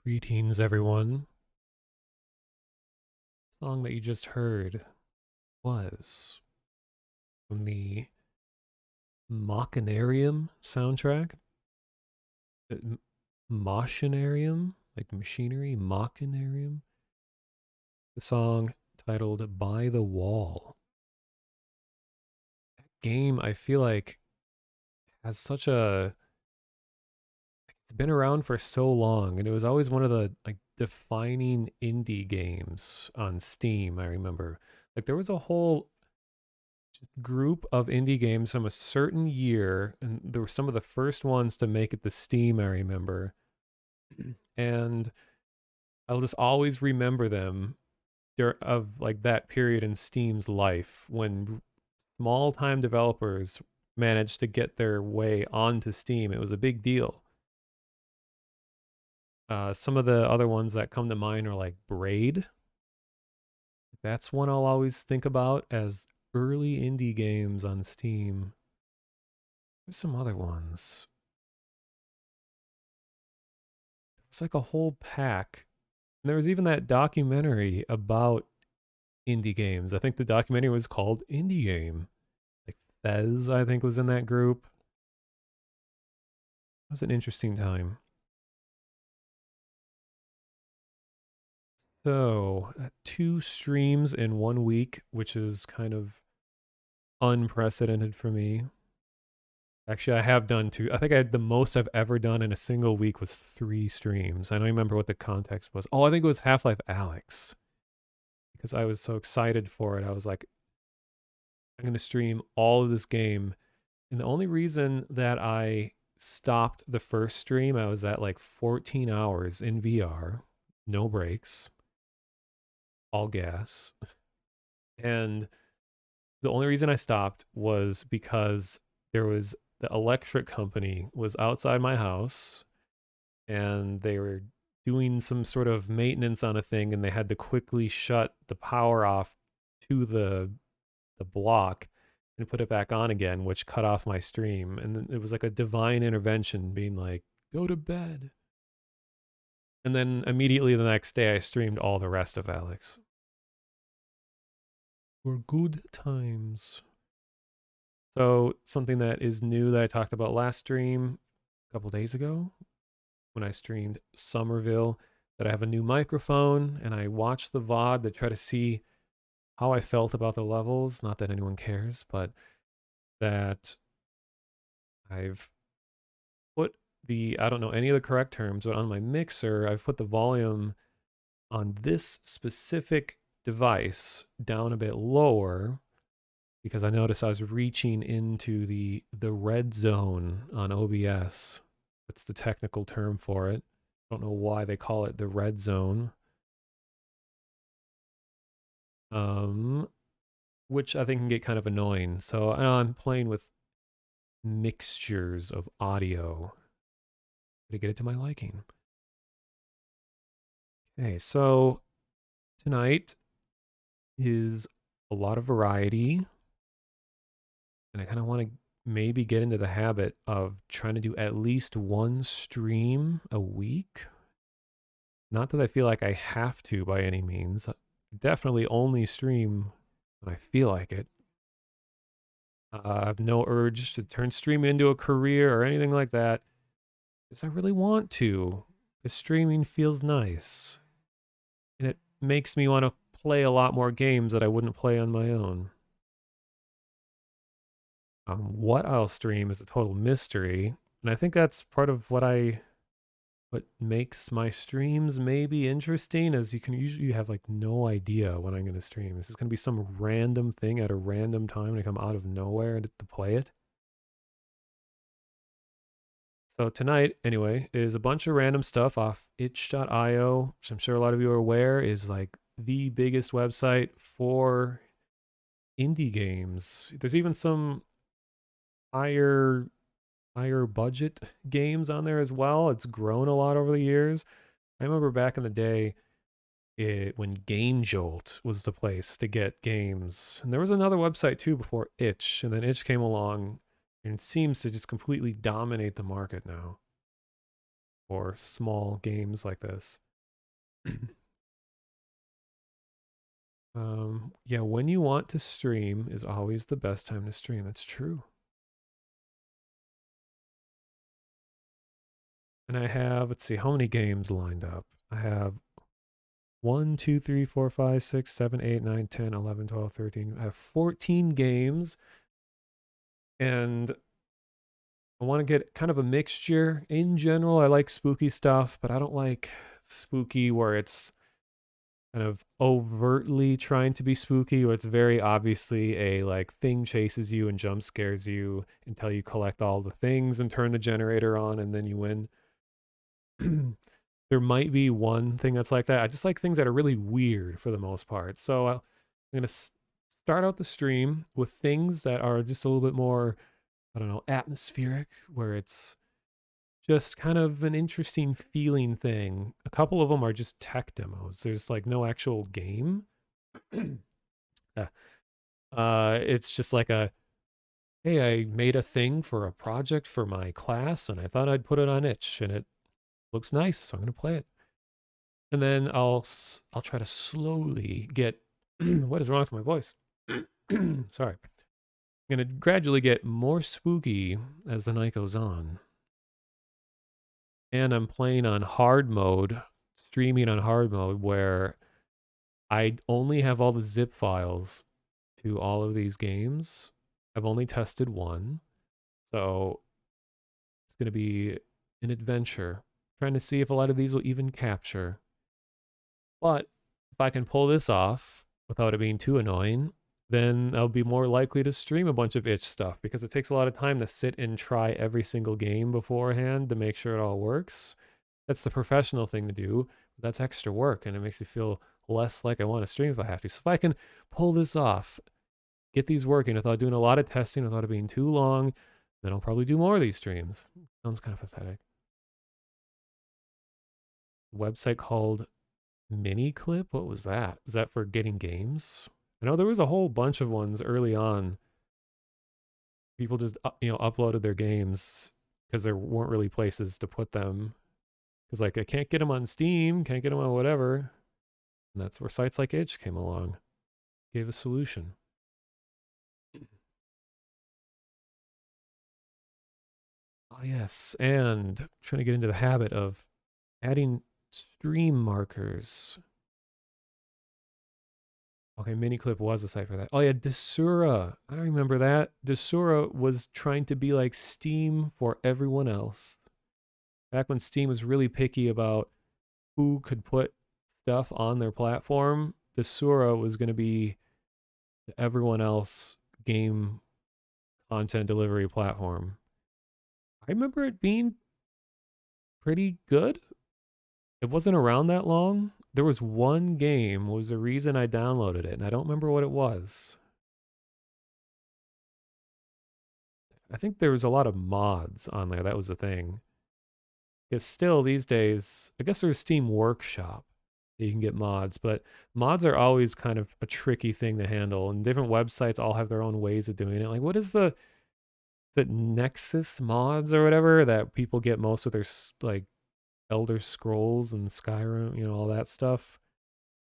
Greetings, everyone. The song that you just heard was from the Machinarium soundtrack. Machinarium? Like machinery? Machinarium? The song titled By the Wall. That game, I feel like, has such a. It's been around for so long, and it was always one of the like defining indie games on Steam, I remember. Like there was a whole group of indie games from a certain year, and there were some of the first ones to make it to Steam, I remember. And I'll just always remember them of like that period in Steam's life when small time developers managed to get their way onto Steam. It was a big deal. Some of the other ones that come to mind are like Braid. That's one I'll always think about as early indie games on Steam. There's some other ones. It's like a whole pack. And there was even that documentary about indie games. I think the documentary was called Indie Game. Like Fez, I think, was in that group. It was an interesting time. So, 2 streams in 1 week, which is kind of unprecedented for me. Actually, I have done two. I think I had the most I've ever done in a single week was 3 streams. I don't remember what the context was. Oh, I think it was Half-Life Alyx because I was so excited for it. I was like, I'm going to stream all of this game. And the only reason that I stopped the first stream, I was at like 14 hours in VR, no breaks, all gas. And the only reason I stopped was because there was the electric company was outside my house and they were doing some sort of maintenance on a thing and they had to quickly shut the power off to the block and put it back on again, which cut off my stream. And then it was like a divine intervention being like, go to bed. And then immediately the next day, I streamed all the rest of Alex. Were good times. So, something that is new that I talked about last stream a couple days ago when I streamed Somerville, that I have a new microphone and I watched the VOD to try to see how I felt about the levels. Not that anyone cares, but that I've put I don't know any of the correct terms, but on my mixer, I've put the volume on this specific device down a bit lower because I noticed I was reaching into the red zone on OBS. That's the technical term for it. I don't know why they call it the red zone. Um, which I think can get kind of annoying. So I'm playing with mixtures of audio to get it to my liking. Okay, so tonight is a lot of variety, and I kind of want to maybe get into the habit of trying to do at least 1 stream a week. Not that I feel like I have to by any means. I definitely only stream when I feel like it. I have no urge to turn streaming into a career or anything like that because I really want to. Because streaming feels nice. And it makes me want to play a lot more games that I wouldn't play on my own. What I'll stream is a total mystery, and I think that's part of what makes my streams maybe interesting. Is you can usually have like no idea when I'm going to stream. This is going to be some random thing at a random time to come out of nowhere to play it. So tonight, anyway, is a bunch of random stuff off itch.io, which I'm sure a lot of you are aware is like the biggest website for indie games. There's even some higher higher budget games on there as well. It's grown a lot over the years. I remember back in the day when Game Jolt was the place to get games. And there was another website too before Itch, and then Itch came along and seems to just completely dominate the market now for small games like this. Yeah, when you want to stream is always the best time to stream. That's true. And I have, let's see, how many games lined up? I have 1, 2, 3, 4, 5, 6, 7, 8, 9, 10, 11, 12, 13. I have 14 games. And I want to get kind of a mixture. In general, I like spooky stuff, but I don't like spooky where it's kind of overtly trying to be spooky, where it's very obviously a like thing chases you and jump scares you until you collect all the things and turn the generator on and then you win. There might be one thing that's like that. I just like things that are really weird for the most part. So I'm going to start out the stream with things that are just a little bit more, I don't know, atmospheric, where it's just kind of an interesting feeling thing. A couple of them are just tech demos. There's like no actual game. Yeah. It's just like a, hey, I made a thing for a project for my class and I thought I'd put it on itch and it looks nice, so I'm gonna play it. And then I'll try to slowly get what is wrong with my voice? Sorry. I'm gonna gradually get more spooky as the night goes on. And I'm playing on hard mode, streaming on hard mode, where I only have all the zip files to all of these games. I've only tested one. So it's going to be an adventure, trying to see if a lot of these will even capture. But if I can pull this off without it being too annoying, then I'll be more likely to stream a bunch of itch stuff because it takes a lot of time to sit and try every single game beforehand to make sure it all works. That's the professional thing to do. That's extra work and it makes you feel less like I want to stream if I have to. So if I can pull this off, get these working without doing a lot of testing, without it being too long, then I'll probably do more of these streams. Sounds kind of pathetic. Website called Miniclip? What was that? Was that for getting games? I know there was a whole bunch of ones early on. People just uploaded their games because there weren't really places to put them. Because like I can't get them on Steam, can't get them on whatever. And that's where sites like Itch came along, gave a solution. Oh yes, and I'm trying to get into the habit of adding stream markers. Okay, Miniclip was a site for that. Oh yeah, Desura. I remember that. Desura was trying to be like Steam for everyone else. Back when Steam was really picky about who could put stuff on their platform, Desura was going to be the everyone else game content delivery platform. I remember it being pretty good. It wasn't around that long. There was one game was the reason I downloaded it, and I don't remember what it was. I think there was a lot of mods on there. That was the thing. Because still these days, I guess there's Steam Workshop that you can get mods, but mods are always kind of a tricky thing to handle, and different websites all have their own ways of doing it. Like, what is the Nexus mods or whatever that people get most of their like Elder Scrolls and Skyrim, all that stuff?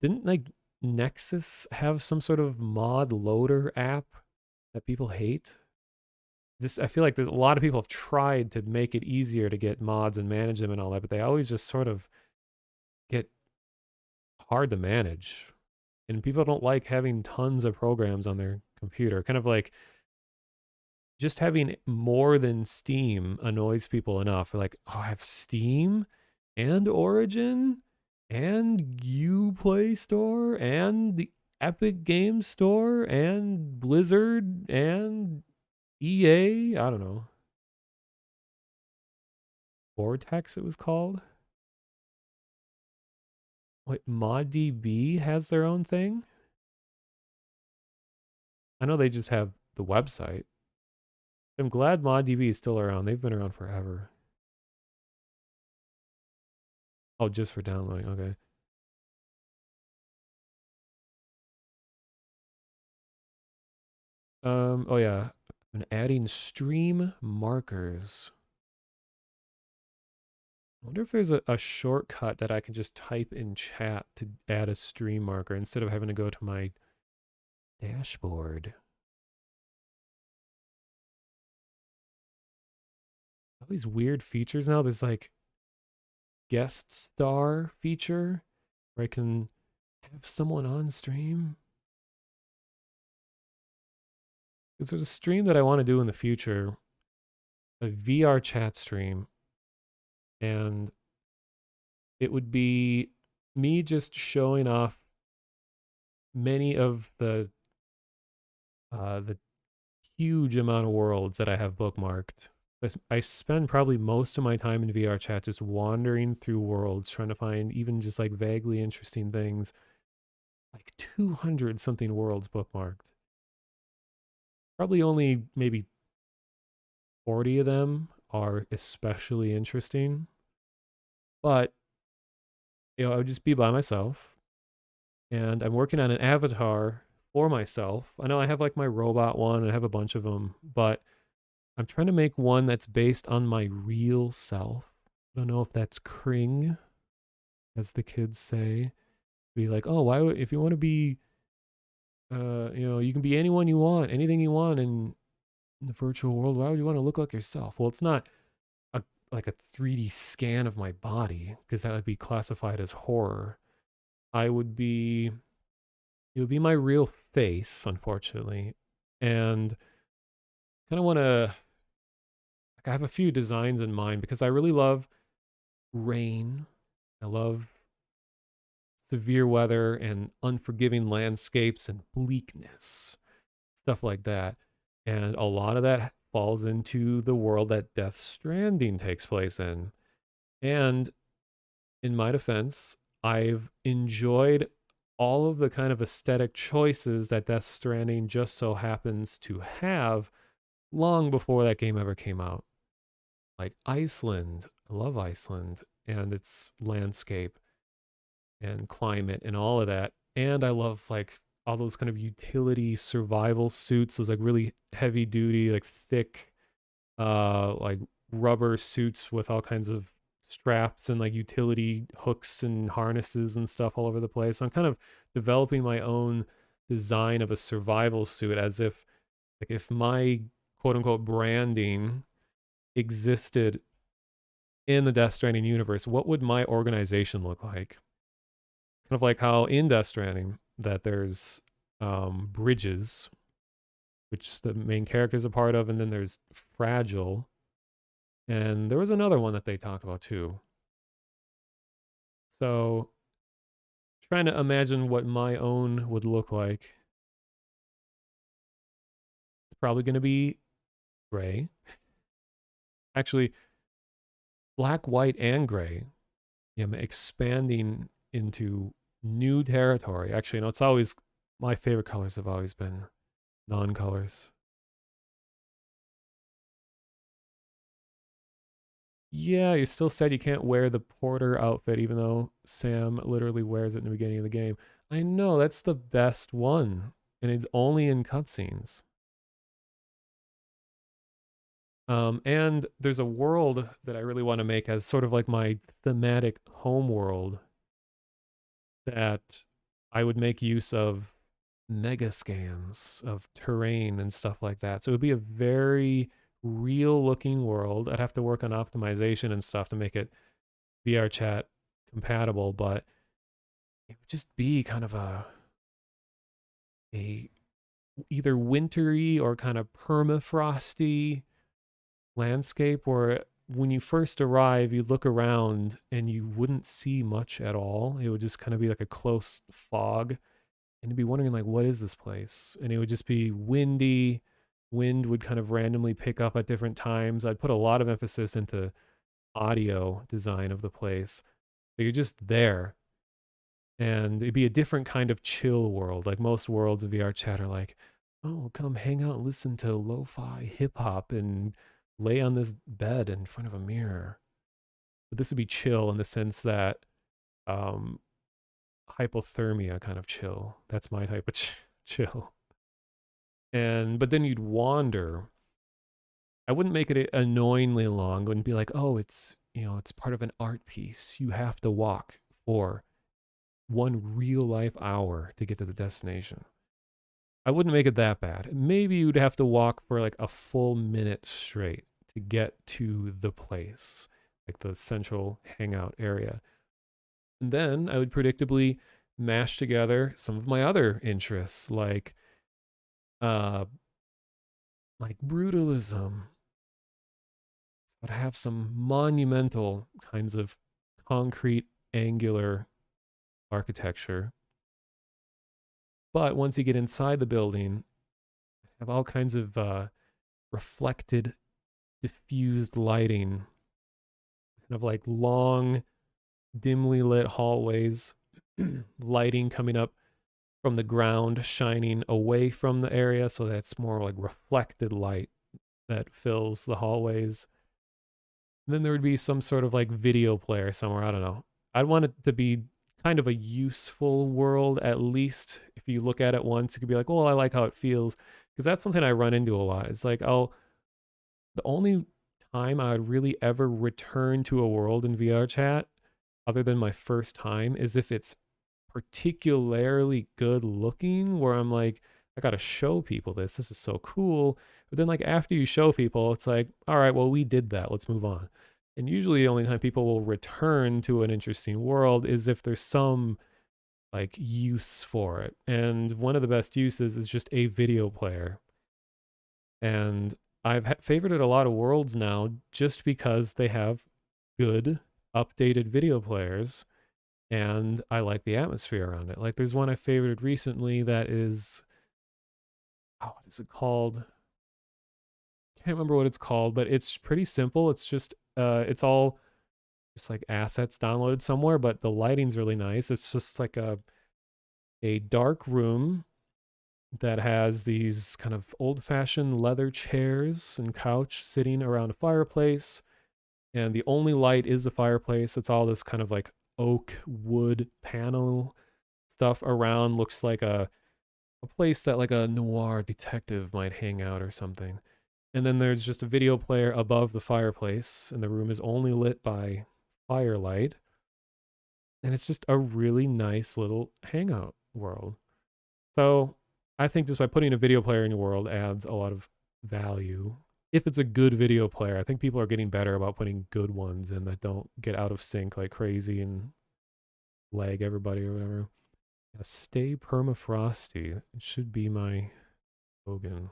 Didn't like Nexus have some sort of mod loader app that people hate? Just I feel like there's a lot of people have tried to make it easier to get mods and manage them and all that, but they always just sort of get hard to manage. And people don't like having tons of programs on their computer. Kind of like just having more than Steam annoys people enough. They're like, oh, I have Steam and Origin and Uplay Store and the Epic Game Store and Blizzard and EA. I don't know. Vortex, it was called. Wait, ModDB has their own thing? I know they just have the website. I'm glad ModDB is still around. They've been around forever. Oh, just for downloading. Okay. Oh yeah. I'm adding stream markers. I wonder if there's a shortcut that I can just type in chat to add a stream marker instead of having to go to my dashboard. All these weird features now. There's like guest star feature where I can have someone on stream. Because there's a stream that I want to do in the future, a VR chat stream, and it would be me just showing off many of the huge amount of worlds that I have bookmarked. I spend probably most of my time in VR chat just wandering through worlds, trying to find even just like vaguely interesting things. Like 200 something worlds bookmarked. Probably only maybe 40 of them are especially interesting. But, I would just be by myself. And I'm working on an avatar for myself. I know I have like my robot one and I have a bunch of them, but I'm trying to make one that's based on my real self. I don't know if that's cring, as the kids say. Be like, oh, why would, if you want to be, you can be anyone you want, anything you want in the virtual world. Why would you want to look like yourself? Well, it's not a, like a 3D scan of my body because that would be classified as horror. I would be, it would be my real face, unfortunately. And kind of want to, like, I have a few designs in mind because I really love rain. I love severe weather and unforgiving landscapes and bleakness, stuff like that. And a lot of that falls into the world that Death Stranding takes place in. And in my defense, I've enjoyed all of the kind of aesthetic choices that Death Stranding just so happens to have long before that game ever came out. Like Iceland, I love Iceland and its landscape and climate and all of that. And I love like all those kind of utility survival suits, those like really heavy duty, like thick, like rubber suits with all kinds of straps and like utility hooks and harnesses and stuff all over the place. I'm kind of developing my own design of a survival suit as if like if my quote unquote branding existed in the Death Stranding universe, what would my organization look like? Kind of like how in Death Stranding that there's bridges, which the main character is a part of, and then there's Fragile, and there was another one that they talked about too. So trying to imagine what my own would look like. It's probably going to be gray. Actually, black, white, and gray. Yeah, I'm expanding into new territory. Actually, it's always my favorite colors have always been non-colors. Yeah, you still said you can't wear the porter outfit, even though Sam literally wears it in the beginning of the game. I know, that's the best one, and it's only in cutscenes. And there's a world that I really want to make as sort of like my thematic home world that I would make use of mega scans of terrain and stuff like that. So it would be a very real looking world. I'd have to work on optimization and stuff to make it VR chat compatible, but it would just be kind of a either wintry or kind of permafrosty landscape where when you first arrive, you look around and you wouldn't see much at all. It would just kind of be like a close fog. And you'd be wondering, like, what is this place? And it would just be windy. Wind would kind of randomly pick up at different times. I'd put a lot of emphasis into audio design of the place. So you're just there. And it'd be a different kind of chill world. Like most worlds of VR chat are like, oh, come hang out and listen to lo-fi hip hop and lay on this bed in front of a mirror. But this would be chill in the sense that um, hypothermia kind of chill. That's my type of chill. And but then you'd wander I wouldn't make it annoyingly long. Wouldn't be like, oh, it's, it's part of an art piece. You have to walk for one real life hour to get to the destination. I wouldn't make it that bad. Maybe you'd have to walk for like a full minute straight to get to the place, like the central hangout area. And then I would predictably mash together some of my other interests, uh brutalism. But I have some monumental kinds of concrete angular architecture. But once you get inside the building, I have all kinds of reflected, diffused lighting, kind of like long, dimly lit hallways, lighting coming up from the ground, shining away from the area, so that's more like reflected light that fills the hallways. And then there would be some sort of like video player somewhere. I don't know. I'd want it to be kind of a useful world, at least if you look at it once, you could be like, well, I like how it feels. Because that's something I run into a lot. It's like, oh, the only time I would really ever return to a world in VR chat, other than my first time, is if it's particularly good looking, where I'm like, I gotta show people this. This is so cool. But then, like, after you show people, it's like, all right, well, we did that. Let's move on. And usually, the only time people will return to an interesting world is if there's some like use for it. And one of the best uses is just a video player. And I've favorited a lot of worlds now just because they have good updated video players and I like the atmosphere around it. Like there's one I favorited recently that is, oh, what is it called? Can't remember what it's called, but it's pretty simple. It's all just like assets downloaded somewhere, but the lighting's really nice. It's just like a dark room that has these kind of old-fashioned leather chairs and couch sitting around a fireplace, and the only light is the fireplace. It's all this kind of like oak wood panel stuff around. Looks like a place that like a noir detective might hang out or something. And then there's just a video player above the fireplace, and the room is only lit by firelight. And it's just a really nice little hangout world. So I think just by putting a video player in your world adds a lot of value. If it's a good video player, I think people are getting better about putting good ones in that don't get out of sync like crazy and lag everybody or whatever. Yeah, stay permafrosty. It should be my slogan.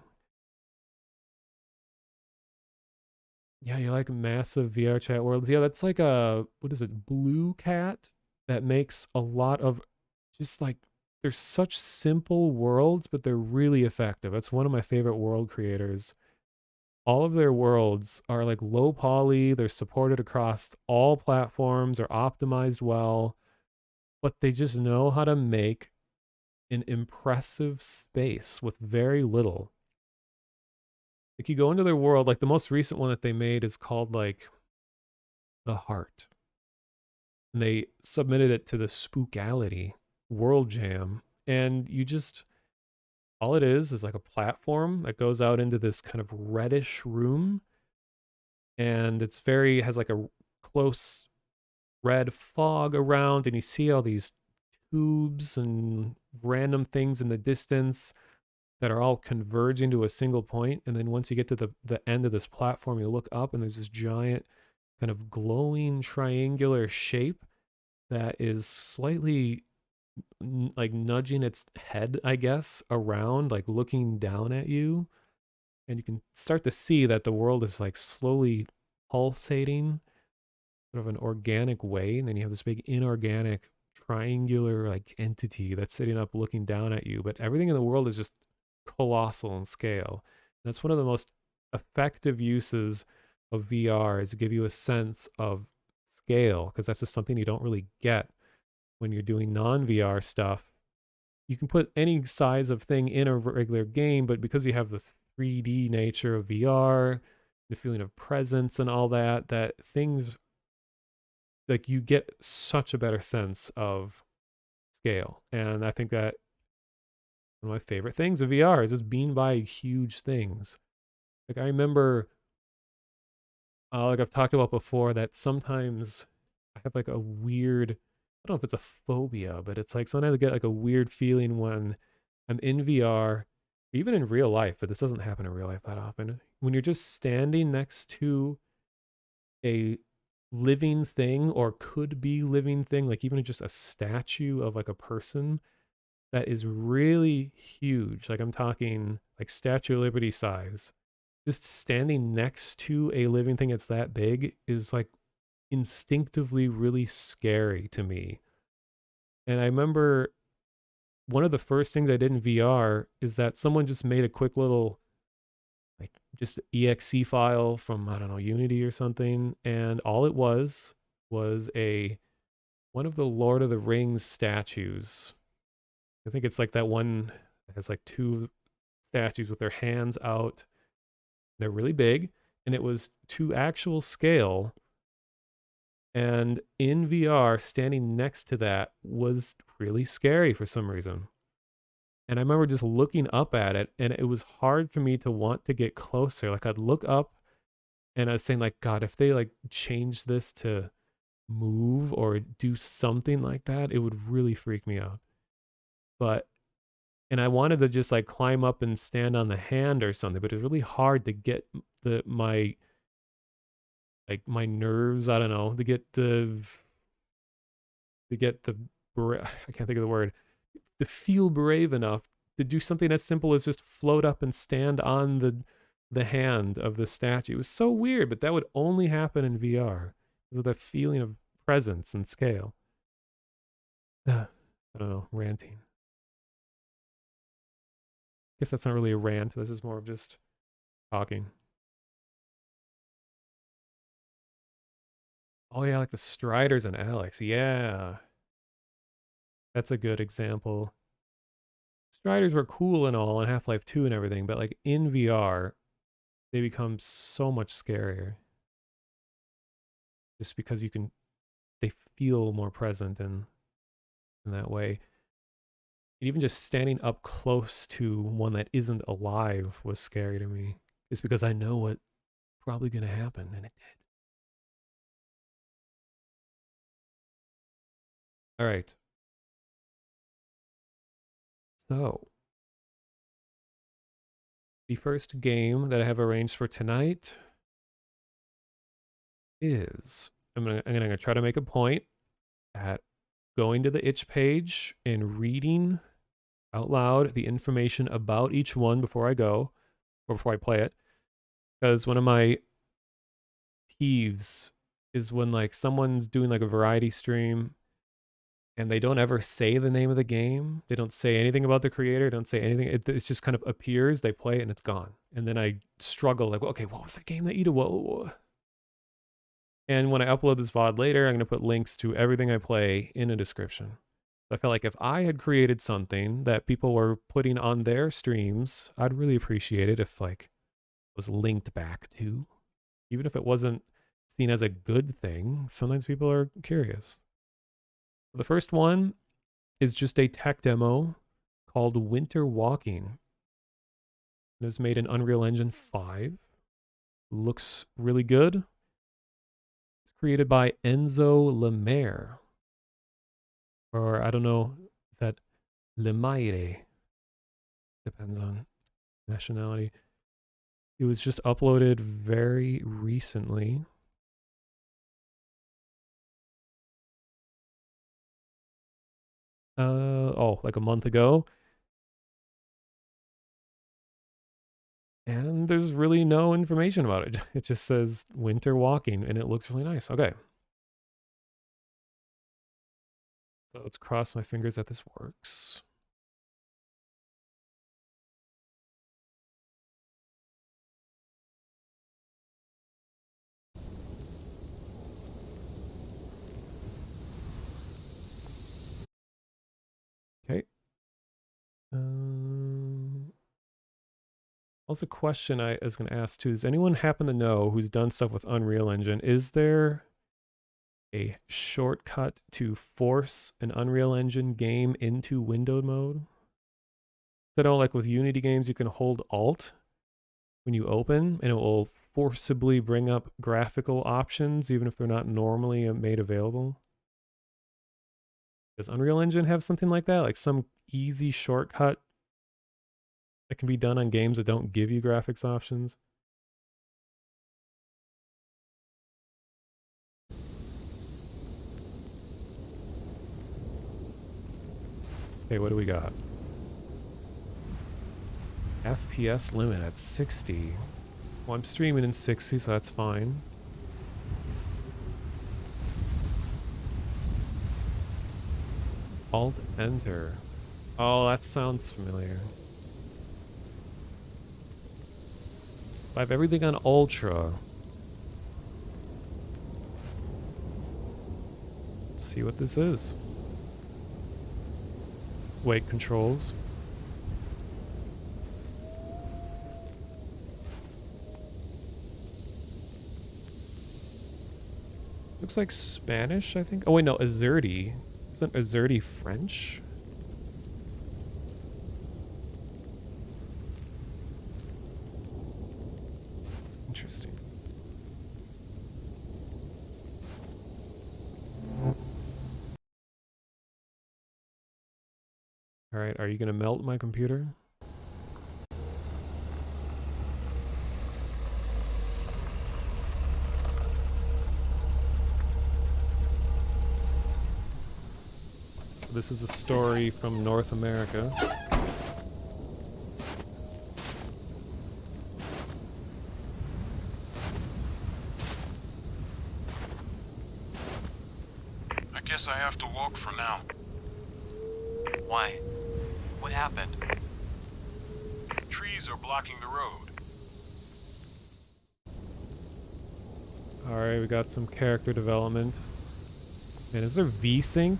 Yeah, you like massive VR chat worlds. Yeah, that's like a, what is it, Blue Cat that makes a lot of just like, they're such simple worlds, but they're really effective. That's one of my favorite world creators. All of their worlds are like low poly, they're supported across all platforms, are optimized well, but they just know how to make an impressive space with very little. Like you go into their world, like the most recent one that they made is called like The Heart. And they submitted it to the Spookality World Jam. And you just, all it is like a platform that goes out into this kind of reddish room. And it's very, has like a close red fog around. And you see all these tubes and random things in the distance that are all converging to a single point. And then once you get to the end of this platform, you look up and there's this giant kind of glowing triangular shape that is slightly like nudging its head, I guess, around, like looking down at you. And you can start to see that the world is like slowly pulsating, sort of an organic way. And then you have this big inorganic triangular like entity that's sitting up looking down at you. But everything in the world is just colossal in scale. That's one of the most effective uses of VR, is to give you a sense of scale, because that's just something you don't really get when you're doing non-VR stuff. You can put any size of thing in a regular game, but because you have the 3D nature of VR, the feeling of presence and all that, that things like you get such a better sense of scale. And I think that one of my favorite things of VR is just being by huge things. Like I remember like I've talked about before, that sometimes I have like a weird, I don't know if it's a phobia, but it's like sometimes I get like a weird feeling when I'm in VR, even in real life, but this doesn't happen in real life that often. When you're just standing next to a living thing or could be living thing, like even just a statue of like a person that is really huge, like I'm talking like Statue of Liberty size, just standing next to a living thing that's that big is like instinctively really scary to me. And I remember one of the first things I did in VR is that someone just made a quick little like just exe file from, I don't know, Unity or something, and all it was a one of the Lord of the Rings statues. I think it's like that one that has like two statues with their hands out. They're really big, and it was to actual scale. And in VR, standing next to that was really scary for some reason. And I remember just looking up at it, and it was hard for me to want to get closer. Like I'd look up and I was saying, like, God, if they like change this to move or do something like that, it would really freak me out. But and I wanted to just like climb up and stand on the hand or something, but it was really hard to get the my like my nerves, I don't know, to get the I can't think of the word, to feel brave enough to do something as simple as just float up and stand on the hand of the statue. It was so weird, but that would only happen in VR because of the feeling of presence and scale. I don't know, ranting. Guess that's not really a rant. This is more of just talking. Oh yeah, like the Striders and Alex. Yeah, that's a good example. Striders were cool and all in Half-Life 2 and everything, but like in VR, they become so much scarier just because they feel more present in that way. Even just standing up close to one that isn't alive was scary to me. It's because I know what's probably going to happen, and it did. All right. So, the first game that I have arranged for tonight is I'm gonna try to make a point at going to the itch page and reading out loud the information about each one before I go or before I play it. Because one of my peeves is when like someone's doing like a variety stream and they don't ever say the name of the game. They don't say anything about the creator. Don't say anything. It's just kind of appears. They play it and it's gone. And then I struggle like, okay, what was that game that you did? Whoa. And when I upload this VOD later, I'm going to put links to everything I play in a description. I felt like if I had created something that people were putting on their streams, I'd really appreciate it if like it was linked back to, even if it wasn't seen as a good thing. Sometimes people are curious. The first one is just a tech demo called Winter Walking. It was made in Unreal Engine 5. Looks really good. It's created by Enzo Lemaire. Or I don't know, is that Lemaire? Depends on nationality. It was just uploaded very recently. Oh, like a month ago. And there's really no information about it. It just says winter walking and it looks really nice. Okay. So let's cross my fingers that this works. Okay. Also, a question I was going to ask too. Does anyone happen to know who's done stuff with Unreal Engine? Is there a shortcut to force an Unreal Engine game into windowed mode? I know, like with Unity games, you can hold Alt when you open, and it will forcibly bring up graphical options, even if they're not normally made available? Does Unreal Engine have something like that? Like some easy shortcut that can be done on games that don't give you graphics options? Okay, what do we got? FPS limit at 60. Well, I'm streaming in 60, so that's fine. Alt enter. Oh, that sounds familiar. I have everything on ultra. Let's see what this is. Weight controls. Looks like Spanish, I think. Oh wait, no, Azerty. Isn't Azerty French? Interesting. Alright, are you gonna melt my computer? This is a story from North America. I guess I have to walk for now. Why? What happened? Trees are blocking the road. Alright, we got some character development. Man, is there VSync?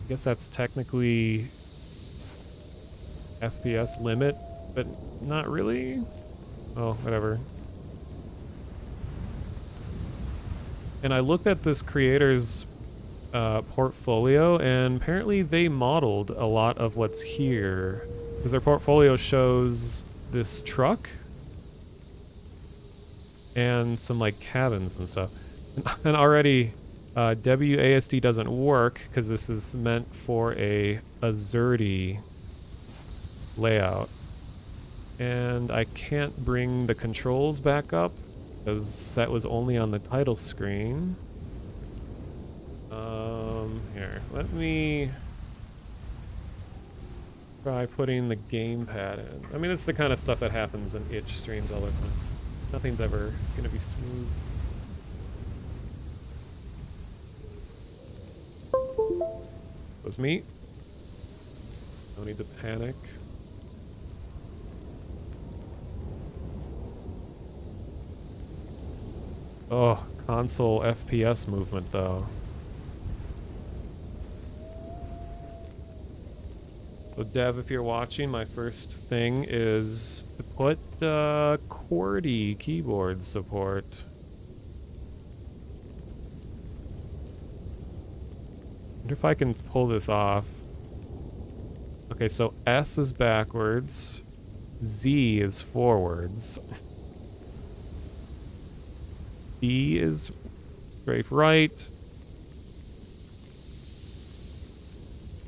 I guess that's technically FPS limit, but not really. Oh, whatever. And I looked at this creator's portfolio, and apparently they modeled a lot of what's here. Because their portfolio shows this truck and some like cabins and stuff. And already WASD doesn't work because this is meant for a Azerty layout. And I can't bring the controls back up because that was only on the title screen. Here, let me try putting the gamepad in. I mean, it's the kind of stuff that happens in itch streams all the time. Nothing's ever gonna be smooth. Was me. No need to panic. Oh, console FPS movement though. So Dev, if you're watching, my first thing is to put QWERTY keyboard support. Wonder if I can pull this off. Okay, so S is backwards, Z is forwards, B is strafe right,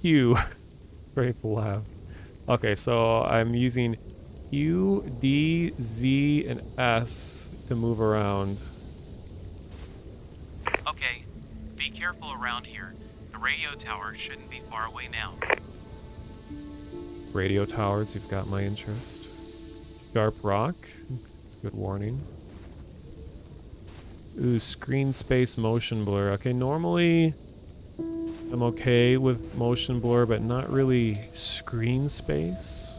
Q strafe left. Okay, so I'm using Q, D, Z, and S to move around. Okay, be careful around here. The radio tower shouldn't be far away now. Radio towers, you've got my interest. Sharp rock, that's a good warning. Ooh, screen space motion blur. Okay, normally I'm okay with motion blur, but not really screen space.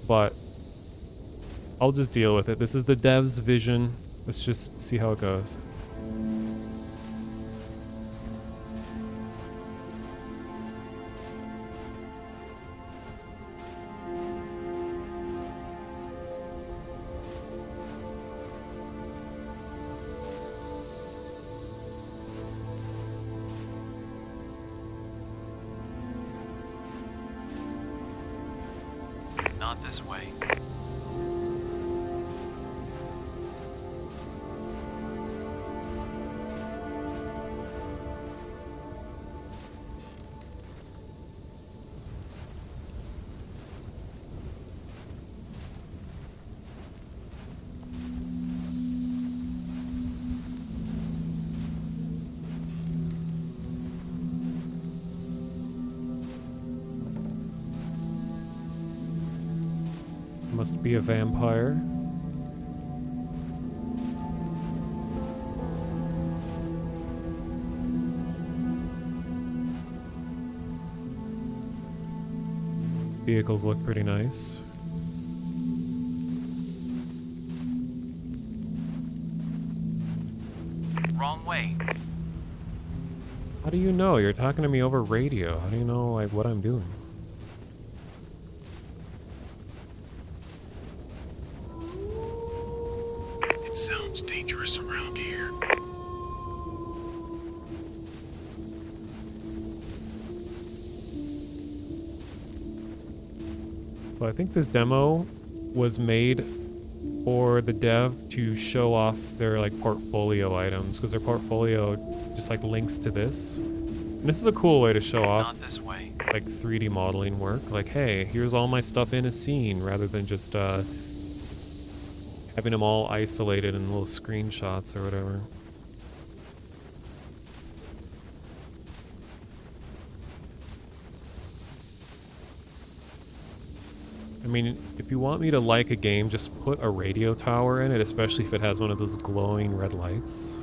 But I'll just deal with it. This is the dev's vision. Let's just see how it goes. Not this way. Must be a vampire. Vehicles look pretty nice. Wrong way. How do you know? You're talking to me over radio. How do you know, like, what I'm doing? It sounds dangerous around here. So I think this demo was made for the dev to show off their like portfolio items, because their portfolio just like links to this. And this is a cool way to show off Not this way. like 3D modeling work. Like, hey, here's all my stuff in a scene, rather than just having them all isolated in little screenshots or whatever. I mean, if you want me to like a game, just put a radio tower in it, especially if it has one of those glowing red lights.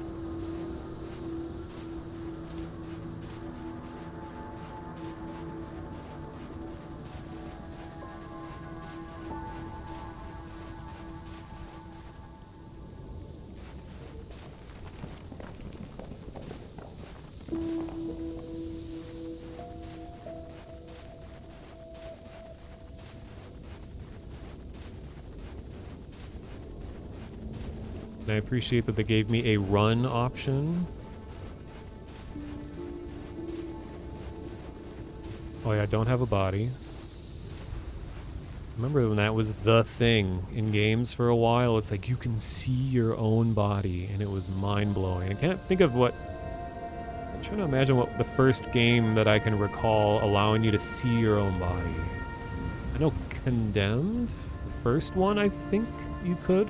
And I appreciate that they gave me a run option. Oh yeah, I don't have a body. Remember when that was the thing in games for a while? It's like you can see your own body, and it was mind-blowing. I can't think of what... I'm trying to imagine what the first game that I can recall allowing you to see your own body. I know Condemned, the first one, I think you could.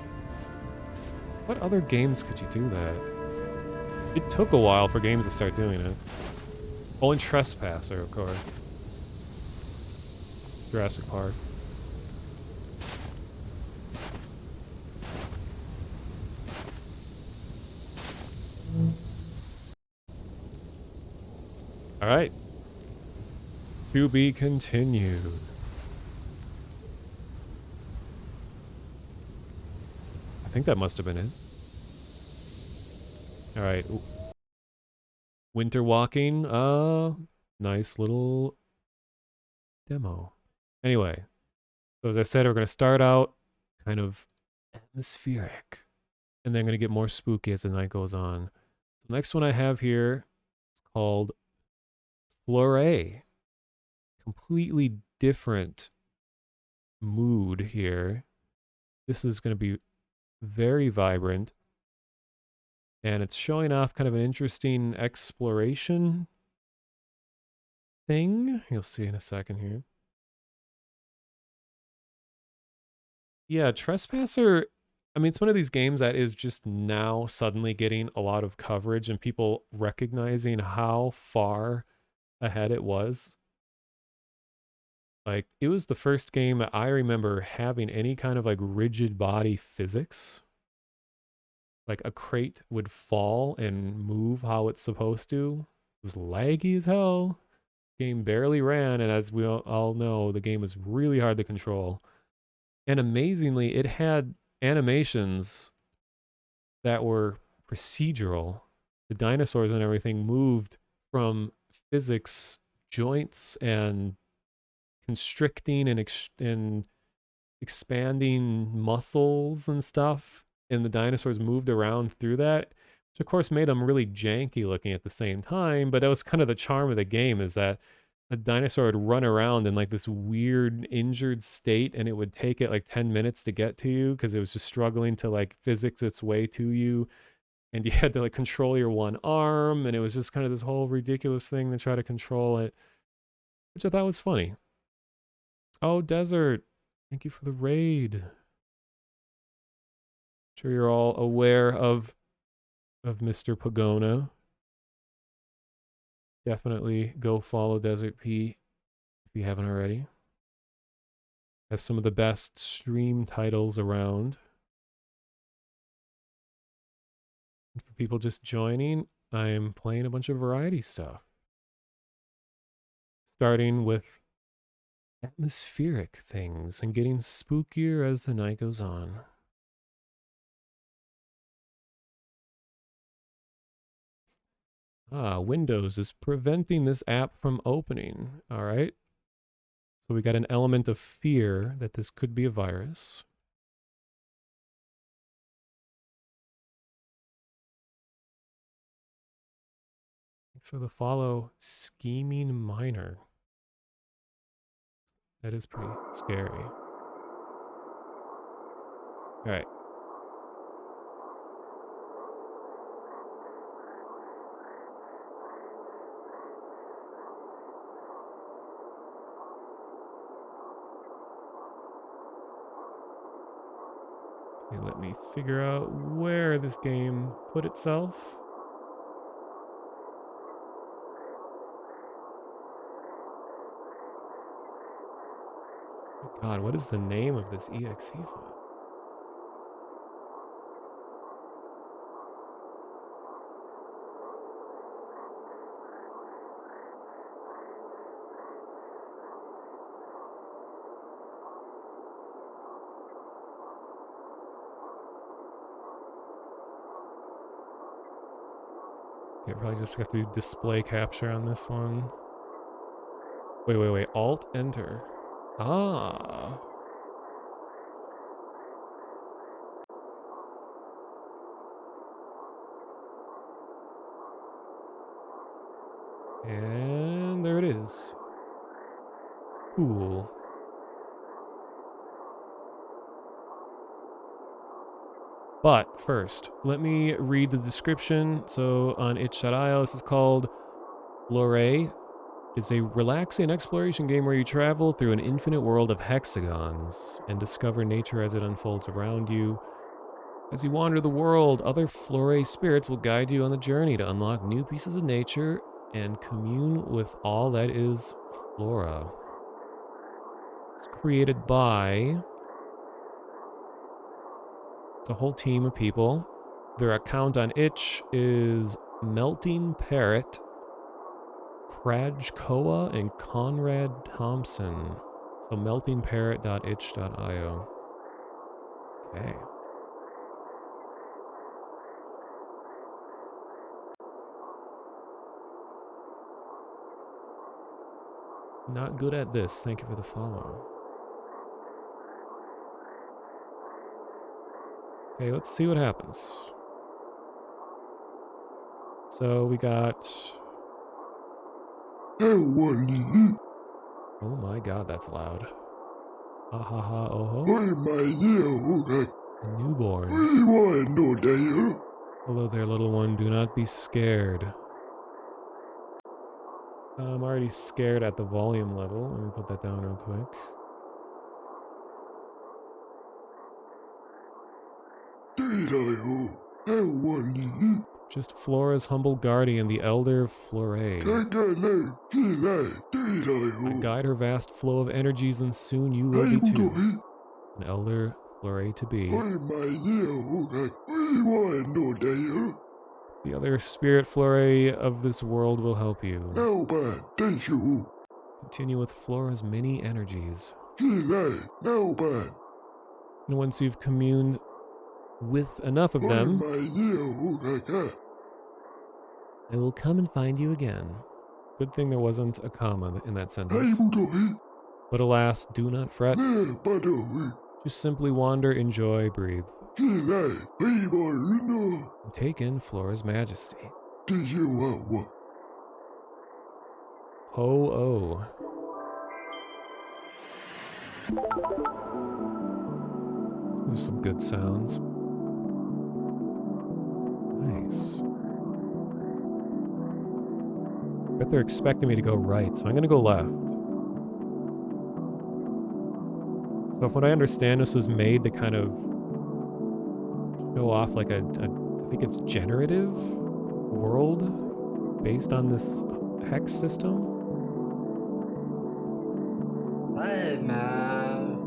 What other games could you do that? It took a while for games to start doing it. Oh, and Trespasser, of course. Jurassic Park. Alright. To be continued. I think that must have been it. Alright. Winter walking. Nice little demo. Anyway. So as I said, we're going to start out kind of atmospheric. And then going to get more spooky as the night goes on. The next one I have here is called Florrae. Completely different mood here. This is going to be very vibrant. And it's showing off kind of an interesting exploration thing. You'll see in a second here. Yeah, Trespasser, I mean, it's one of these games that is just now suddenly getting a lot of coverage and people recognizing how far ahead it was. Like, it was the first game that I remember having any kind of like rigid body physics. Like a crate would fall and move how it's supposed to. It was laggy as hell. Game barely ran, and as we all know, the game was really hard to control. And amazingly, it had animations that were procedural. The dinosaurs and everything moved from physics, joints, and constricting and expanding muscles and stuff. And the dinosaurs moved around through that, which of course made them really janky looking at the same time. But that was kind of the charm of the game, is that a dinosaur would run around in like this weird injured state, and it would take it like 10 minutes to get to you because it was just struggling to like physics its way to you, and you had to like control your one arm, and it was just kind of this whole ridiculous thing to try to control it, which I thought was funny. Oh, Desert, thank you for the raid. Sure you're all aware of Mr. Pagona. Definitely go follow Desert P if you haven't already. Has some of the best stream titles around. And for people just joining, I'm playing a bunch of variety stuff. Starting with atmospheric things and getting spookier as the night goes on. Windows is preventing this app from opening. All right. So we got an element of fear that this could be a virus. Thanks for the follow, Scheming Miner. That is pretty scary. All right. Okay, let me figure out where this game put itself. Oh God, what is the name of this exe file? Okay, probably just have to do display capture on this one. Wait. Alt enter. Ah. And there it is. Cool. But first, let me read the description. So on itch.io, this is called Florrae. It's a relaxing exploration game where you travel through an infinite world of hexagons and discover nature as it unfolds around you. As you wander the world, other Florrae spirits will guide you on the journey to unlock new pieces of nature and commune with all that is Flora. It's created by... It's a whole team of people. Their account on itch is Melting Parrot, Krajkoa, and Conrad Thompson. So meltingparrot.itch.io. Okay. Not good at this. Thank you for the follow. Okay, let's see what happens. So we got... Oh my God, that's loud. Ha ha ha, oh ho. A newborn. Hello there, little one. Do not be scared. I'm already scared at the volume level. Let me put that down real quick. Just Flora's humble guardian, the elder Florrae. I guide her vast flow of energies, and soon you will be too. An elder Florrae to be. The other spirit Florrae of this world will help you. Continue with Flora's many energies. And once you've communed with enough of them, I will come and find you again. Good thing there wasn't a comma in that sentence. But alas, do not fret. Just simply wander, enjoy, breathe. And take in Flora's majesty. Ho-oh. Those are some good sounds. Nice. Bet they're expecting me to go right, so I'm gonna go left. So if what I understand, this was made to kind of show off like I think it's generative world based on this hex system. Hey, man.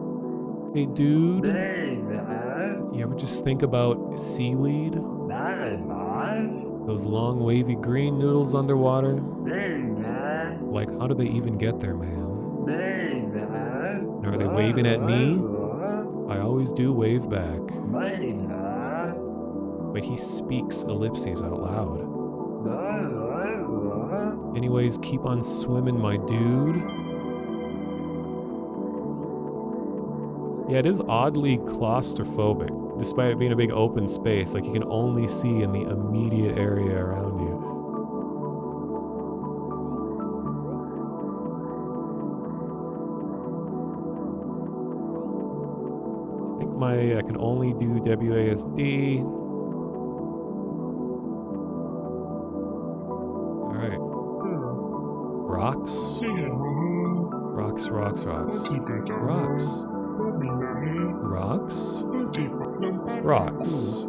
Hey, dude. Hey, man. You ever just think about seaweed? Hey, man. Those long, wavy green noodles underwater? Hey, man. Like, how do they even get there, man? Hey, man. And are they waving at me? I always do wave back. Hey, man. Wait, he speaks ellipses out loud. Anyways, keep on swimming, my dude. Yeah, it is oddly claustrophobic, despite it being a big open space. Like, you can only see in the immediate area around you. I think I can only do WASD. Alright. Rocks? Rocks, rocks, rocks. Rocks. Rocks? Rocks.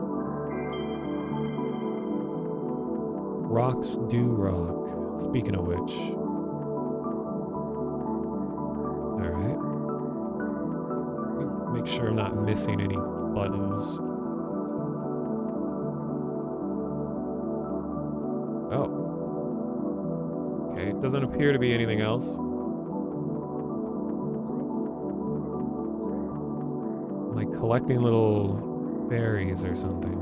Rocks do rock. Speaking of which. Alright. Make sure I'm not missing any buttons. Oh. Okay, it doesn't appear to be anything else. Like collecting little berries or something.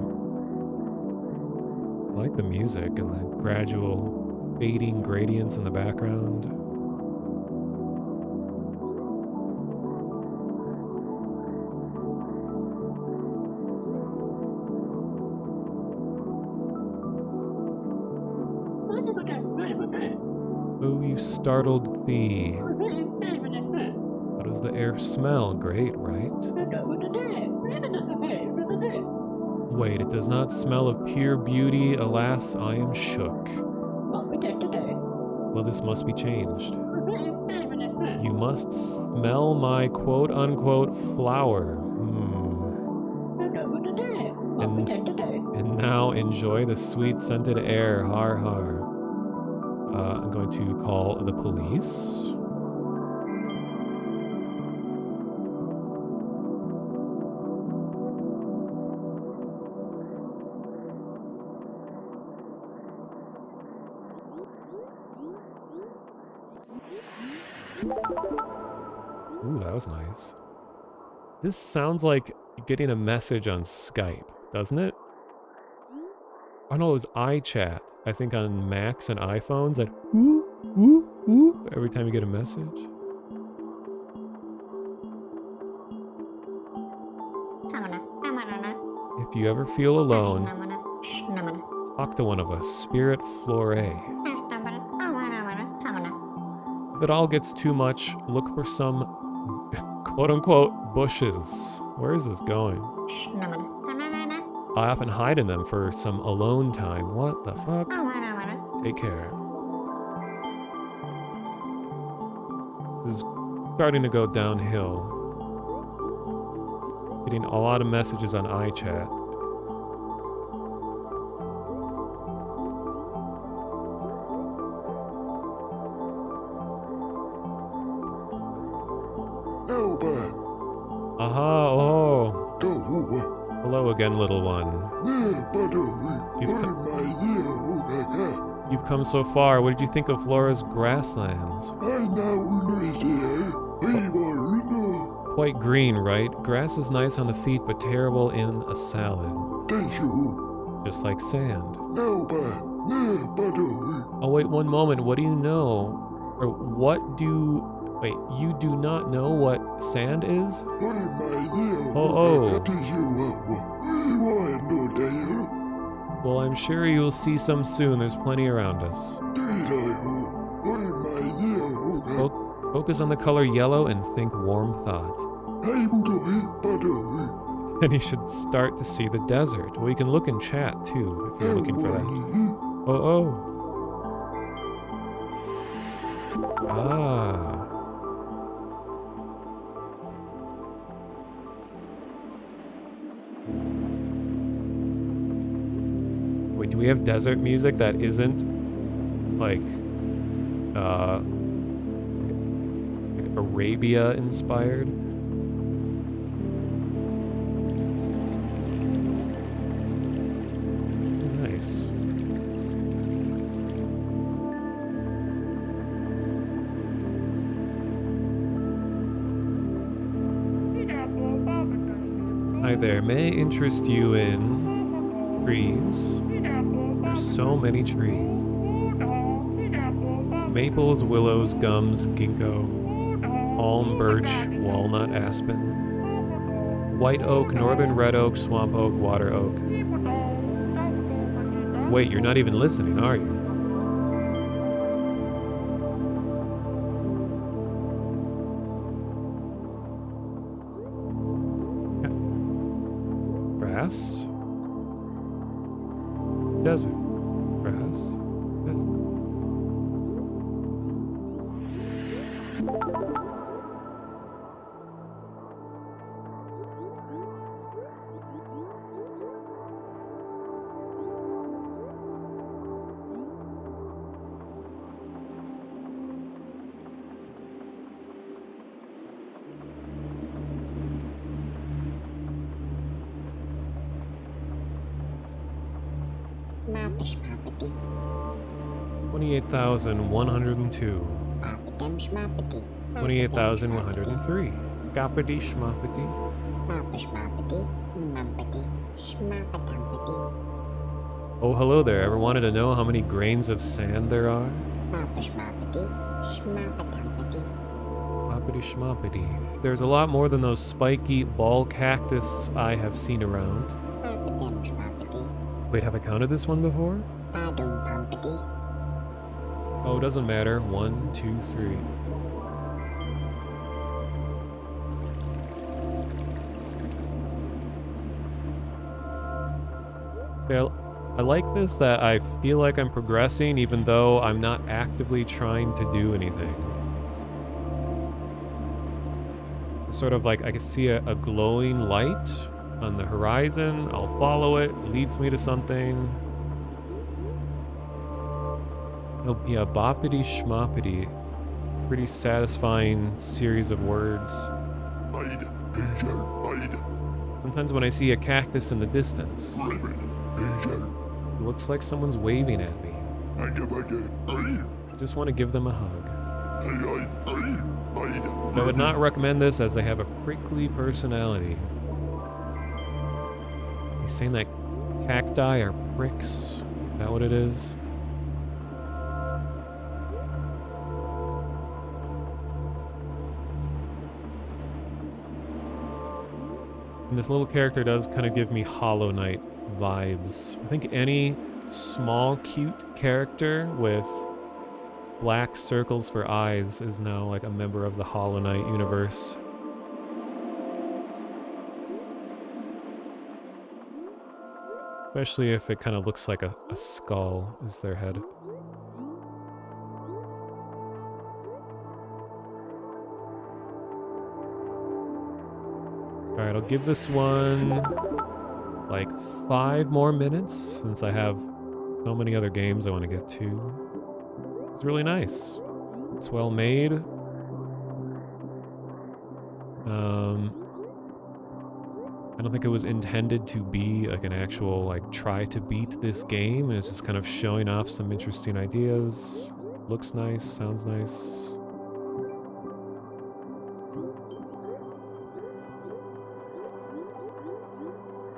I like the music and the gradual fading gradients in the background. Oh, you startled thee. How does the air smell? Great, right? Wait, it does not smell of pure beauty. Alas, I am shook. Well, this must be changed. You must smell my quote-unquote flower. And now enjoy the sweet scented air. Har har. I'm going to call the police. Ooh, that was nice. This sounds like getting a message on Skype, doesn't it? Oh no, it was iChat. I think on Macs and iPhones, that ooh, ooh, ooh, every time you get a message. If you ever feel alone, talk to one of us, Spirit Florrae. If it all gets too much, look for some quote-unquote bushes. Where is this going? I often hide in them for some alone time. What the fuck? Take care. This is starting to go downhill. Getting a lot of messages on iChat. Aha, oh. Hello again, little one. You've come so far. What did you think of Flora's grasslands? Quite green, right? Grass is nice on the feet, but terrible in a salad. Just like sand. Oh, wait, one moment. What do you know? Or what do... Wait, you do not know what sand is? Oh. Well, I'm sure you'll see some soon. There's plenty around us. Focus on the color yellow and think warm thoughts. And you should start to see the desert. Well, you can look in chat too if you're looking for that. Oh. Ah. Wait, do we have desert music that isn't like Arabia inspired? Nice. Hi there, may I interest you in trees? There's so many trees. Maples, willows, gums, ginkgo, palm, birch, walnut, aspen, white oak, northern red oak, swamp oak, water oak. Wait, you're not even listening, are you? Grass? Desert. Grass. Desert. Mapish mapity. 28,102. Mapitem schmapity. 28,103. Gappity schmappity. Mapish mapity. Mumpity. Schmapatampity. Oh, hello there. Ever wanted to know how many grains of sand there are? Mapish mapity. Schmapatampity. Hoppity schmoppity. There's a lot more than those spiky ball cactus I have seen around. Mapitem schmapity. Wait, have I counted this one before? Padum pumpity. Oh, doesn't matter. 1, 2, 3. See, I like this that I feel like I'm progressing even though I'm not actively trying to do anything. So sort of like I can see a glowing light on the horizon. I'll follow it. It leads me to something. It'll be a boppity schmoppity. Pretty satisfying series of words. Sometimes when I see a cactus in the distance, it looks like someone's waving at me. I just want to give them a hug. But I would not recommend this as they have a prickly personality. He's saying that cacti are pricks? Is that what it is? And this little character does kind of give me Hollow Knight vibes. I think any small, cute character with black circles for eyes is now like a member of the Hollow Knight universe. Especially if it kind of looks like a skull is their head. Alright, I'll give this one like 5 more minutes since I have so many other games I want to get to. It's really nice. It's well made. I don't think it was intended to be like an actual like try to beat this game. It's just kind of showing off some interesting ideas. Looks nice, sounds nice.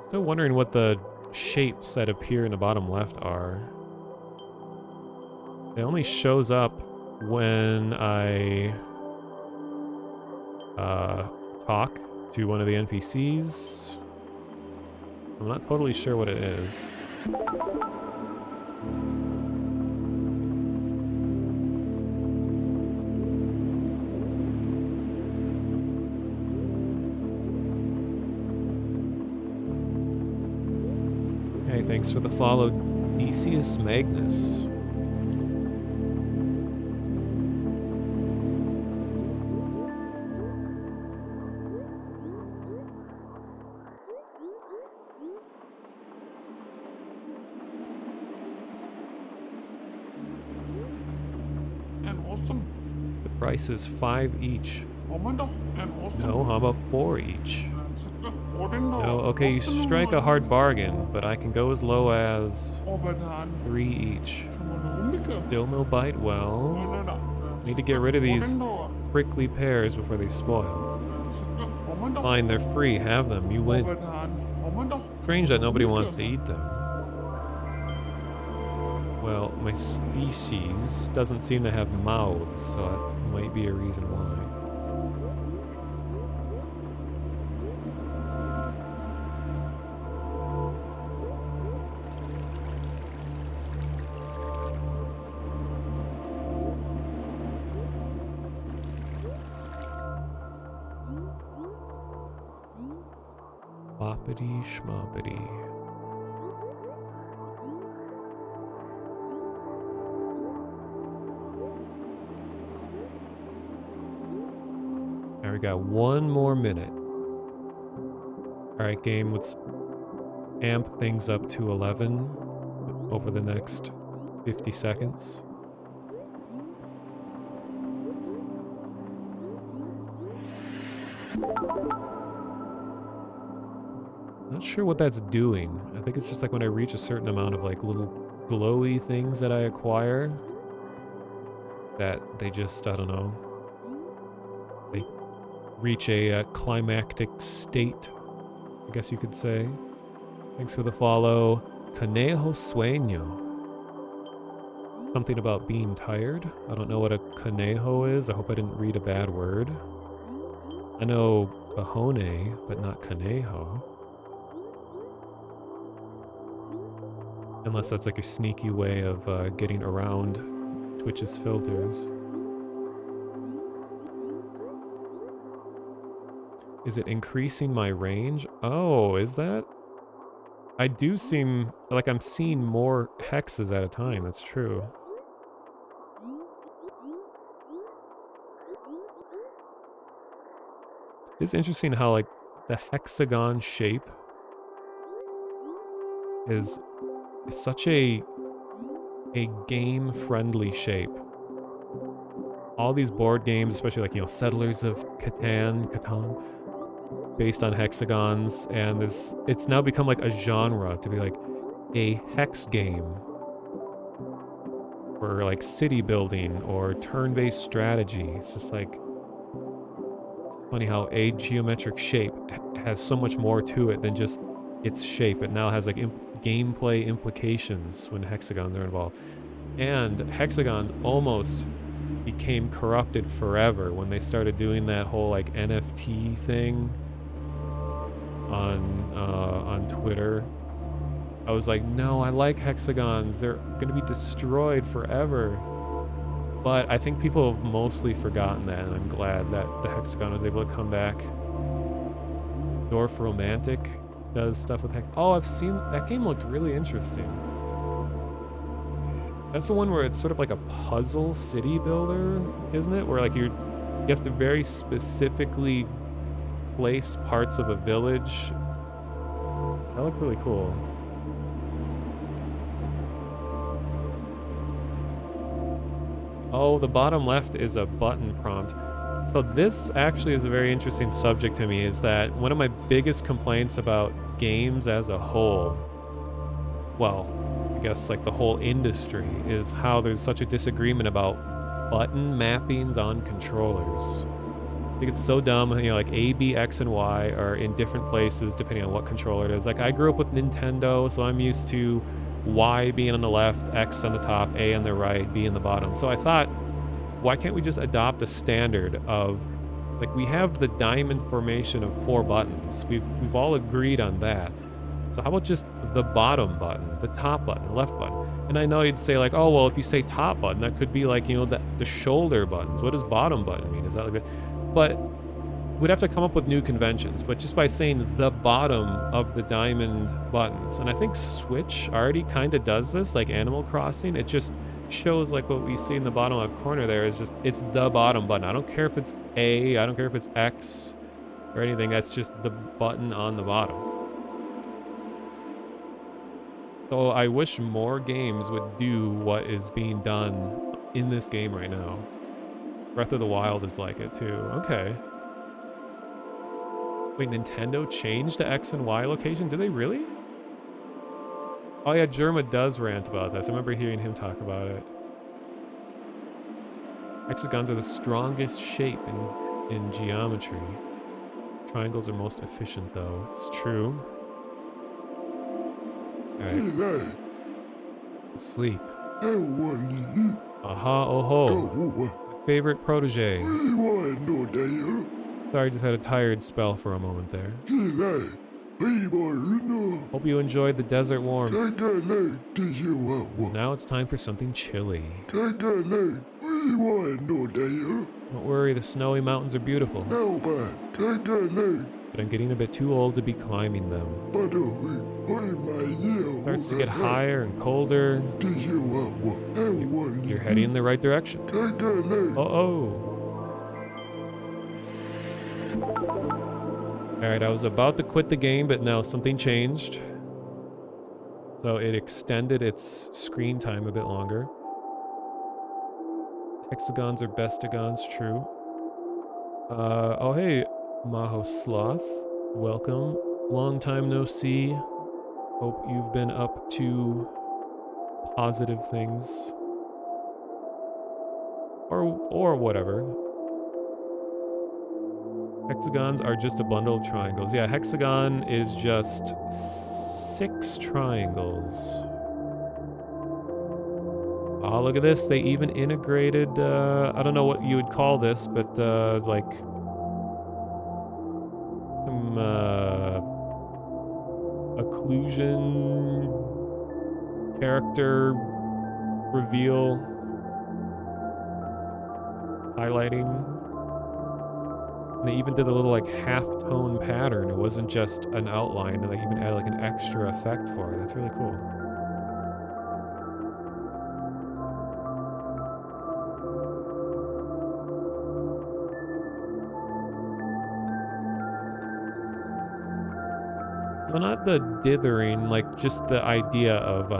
Still wondering what the shapes that appear in the bottom left are. It only shows up when I talk to one of the NPCs. I'm not totally sure what it is. Hey, thanks for the follow, Decius Magnus. En Osten. The price is 5 each. Omendag en Osten. No, how about 4 each? Odinda. No, okay, you strike a hard bargain, but I can go as low as 3 each. Still no bite. Well, need to get rid of these prickly pears before they spoil. Fine, they're free. Have them. You win. Strange that nobody wants to eat them. Well, my species doesn't seem to have mouths, so that might be a reason why. Boppity schmoppity. Now we got 1 more minute. Alright, game, let's amp things up to 11 over the next 50 seconds. Not sure what that's doing. I think it's just like when I reach a certain amount of like little glowy things that I acquire, that they just, I don't know, they reach a climactic state, I guess you could say. Thanks for the follow. Conejo sueño. Something about being tired. I don't know what a conejo is. I hope I didn't read a bad word. I know cajone, but not conejo. Unless that's like a sneaky way of getting around Twitch's filters. Is it increasing my range? Oh, is that? I do seem like I'm seeing more hexes at a time. That's true. It's interesting how like the hexagon shape is such a game-friendly shape. All these board games, especially like, you know, Settlers of Catan, based on hexagons, and it's now become like a genre to be like a hex game for like city building or turn-based strategy. It's just like, it's funny how a geometric shape has so much more to it than just its shape. It now has like gameplay implications when hexagons are involved. And hexagons almost became corrupted forever when they started doing that whole like NFT thing on Twitter. I was like, no, I like hexagons. They're gonna be destroyed forever. But I think people have mostly forgotten that, and I'm glad that the hexagon was able to come back. Dwarf Romantic does stuff with hex. Oh, I've seen that game. Looked really interesting. That's the one where it's sort of like a puzzle city builder, isn't it? Where like you have to very specifically place parts of a village. That looked really cool. Oh, the bottom left is a button prompt. So this actually is a very interesting subject to me, is that one of my biggest complaints about games as a whole, well, I guess like the whole industry, is how there's such a disagreement about button mappings on controllers. I think it's so dumb, you know, like A, B, X, and Y are in different places depending on what controller it is. Like I grew up with Nintendo, so I'm used to Y being on the left, X on the top, A on the right, B on the bottom. So I thought, why can't we just adopt a standard of, like, we have the diamond formation of 4 buttons. We've all agreed on that. So how about just the bottom button, the top button, the left button? And I know you'd say like, oh, well, if you say top button, that could be like, you know, the shoulder buttons. What does bottom button mean? Is that like that? But we'd have to come up with new conventions, but just by saying the bottom of the diamond buttons, and I think Switch already kind of does this, like Animal Crossing, it just shows like what we see in the bottom left corner there is just, it's the bottom button. I don't care if it's A, I don't care if it's X or anything, that's just the button on the bottom. So I wish more games would do what is being done in this game right now. Breath of the Wild is like it too. Okay. Wait, Nintendo changed the X and Y location? Did they really? Oh yeah, Jerma does rant about this. I remember hearing him talk about it. Hexagons are the strongest shape in geometry. Triangles are most efficient though. It's true. Alright. Sleep. Aha, oh ho. My favorite protege. Sorry, just had a tired spell for a moment there. Hope you enjoyed the desert warmth. Now it's time for something chilly. Don't worry, the snowy mountains are beautiful. But I'm getting a bit too old to be climbing them. It starts to get higher and colder. You're heading in the right direction. Uh-oh. Alright, I was about to quit the game, but now something changed. So it extended its screen time a bit longer. Hexagons are bestagons, true. Oh hey, Maho Sloth. Welcome. Long time no see. Hope you've been up to positive things. Or whatever. Hexagons are just a bundle of triangles. Yeah, hexagon is just 6 triangles. Oh, look at this. They even integrated, I don't know what you would call this, but, like, some, occlusion, character reveal, highlighting. They even did a little like half-tone pattern. It wasn't just an outline. They even added like an extra effect for it. That's really cool. Well, not the dithering, like just the idea of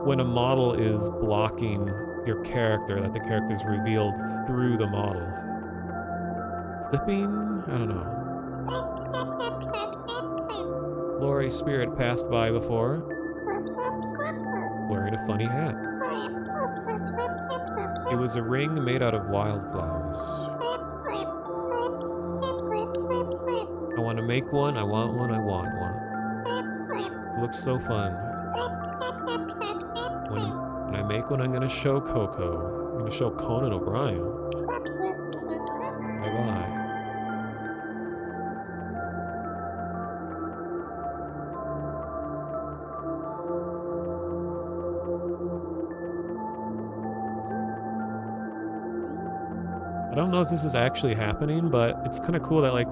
when a model is blocking your character, that the character is revealed through the model. Flipping? I don't know. Florrae spirit passed by before, wearing a funny hat. It was a ring made out of wildflowers. I want to make one, I want one, I want one. It looks so fun. When I make one, I'm going to show Coco. I'm going to show Conan O'Brien. Bye-bye. I don't know if this is actually happening, but it's kind of cool that, like,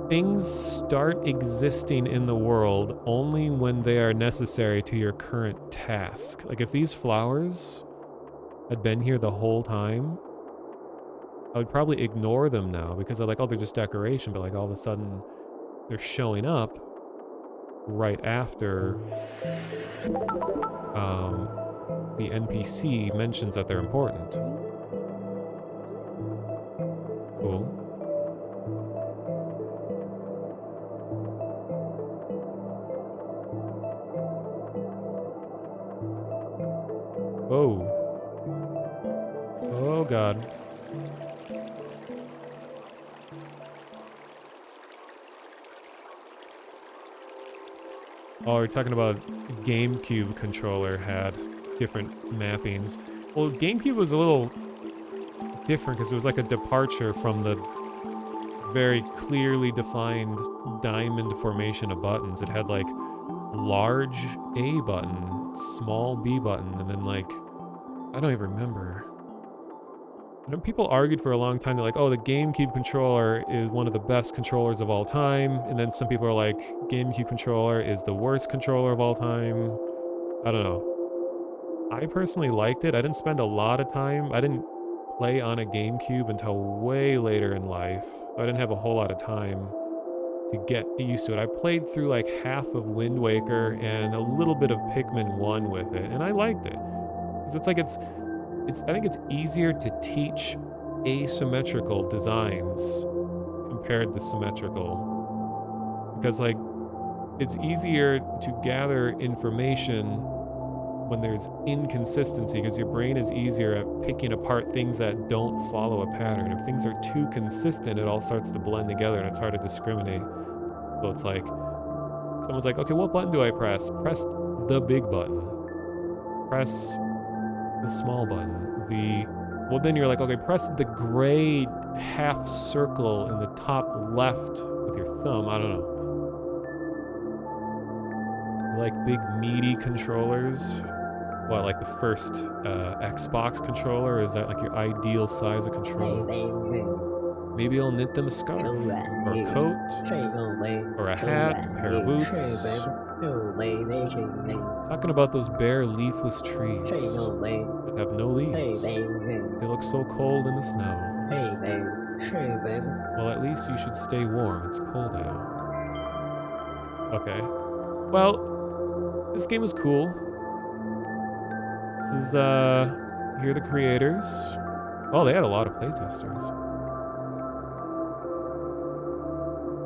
things start existing in the world only when they are necessary to your current task. Like, if these flowers had been here the whole time, I would probably ignore them now because I'm like, oh, they're just decoration, but like all of a sudden they're showing up right after the NPC mentions that they're important. Cool. Whoa. Oh, God. Oh, we're talking about GameCube controller had different mappings. Well, GameCube was a little different because it was like a departure from the very clearly defined diamond formation of buttons. It had like large A button, small B button, and then like, I don't even remember. I know people argued for a long time. They're like, oh, the GameCube controller is one of the best controllers of all time. And then some people are like, GameCube controller is the worst controller of all time. I don't know. I personally liked it. I didn't spend a lot of time. I didn't play on a GameCube until way later in life. So I didn't have a whole lot of time to get used to it. I played through like half of Wind Waker and a little bit of Pikmin 1 with it, and I liked it. Because it's like I think it's easier to teach asymmetrical designs compared to symmetrical. Because like it's easier to gather information when there's inconsistency, because your brain is easier at picking apart things that don't follow a pattern. If things are too consistent, it all starts to blend together and it's hard to discriminate. So it's like, someone's like, okay, what button do I press? Press the big button. Press the small button. Well, then you're like, okay, press the gray half circle in the top left with your thumb. I don't know. Like big meaty controllers. What, like the first Xbox controller? Is that like your ideal size of controller? Maybe I'll knit them a scarf, or a coat, or a hat, a pair of boots. Talking about those bare leafless trees that have no leaves. They look so cold in the snow. Well, at least you should stay warm. It's cold out. Okay. Well, this game is cool. This is, here are the creators. Oh, they had a lot of playtesters.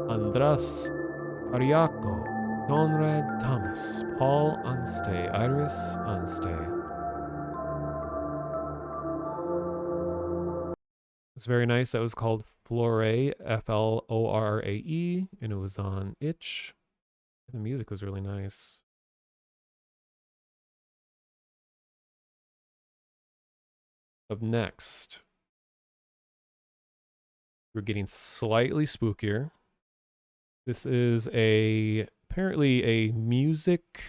Andras Cariaco, Conrad Thomas, Paul Unstay, Iris Unstay. It's very nice. That was called Florrae, Florrae, and it was on itch. The music was really nice. Up next, we're getting slightly spookier. This is apparently a music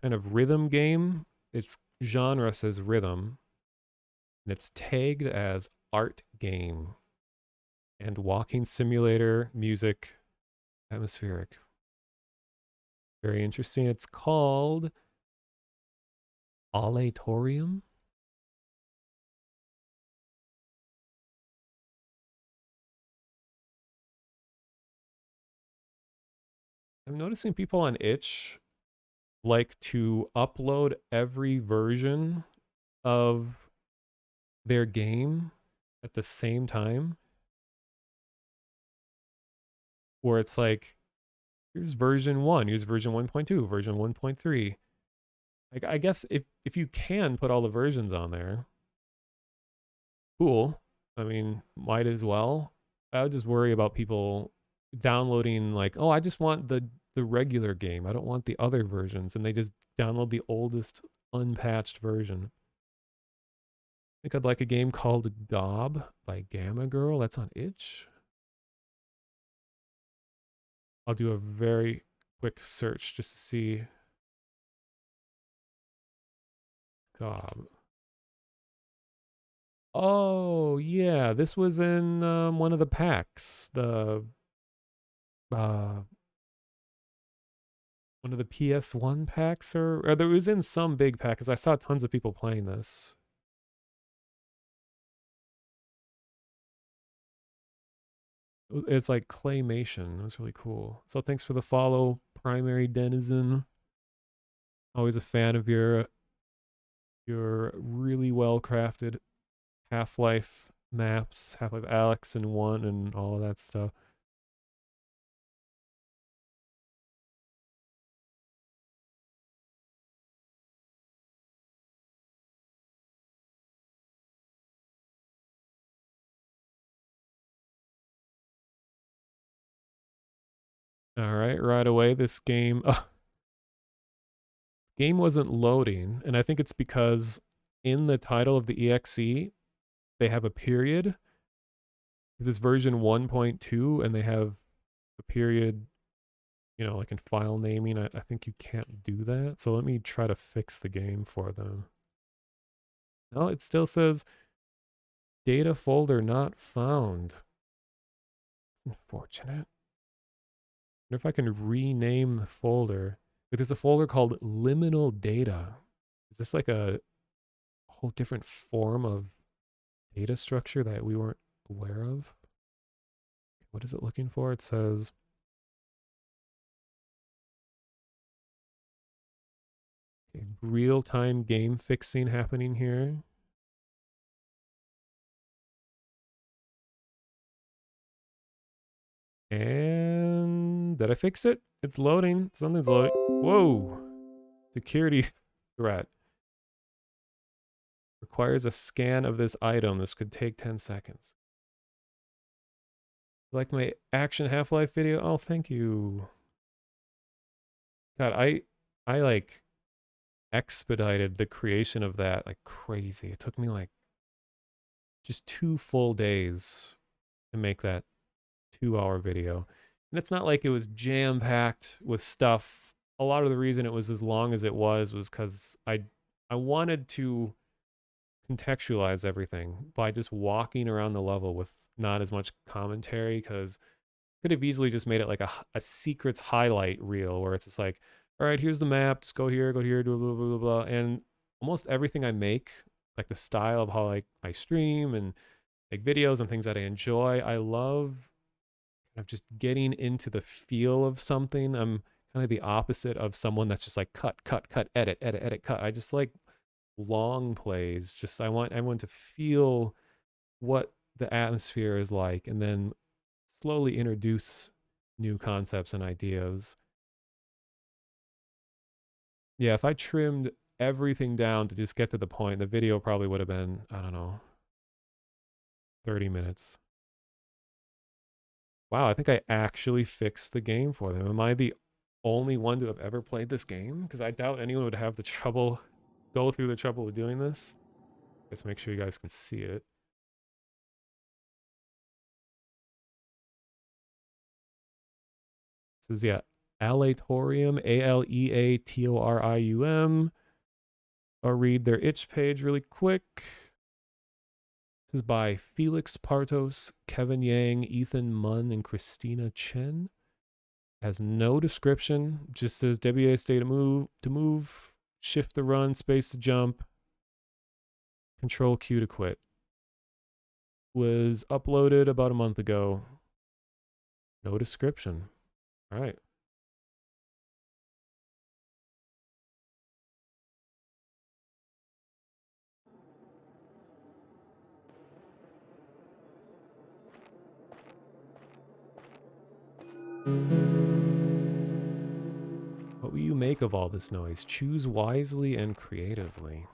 kind of rhythm game. Its genre says rhythm, and it's tagged as art game and walking simulator music atmospheric. Very interesting. It's called Aleatorium. I'm noticing people on itch like to upload every version of their game at the same time, where it's like, here's version 1, here's version 1.2, version 1.3. Like, I guess if you can put all the versions on there, cool. I mean, might as well. I would just worry about people downloading like, oh, I just want the regular game. I don't want the other versions, and they just download the oldest unpatched version. I think I'd like a game called Gob by Gamma Girl. That's on itch. I'll do a very quick search just to see. Gob. Oh yeah, this was in one of the packs. One of the PS1 packs, or it was in some big pack, because I saw tons of people playing this. It's like claymation. It was really cool. So thanks for the follow, Primary Denizen. Always a fan of your really well crafted Half-Life maps, Half-Life Alyx and 1 and all of that stuff. All right away. This game game wasn't loading, and I think it's because in the title of the exe they have a period. Because it's version 1.2 and they have a period, you know, like in file naming. I think you can't do that. So let me try to fix the game for them. No, it still says Data folder not found. Unfortunate. I wonder if I can rename the folder. But there's a folder called liminal data. Is this like a whole different form of data structure that we weren't aware of? What is it looking for? It says okay, real-time game fixing happening here. And did I fix it? It's loading. Something's loading. Whoa. Security threat. Requires a scan of this item. This could take 10 seconds. Like my action Half-Life video? Oh, thank you. God, I like expedited the creation of that like crazy. It took me like just 2 full days to make that 2-hour video. And it's not like it was jam-packed with stuff. A lot of the reason it was as long as it was because I wanted to contextualize everything by just walking around the level with not as much commentary, because could have easily just made it like a secrets highlight reel where it's just like, all right, here's the map, just go here, do blah, blah, blah, blah. And almost everything I make, like the style of how like I stream and make videos and things that I enjoy, I love kind of just getting into the feel of something. I'm kind of the opposite of someone that's just like cut, edit, cut. I just like long plays. Just I want everyone to feel what the atmosphere is like and then slowly introduce new concepts and ideas. Yeah, if I trimmed everything down to just get to the point, the video probably would have been, I don't know, 30 minutes. Wow, I think I actually fixed the game for them. Am I the only one to have ever played this game? Because I doubt anyone would have the trouble, go through the trouble of doing this. Let's make sure you guys can see it. This is, yeah, aleatorium, aleatorium. I'll read their itch page really quick. This is by Felix Partos, Kevin Yang, Ethan Munn, and Christina Chen. Has no description, just says WASD to move, shift to run, space to jump, control Q to quit. Was uploaded about a month ago. No description. All right. What will you make of all this noise? Choose wisely and creatively.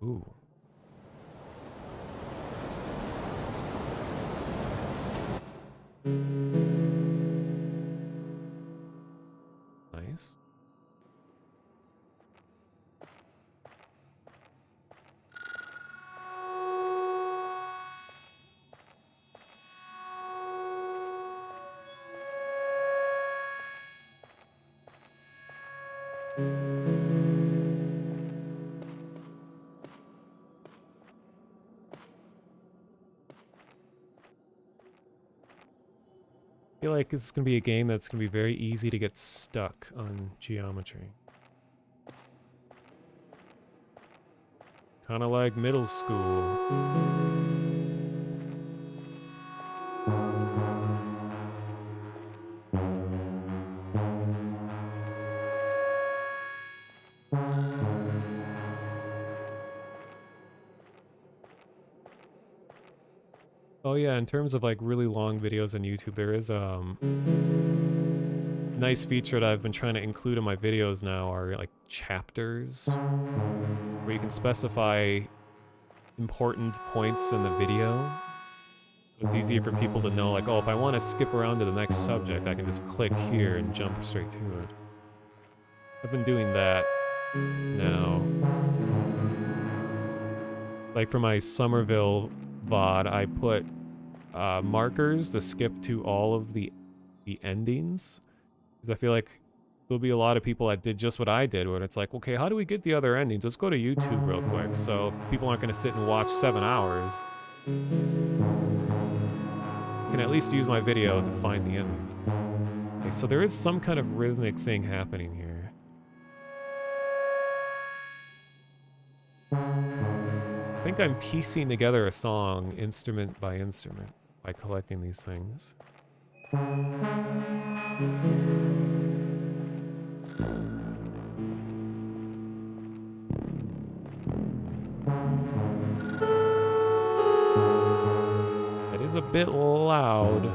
Ooh. Nice. I feel like this is going to be a game that's going to be very easy to get stuck on geometry. Kind of like middle school. Oh yeah, in terms of like really long videos on YouTube, there is nice feature that I've been trying to include in my videos now are like chapters where you can specify important points in the video. So it's easier for people to know like, oh, if I want to skip around to the next subject, I can just click here and jump straight to it. I've been doing that now. Like for my Somerville VOD, I put markers to skip to all of the endings. Because I feel like there'll be a lot of people that did just what I did, where it's like, okay, how do we get the other endings? Let's go to YouTube real quick. So if people aren't going to sit and watch 7 hours, you can at least use my video to find the endings. Okay, so there is some kind of rhythmic thing happening here. I think I'm piecing together a song instrument by instrument by collecting these things. That is a bit loud.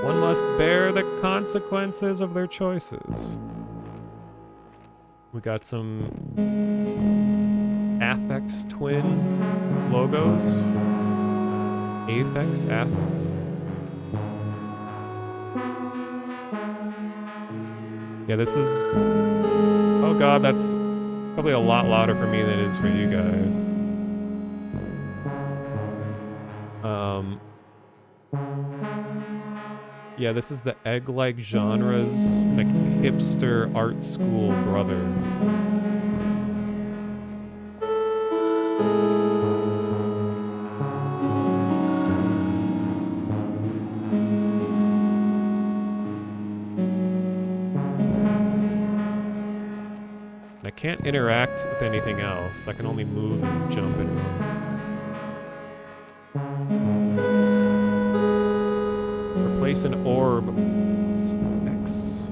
One must bear the consequences of their choices. We got some Affix twin logos. Affix, Affix. Yeah, this is... Oh god, that's probably a lot louder for me than it is for you guys. Yeah, this is the egg-like genres, like hipster art school brother. I can't interact with anything else. I can only move and jump and run. Replace an orb. X.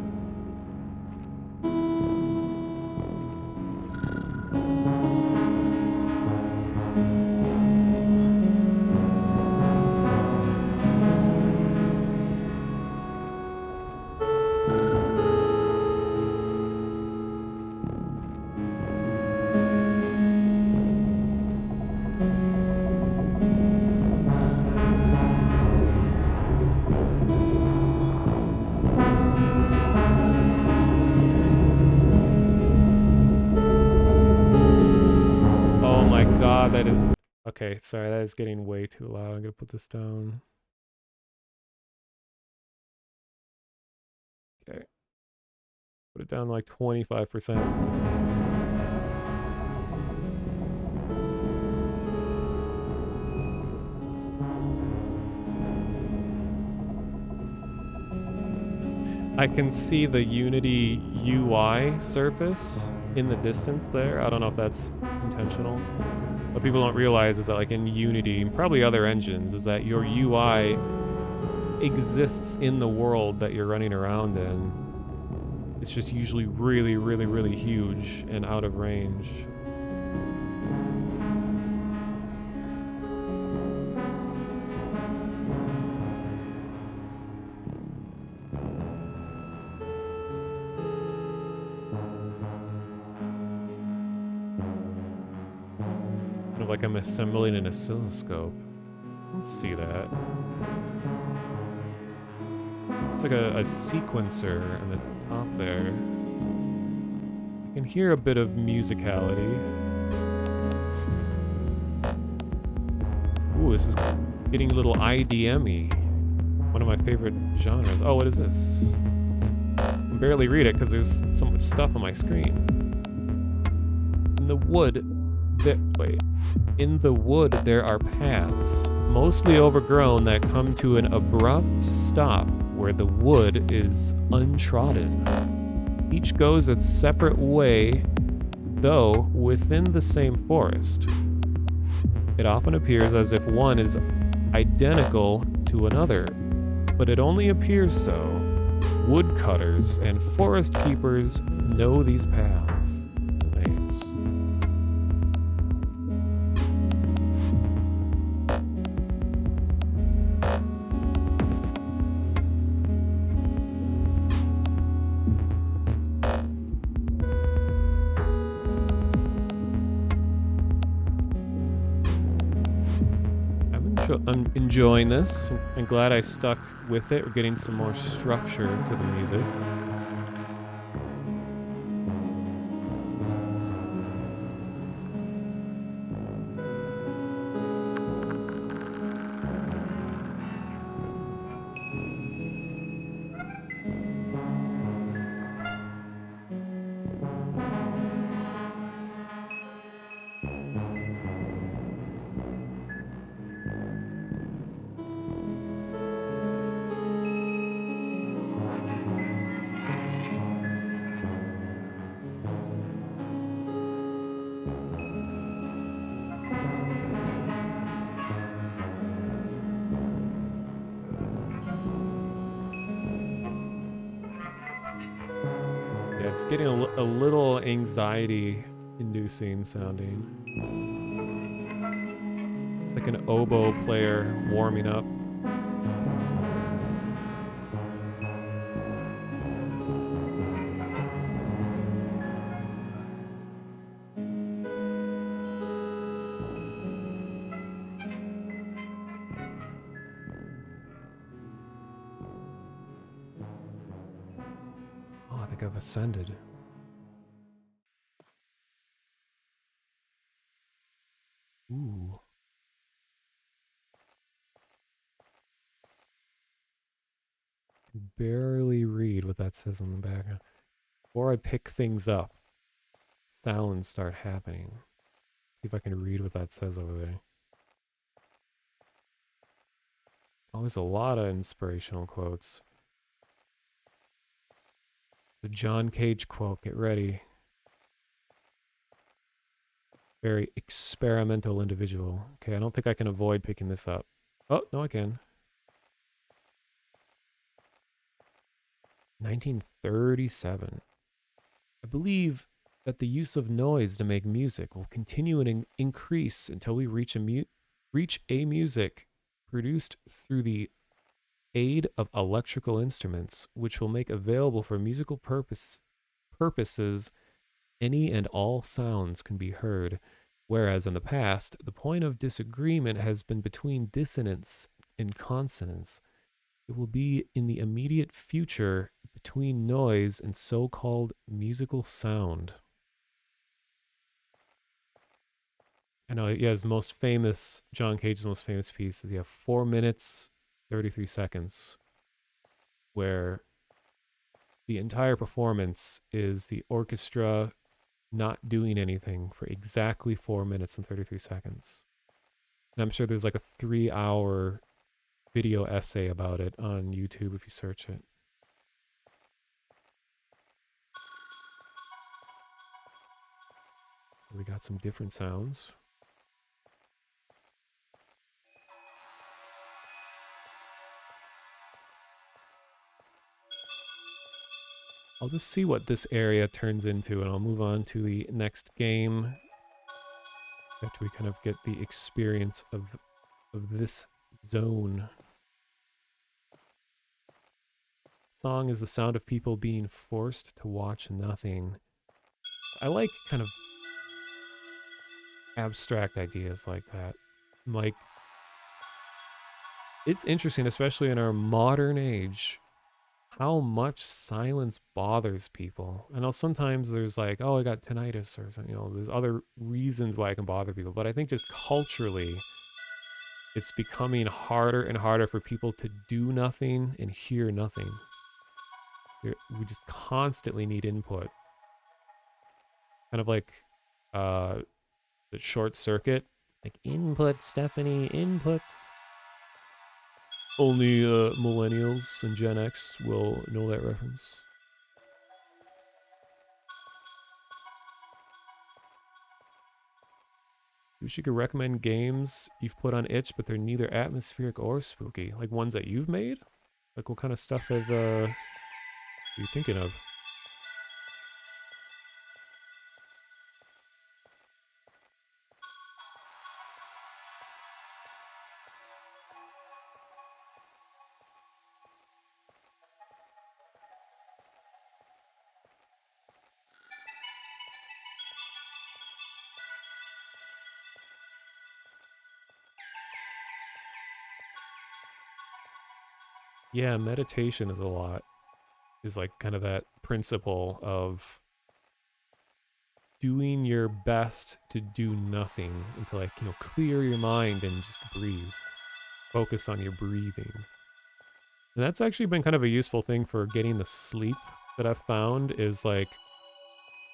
That is... Okay, sorry, that is getting way too loud. I'm gonna put this down. Okay. Put it down to like 25%. I can see the Unity UI surface in the distance there. I don't know if that's intentional. What people don't realize is that, like, in Unity, and probably other engines, is that your UI exists in the world that you're running around in. It's just usually really, really, really huge and out of range. Like I'm assembling an oscilloscope. Let's see that. It's like a sequencer in the top there. I can hear a bit of musicality. Ooh, this is getting a little IDM-y. One of my favorite genres. Oh, what is this? I can barely read it because there's so much stuff on my screen. In the wood, in the wood there are paths, mostly overgrown, that come to an abrupt stop where the wood is untrodden. Each goes its separate way, though within the same forest. It often appears as if one is identical to another, but it only appears so. Woodcutters and forest keepers know these paths. I'm enjoying this. I'm glad I stuck with it. We're getting some more structure to the music. It's getting a little anxiety-inducing sounding. It's like an oboe player warming up. Oh, I think I've ascended. Ooh. Can barely read what that says on the background. Before I pick things up, sounds start happening. See if I can read what that says over there. Always a lot of inspirational quotes. The John Cage quote, get ready. Very experimental individual. Okay, I don't think I can avoid picking this up. Oh, no I can. 1937. I believe that the use of noise to make music will continue and increase until we reach a music produced through the aid of electrical instruments, which will make available for musical purposes any and all sounds can be heard, whereas in the past, the point of disagreement has been between dissonance and consonance. It will be in the immediate future between noise and so-called musical sound. I know, yeah, his most famous, John Cage's most famous piece is, 4 minutes, 33 seconds, where the entire performance is the orchestra not doing anything for exactly 4 minutes and 33 seconds. And I'm sure there's like a 3-hour video essay about it on YouTube if you search it. We got some different sounds. I'll just see what this area turns into, and I'll move on to the next game after we kind of get the experience of this zone. Song is the sound of people being forced to watch nothing. I like kind of abstract ideas like that. Like, it's interesting, especially in our modern age, how much silence bothers people. I know sometimes there's like, oh, I got tinnitus or something, there's other reasons why it can bother people. But I think just culturally, it's becoming harder and harder for people to do nothing and hear nothing. We just constantly need input. Kind of like the short circuit. Like, input, Stephanie, input. Only millennials and Gen X will know that reference. Wish you could recommend games you've put on itch, but they're neither atmospheric or spooky. Like ones that you've made? Like what kind of stuff are you thinking of? Yeah, meditation is like kind of that principle of doing your best to do nothing until like, clear your mind and just breathe. Focus on your breathing. And that's actually been kind of a useful thing for getting the sleep that I've found is like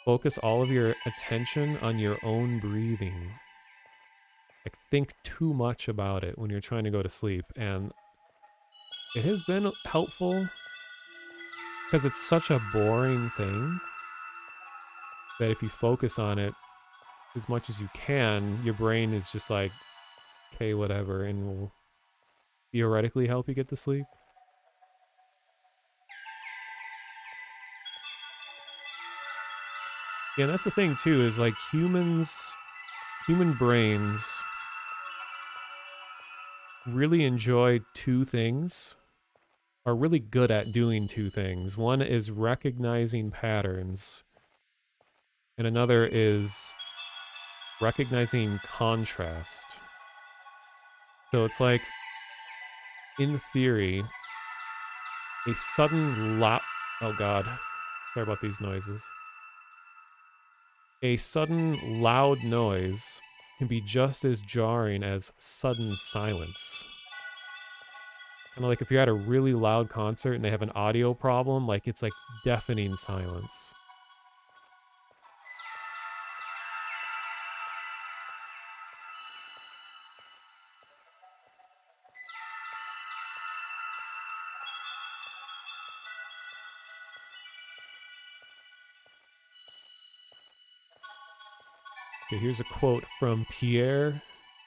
focus all of your attention on your own breathing. Like think too much about it when you're trying to go to sleep, and it has been helpful because it's such a boring thing that if you focus on it as much as you can, your brain is just like, okay, whatever, and will theoretically help you get to sleep. Yeah, and that's the thing too, is like human brains really enjoy two things, are really good at doing two things. One is recognizing patterns, and another is recognizing contrast. So it's like, in theory, a sudden oh god, sorry about these noises. A sudden loud noise can be just as jarring as sudden silence. Kind of like if you're at a really loud concert and they have an audio problem, like it's like deafening silence. Okay, here's a quote from Pierre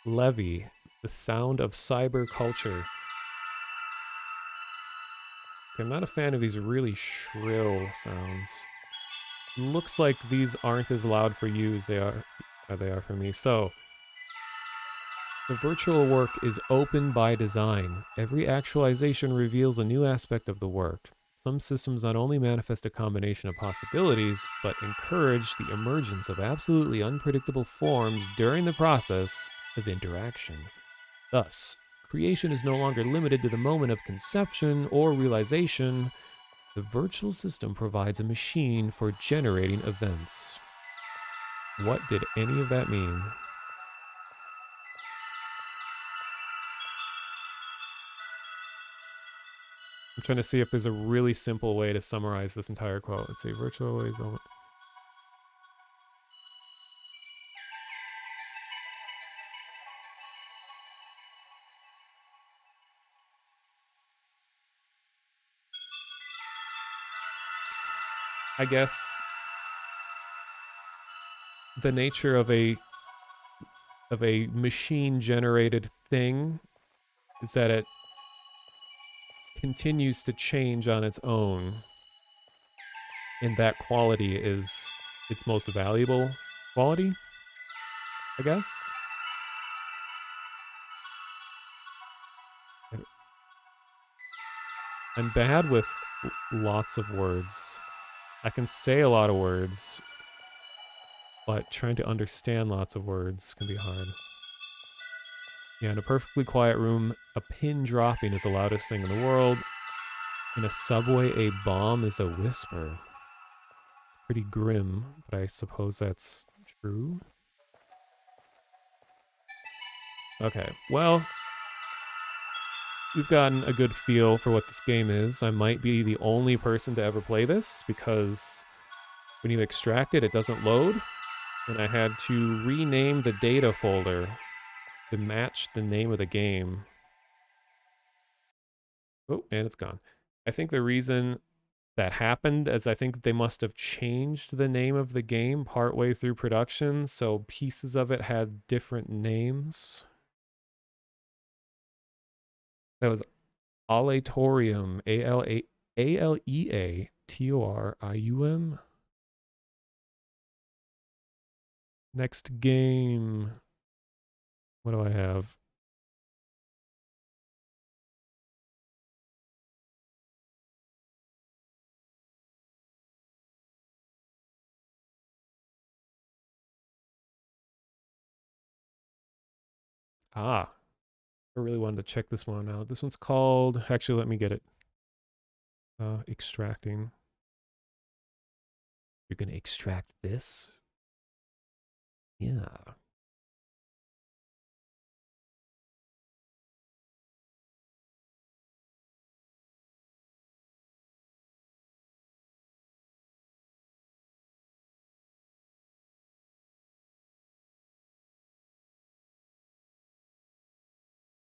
Levy, The Sound of Cyber Culture. Okay, I'm not a fan of these really shrill sounds. Looks like these aren't as loud for you as they are for me. So, the virtual work is open by design. Every actualization reveals a new aspect of the work. Some systems not only manifest a combination of possibilities, but encourage the emergence of absolutely unpredictable forms during the process of interaction. Thus, creation is no longer limited to the moment of conception or realization. The virtual system provides a machine for generating events. What did any of that mean? I'm trying to see if there's a really simple way to summarize this entire quote. Let's see, virtual ways. I guess the nature of a machine generated thing is that it continues to change on its own, and that quality is its most valuable quality, I guess. I'm bad with lots of words. I can say a lot of words, but trying to understand lots of words can be hard. Yeah, in a perfectly quiet room, a pin dropping is the loudest thing in the world. In a subway, a bomb is a whisper. It's pretty grim, but I suppose that's true. Okay, well, we've gotten a good feel for what this game is. I might be the only person to ever play this, because when you extract it, it doesn't load. And I had to rename the data folder to match the name of the game. Oh, and it's gone. I think the reason that happened is I think they must have changed the name of the game partway through production, so pieces of it had different names. That was aleatorium, aleatorium. Next game. What do I have? Ah, I really wanted to check this one out. This one's called, actually, let me get it. Extracting. You're gonna extract this? Yeah.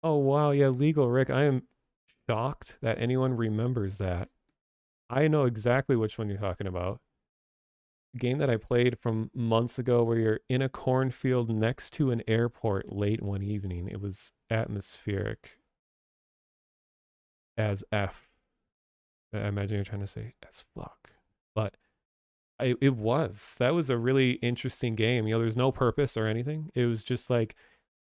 Oh wow, yeah, Legal Rick. I am shocked that anyone remembers that. I know exactly which one you're talking about. A game that I played from months ago where you're in a cornfield next to an airport late one evening. It was atmospheric as F. I imagine you're trying to say as fuck. But It was. That was a really interesting game. You know, there's no purpose or anything. It was just like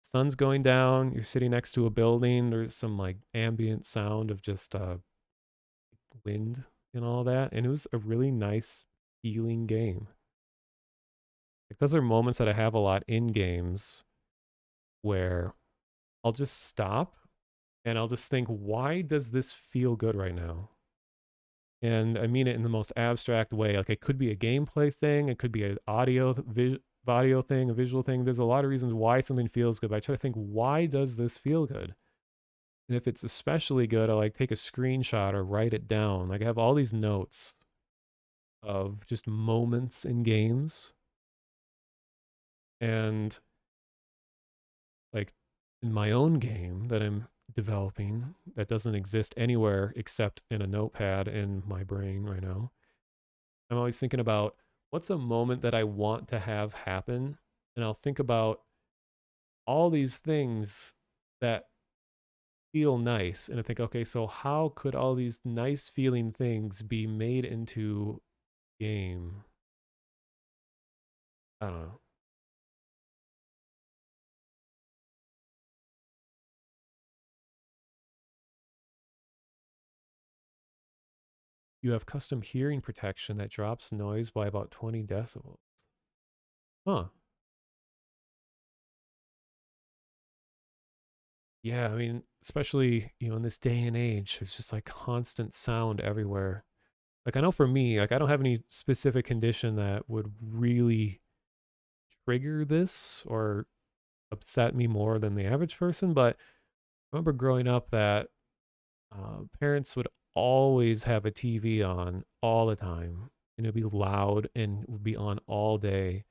sun's going down, you're sitting next to a building, there's some like ambient sound of just wind and all that, and it was a really nice feeling game. Like those are moments that I have a lot in games where I'll just stop and I'll just think, why does this feel good right now? And I mean it in the most abstract way. Like it could be a gameplay thing, it could be an audio thing, a visual thing. There's a lot of reasons why something feels good, but I try to think, why does this feel good? And if it's especially good, I like take a screenshot or write it down. Like I have all these notes of just moments in games. And like in my own game that I'm developing that doesn't exist anywhere except in a notepad in my brain right now, I'm always thinking about what's a moment that I want to have happen. And I'll think about all these things that feel nice. And I think, okay, so how could all these nice feeling things be made into game? I don't know. You have custom hearing protection that drops noise by about 20 decibels. Huh. Yeah, I mean, especially, you know, in this day and age, it's just like constant sound everywhere. Like I know for me, like I don't have any specific condition that would really trigger this or upset me more than the average person, but I remember growing up that parents would always have a TV on all the time, and it'd be loud and would be on all day.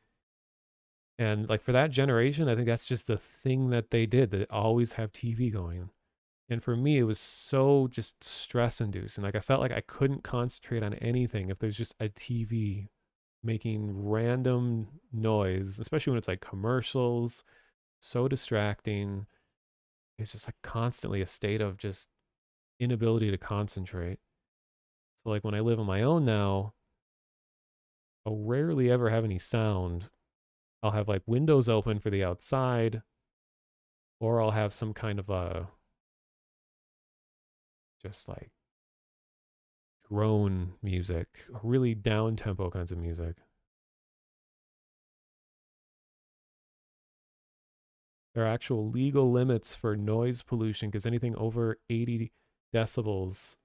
And like for that generation, I think that's just the thing that they did. They always have TV going. And for me, it was so just stress inducing. Like I felt like I couldn't concentrate on anything if there's just a TV making random noise, especially when it's like commercials, so distracting. It's just like constantly a state of just inability to concentrate. So like when I live on my own now, I'll rarely ever have any sound. I'll have like windows open for the outside, or I'll have some kind of a just like drone music, really down tempo kinds of music. There are actual legal limits for noise pollution because anything over 80 decibels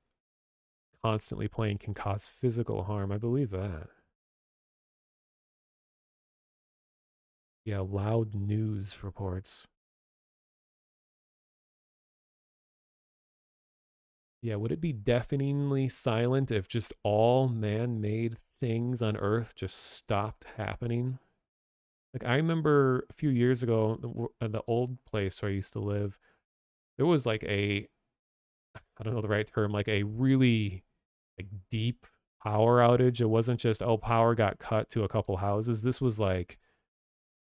constantly playing can cause physical harm. I believe that. Yeah, loud news reports. Yeah, would it be deafeningly silent if just all man made things on Earth just stopped happening? Like, I remember a few years ago, the old place where I used to live, there was like I don't know the right term, like a really like deep power outage. It wasn't just, oh, power got cut to a couple houses. This was like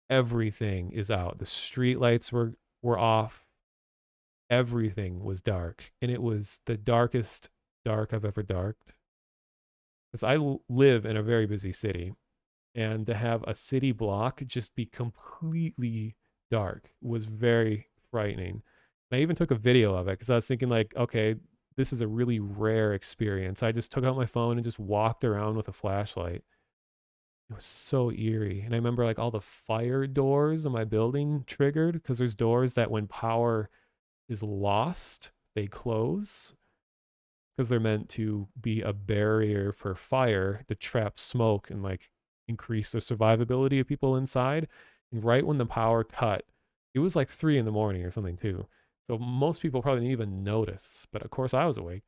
everything is out. The street lights were off. Everything was dark. And it was the darkest dark I've ever darked. Because live in a very busy city. And to have a city block just be completely dark was very frightening. And I even took a video of it because I was thinking like, okay, this is a really rare experience. I just took out my phone and just walked around with a flashlight. It was so eerie. And I remember like all the fire doors in my building triggered because there's doors that when power is lost, they close because they're meant to be a barrier for fire to trap smoke and like increase the survivability of people inside. And right when the power cut, it was like 3 in the morning or something too. So most people probably didn't even notice. But of course I was awake.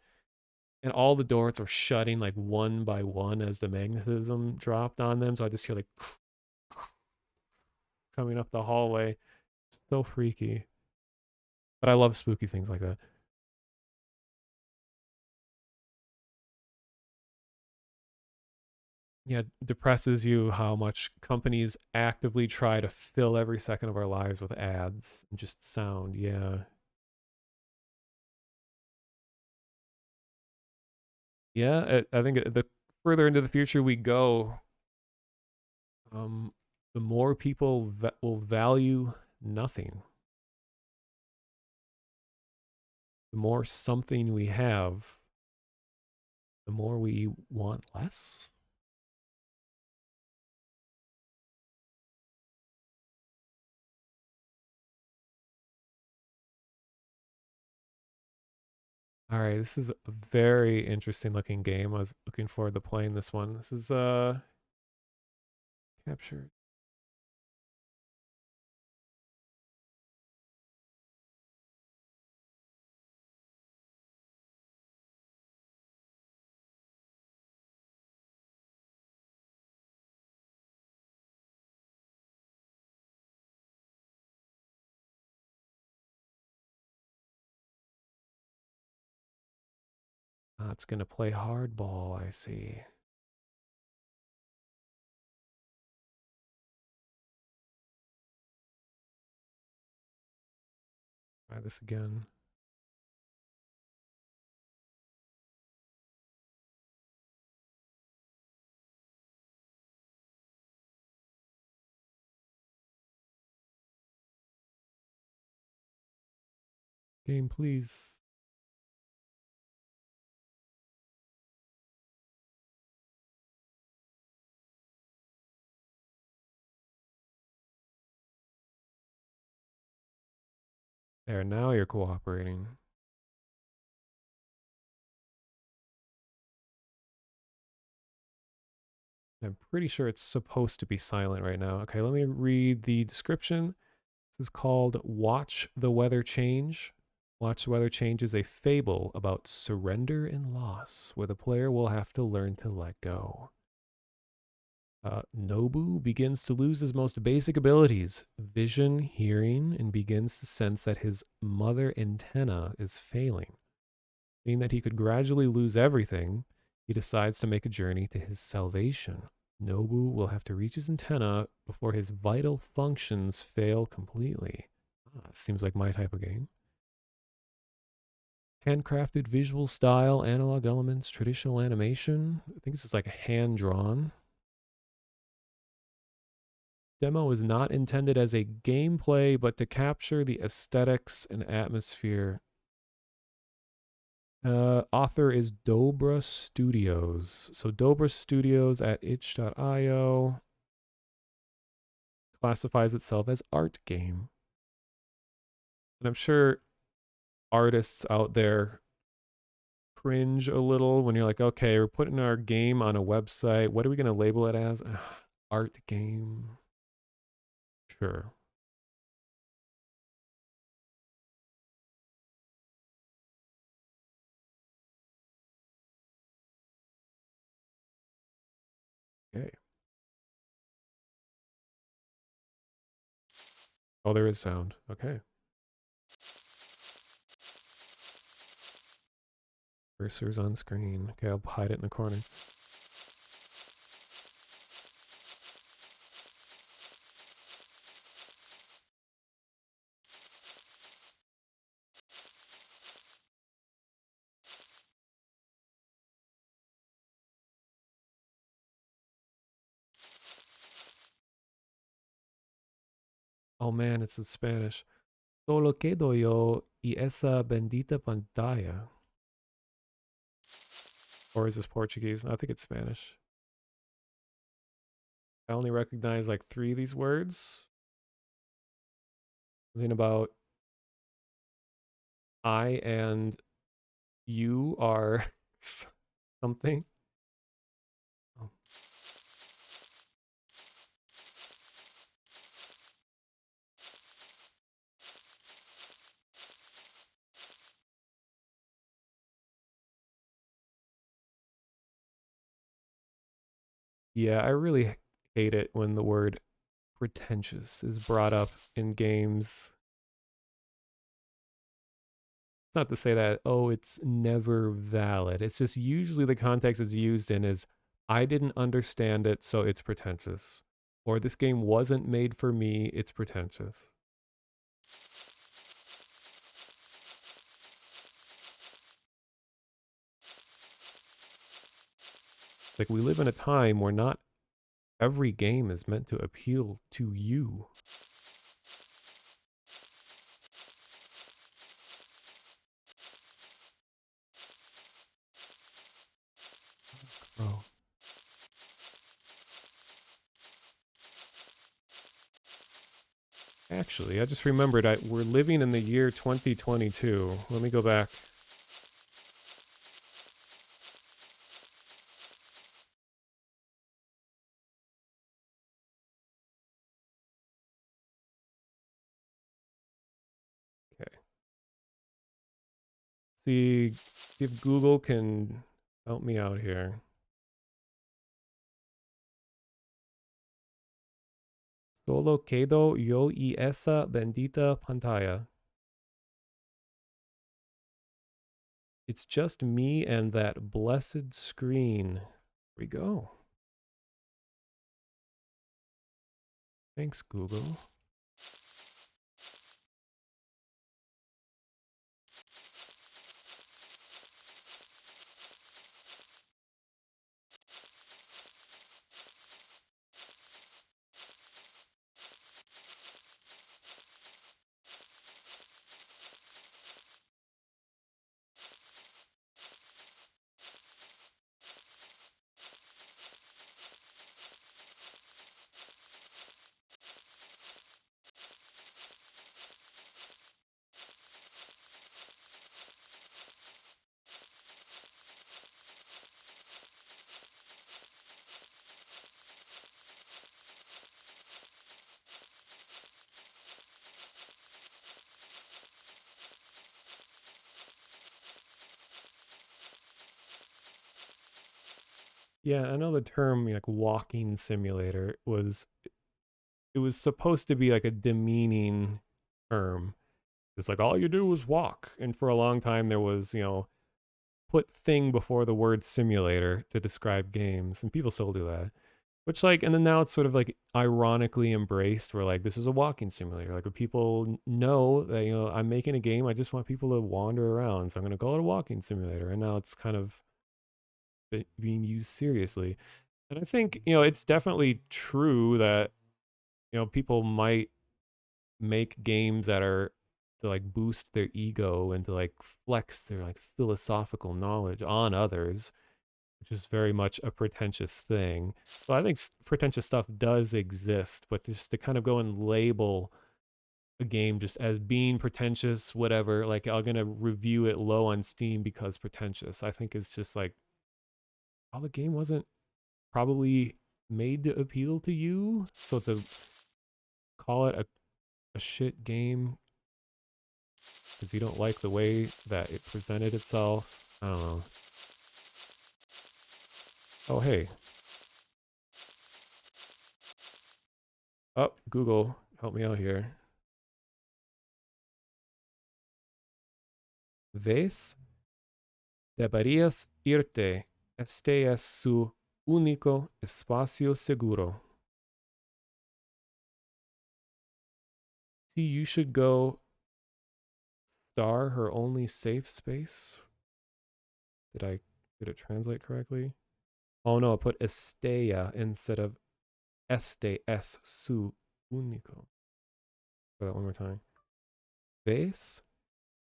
And all the doors were shutting like one by one as the magnetism dropped on them. So I just hear like coming up the hallway. So freaky. But I love spooky things like that. Yeah, depresses you how much companies actively try to fill every second of our lives with ads and just sound. Yeah. Yeah, I think the further into the future we go, the more people will value nothing. The more something we have, the more we want less. All right, this is a very interesting looking game. I was looking forward to playing this one. This is captured. It's gonna play hardball, I see. Try this again. Game, please. There, now you're cooperating. I'm pretty sure it's supposed to be silent right now. Okay, let me read the description. This is called Watch the Weather Change. Watch the Weather Change is a fable about surrender and loss, where the player will have to learn to let go. Nobu begins to lose his most basic abilities, vision, hearing, and begins to sense that his mother antenna is failing. Seeing that he could gradually lose everything, he decides to make a journey to his salvation. Nobu will have to reach his antenna before his vital functions fail completely. Seems like my type of game. Handcrafted visual style, analog elements, traditional animation. I think this is like hand-drawn. Demo is not intended as a gameplay, but to capture the aesthetics and atmosphere. Author is Dobra Studios. So Dobra Studios at itch.io classifies itself as art game. And I'm sure artists out there cringe a little when you're like, okay, we're putting our game on a website. What are we going to label it as? Art game. Sure. Okay. Oh, there is sound. Okay. Cursor's on screen. Okay, I'll hide it in the corner. Oh man, it's in Spanish. Solo quedo yo y esa bendita pantalla. Or is this Portuguese? I think it's Spanish. I only recognize like 3 of these words. Something about I and you are something. Oh. Yeah, I really hate it when the word pretentious is brought up in games. It's not to say that, oh, it's never valid. It's just usually the context it's used in is, I didn't understand it, so it's pretentious. Or this game wasn't made for me, it's pretentious. Like, we live in a time where not every game is meant to appeal to you. Oh. Actually, I just remembered we're living in the year 2022. Let me go back. Okay. See if Google can help me out here. Solo quedo yo y esa bendita pantalla. It's just me and that blessed screen. Here we go. Thanks, Google. Yeah, I know the term like walking simulator was it was supposed to be like a demeaning term. It's like all you do is walk. And for a long time there was, put thing before the word simulator to describe games, and people still do that. Which like, and then now it's sort of like ironically embraced where like this is a walking simulator. Like when people know that, I'm making a game, I just want people to wander around. So I'm gonna call it a walking simulator. And now it's kind of being used seriously. And I think, it's definitely true that, people might make games that are to like boost their ego and to like flex their like philosophical knowledge on others, which is very much a pretentious thing. So I think pretentious stuff does exist, but just to kind of go and label a game just as being pretentious, whatever, like I'm gonna review it low on Steam because pretentious, I think it's just like, oh, the game wasn't probably made to appeal to you. So to call it a shit game because you don't like the way that it presented itself, I don't know. Oh, hey. Oh, Google, help me out here. ¿Ves? Deberías irte. Este es su único espacio seguro. See, you should go. Star, her only safe space. Did it translate correctly? Oh no, I put Estella instead of Este es su único. Try that one more time. ¿Ves?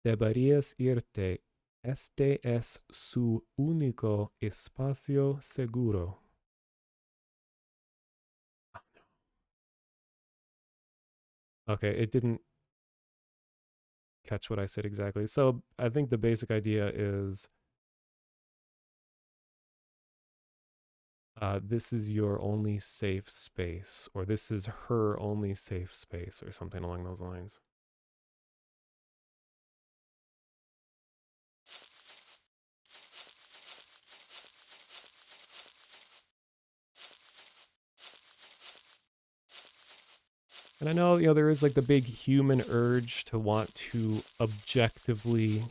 Deberías irte. Este es su único espacio seguro. Okay, it didn't catch what I said exactly. So I think the basic idea is this is your only safe space, or this is her only safe space, or something along those lines. And I know, there is like the big human urge to want to objectively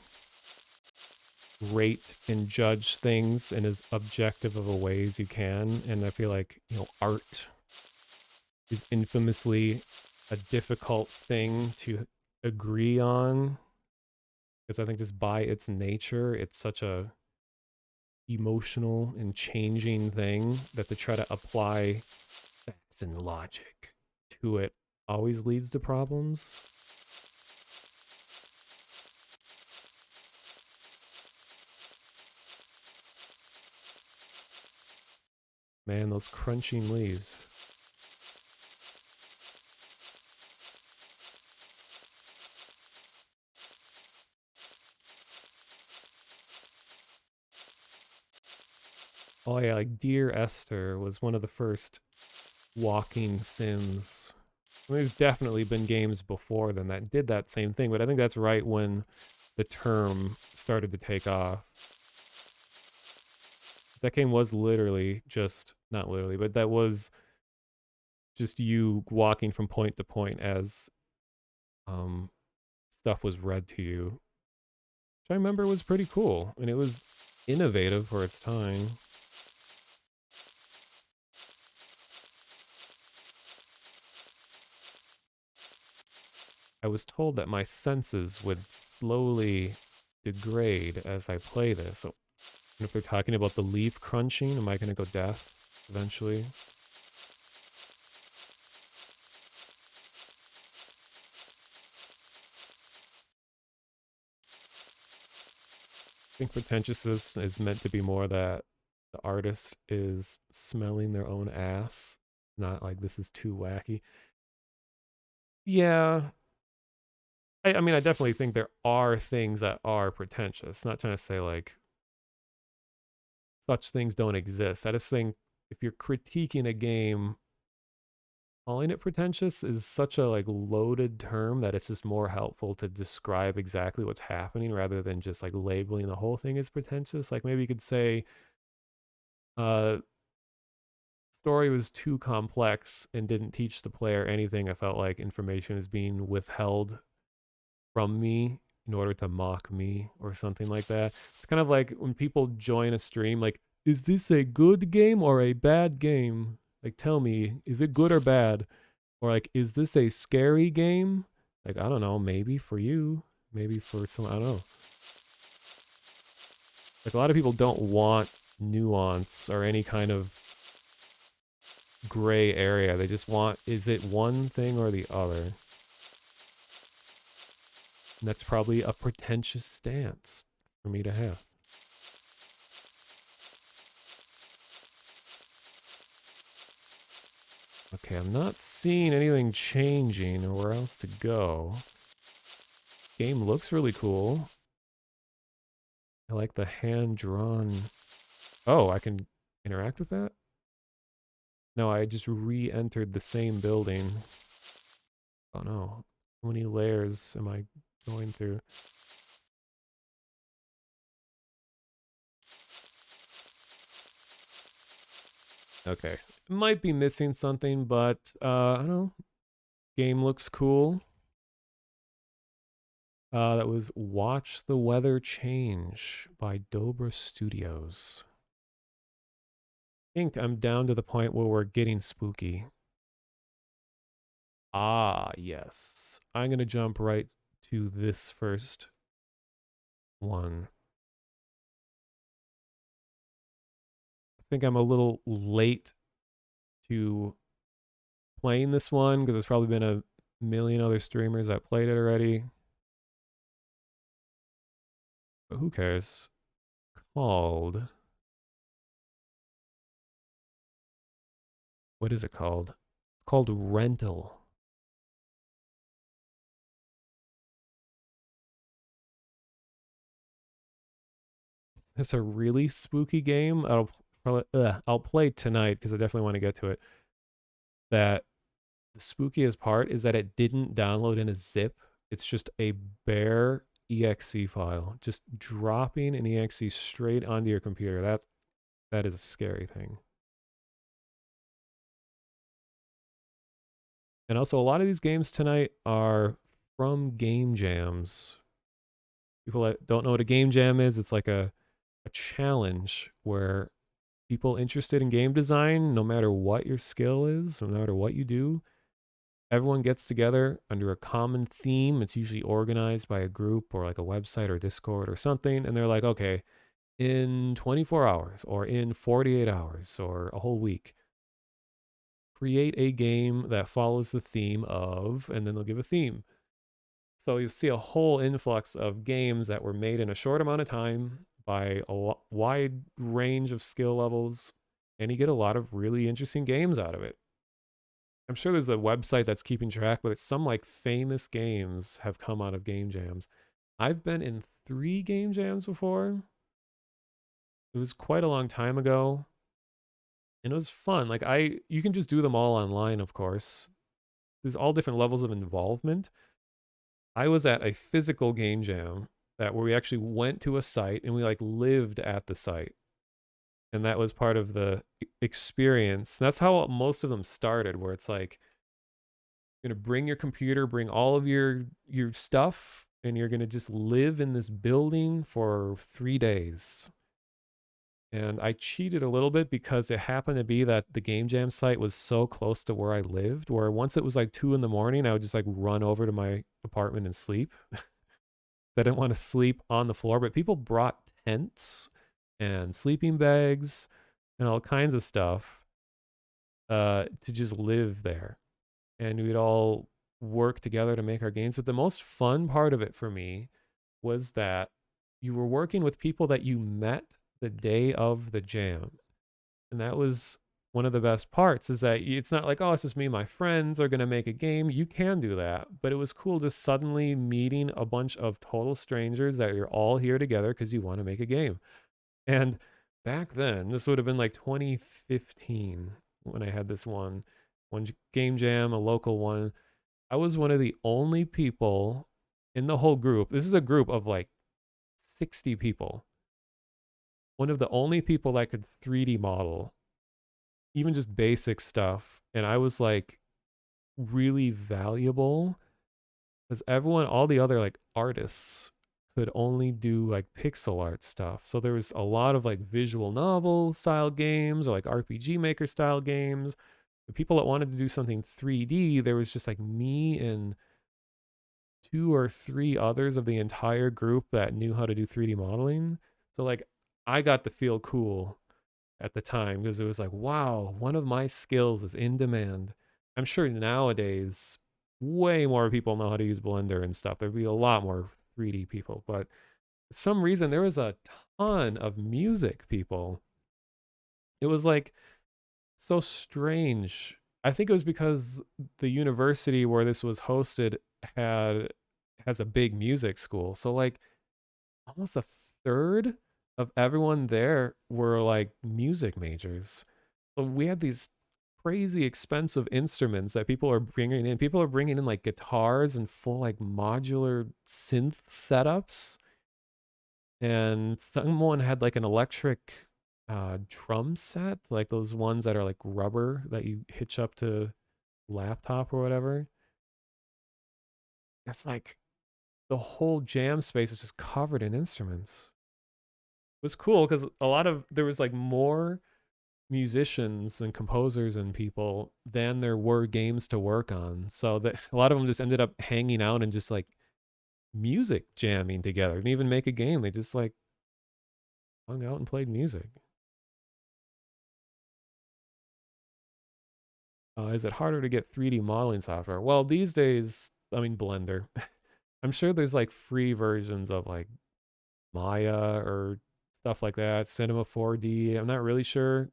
rate and judge things in as objective of a way as you can. And I feel like, art is infamously a difficult thing to agree on. Because I think just by its nature, it's such a emotional and changing thing that to try to apply steps and logic to it always leads to problems. Man, those crunching leaves. Oh yeah, like Dear Esther was one of the first walking sims. I mean, there's definitely been games before then that did that same thing, but I think that's right when the term started to take off. That game was literally just, not literally, but that was just you walking from point to point as stuff was read to you, which I remember was pretty cool, and it was innovative for its time. I was told that my senses would slowly degrade as I play this. So if they're talking about the leaf crunching, am I going to go deaf eventually? I think pretentious is meant to be more that the artist is smelling their own ass, not like this is too wacky. Yeah, I mean, I definitely think there are things that are pretentious. Not trying to say like such things don't exist. I just think if you're critiquing a game, calling it pretentious is such a like loaded term that it's just more helpful to describe exactly what's happening rather than just like labeling the whole thing as pretentious. Like maybe you could say, story was too complex and didn't teach the player anything. I felt like information is being withheld from me in order to mock me or something like that. It's kind of like when people join a stream, like, is this a good game or a bad game? Like, tell me, is it good or bad? Or like, is this a scary game? Like, I don't know, maybe for you, maybe for some, I don't know. Like a lot of people don't want nuance or any kind of gray area. They just want, is it one thing or the other? And that's probably a pretentious stance for me to have. Okay, I'm not seeing anything changing or where else to go. Game looks really cool. I like the hand-drawn... Oh, I can interact with that? No, I just re-entered the same building. Oh no. How many layers am I going through? Okay. Might be missing something, but I don't know. Game looks cool. That was Watch the Weather Change by Dobra Studios. I think I'm down to the point where we're getting spooky. Ah, yes. I'm going to jump right to this first one. I think I'm a little late to playing this one because there's probably been a million other streamers that played it already. But who cares? Called... What is it called? It's called Rental. It's a really spooky game. I'll play tonight because I definitely want to get to it. That the spookiest part is that it didn't download in a zip. It's just a bare exe file, just dropping an exe straight onto your computer. That is a scary thing. And also, a lot of these games tonight are from game jams. People that don't know what a game jam is, it's like a challenge where people interested in game design, no matter what your skill is, no matter what you do, everyone gets together under a common theme. It's usually organized by a group or like a website or Discord or something. And they're like, okay, in 24 hours or in 48 hours or a whole week, create a game that follows the theme of, and then they'll give a theme. So you see a whole influx of games that were made in a short amount of time by a wide range of skill levels, and you get a lot of really interesting games out of it. I'm sure there's a website that's keeping track, but it's some like famous games have come out of game jams. I've been in 3 game jams before. It was quite a long time ago, and it was fun. Like you can just do them all online, of course. There's all different levels of involvement. I was at a physical game jam that where we actually went to a site and we like lived at the site. And that was part of the experience. That's how most of them started, where it's like you're gonna bring your computer, bring all of your stuff, and you're gonna just live in this building for 3 days. And I cheated a little bit because it happened to be that the game jam site was so close to where I lived, where once it was like 2 in the morning, I would just like run over to my apartment and sleep. I didn't want to sleep on the floor, but people brought tents and sleeping bags and all kinds of stuff to just live there. And we'd all work together to make our games. But the most fun part of it for me was that you were working with people that you met the day of the jam. And that was one of the best parts, is that it's not like, oh, it's just me and my friends are going to make a game. You can do that. But it was cool just suddenly meeting a bunch of total strangers that you're all here together because you want to make a game. And back then, this would have been like 2015 when I had this one game jam, a local one. I was one of the only people in the whole group. This is a group of like 60 people. One of the only people that could 3D model, even just basic stuff. And I was like really valuable because everyone, all the other like artists could only do like pixel art stuff. So there was a lot of like visual novel style games or like RPG Maker style games. The people that wanted to do something 3D, there was just like me and 2 or 3 others of the entire group that knew how to do 3D modeling. So like I got to feel cool at the time because it was like, wow, one of my skills is in demand. I'm sure nowadays way more people know how to use Blender and stuff. There'd be a lot more 3D people, but for some reason there was a ton of music people. It was like so strange. I think it was because the university where this was hosted has a big music school. So like almost a third of everyone there were like music majors. So we had these crazy expensive instruments that people are bringing in. People are bringing in like guitars and full like modular synth setups. And someone had like an electric drum set, like those ones that are like rubber that you hitch up to laptop or whatever. It's like the whole jam space was just covered in instruments. It was cool because there was like more musicians and composers and people than there were games to work on. So that a lot of them just ended up hanging out and just like music jamming together. Didn't even make a game. They just like hung out and played music. Is it harder to get 3D modeling software? Well, these days, I mean, Blender. I'm sure there's like free versions of like Maya or stuff like that, Cinema 4D. I'm not really sure.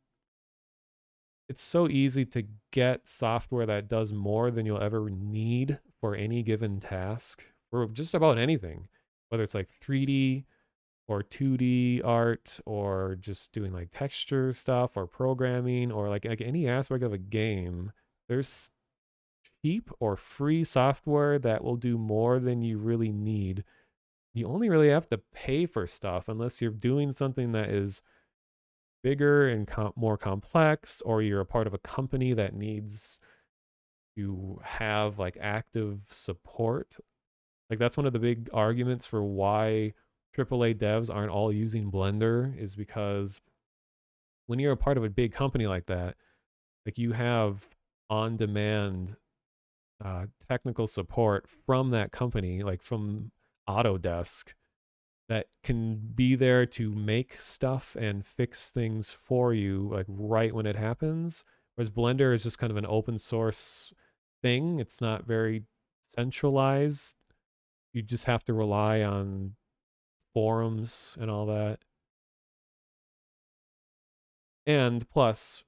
It's so easy to get software that does more than you'll ever need for any given task, or just about anything, whether it's like 3D or 2D art or just doing like texture stuff or programming or like any aspect of a game. There's cheap or free software that will do more than you really need. You only really have to pay for stuff unless you're doing something that is bigger and more complex, or you're a part of a company that needs to have like active support. Like that's one of the big arguments for why AAA devs aren't all using Blender, is because when you're a part of a big company like that, like you have on-demand technical support from that company, like from Autodesk, that can be there to make stuff and fix things for you like right when it happens Whereas Blender is just kind of an open source thing. It's not very centralized. You just have to rely on forums and all that. And plus,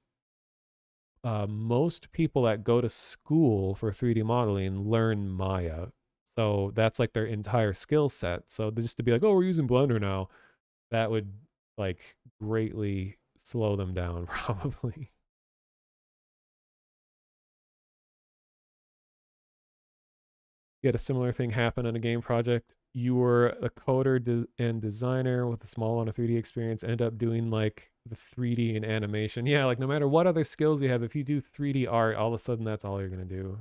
most people that go to school for 3D modeling learn Maya. So that's like their entire skill set. So just to be like, oh, we're using Blender now, that would like greatly slow them down, probably. You had a similar thing happen on a game project. You were a coder and designer with a small amount of 3D experience, end up doing like the 3D and animation. Yeah, like no matter what other skills you have, if you do 3D art, all of a sudden that's all you're going to do.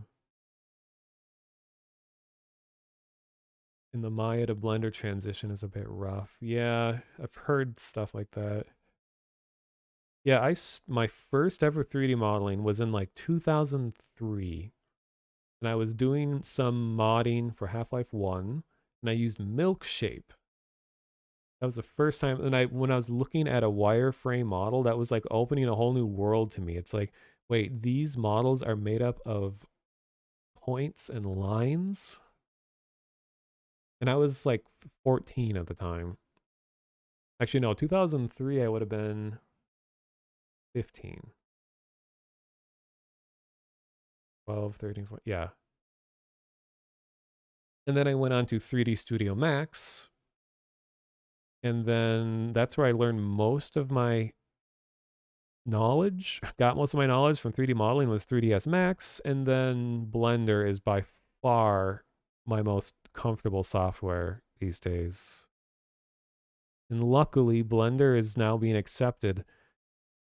And the Maya to Blender transition is a bit rough. Yeah, I've heard stuff like that. Yeah, my first ever 3D modeling was in like 2003. And I was doing some modding for Half-Life 1, and I used Milkshape. That was the first time, and when I was looking at a wireframe model, that was like opening a whole new world to me. It's like, wait, these models are made up of points and lines? And I was like 14 at the time. Actually, no, 2003, I would have been 15. 12, 13, 14, yeah. And then I went on to 3D Studio Max. And then that's where I learned most of my knowledge. Got most of my knowledge from 3D modeling was 3ds Max. And then Blender is by far my most comfortable software these days. And luckily, Blender is now being accepted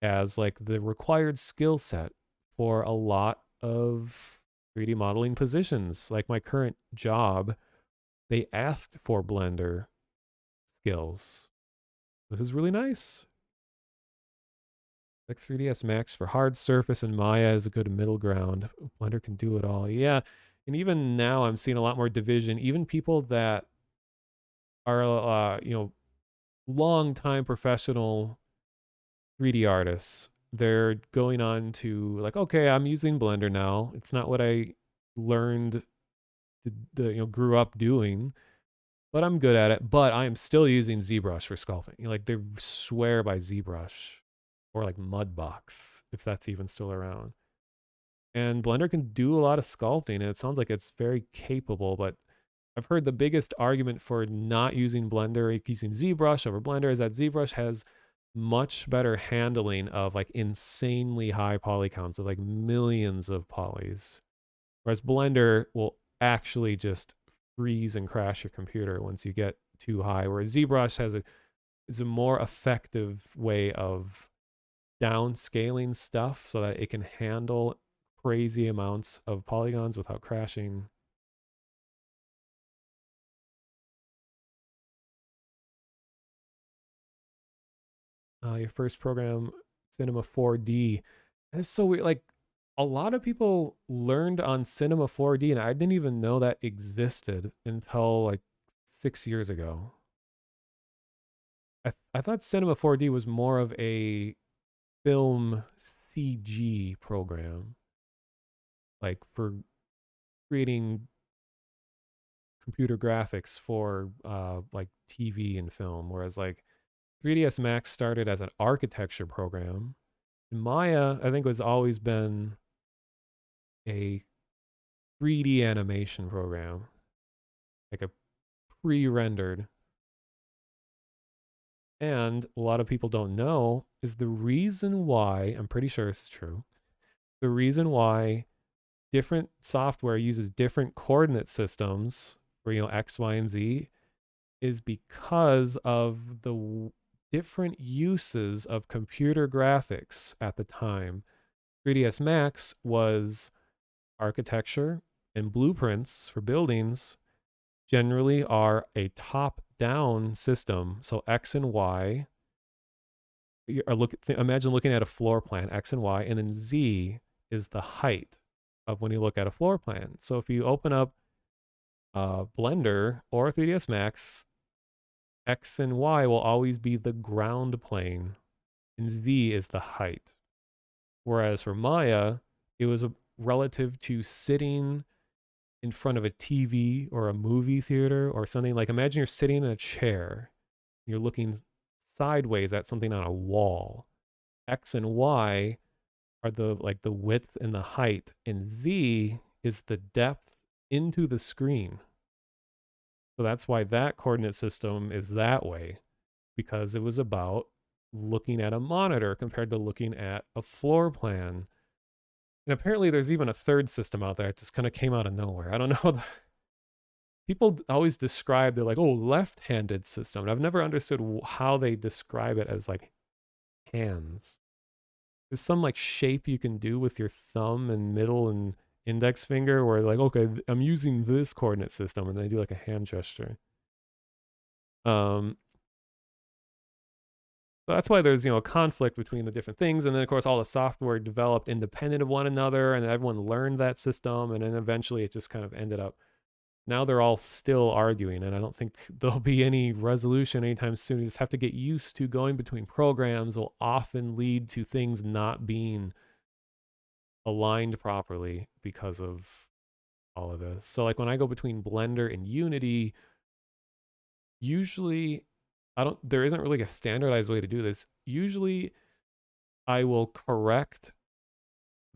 as like the required skill set for a lot of 3D modeling positions. Like my current job, they asked for Blender skills, which is really nice. Like 3ds Max for hard surface and Maya is a good middle ground. Blender can do it all. Yeah. And even now I'm seeing a lot more division. Even people that are, long time professional 3D artists, they're going on to like, okay, I'm using Blender now. It's not what I learned grew up doing, but I'm good at it. But I am still using ZBrush for sculpting. Like they swear by ZBrush or like Mudbox, if that's even still around. And Blender can do a lot of sculpting, and it sounds like it's very capable, but I've heard the biggest argument for not using Blender, using ZBrush over Blender, is that ZBrush has much better handling of like insanely high poly counts of like millions of polys. Whereas Blender will actually just freeze and crash your computer once you get too high. Whereas ZBrush is a more effective way of downscaling stuff so that it can handle crazy amounts of polygons without crashing. Your first program, Cinema 4D. That's so weird. Like a lot of people learned on Cinema 4D, and I didn't even know that existed until like 6 years ago. I thought Cinema 4D was more of a film CG program, like for creating computer graphics for like TV and film, whereas like 3ds Max started as an architecture program. And Maya, I think, has always been a 3D animation program, like a pre-rendered. And a lot of people don't know is the reason why, I'm pretty sure this is true, the reason why different software uses different coordinate systems for, X, Y, and Z is because of the different uses of computer graphics at the time. 3ds Max was architecture, and blueprints for buildings generally are a top-down system. So X and Y imagine looking at a floor plan, X and Y, and then Z is the height of when you look at a floor plan. So if you open up Blender or 3ds Max, X and Y will always be the ground plane, and Z is the height. Whereas for Maya, it was relative to sitting in front of a TV or a movie theater or something. Like imagine you're sitting in a chair, you're looking sideways at something on a wall. X and Y are the width and the height, and Z is the depth into the screen. So that's why that coordinate system is that way, because it was about looking at a monitor compared to looking at a floor plan. And apparently there's even a third system out there. It just kind of came out of nowhere. I don't know. People always describe, they're like, oh, left-handed system. And I've never understood how they describe it as like hands. There's some like shape you can do with your thumb and middle and index finger where like, okay, I'm using this coordinate system, and they do like a hand gesture. So that's why there's, a conflict between the different things. And then of course all the software developed independent of one another, and everyone learned that system, and then eventually it just kind of ended up, now they're all still arguing, and I don't think there'll be any resolution anytime soon. You just have to get used to going between programs will often lead to things not being aligned properly because of all of this. So like when I go between Blender and Unity, usually there isn't really a standardized way to do this. Usually I will correct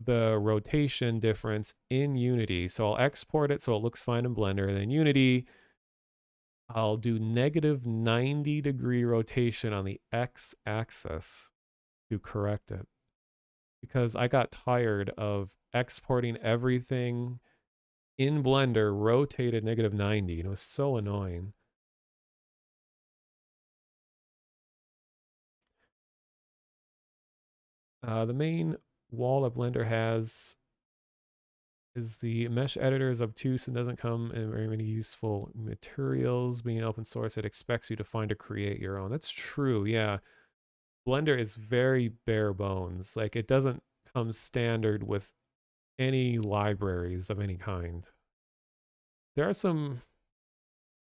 the rotation difference in Unity. So I'll export it so it looks fine in Blender, and then Unity, I'll do -90-degree rotation on the X axis to correct it. Because I got tired of exporting everything in Blender rotated -90, and it was so annoying. The main wall that Blender has is the mesh editor is obtuse and doesn't come in very many useful materials. Being open source, it expects you to find or create your own. That's true, yeah. Blender is very bare bones. Like it doesn't come standard with any libraries of any kind. There are some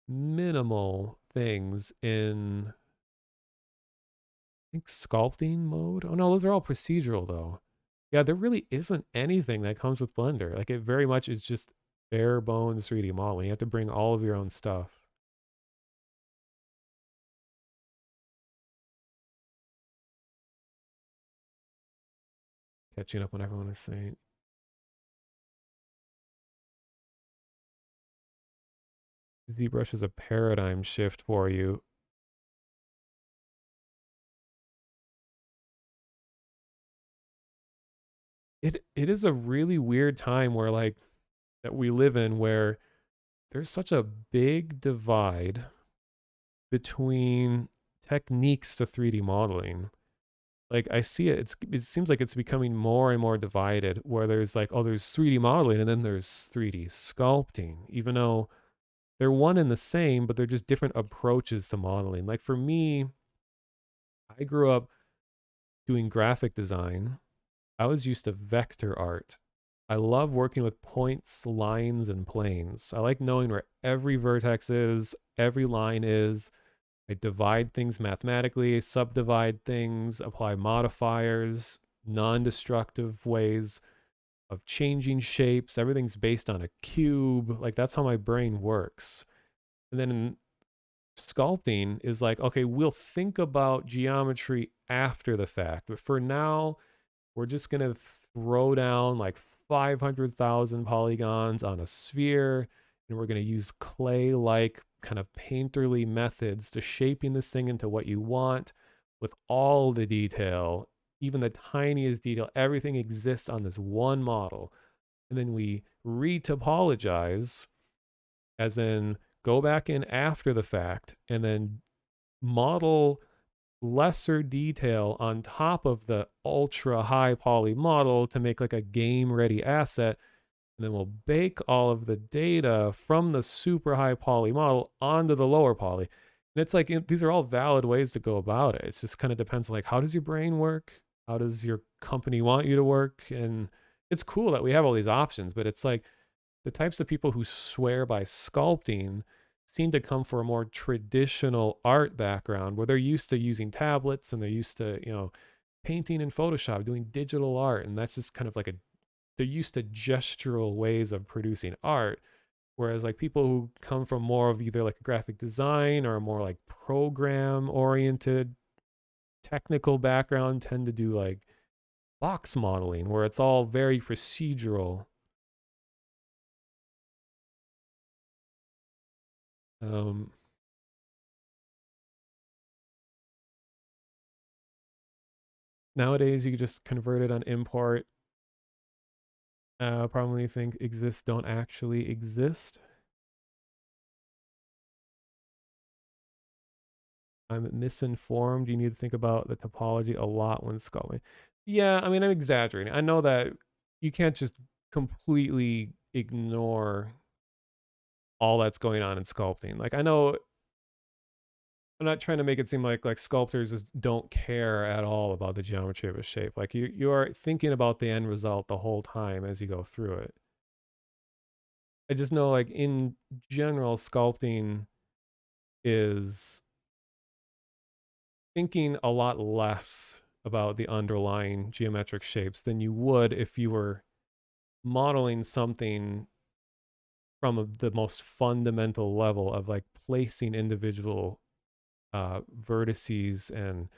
minimal things in, I think, sculpting mode. Oh no, those are all procedural though. Yeah, there really isn't anything that comes with Blender. Like it very much is just bare bones 3D modeling. You have to bring all of your own stuff. Catching up on everyone is saying. ZBrush is a paradigm shift for you. It is a really weird time where like that we live in, where there's such a big divide between techniques to 3D modeling. Like I see it seems like it's becoming more and more divided, where there's like, oh, there's 3D modeling and then there's 3D sculpting, even though they're one and the same, but they're just different approaches to modeling. Like for me, I grew up doing graphic design. I was used to vector art. I love working with points, lines, and planes. I like knowing where every vertex is, every line is. I divide things mathematically, subdivide things, apply modifiers, non-destructive ways of changing shapes. Everything's based on a cube. Like that's how my brain works. And then in sculpting is like, okay, we'll think about geometry after the fact, but for now, we're just going to throw down like 500,000 polygons on a sphere, and we're going to use clay-like kind of painterly methods to shaping this thing into what you want with all the detail, even the tiniest detail. Everything exists on this one model. And then we retopologize, as in go back in after the fact and then model lesser detail on top of the ultra high poly model to make like a game ready asset. And then we'll bake all of the data from the super high poly model onto the lower poly. And it's like, these are all valid ways to go about it. It just kind of depends, like, how does your brain work? How does your company want you to work? And it's cool that we have all these options, but it's like the types of people who swear by sculpting seem to come from a more traditional art background, where they're used to using tablets and they're used to, painting in Photoshop, doing digital art, and that's just kind of like they're used to gestural ways of producing art. Whereas like people who come from more of either like a graphic design or a more like program oriented technical background tend to do like box modeling where it's all very procedural. Um, Nowadays you can just convert it on import. Probably think exists don't actually exist. I'm misinformed. You need to think about the topology a lot when sculpting. Yeah, I mean, I'm exaggerating. I know that you can't just completely ignore all that's going on in sculpting. Like, I know I'm not trying to make it seem like sculptors just don't care at all about the geometry of a shape. Like you are thinking about the end result the whole time as you go through it. I just know like in general, sculpting is thinking a lot less about the underlying geometric shapes than you would if you were modeling something from the most fundamental level of like placing individual vertices and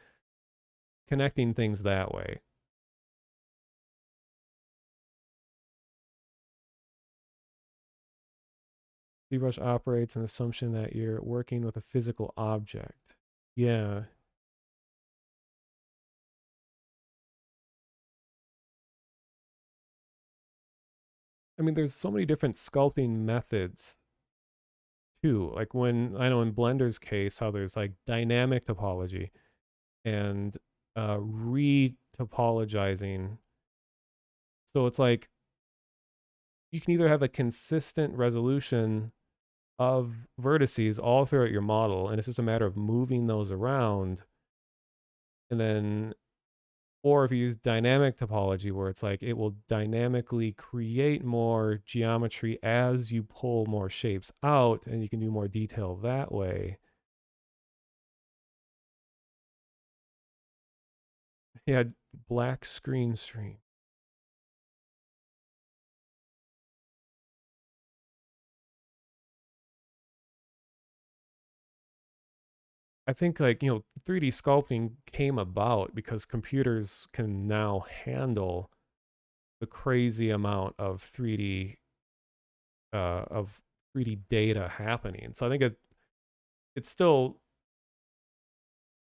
connecting things that way. ZBrush operates on the assumption that you're working with a physical object. Yeah. I mean, there's so many different sculpting methods too. Like when I know in Blender's case, how there's like dynamic topology and re-topologizing. So it's like you can either have a consistent resolution of vertices all throughout your model, and it's just a matter of moving those around, and then or if you use dynamic topology where it's like it will dynamically create more geometry as you pull more shapes out and you can do more detail that way. Yeah, black screen stream. I think like, 3D sculpting came about because computers can now handle the crazy amount of 3D data happening. So I think it's still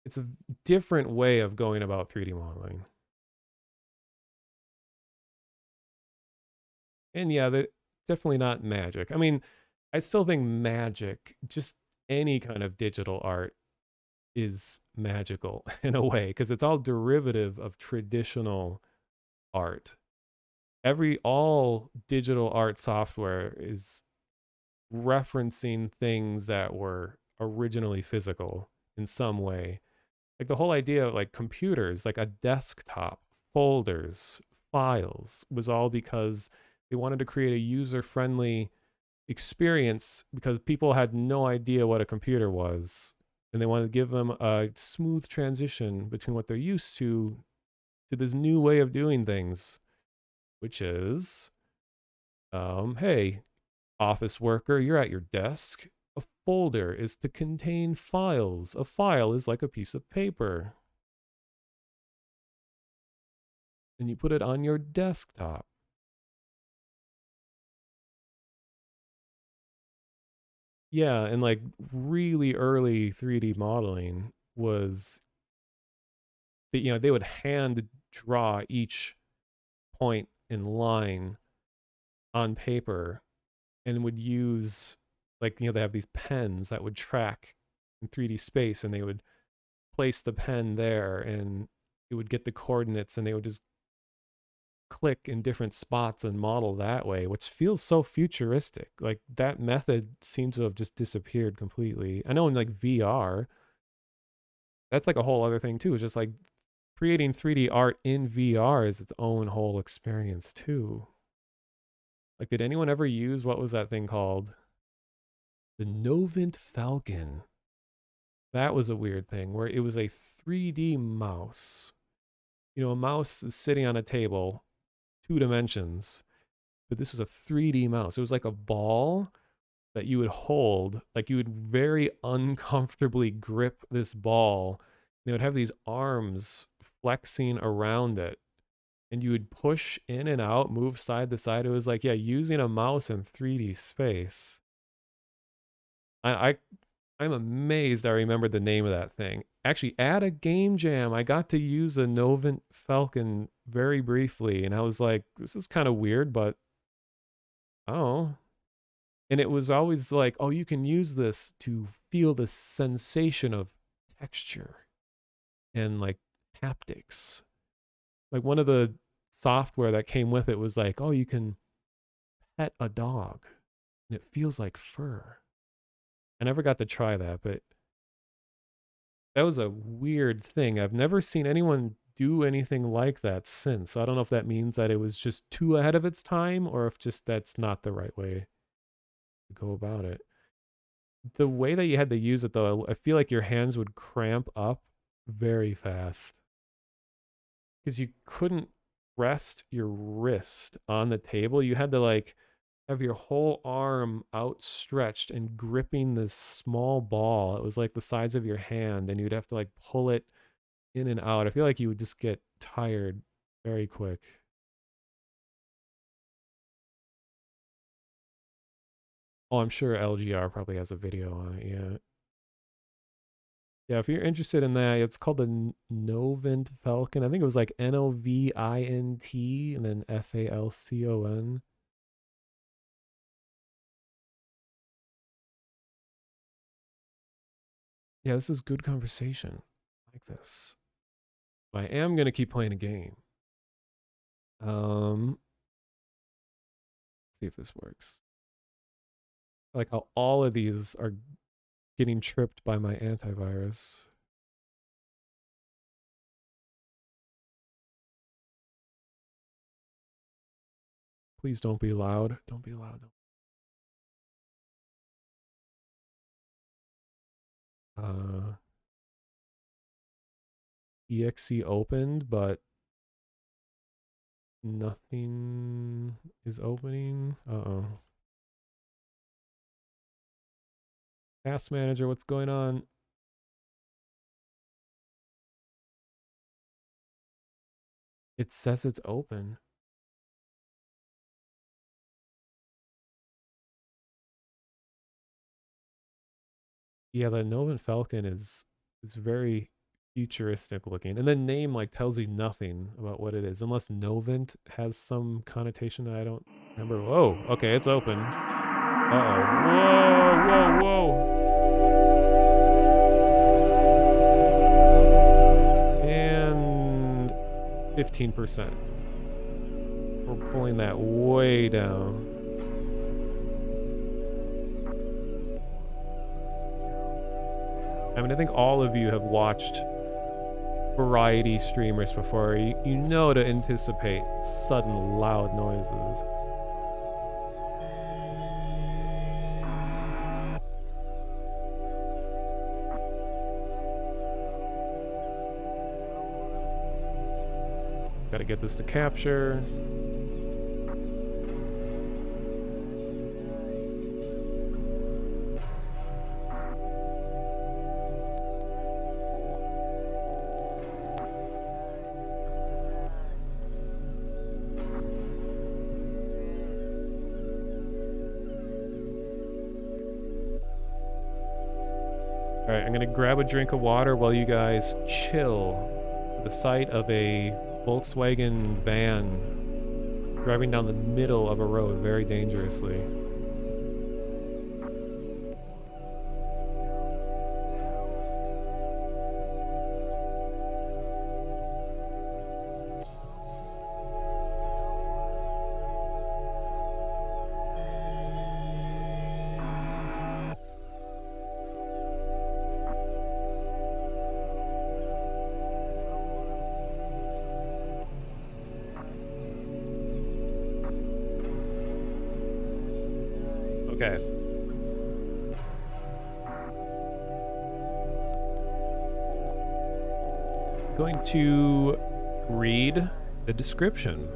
it's a different way of going about 3D modeling. And yeah, that definitely not magic. I mean, I still think magic, just any kind of digital art is magical in a way because it's all derivative of traditional art. All digital art software is referencing things that were originally physical in some way. Like the whole idea of like computers, like a desktop, folders, files was all because they wanted to create a user-friendly experience because people had no idea what a computer was and they wanted to give them a smooth transition between what they're used to this new way of doing things, which is hey, office worker, you're at your desk. A folder is to contain files. A file is like a piece of paper. And you put it on your desktop. Yeah, and like really early 3D modeling was that they would hand draw each point in line on paper and would use like they have these pens that would track in 3D space and they would place the pen there and it would get the coordinates and they would just click in different spots and model that way, which feels so futuristic. Like that method seems to have just disappeared completely. I know in like VR, that's like a whole other thing too. It's just like creating 3D art in VR is its own whole experience too. Like, did anyone ever use what was that thing called? The Novant Falcon. That was a weird thing where it was a 3D mouse you know, a mouse is sitting on a table, 2 dimensions, but this was a 3D mouse. It was like a ball that you would hold, like you would very uncomfortably grip this ball. And it would have these arms flexing around it, and you would push in and out, move side to side. It was like, yeah, using a mouse in 3D space. I I'm amazed I remember the name of that thing. Actually, at a game jam, I got to use a Novant Falcon very briefly, and I was like, this is kind of weird, but oh. And it was always like, oh, you can use this to feel the sensation of texture and like haptics. Like one of the software that came with it was like, oh, you can pet a dog and it feels like fur. I never got to try that, but that was a weird thing. I've never seen anyone do anything like that since. I don't know if that means that it was just too ahead of its time or if just that's not the right way to go about it. The way that you had to use it, though, I feel like your hands would cramp up very fast because you couldn't rest your wrist on the table. You had to like have your whole arm outstretched and gripping this small ball. It was like the size of your hand, and you'd have to like pull it in and out. I feel like you would just get tired very quick. Oh, I'm sure LGR probably has a video on it. Yeah. Yeah, if you're interested in that, it's called the Novant Falcon. I think it was like Novint and then Falcon. Yeah, this is good conversation. I like this. I am gonna keep playing a game. Let's see if this works. I like how all of these are getting tripped by my antivirus. Please don't be loud. Don't be loud. EXE opened, but nothing is opening. Uh-oh. Task manager, what's going on? It says it's open. Yeah, the Novant Falcon is very futuristic looking. And the name like tells you nothing about what it is, unless Novant has some connotation that I don't remember. Whoa, okay, it's open. Uh-oh. Whoa, whoa, whoa. And 15%. We're pulling that way down. I mean, I think all of you have watched variety streamers before. You know to anticipate sudden loud noises. Gotta get this to capture. Alright, I'm gonna grab a drink of water while you guys chill at the sight of a Volkswagen van driving down the middle of a road very dangerously. Okay. Going to read the description.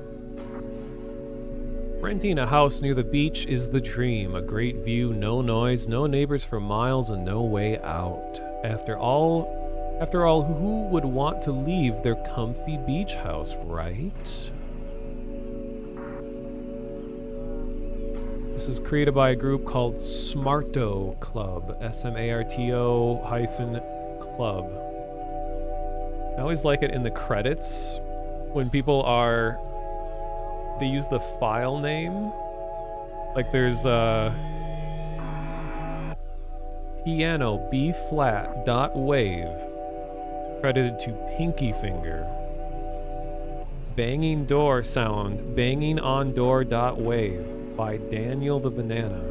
Renting a house near the beach is the dream. A great view, no noise, no neighbors for miles, and no way out. After all, who would want to leave their comfy beach house, right? This is created by a group called Smarto Club, SMARTO hyphen club. I always like it in the credits when people are, they use the file name. Like there's piano B flat dot wave credited to Pinky Finger. Banging door sound, banging on door dot wave by Daniel the Banana.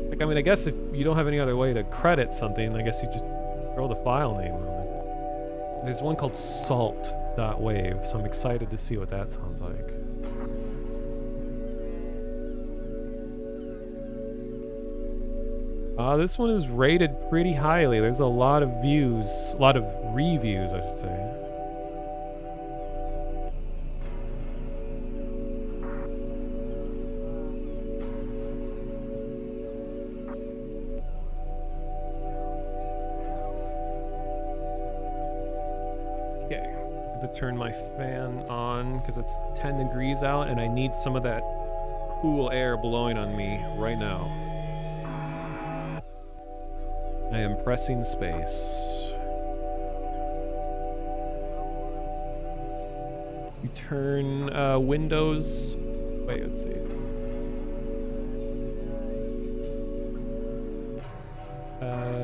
Like, I mean, I guess if you don't have any other way to credit something, I guess you just throw the file name on it. There's one called salt dot wave, so I'm excited to see what that sounds like. This one is rated pretty highly. There's a lot of views, a lot of reviews, I should say. Okay, I have to turn my fan on because it's 10 degrees out and I need some of that cool air blowing on me right now. I am pressing space. You turn Windows. Wait, let's see.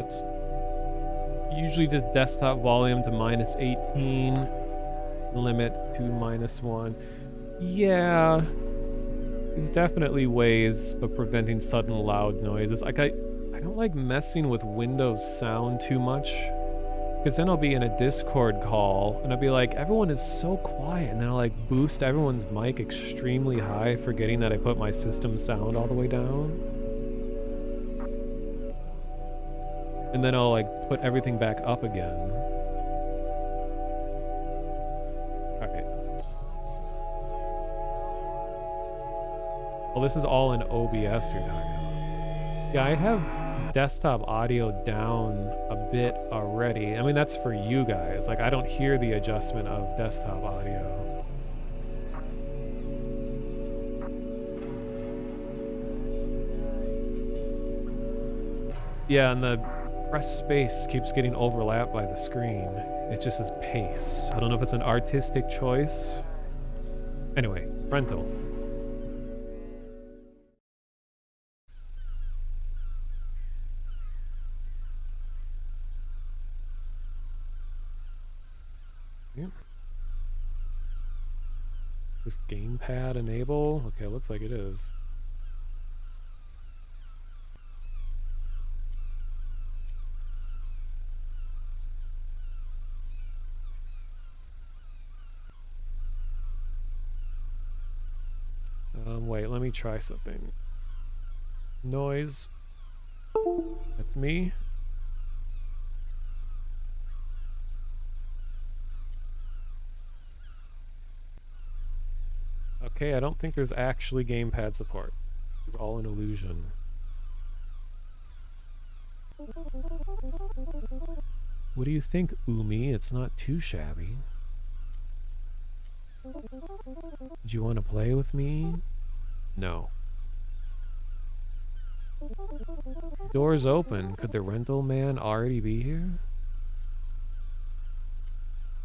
It's usually just desktop volume to -18, limit to -1. Yeah, there's definitely ways of preventing sudden loud noises. Like I don't like messing with Windows sound too much, because then I'll be in a Discord call and I'll be like, everyone is so quiet, and then I'll like boost everyone's mic extremely high, forgetting that I put my system sound all the way down. And then I'll like put everything back up again. Alright. Well, this is all in OBS you're talking about. Yeah, I have desktop audio down a bit already. I mean, that's for you guys. Like, I don't hear the adjustment of desktop audio. Yeah, and the press space keeps getting overlapped by the screen. It just says pace. I don't know if it's an artistic choice. Anyway, rental. Yep. Is this gamepad enable? Okay, looks like it is. Wait, let me try something. Noise. That's me. Okay, I don't think there's actually gamepad support. It's all an illusion. What do you think, Umi? It's not too shabby. Do you want to play with me? No. Doors open. Could the rental man already be here?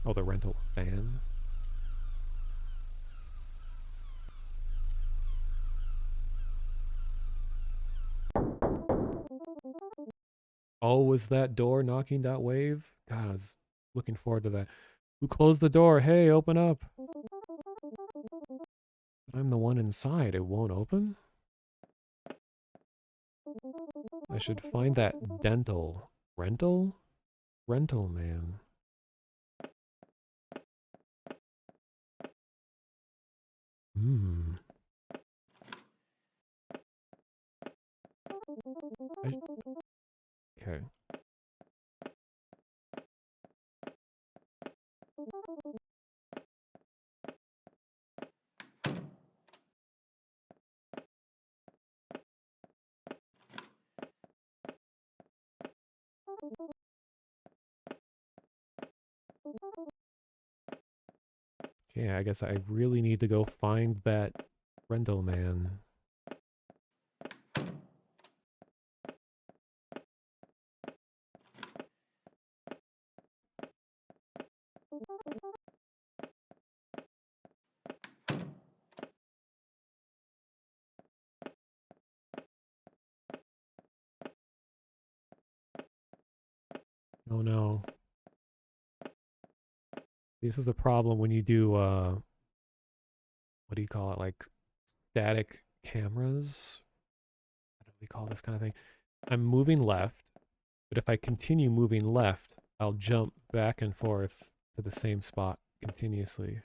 Oh, the rental fan? Oh, was that door knocking that wave? God, I was looking forward to that. Who closed the door? Hey, open up. I'm the one inside. It won't open? I should find that dental. Rental? Rental man. Hmm. Okay. Okay, I guess I really need to go find that rental man. Oh no. This is a problem when you do, what do you call it? Like static cameras? What do we call this kind of thing? I'm moving left, but if I continue moving left, I'll jump back and forth to the same spot continuously.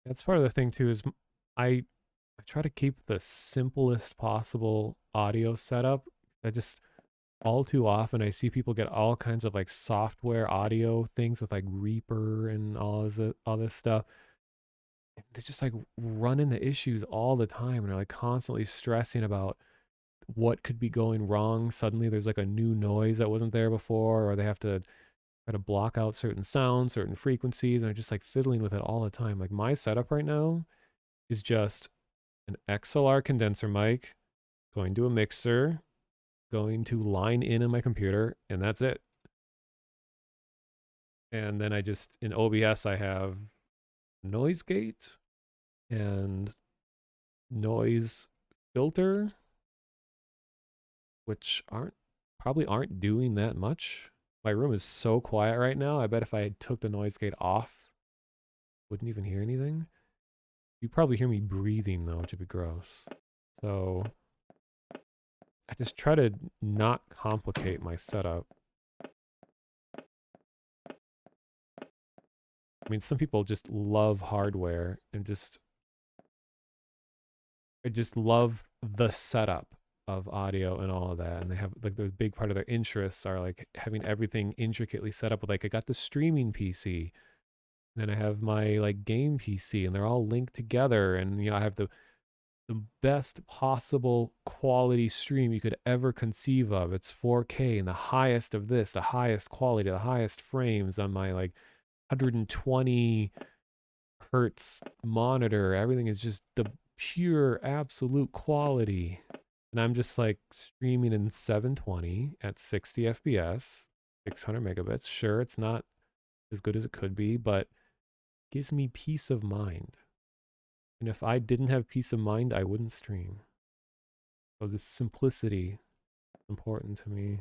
That's part of the thing too, is I try to keep the simplest possible audio setup. I just all too often I see people get all kinds of like software audio things with like Reaper and all this stuff. They're just like run into issues all the time and they're like constantly stressing about what could be going wrong. Suddenly there's like a new noise that wasn't there before, or they have to try to block out certain sounds, certain frequencies, and they're just like fiddling with it all the time. Like my setup right now is just an XLR condenser mic, going to a mixer, going to line in my computer, and that's it. And then I just, in OBS, I have noise gate and noise filter, which probably aren't doing that much. My room is so quiet right now. I bet if I took the noise gate off, wouldn't even hear anything. You probably hear me breathing though, which would be gross. So I just try to not complicate my setup. I mean, some people just love hardware and I just love the setup of audio and all of that. And they have like the big part of their interests are like having everything intricately set up with like I got the streaming PC, and then I have my like game PC, and they're all linked together. And I have the best possible quality stream you could ever conceive of. It's 4K and the highest of this, the highest quality, the highest frames on my like 120 hertz monitor. Everything is just the pure absolute quality. And I'm just like streaming in 720 at 60 FPS, 600 megabits. Sure, it's not as good as it could be, but gives me peace of mind. And if I didn't have peace of mind, I wouldn't stream. So this simplicity is important to me.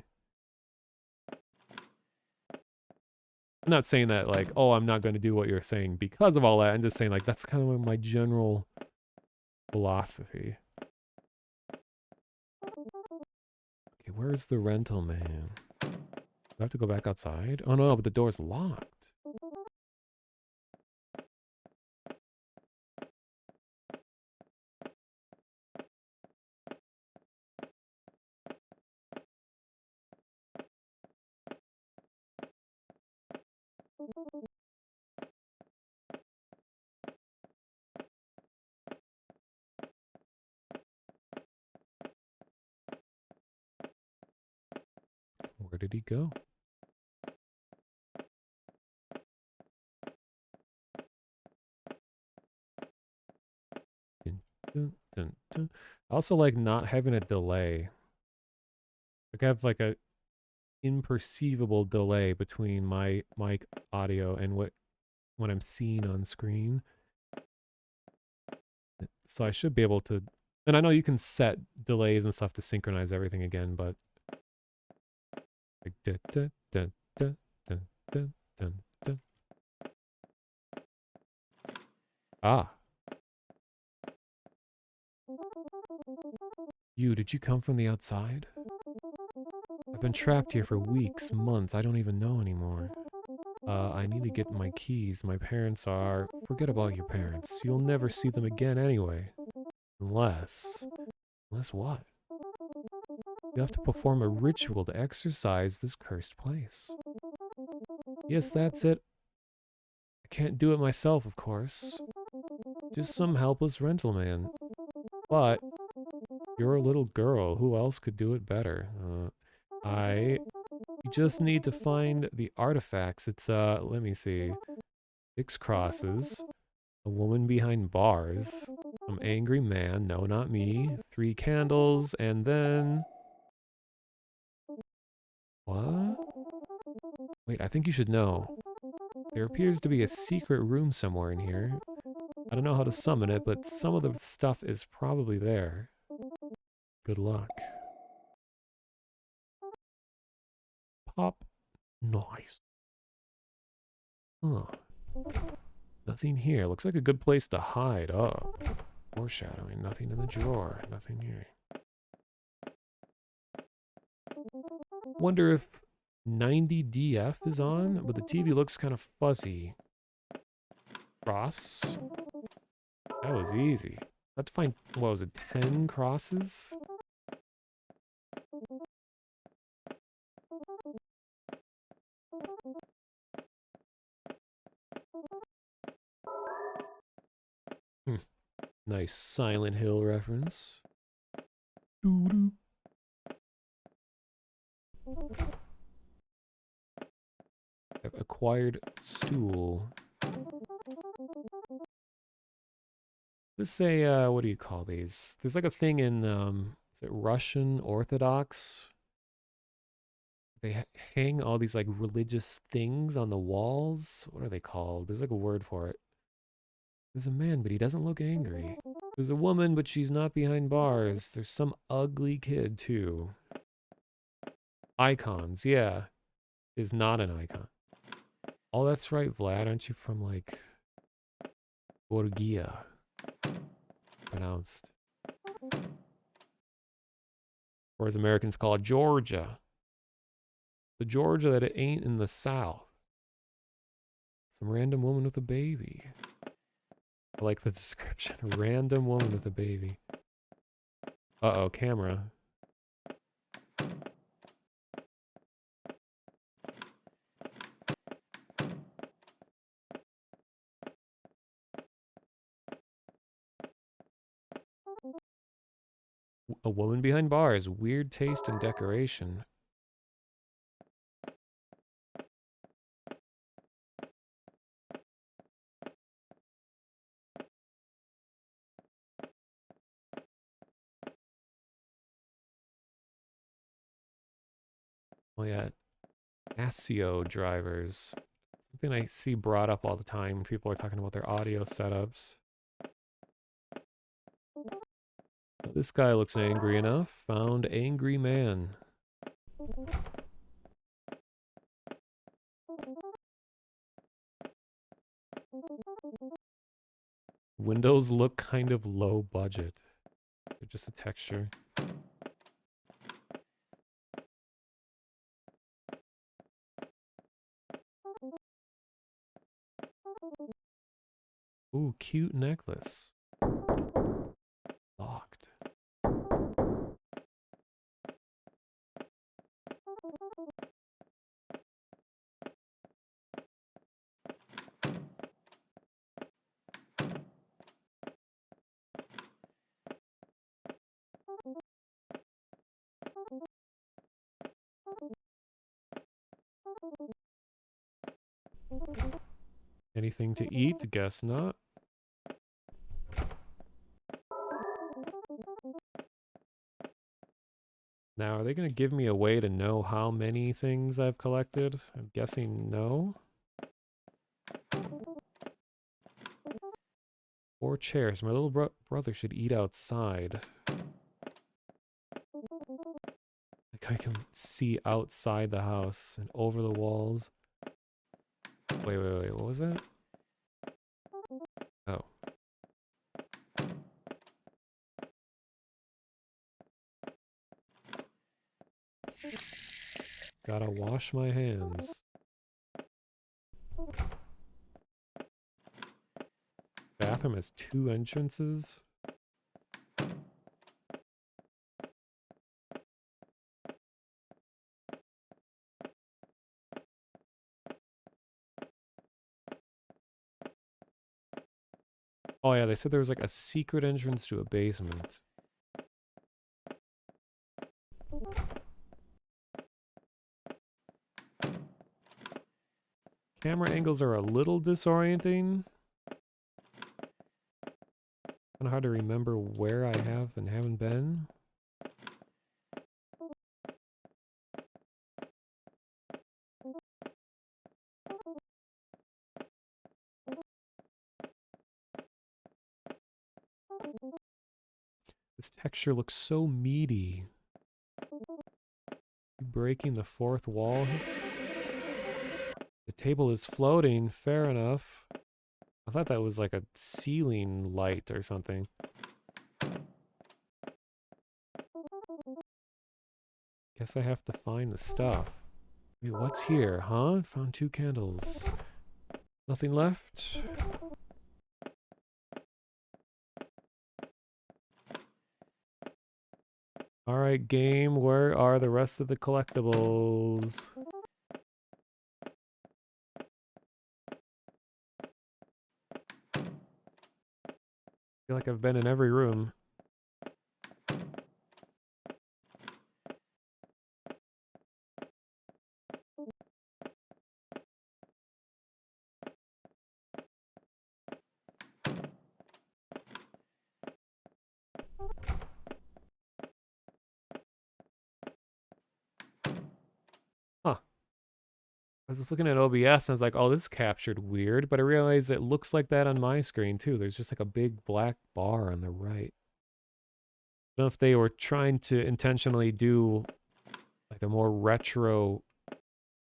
I'm not saying that like, oh, I'm not going to do what you're saying because of all that. I'm just saying like, that's kind of my general philosophy. Okay, where's the rental man? Do I have to go back outside? Oh no, but the door's locked. Where did he go? Dun, dun, dun, dun. I also like not having a delay. Like I have like a imperceivable delay between my mic audio and what I'm seeing on screen. So I should be able to, and I know you can set delays and stuff to synchronize everything again, but like da, da, da, da, da, da, da, da. Ah. Did you come from the outside? I've been trapped here for weeks, months, I don't even know anymore. I need to get my keys. My parents are... Forget about your parents. You'll never see them again anyway. Unless... Unless what? You have to perform a ritual to exorcise this cursed place. Yes, that's it. I can't do it myself, of course. Just some helpless rental man. But you're a little girl. Who else could do it better? You just need to find the artifacts. It's, let me see. 6 crosses. A woman behind bars. Some angry man. No, not me. 3 candles. And then... What? Wait, I think you should know. There appears to be a secret room somewhere in here. I don't know how to summon it, but some of the stuff is probably there. Good luck. Pop. Nice. Huh. Nothing here. Looks like a good place to hide. Oh. Foreshadowing. Nothing in the drawer. Nothing here. Wonder if 90DF is on, but the TV looks kind of fuzzy. Cross. That was easy. I had to find, what was it, 10 crosses? Nice Silent Hill reference. Doo-doo. I've acquired stool. This is a, what do you call these? There's like a thing in, is it Russian Orthodox? They hang all these like religious things on the walls. What are they called? There's like a word for it. There's a man, but he doesn't look angry. There's a woman, but she's not behind bars. There's some ugly kid, too. Icons, yeah. Is not an icon. Oh, that's right, Vlad. Aren't you from, like, Borgia? Pronounced. Or as Americans call it, Georgia. The Georgia that it ain't in the South. Some random woman with a baby. I like the description. A random woman with a baby. Uh-oh, camera. A woman behind bars. Weird taste in decoration. Oh yeah, ASIO drivers. Something I see brought up all the time when people are talking about their audio setups. This guy looks angry enough. Found angry man. Windows look kind of low budget. They're just a texture. Ooh, cute necklace. Locked. Anything to eat? Guess not. Now, are they going to give me a way to know how many things I've collected? I'm guessing no. 4 chairs. My little brother should eat outside. Like I can see outside the house and over the walls. Wait, what was that? Oh. Gotta wash my hands. Bathroom has 2 entrances. Oh yeah, they said there was like a secret entrance to a basement. Camera angles are a little disorienting. Kind of hard to remember where I have and haven't been. This texture looks so meaty. Breaking the fourth wall. The table is floating, fair enough. I thought that was like a ceiling light or something. Guess I have to find the stuff. Wait, what's here, huh? Found 2 candles. Nothing left? Alright, game, where are the rest of the collectibles? I feel like I've been in every room. Huh. I was just looking at OBS and I was like, oh, this is captured weird, but I realized it looks like that on my screen too. There's just like a big black bar on the right. I don't know if they were trying to intentionally do like a more retro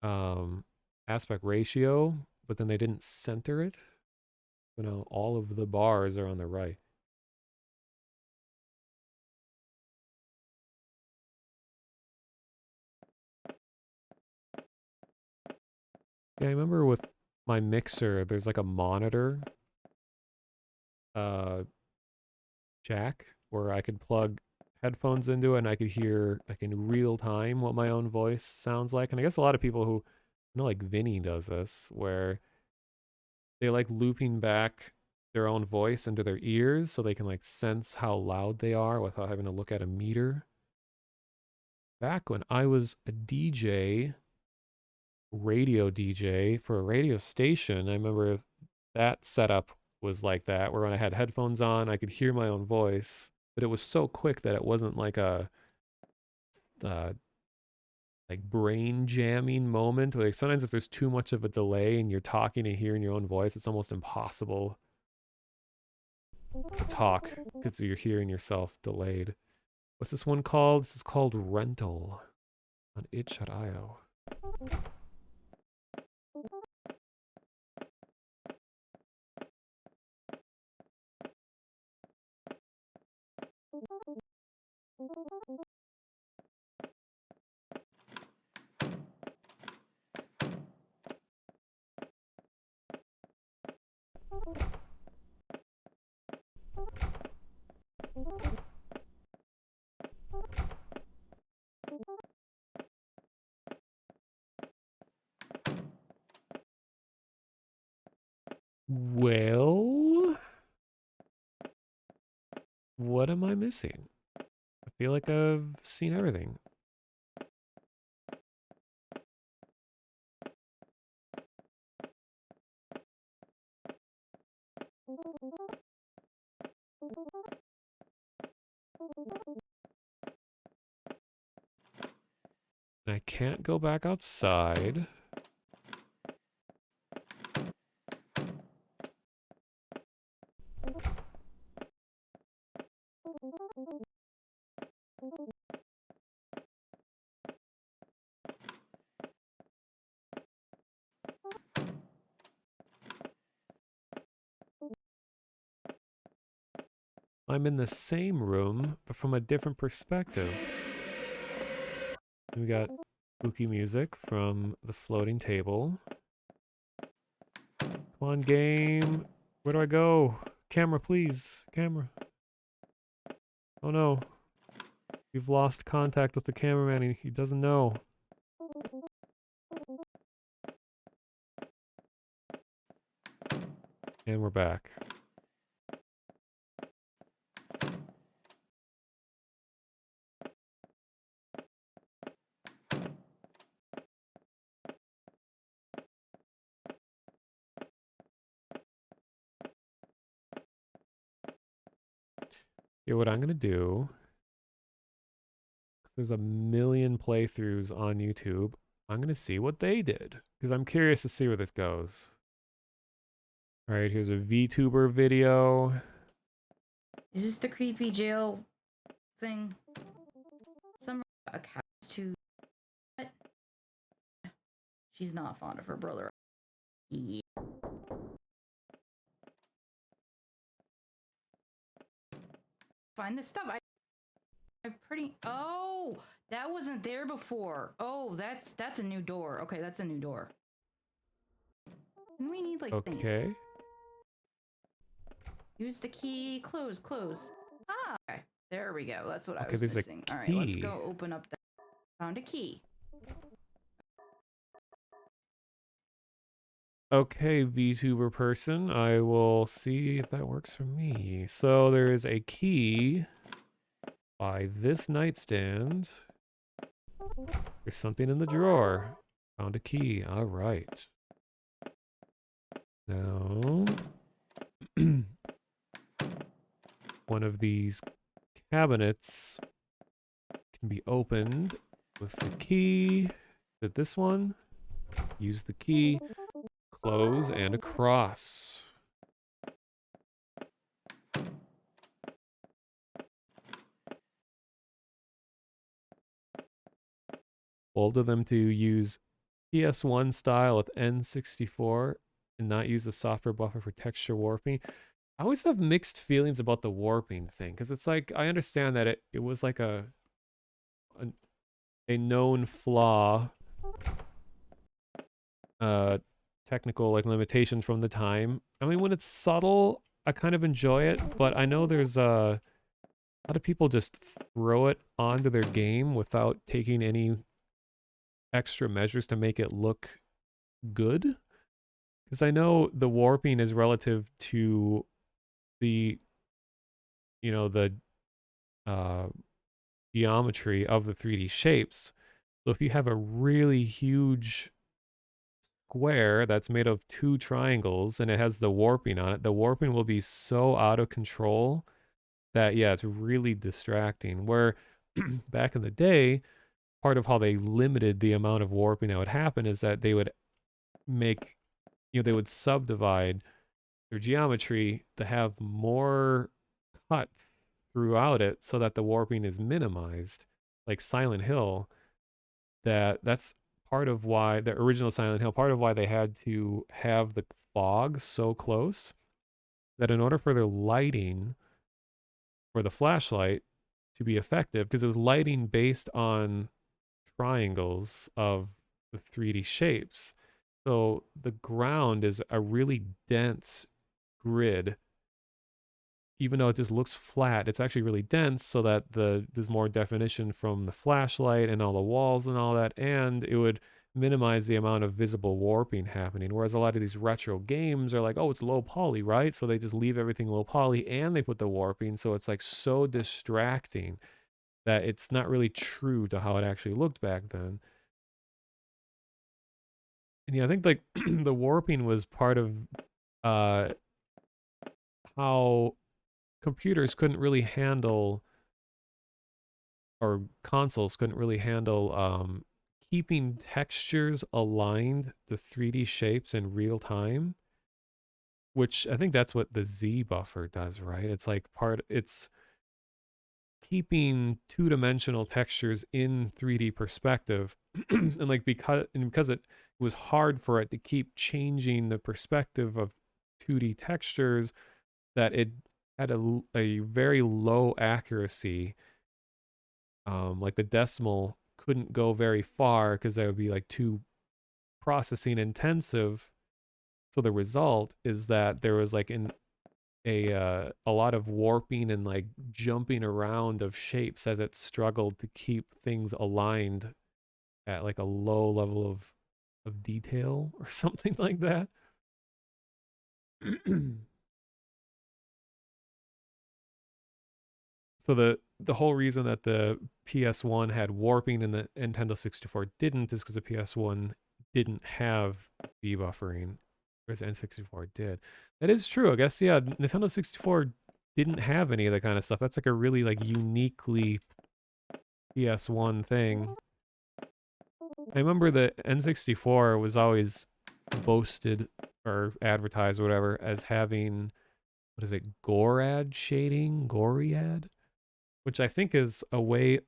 aspect ratio, but then they didn't center it. You know, all of the bars are on the right. Yeah, I remember with my mixer, there's like a monitor jack where I could plug headphones into it and I could hear like in real time what my own voice sounds like. And I guess a lot of people who, you know, like Vinny does this, where they like looping back their own voice into their ears so they can like sense how loud they are without having to look at a meter. Back when I was a DJ, radio DJ for a radio station, I remember that setup was like that, where when I had headphones on, I could hear my own voice, but it was so quick that it wasn't like a uh, like brain jamming moment. Like sometimes if there's too much of a delay and you're talking and hearing your own voice, it's almost impossible to talk because you're hearing yourself delayed. What's this one called? This is called Rental on itch.io. Well, what am I missing? I feel like I've seen everything. I can't go back outside. I'm in the same room, but from a different perspective. We got spooky music from the floating table. Come on, game. Where do I go? Camera, please. Camera. Oh no. We've lost contact with the cameraman. He doesn't know. And we're back. Here, what I'm gonna do, 'cause there's a million playthroughs on YouTube, I'm gonna see what they did, because I'm curious to see where this goes. All right, here's a VTuber video. Is this the creepy jail thing? Some a couch to. What? She's not fond of her brother. Yeah. Find this stuff. I pretty. Oh, that wasn't there before. Oh, that's a new door. Okay, that's a new door. And we need like things. Okay. Use the key. Close. Ah, okay. There we go. That's what I Okay, was there's a missing. All right, let's key. go open up that. Found a key. Okay, VTuber person, I will see if that works for me. So there is a key by this nightstand. There's something in the drawer. Found a key. All right. Now, one of these cabinets can be opened with the key. Did this one? Use the key. Close and across. Bold of them to use PS1 style with N64 and not use the software buffer for texture warping. I always have mixed feelings about the warping thing, because it's like, I understand that it was like a known flaw, technical like limitation from the time. I mean, when it's subtle, I kind of enjoy it, but I know there's a lot of people just throw it onto their game without taking any extra measures to make it look good. Because I know the warping is relative to the, you know, the geometry of the 3D shapes. So if you have a really huge square that's made of two triangles and it has the warping on it, the warping will be so out of control that, yeah, it's really distracting. Where back in the day, part of how they limited the amount of warping that would happen is that they would make, they would subdivide their geometry to have more cuts throughout it so that the warping is minimized. Like Silent Hill, that's part of why the original Silent Hill, part of why they had to have the fog so close, that in order for their lighting for the flashlight to be effective, because it was lighting based on triangles of the 3D shapes. So the ground is a really dense grid. Even though it just looks flat, it's actually really dense so that there's more definition from the flashlight and all the walls and all that, and it would minimize the amount of visible warping happening. Whereas a lot of these retro games are like, oh, it's low poly, right? So they just leave everything low poly and they put the warping, so it's like so distracting that it's not really true to how it actually looked back then. And yeah, I think like the warping was part of how computers couldn't really handle, or consoles couldn't really handle keeping textures aligned to 3D shapes in real time, which I think that's what the Z buffer does, right? It's like it's keeping two-dimensional textures in 3D perspective. And like because it was hard for it to keep changing the perspective of 2D textures, that it had a very low accuracy. Like the decimal couldn't go very far because that would be like too processing intensive So the result is that there was like a lot of warping and like jumping around of shapes as it struggled to keep things aligned at like a low level of detail or something like that. So the whole reason that the PS1 had warping and the Nintendo 64 didn't is because the PS1 didn't have debuffering, whereas the N64 did. That is true. I guess yeah, Nintendo 64 didn't have any of that kind of stuff. That's like a really like uniquely PS1 thing. I remember the N64 was always boasted or advertised or whatever as having what is it, Gorad shading, Goriad, which I think is a way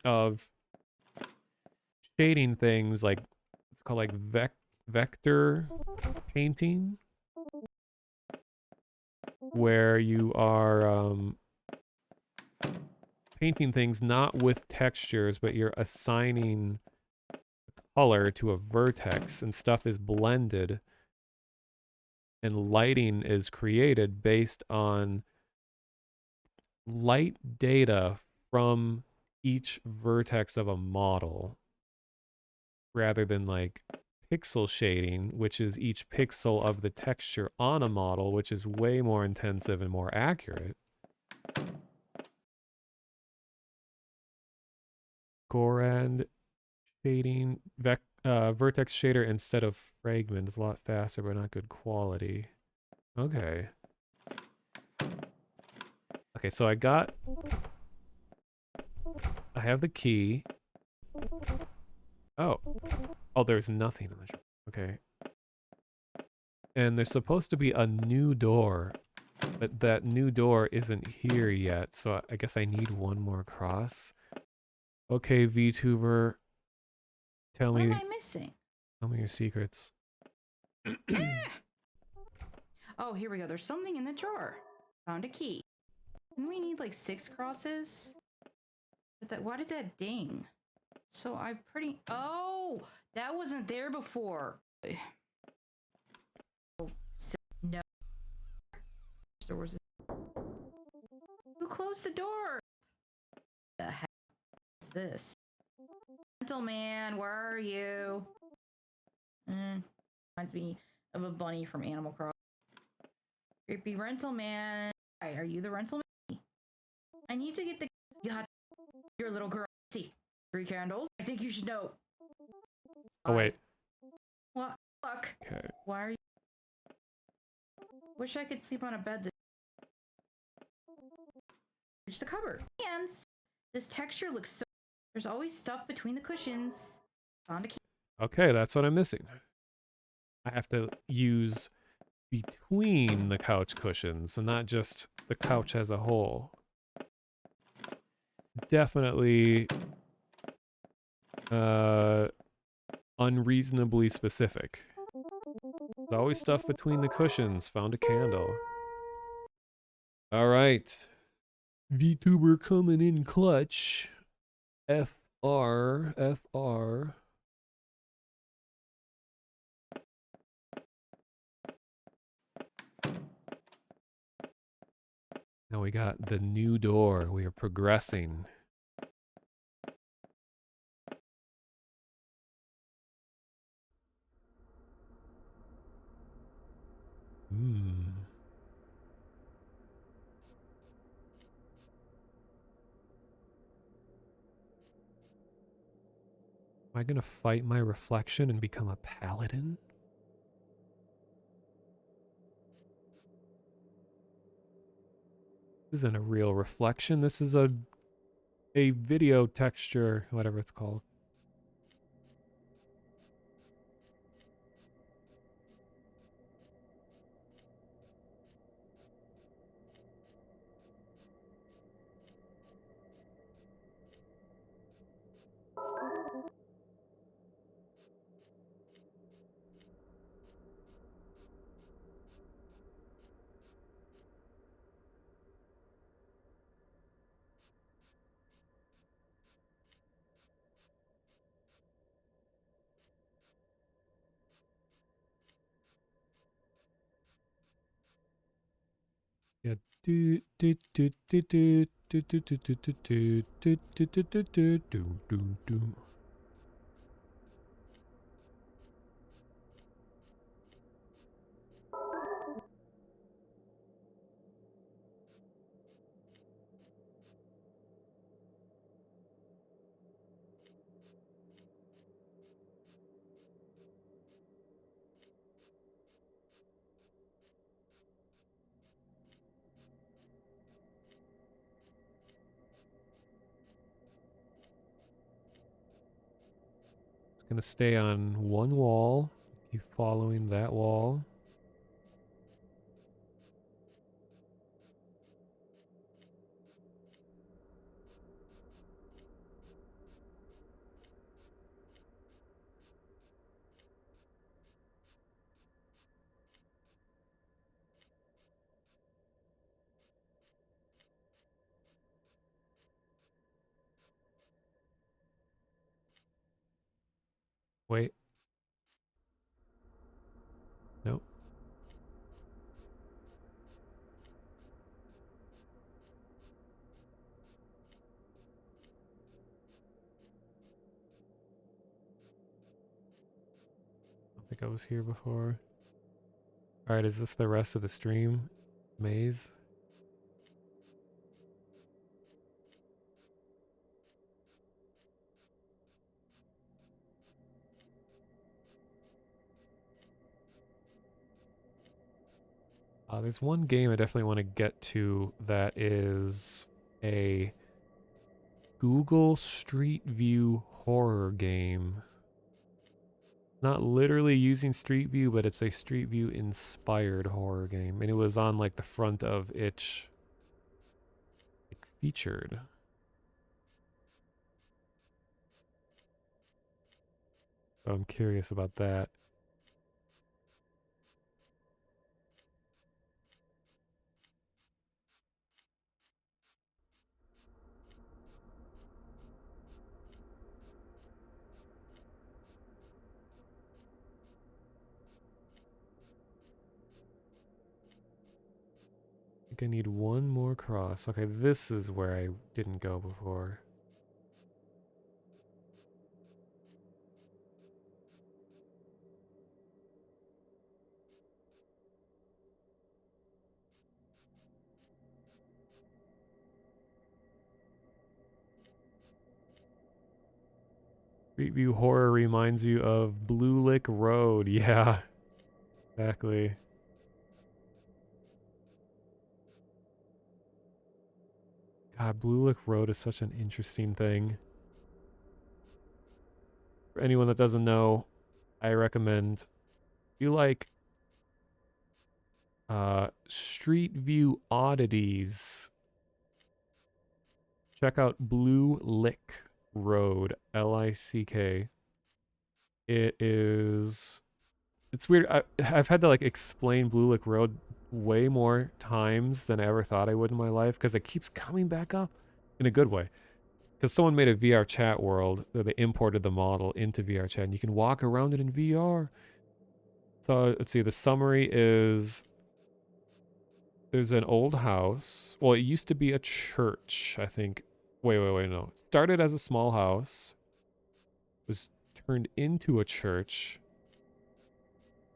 of shading things like it's called like vector painting, where you are painting things not with textures, but you're assigning color to a vertex and stuff is blended and lighting is created based on light data from each vertex of a model rather than like pixel shading, which is each pixel of the texture on a model, which is way more intensive and more accurate. Gorand shading, vertex shader instead of fragment is a lot faster, but not good quality. Okay. Okay, so I have the key. Oh. Oh, there's nothing in the... Okay. And there's supposed to be a new door, but that new door isn't here yet, so I guess I need one more cross. Okay, VTuber, tell What am me I missing? your secrets. Oh, here we go. There's something in the drawer. Found a key. And we need like 6 crosses. But why did that ding? So I pretty... Oh, that wasn't there before. No. There was Who closed the door? The heck is this? Gentleman, where are you? Reminds me of a bunny from Animal Crossing. Creepy rental man. Hi, are you the rental man? I need to get the... God, your little girl. See, 3 candles. I think you should know. Oh, wait. What? Fuck. Okay. Why are you... Wish I could sleep on a bed that... Reach the cupboard. And this texture looks so... There's always stuff between the cushions. Found a key. Okay, that's what I'm missing. I have to use between the couch cushions and not just the couch as a whole. Definitely unreasonably specific. There's always stuff between the cushions. Found a candle. All right. VTuber coming in clutch. FR. Now we got the new door. We are progressing. Hmm. Am I gonna fight my reflection and become a paladin? This isn't a real reflection. This is a video texture, whatever it's called. Yeah. Do do do do do do do do do do do do do do do do do do. It's gonna stay on one wall. Keep following that wall. Wait. Nope. I don't think I was here before. Alright, is this the rest of the stream? Maze? There's one game I definitely want to get to that is a Google Street View horror game. Not literally using Street View, but it's a Street View inspired horror game. And it was on like the front of Itch, like, featured. So I'm curious about that. I think I need one more cross. Okay, this is where I didn't go before. Street View horror reminds you of Blue Lick Road. Yeah, exactly. God, Blue Lick Road is such an interesting thing. For anyone that doesn't know, I recommend you like Street View oddities. Check out Blue Lick Road, Lick. It is, it's weird. I've had to like explain Blue Lick Road way more times than I ever thought I would in my life because it keeps coming back up in a good way. Because someone made a VR chat world, that they imported the model into VR chat, and you can walk around it in VR. So let's see, the summary is there's an old house. Well, it used to be a church, I think. Wait, no. It started as a small house, was turned into a church.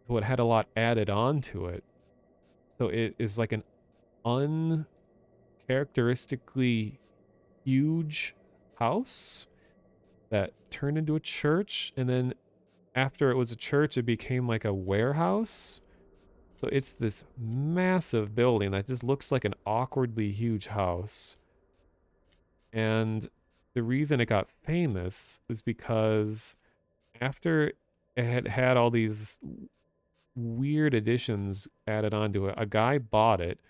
So it had a lot added on to it. So it is like an uncharacteristically huge house that turned into a church, and then after it was a church, it became like a warehouse. So it's this massive building that just looks like an awkwardly huge house. And the reason it got famous was because after it had had all these weird additions added onto it, a guy bought it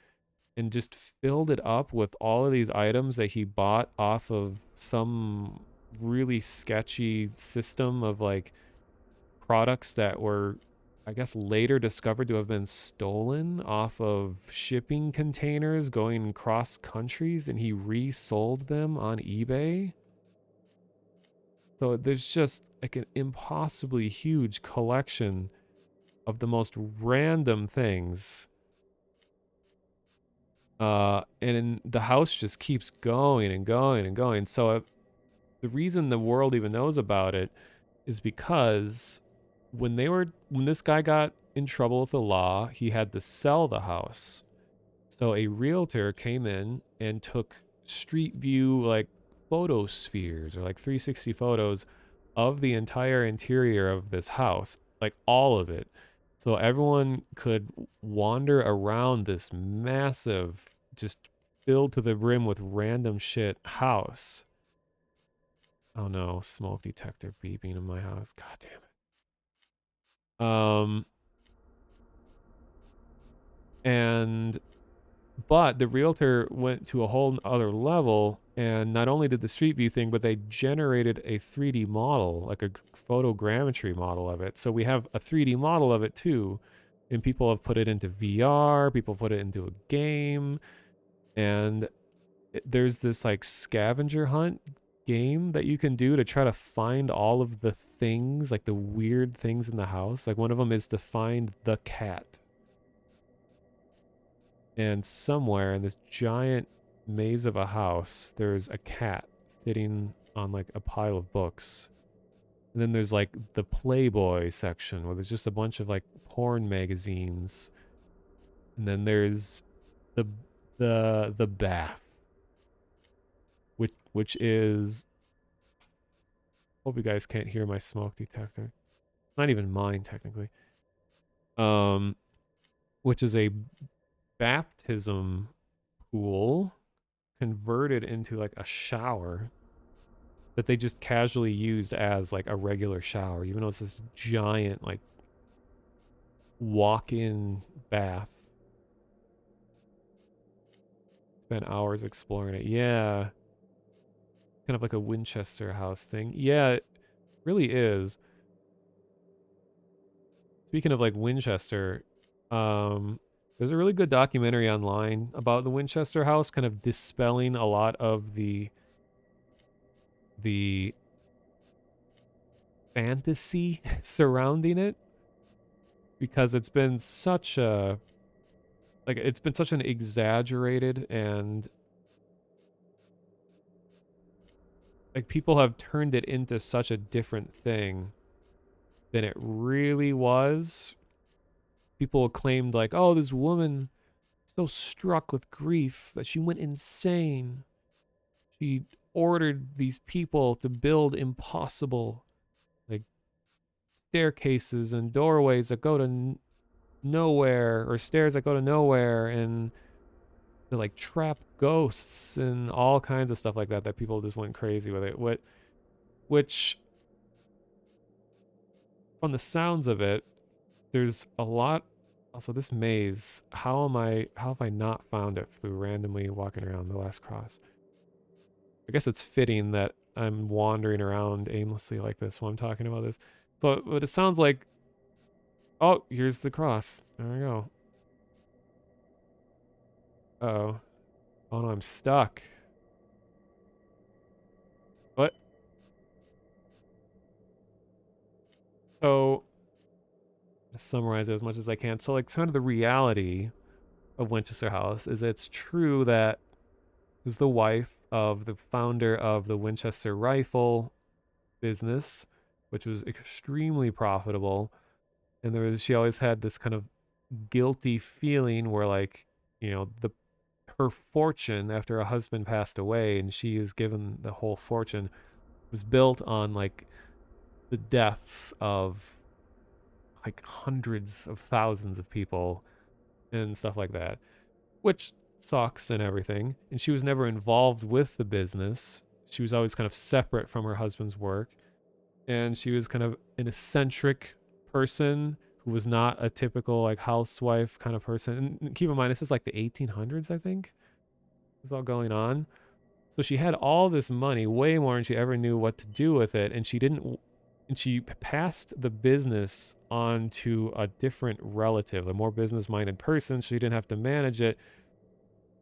and just filled it up with all of these items that he bought off of some really sketchy system of like products that were, I guess, later discovered to have been stolen off of shipping containers going cross countries, and he resold them on eBay. So there's just like an impossibly huge collection of the most random things. And the house just keeps going and going and going. So the reason the world even knows about it is because when this guy got in trouble with the law, he had to sell the house. So a realtor came in and took street view like photospheres or like 360 photos of the entire interior of this house, like all of it. So everyone could wander around this massive, just filled to the brim with random shit house. Oh no, smoke detector beeping in my house. God damn it. And but the realtor went to a whole other level, and not only did the street view thing, but they generated a 3D model, like a photogrammetry model of it. So we have a 3D model of it too, and people have put it into VR, people put it into a game, and there's this like scavenger hunt game that you can do to try to find all of the things, like the weird things in the house. Like one of them is to find the cat. And somewhere in this giant maze of a house, there's a cat sitting on like a pile of books. And then there's like the Playboy section where there's just a bunch of like porn magazines. And then there's the the bath, which is, hope you guys can't hear my smoke detector. Not even mine technically. Um, which is a baptism pool converted into like a shower that they just casually used as like a regular shower, even though it's this giant like walk-in bath. Spent hours exploring it. Yeah, kind of like a Winchester house thing. Yeah, it really is. Speaking of like Winchester, there's a really good documentary online about the Winchester house, kind of dispelling a lot of the fantasy surrounding it, because it's been such a like it's been such an exaggerated, and like people have turned it into such a different thing than it really was. People claimed like, oh, this woman so struck with grief that she went insane. She ordered these people to build impossible like staircases and doorways that go to nowhere, or stairs that go to nowhere, and to like trap ghosts and all kinds of stuff like that, that people just went crazy with it. Which from the sounds of it, there's a lot. Also, this maze, how have I not found it through randomly walking around the last cross? I guess it's fitting that I'm wandering around aimlessly like this while I'm talking about this. So, but it sounds like, oh, here's the cross. There we go. Uh-oh. Oh no, I'm stuck. What? So, to summarize it as much as I can. So, like, kind of the reality of Winchester House is it's true that it was the wife of the founder of the Winchester rifle business, which was extremely profitable. And she always had this kind of guilty feeling where, like, you know, her fortune after her husband passed away and she is given the whole fortune was built on like the deaths of like hundreds of thousands of people and stuff like that, which sucks and everything. And she was never involved with the business. She was always kind of separate from her husband's work. And she was kind of an eccentric person who was not a typical like housewife kind of person. And keep in mind, this is like the 1800s, I think. This is all going on. So she had all this money, way more than she ever knew what to do with it. And she passed the business on to a different relative, a more business-minded person. She didn't have to manage it.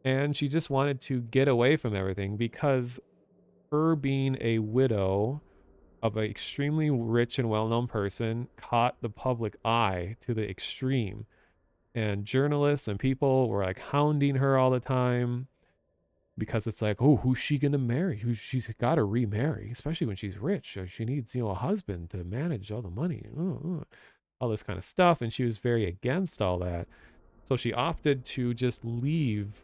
And she just wanted to get away from everything, because her being a widow of an extremely rich and well-known person caught the public eye to the extreme. and journalists and people were like hounding her all the time because it's like, oh, who's she gonna marry? Who she's got to remarry, especially when she's rich. She needs, a husband to manage all the money, all this kind of stuff. And she was very against all that. So she opted to just leave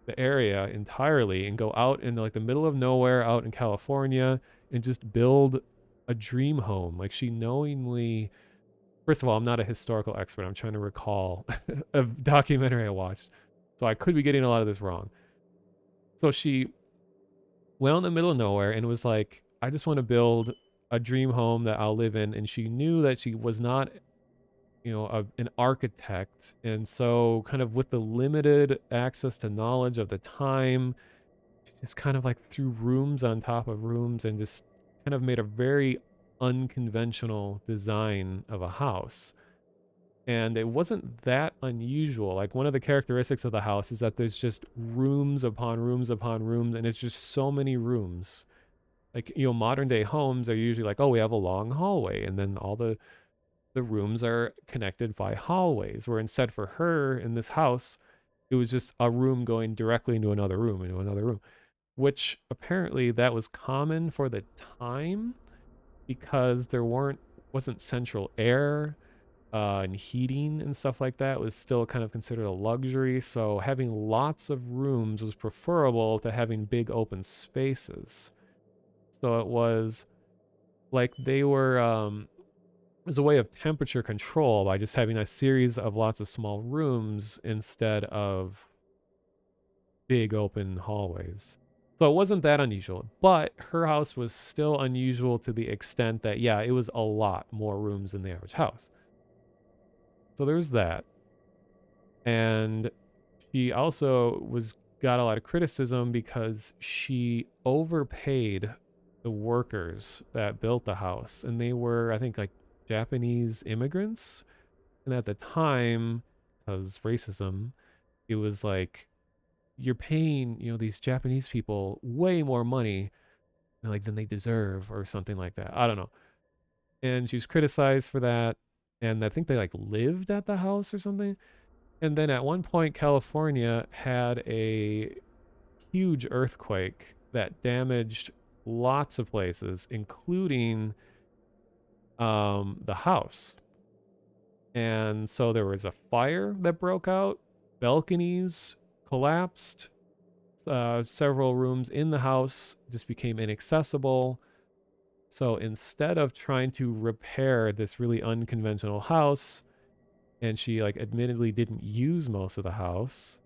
the area entirely and go out in like the middle of nowhere out in California and just build a dream home. Like she knowingly, first of all, I'm not a historical expert. I'm trying to recall a documentary I watched. So I could be getting a lot of this wrong. So she went out in the middle of nowhere and was like, I just want to build a dream home that I'll live in. And she knew that she was not, an architect. And so, kind of with the limited access to knowledge of the time, she just kind of like threw rooms on top of rooms and just kind of made a very unconventional design of a house. And it wasn't that unusual. Like one of the characteristics of the house is that there's just rooms upon rooms upon rooms, and it's just so many rooms. Like, modern day homes are usually like, oh, we have a long hallway, and then all the rooms are connected by hallways. Where instead for her in this house, it was just a room going directly into another room, which apparently that was common for the time because there wasn't central air and heating and stuff like that was still kind of considered a luxury. So having lots of rooms was preferable to having big open spaces. So it was like they were, it was a way of temperature control by just having a series of lots of small rooms instead of big open hallways. So it wasn't that unusual, but her house was still unusual to the extent that, yeah, it was a lot more rooms than the average house. So there's that. And she also got a lot of criticism because she overpaid the workers that built the house. And they were, I think, like Japanese immigrants. And at the time, because racism, it was like you're paying, these Japanese people way more money than they deserve or something like that. I don't know. And she was criticized for that. And I think they like lived at the house or something. And then at one point, California had a huge earthquake that damaged lots of places, including the house. And so there was a fire that broke out, balconies collapsed, several rooms in the house just became inaccessible. So instead of trying to repair this really unconventional house, and she like admittedly didn't use most of the house,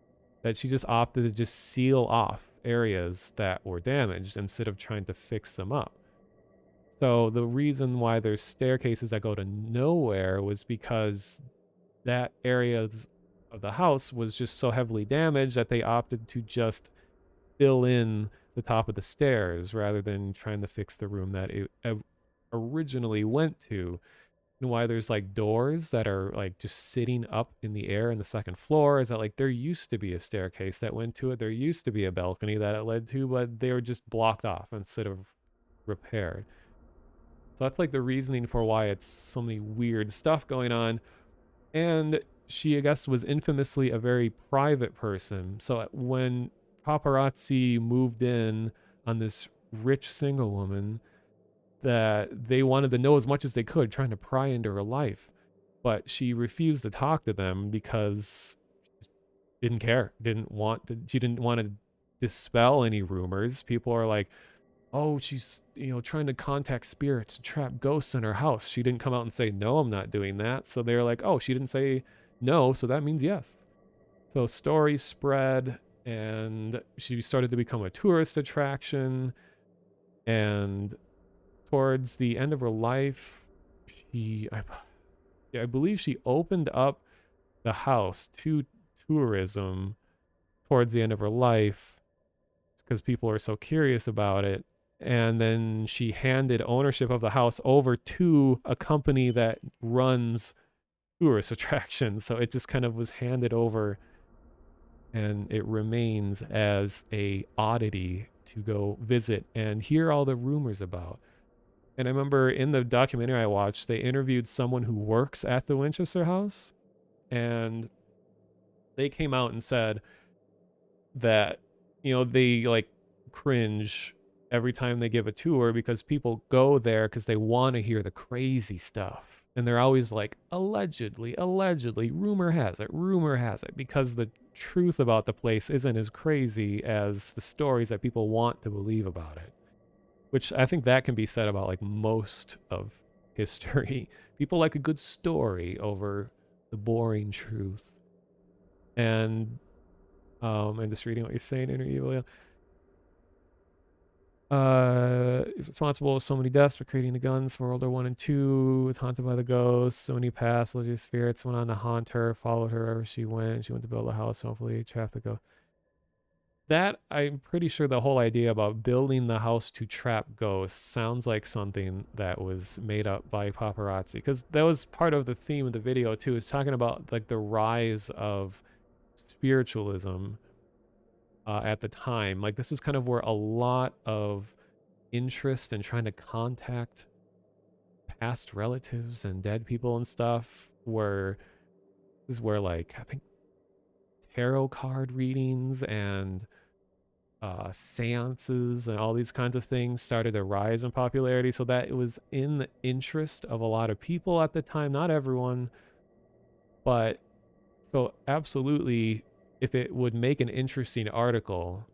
that she just opted to just seal off areas that were damaged instead of trying to fix them up. So the reason why there's staircases that go to nowhere was because that area of the house was just so heavily damaged that they opted to just fill in the top of the stairs rather than trying to fix the room that it originally went to. And why there's like doors that are like just sitting up in the air in the second floor is that like there used to be a staircase that went to it. There used to be a balcony that it led to, but they were just blocked off instead of repaired. So that's like the reasoning for why it's so many weird stuff going on. And she, I guess, was infamously a very private person. So when paparazzi moved in on this rich single woman, that they wanted to know as much as they could, trying to pry into her life. But she refused to talk to them because she didn't care, she didn't want to dispel any rumors. People are like, oh, she's, trying to contact spirits and trap ghosts in her house. She didn't come out and say, no, I'm not doing that. So they're like, oh, she didn't say no, so that means yes. So stories spread, and she started to become a tourist attraction. And towards the end of her life, I believe she opened up the house to tourism towards the end of her life because people are so curious about it. And then she handed ownership of the house over to a company that runs tourist attractions. So it just kind of was handed over, and it remains as a oddity to go visit and hear all the rumors about. And I remember in the documentary I watched, they interviewed someone who works at the Winchester House, and they came out and said that, you know, they like cringe every time they give a tour because people go there because they want to hear the crazy stuff. And they're always like, allegedly, rumor has it, because the truth about the place isn't as crazy as the stories that people want to believe about it. Which I think that can be said about like most of history. People like a good story over the boring truth. And just reading what you're saying, Inner Evil. Is responsible for so many deaths for creating the guns for World War One and Two. Was haunted by the ghosts. So many past religious spirits went on to haunt her, followed her wherever she went. She went to build a house, hopefully trap the ghost. That, I'm pretty sure the whole idea about building the house to trap ghosts sounds like something that was made up by paparazzi, because that was part of the theme of the video too. Is talking about like the rise of spiritualism at the time. Like this is kind of where a lot of interest in trying to contact past relatives and dead people and stuff were, this is where like I think tarot card readings and seances and all these kinds of things started to rise in popularity. So that it was in the interest of a lot of people at the time, not everyone, but so absolutely, if it would make an interesting article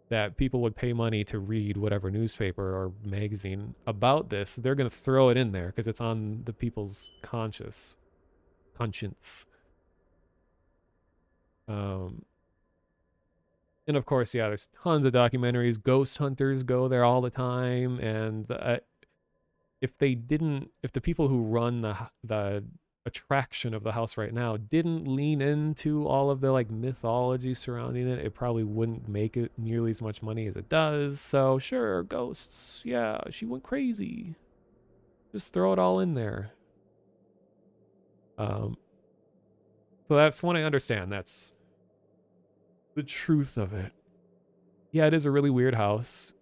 that people would pay money to read whatever newspaper or magazine about this, they're going to throw it in there because it's on the people's conscience. And of course, yeah, there's tons of documentaries. Ghost hunters go there all the time, and if the people who run the attraction of the house right now didn't lean into all of the like mythology surrounding it, it probably wouldn't make it nearly as much money as it does. So sure, ghosts, yeah, she went crazy. Just throw it all in there. So that's one I understand. That's the truth of it. Yeah, it is a really weird house.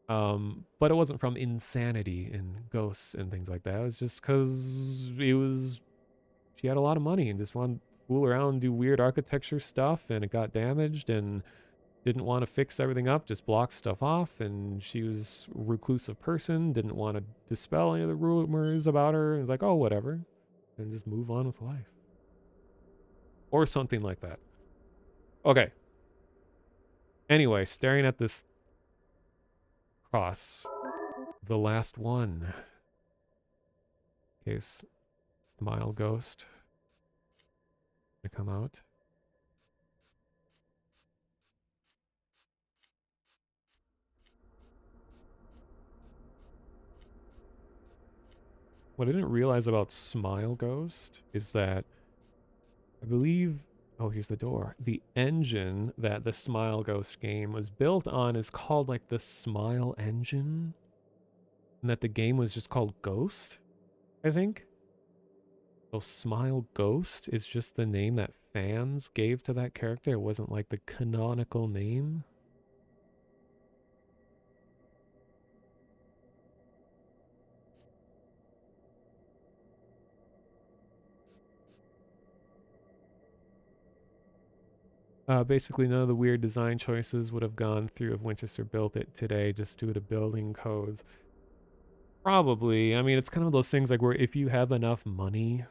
But it wasn't from insanity and ghosts and things like that. It was just because she had a lot of money and just wanted to fool around and do weird architecture stuff, and it got damaged and didn't want to fix everything up, just block stuff off. And she was a reclusive person, didn't want to dispel any of the rumors about her. And was like, oh, whatever, and just move on with life. Or something like that. Okay. Anyway, staring at this cross. The last one. Case Smile Ghost. Gonna come out. What I didn't realize about Smile Ghost is that I believe, oh, here's the door. The engine that the Smile Ghost game was built on is called like the Smile Engine. And that the game was just called Ghost, I think. So Smile Ghost is just the name that fans gave to that character. It wasn't like the canonical name. Basically, none of the weird design choices would have gone through if Winchester built it today just due to building codes. Probably. I mean, it's kind of those things like where if you have enough money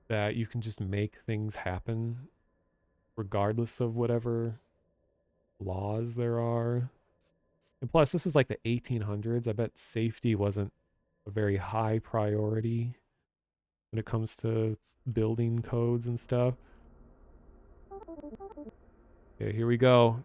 that you can just make things happen regardless of whatever laws there are. And plus, this is like the 1800s. I bet safety wasn't a very high priority when it comes to building codes and stuff. Okay, here we go.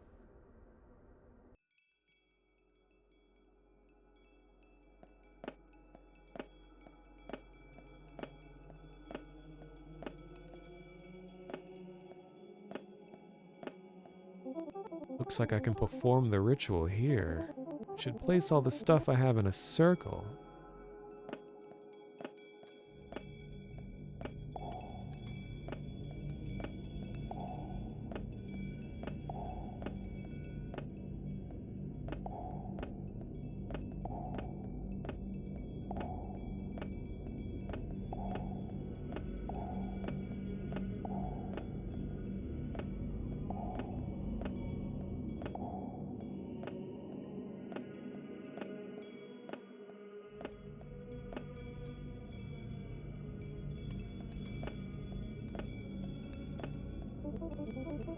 Looks like I can perform the ritual here. Should place all the stuff I have in a circle.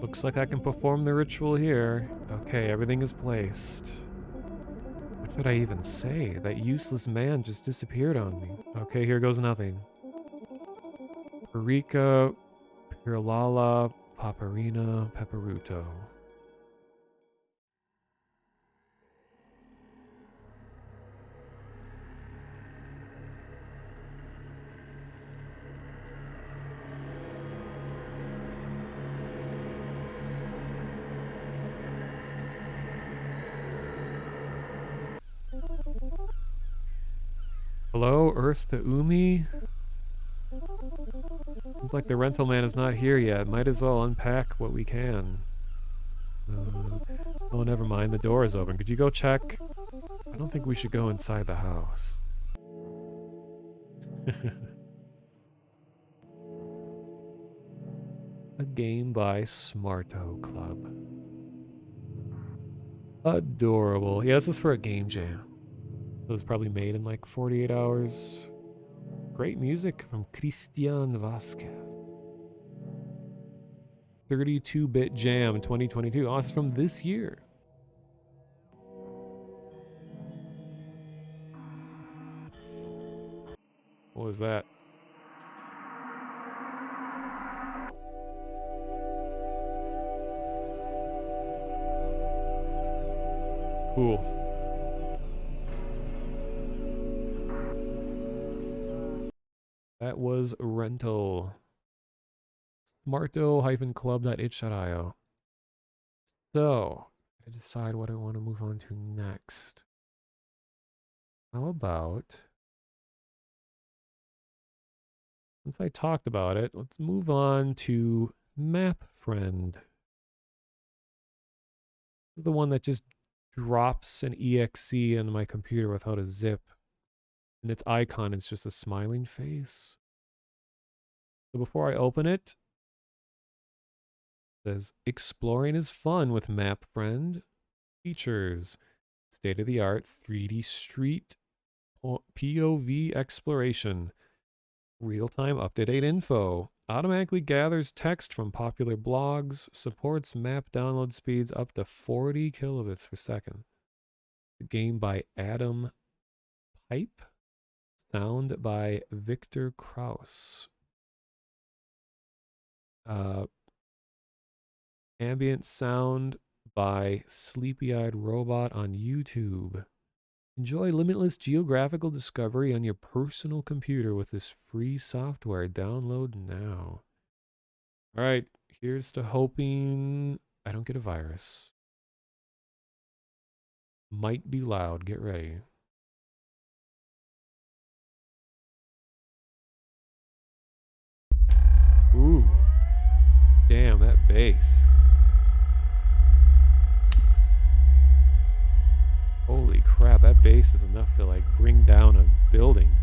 Looks like I can perform the ritual here. Okay, everything is placed. What did I even say? That useless man just disappeared on me. Okay, here goes nothing. Parika, Pirlala, Paparina, Peperuto. Hello, Earth to Umi? Seems like the rental man is not here yet. Might as well unpack what we can. Oh, never mind. The door is open. Could you go check? I don't think we should go inside the house. A game by Smarto Club. Adorable. Yeah, this is for a game jam. It was probably made in like 48 hours. Great music from Christian Vasquez. 32-bit jam 2022. Oh, it's from this year. What was that? Cool. That was rental. Smarto-club.itch.io. So, I decide what I want to move on to next. How about, since I talked about it, let's move on to MapFriend. This is the one that just drops an exe into my computer without a zip. And its icon is just a smiling face. So before I open it, it says, exploring is fun with MapFriend. Features, state-of-the-art 3D street POV exploration. Real-time up-to-date info. Automatically gathers text from popular blogs. Supports map download speeds up to 40 kilobits per second. The game by Adam Pipe. Sound by Victor Kraus. Ambient sound by Sleepy-Eyed Robot on YouTube. Enjoy limitless geographical discovery on your personal computer with this free software. Download now. All right, here's to hoping I don't get a virus. Might be loud. Get ready. Ooh. Damn, that bass. Holy crap, that bass is enough to like bring down a building.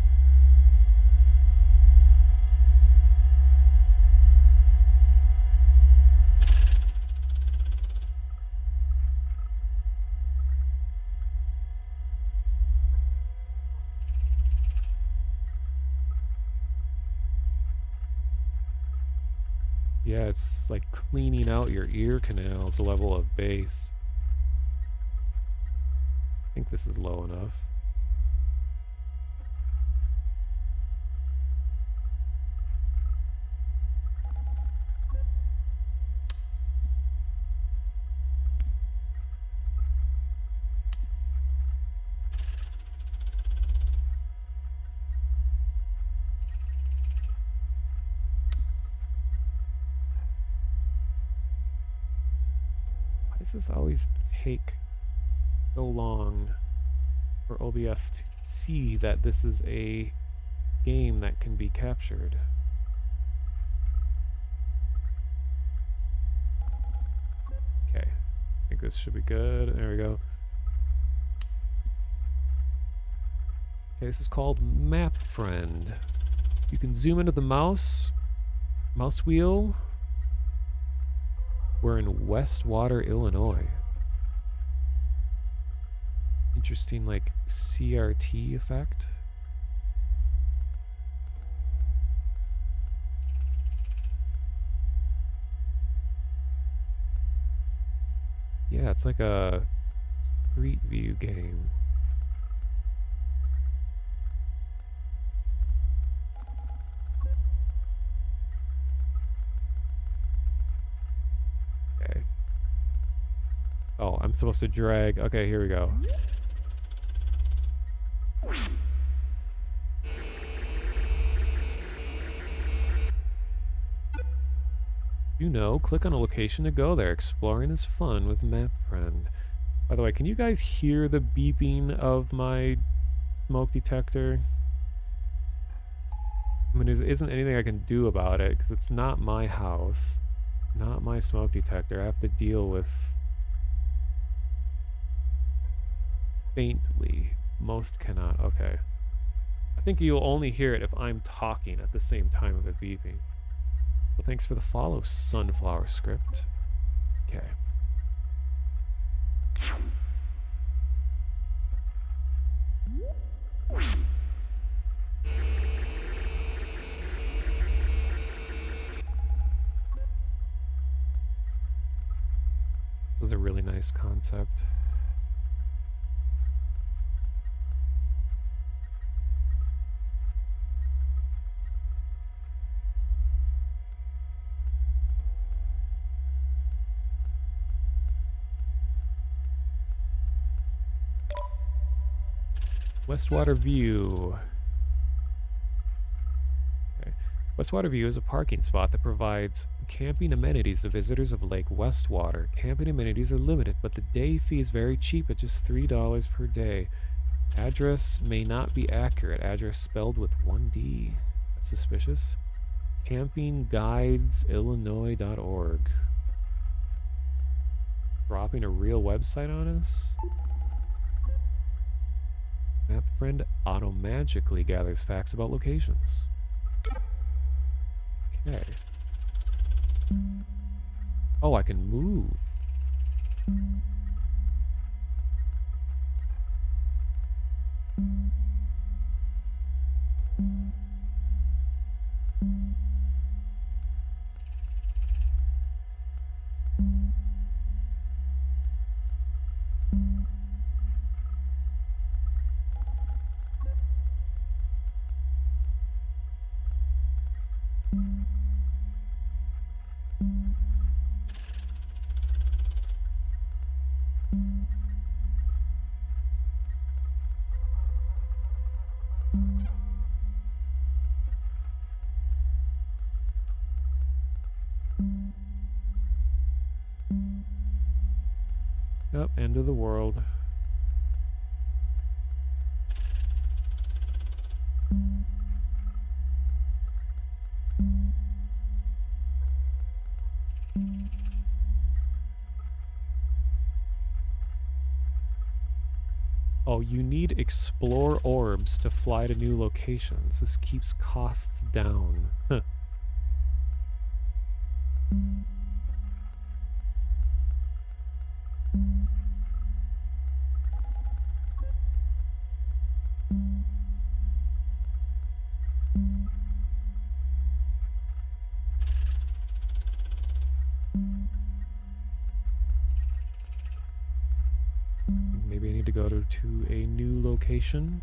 Yeah, it's like cleaning out your ear canals level of bass. I think this is low enough. Why does this always take so long for OBS to see that this is a game that can be captured? Okay, I think this should be good. There we go. Okay, this is called MapFriend. You can zoom into the mouse wheel. We're in Westwater, Illinois. Interesting, like, CRT effect. it's like a street view game. Okay. Oh, I'm supposed to drag. Okay, here we go. You know, click on a location to go there. Exploring is fun with MapFriend. By the way, can you guys hear the beeping of my smoke detector? I mean, there isn't anything I can do about it because it's not my house, not my smoke detector. I have to deal with faintly. Most cannot. Okay. I think you'll only hear it if I'm talking at the same time of it beeping. Well, thanks for the follow, Sunflower Script. Okay. This is a really nice concept. Westwater View. Okay. Westwater View is a parking spot that provides camping amenities to visitors of Lake Westwater. Camping amenities are limited, but the day fee is very cheap at just $3 per day. Address may not be accurate. Address spelled with one D. That's suspicious. Campingguidesillinois.org. Dropping a real website on us? MapFriend auto-magically gathers facts about locations. Okay. Oh, I can move. Yep, end of the world. Oh, you need explore orbs to fly to new locations. This keeps costs down. Huh. Maybe I need to go to a new location.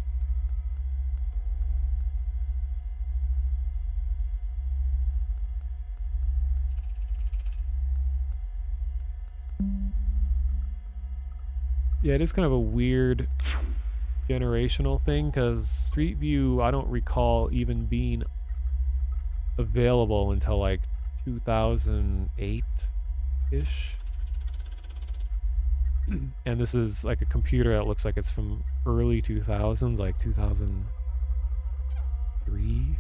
Yeah, it is kind of a weird generational thing because Street View, I don't recall even being available until like 2008-ish. And this is like a computer that looks like it's from early 2000s, like 2003.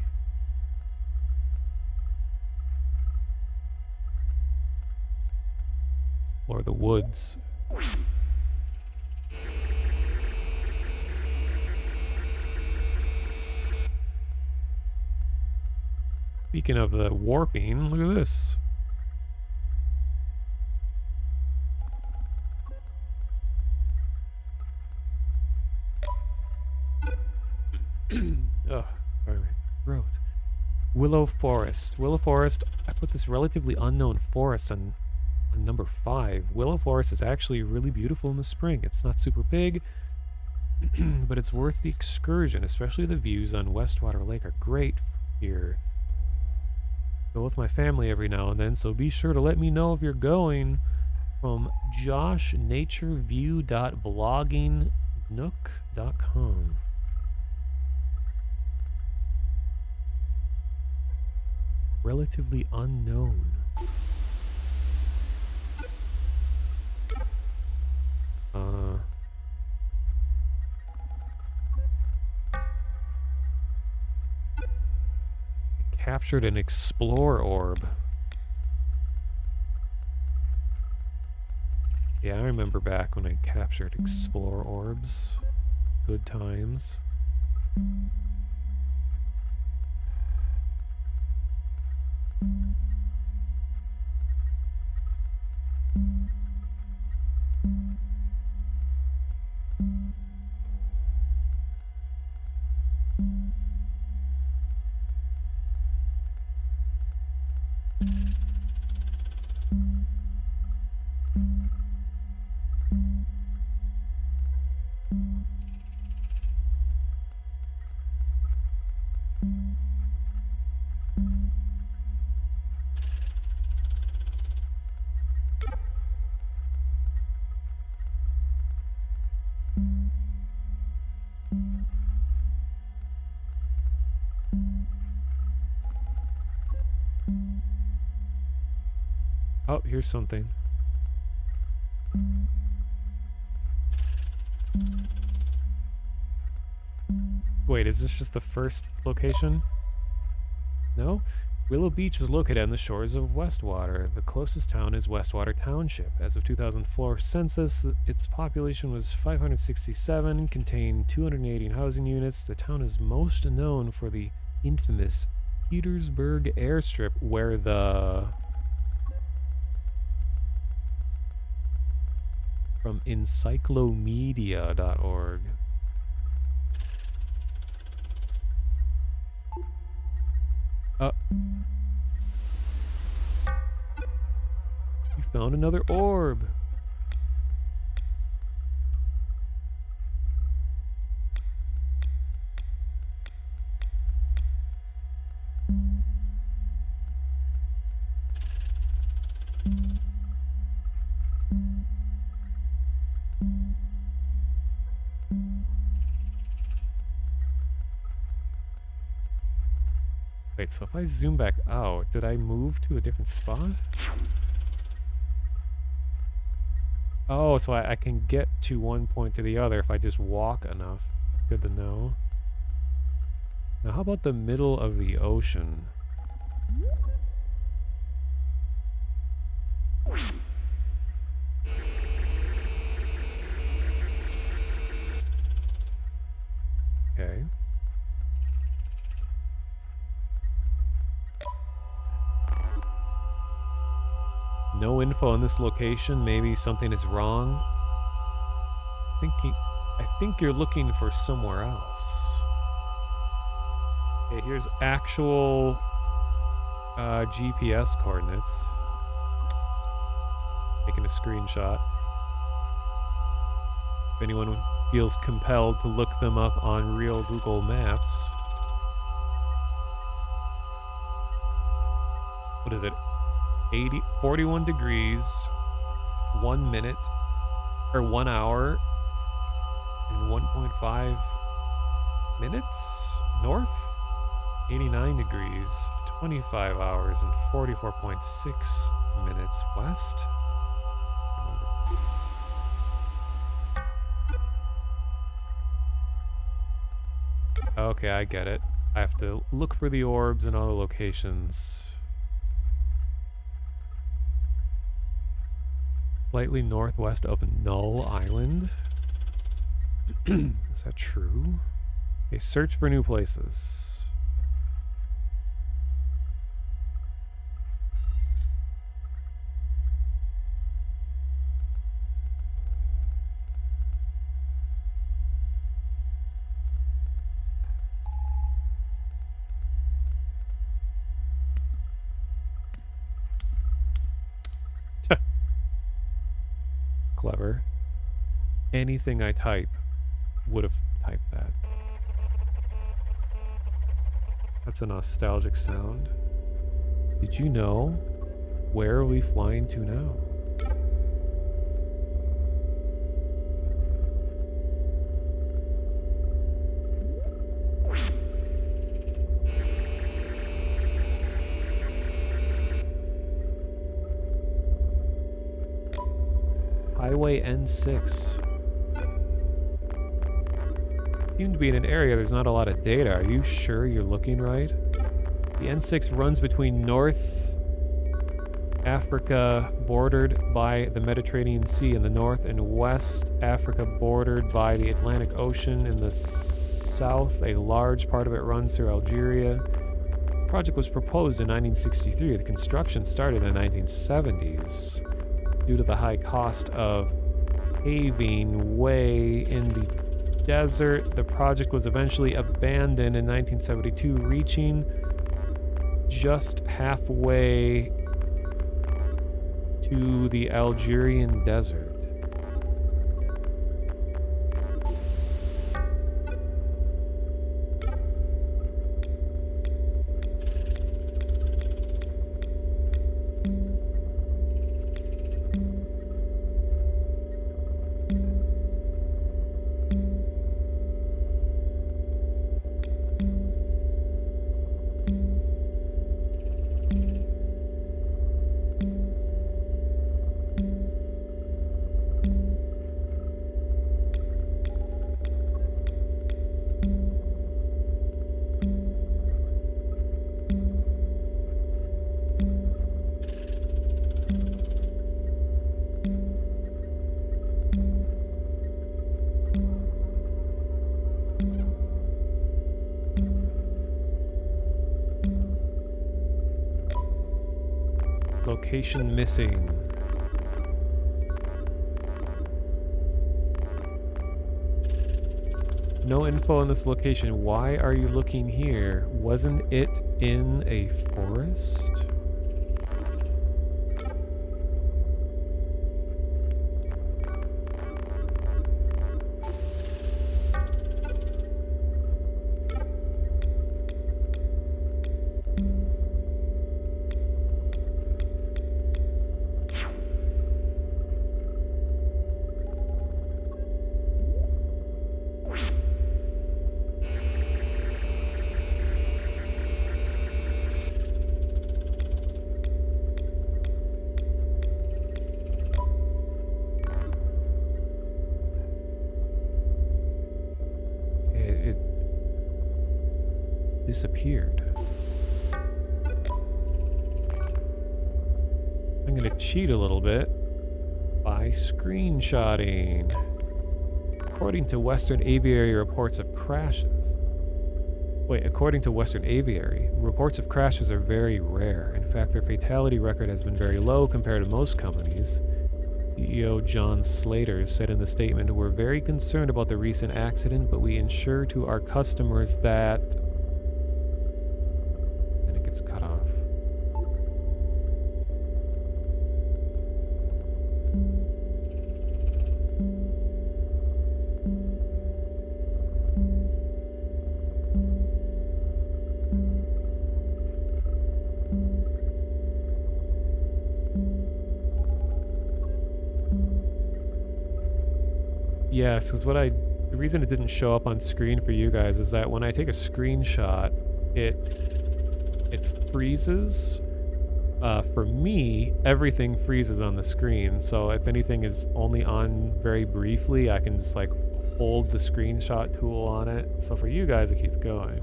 Explore the woods. Speaking of the warping, look at this. Oh, sorry, my throat. Willow Forest. Willow Forest, I put this relatively unknown forest on Number 5, Willow Forest is actually really beautiful in the spring. It's not super big, but it's worth the excursion, especially the views on Westwater Lake are great here. Go with my family every now and then, so be sure to let me know if you're going. From joshnatureView.bloggingnook.com. Relatively unknown. Captured an Explore Orb. Yeah, I remember back when I captured Explore Orbs. Good times. Oh, here's something. Wait, is this just the first location? No? Willow Beach is located on the shores of Westwater. The closest town is Westwater Township. As of 2004 census, its population was 567, contained 218 housing units. The town is most known for the infamous Petersburg airstrip, where the... From encyclomedia.org. You found another orb. Wait, so if I zoom back out, did I move to a different spot? Oh, so I can get to one point to the other if I just walk enough. Good to know. Now, how about the middle of the ocean? Okay. No info on this location. Maybe something is wrong. I think you're looking for somewhere else. Okay, here's actual GPS coordinates. Taking a screenshot. If anyone feels compelled to look them up on real Google Maps. What is it? 41 degrees, 1 minute, or 1 hour, and 1.5 minutes north, 89 degrees, 25 hours, and 44.6 minutes west. Okay, I get it. I have to look for the orbs in all the locations. Slightly northwest of Null Island. Is that true? Okay, search for new places. clever. Anything I type would have typed that. That's a nostalgic sound. Did you know? Where are we flying to now? Highway N6. Seem to be in an area there's not a lot of data. Are you sure you're looking right? The N6 runs between North Africa bordered by the Mediterranean Sea in the north and West Africa bordered by the Atlantic Ocean in the south. A large part of it runs through Algeria. The project was proposed in 1963. The construction started in the 1970s. Due to the high cost of paving way in the desert, the project was eventually abandoned in 1972, reaching just halfway to the Algerian desert. Location missing. No info on this location. Why are you looking here? Wasn't it in a forest? It disappeared. I'm gonna cheat a little bit by screenshotting. According to Western Aviary reports of crashes. Wait, according to Western Aviary, reports of crashes are very rare. In fact, their fatality record has been very low compared to most companies. CEO John Slater said in the statement, "We're very concerned about the recent accident, but we ensure to our customers that..." And it gets cut off. Yes, because the reason it didn't show up on screen for you guys is that when I take a screenshot, it freezes. For me, everything freezes on the screen, so if anything is only on very briefly, I can just like hold the screenshot tool on it. So for you guys, it keeps going.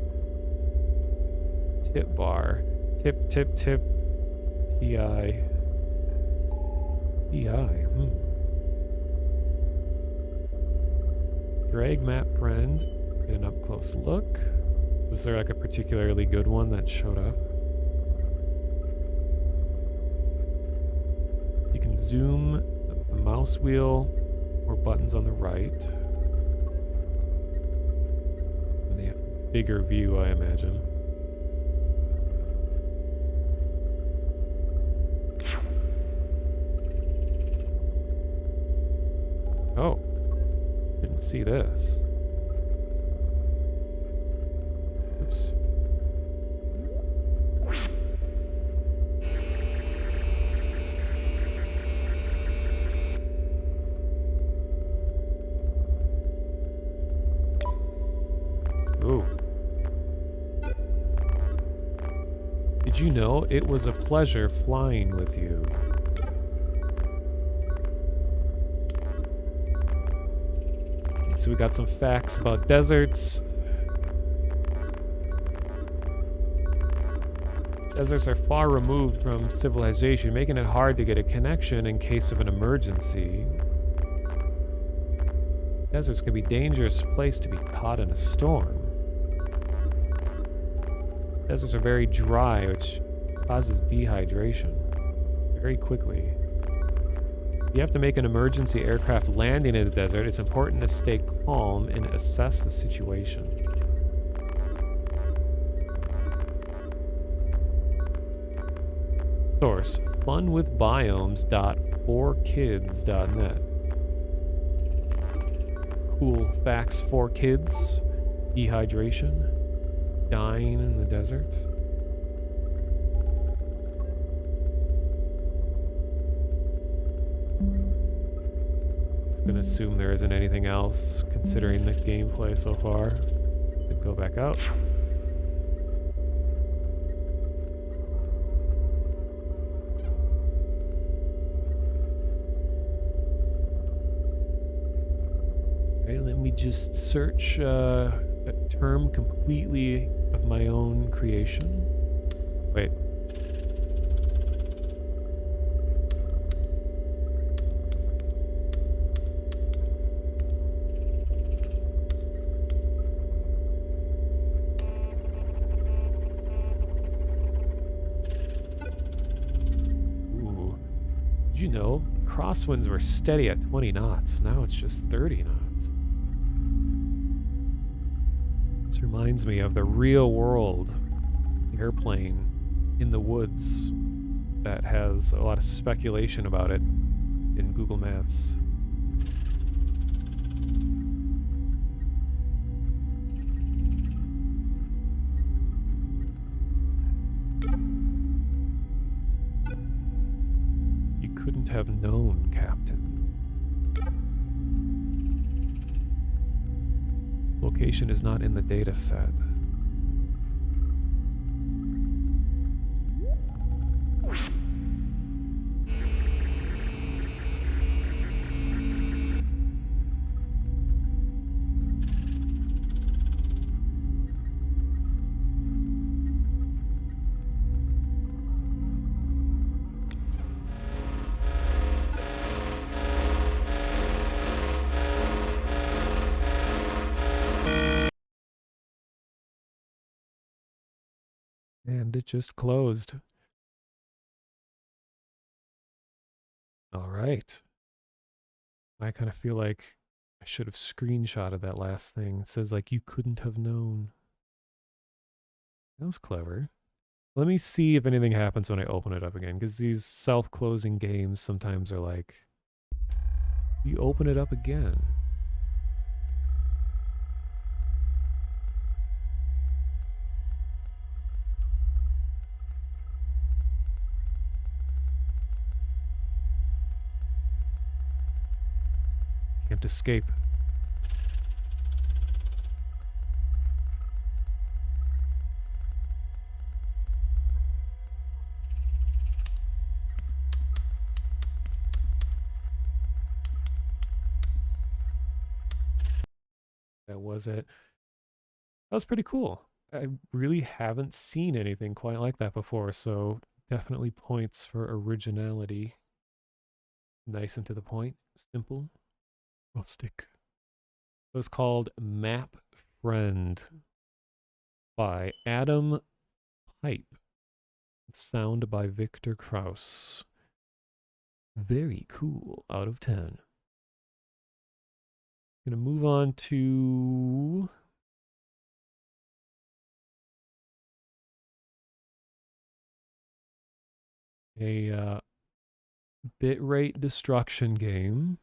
Tip bar. Tip, tip, tip. TI. Drag MapFriend, get an up close look. Was there like a particularly good one that showed up? You can zoom the mouse wheel or buttons on the right. And the bigger view, I imagine. Oh, didn't see this. Oops. Ooh. Did you know it was a pleasure flying with you? So we got some facts about deserts. Deserts are far removed from civilization, making it hard to get a connection in case of an emergency. Deserts can be a dangerous place to be caught in a storm. Deserts are very dry, which causes dehydration very quickly. If you have to make an emergency aircraft landing in the desert, it's important to stay calm and assess the situation. Source: funwithbiomes.4kids.net. Cool facts for kids. Dehydration. Dying in the desert. I'm gonna assume there isn't anything else considering the gameplay so far. Could go back out. Okay, let me just search a term completely of my own creation. Wait. Ooh. Did you know crosswinds were steady at 20 knots? Now it's just 30 knots. This reminds me of the real world airplane in the woods that has a lot of speculation about it in Google Maps. You couldn't have known, Captain. Location is not in the data set. And it just closed. All right. I kind of feel like I should have screenshotted that last thing. It says like you couldn't have known. That was clever. Let me see if anything happens when I open it up again, because these self-closing games sometimes are like, you open it up again. Can't escape. That was it. That was pretty cool. I really haven't seen anything quite like that before, so definitely points for originality. Nice and to the point. Simple. Rustic. It was called MapFriend by Adam Pipe. Sound by Victor Kraus. Very cool. Out of 10. Gonna move on to a bitrate destruction game.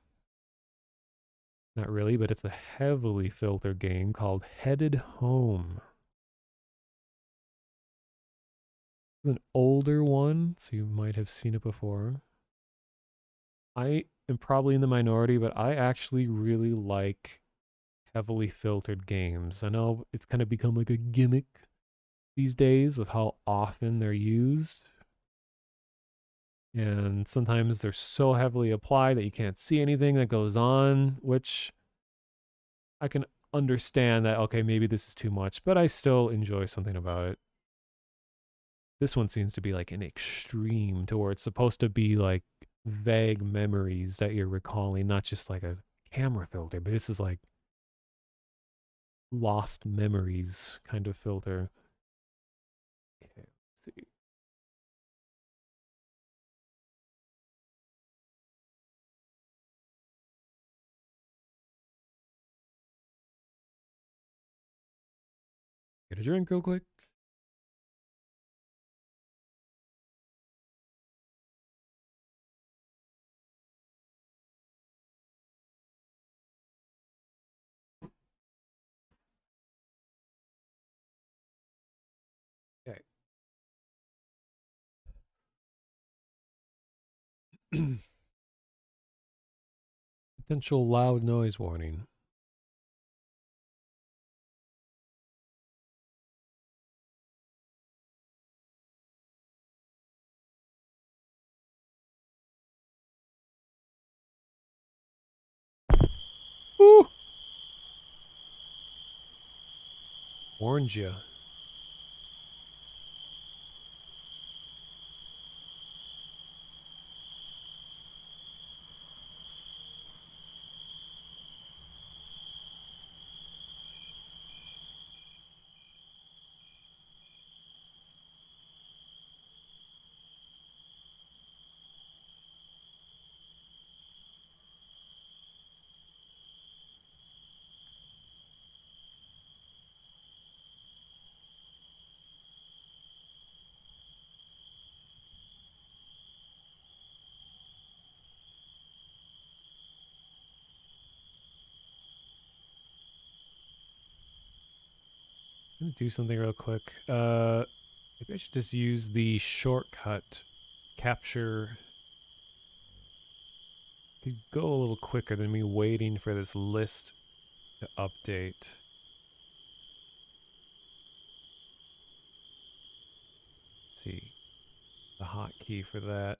Not really, but it's a heavily filtered game called Headed Home. It's an older one, so you might have seen it before. I am probably in the minority, but I actually really like heavily filtered games. I know it's kind of become like a gimmick these days with how often they're used. And sometimes they're so heavily applied that you can't see anything that goes on, which I can understand that, okay, maybe this is too much, but I still enjoy something about it. This one seems to be like an extreme to where it's supposed to be like vague memories that you're recalling, not just like a camera filter, but this is like lost memories kind of filter. Okay, let's see. Get a drink real quick. Okay. Potential loud noise warning. Woo! Warned you. I'm gonna do something real quick. Maybe I should just use the shortcut capture. Could go a little quicker than me waiting for this list to update. Let's see the hotkey for that.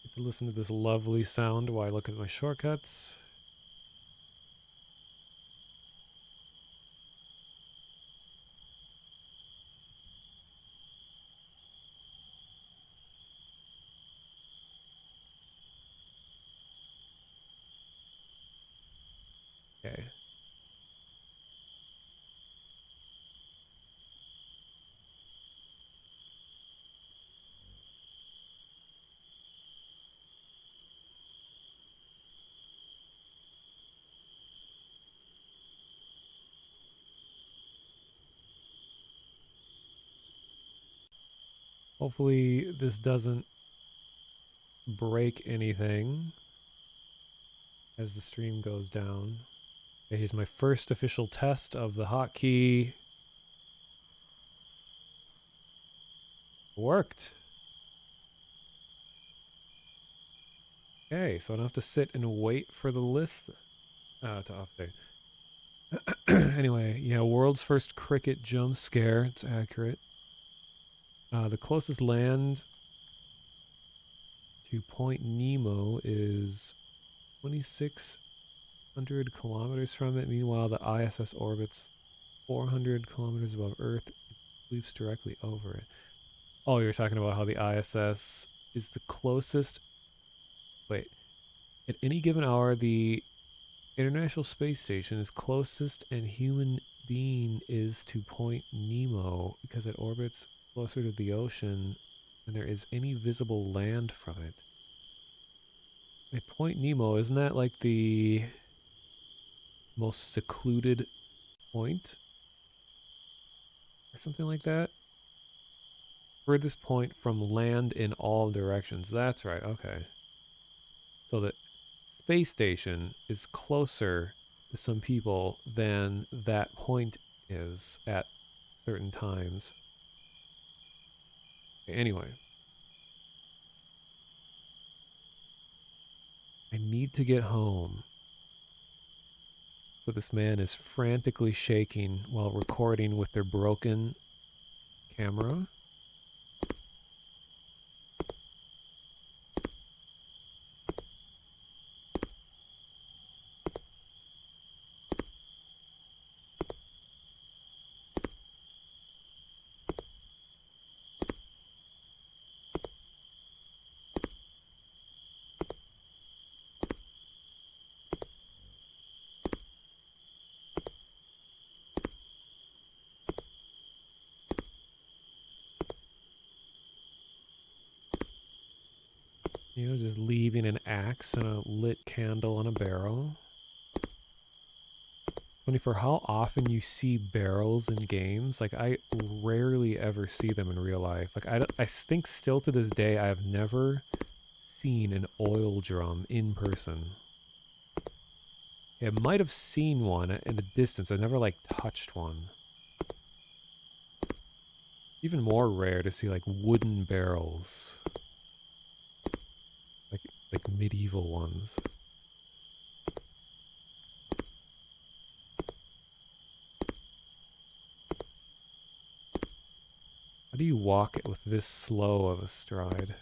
Get to listen to this lovely sound while I look at my shortcuts. Okay. Hopefully this doesn't break anything as the stream goes down. Okay, here's my first official test of the hotkey. Worked. Okay, so I don't have to sit and wait for the list to update. Anyway, yeah, world's first cricket jump scare. It's accurate. The closest land to Point Nemo is 2,600 kilometers from it. Meanwhile, the ISS orbits 400 kilometers above Earth. It sweeps directly over it. Oh, you're talking about how the ISS is the closest. Wait, at any given hour, the International Space Station is closest and human being is to Point Nemo because it orbits closer to the ocean than there is any visible land from it. Wait, Point Nemo, isn't that like the most secluded point? Or something like that? Furthest point from land in all directions. That's right, okay. So the space station is closer to some people than that point is at certain times. Okay, anyway. I need to get home. So this man is frantically shaking while recording with their broken camera. You know, just leaving an axe and a lit candle on a barrel. Funny, for how often you see barrels in games, like I rarely ever see them in real life. Like I think still to this day I have never seen an oil drum in person. I might have seen one in the distance. I've never like touched one. Even more rare to see like wooden barrels. Like medieval ones. How do you walk it with this slow of a stride?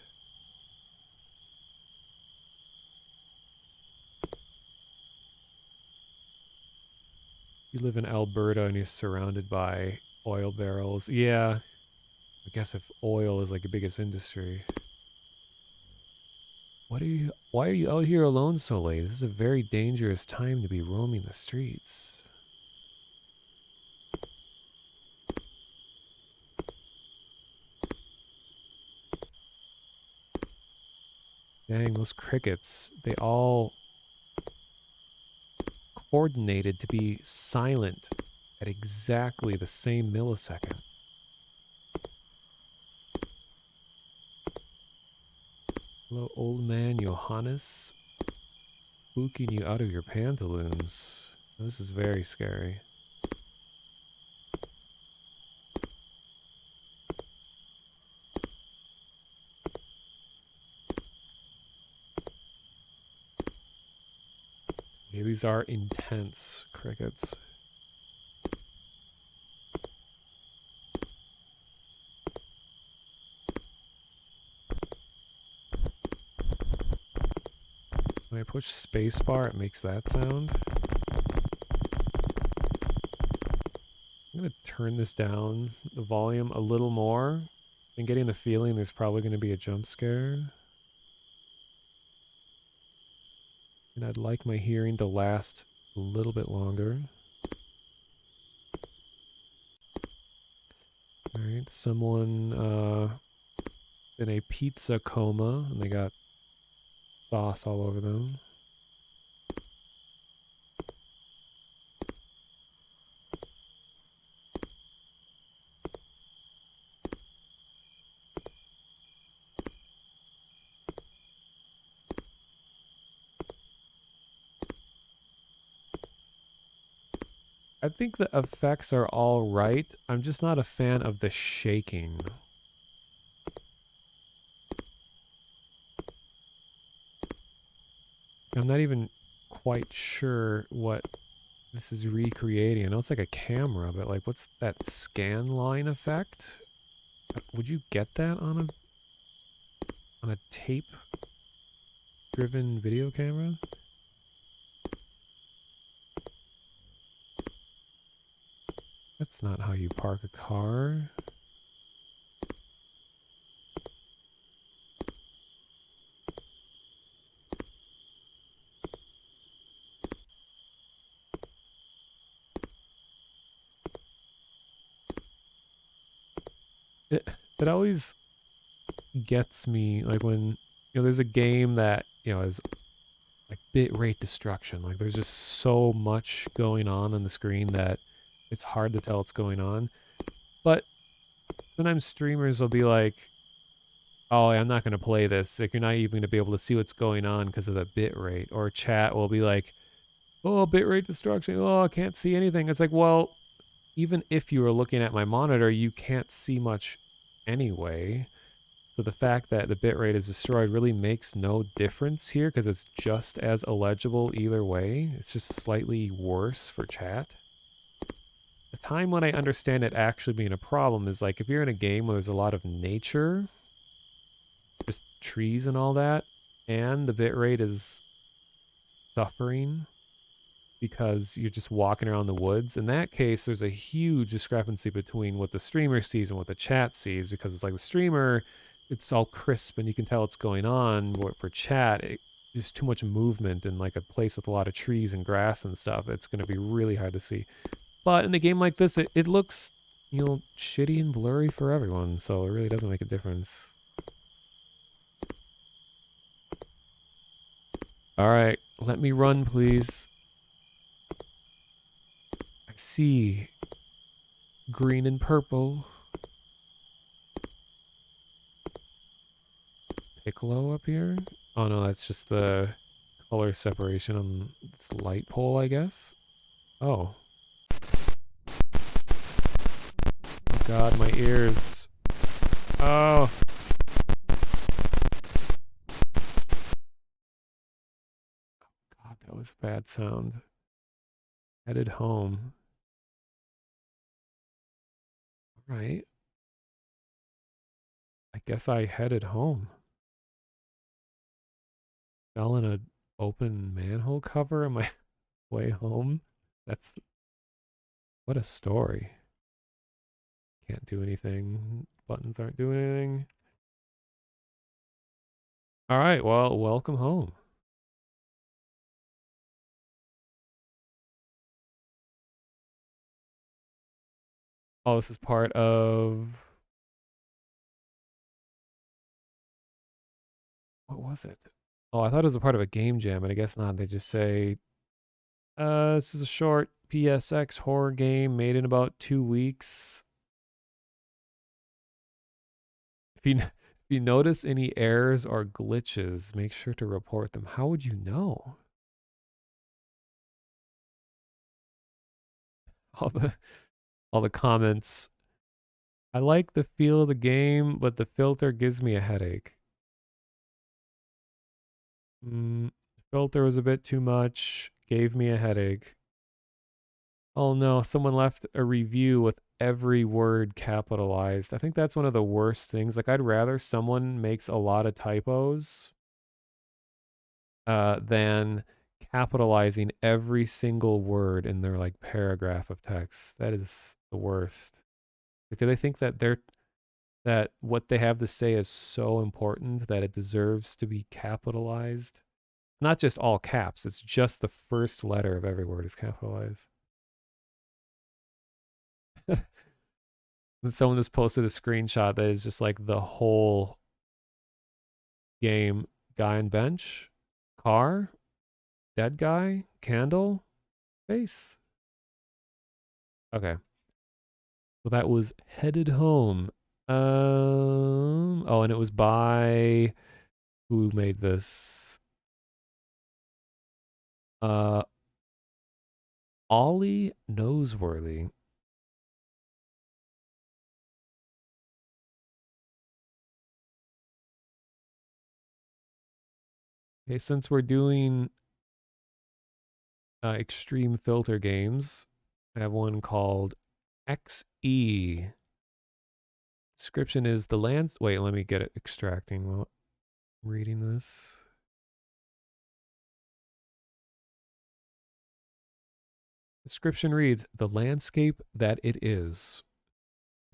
You live in Alberta and you're surrounded by oil barrels. Yeah, I guess if oil is like the biggest industry. Why are you out here alone so late? This is a very dangerous time to be roaming the streets. Dang, those crickets, they all coordinated to be silent at exactly the same millisecond. Hello, old man Johannes. Spooking you out of your pantaloons. This is very scary. Okay, these are intense crickets. When I push spacebar, it makes that sound. I'm gonna turn this down, the volume a little more. I'm getting the feeling there's probably gonna be a jump scare. And I'd like my hearing to last a little bit longer. Alright, someone in a pizza coma and they got sauce all over them. I think the effects are all right. I'm just not a fan of the shaking. I'm not even quite sure what this is recreating. I know it's like a camera, but like what's that scan line effect? Would you get that on a tape driven video camera? That's not how you park a car. it always gets me, like when there's a game that is like bit rate destruction. Like there's just so much going on the screen that it's hard to tell what's going on. But sometimes streamers will be like, oh, I'm not going to play this. Like, you're not even going to be able to see what's going on because of the bit rate. Or chat will be like, oh, bit rate destruction. Oh, I can't see anything. It's like, well, even if you were looking at my monitor, you can't see much anyway. So the fact that the bitrate is destroyed really makes no difference here because it's just as illegible either way. It's just slightly worse for chat. The time when I understand it actually being a problem is like if you're in a game where there's a lot of nature, just trees and all that, and the bitrate is suffering because you're just walking around the woods. In that case, there's a huge discrepancy between what the streamer sees and what the chat sees because it's like the streamer, it's all crisp and you can tell what's going on. But for chat, there's too much movement in like a place with a lot of trees and grass and stuff. It's going to be really hard to see. But in a game like this, it looks, shitty and blurry for everyone. So it really doesn't make a difference. All right, let me run, please. I see green and purple. Piccolo up here? Oh no, that's just the color separation on this light pole, I guess. Oh. Oh god, my ears. Oh. God, that was a bad sound. Headed home. Right. I guess I headed home. Fell in an open manhole cover on my way home. That's... What a story. Can't do anything. Buttons aren't doing anything. Alright, well, welcome home. Oh, this is part of... What was it? Oh, I thought it was a part of a game jam, but I guess not. They just say, this is a short PSX horror game made in about 2 weeks. If you notice any errors or glitches, make sure to report them. How would you know? All the all the comments. I like the feel of the game, but the filter gives me a headache. Filter was a bit too much, gave me a headache. Oh no, someone left a review with every word capitalized. I think that's one of the worst things. Like, I'd rather someone makes a lot of typos than capitalizing every single word in their like paragraph of text. That is the worst. Like, do they think that that what they have to say is so important that it deserves to be capitalized? Not just all caps, it's just the first letter of every word is capitalized. And someone just posted a screenshot that is just like the whole game: guy on bench, car, dead guy, candle, face. Okay. So that was headed home. Oh, and it was by who made this? Ollie Noseworthy. Okay, since we're doing extreme filter games, I have one called XE. Description is the lands. Wait, let me get it extracting while I'm reading this. Description reads, the landscape that it is,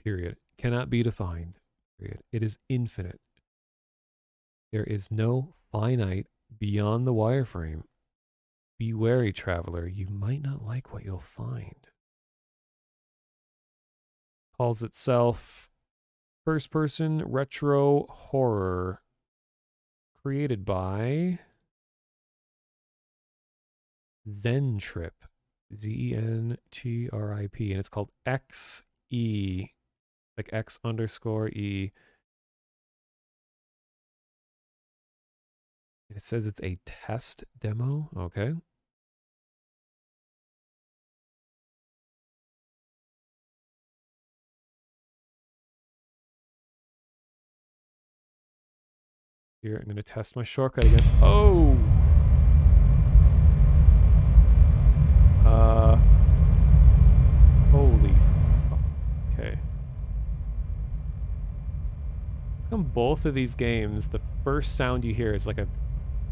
period, cannot be defined, period. It is infinite. There is no finite beyond the wireframe. Be wary, traveler. You might not like what you'll find. Calls itself First person retro horror. Created by Zentrip. Zentrip. And it's called XE. Like X_E. And it says it's a test demo. Okay. Here, I'm going to test my shortcut again. Oh! Holy fuck. Okay. How come both of these games, the first sound you hear is like a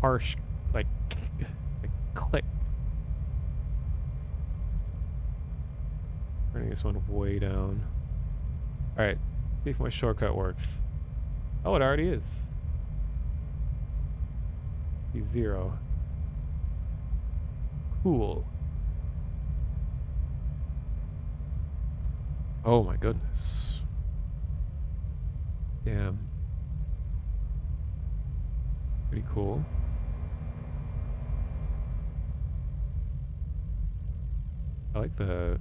harsh, like click. Turning this one way down. Alright, see if my shortcut works. Oh, it already is. He's 0. Cool. Oh my goodness. Damn. Pretty cool. I like the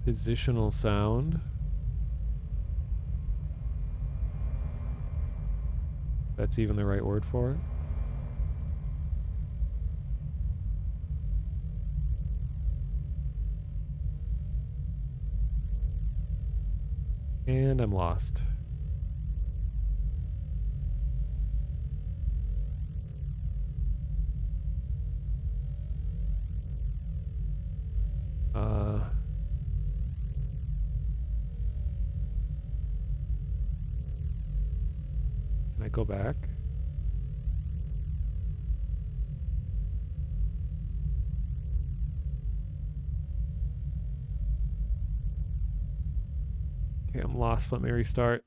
positional sound. That's even the right word for it. And I'm lost. Can I go back? Okay, I'm lost. Let me restart.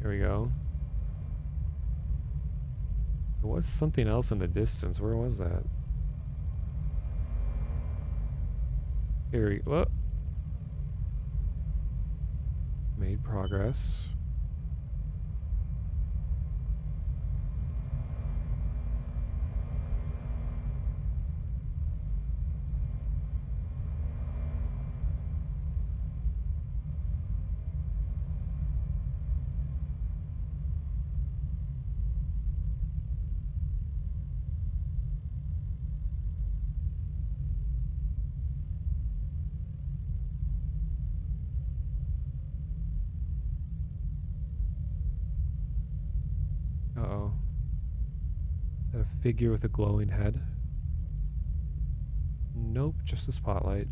Here we go. There was something else in the distance. Where was that? Here we go. Made progress. Uh-oh. Is that a figure with a glowing head? Nope, just a spotlight.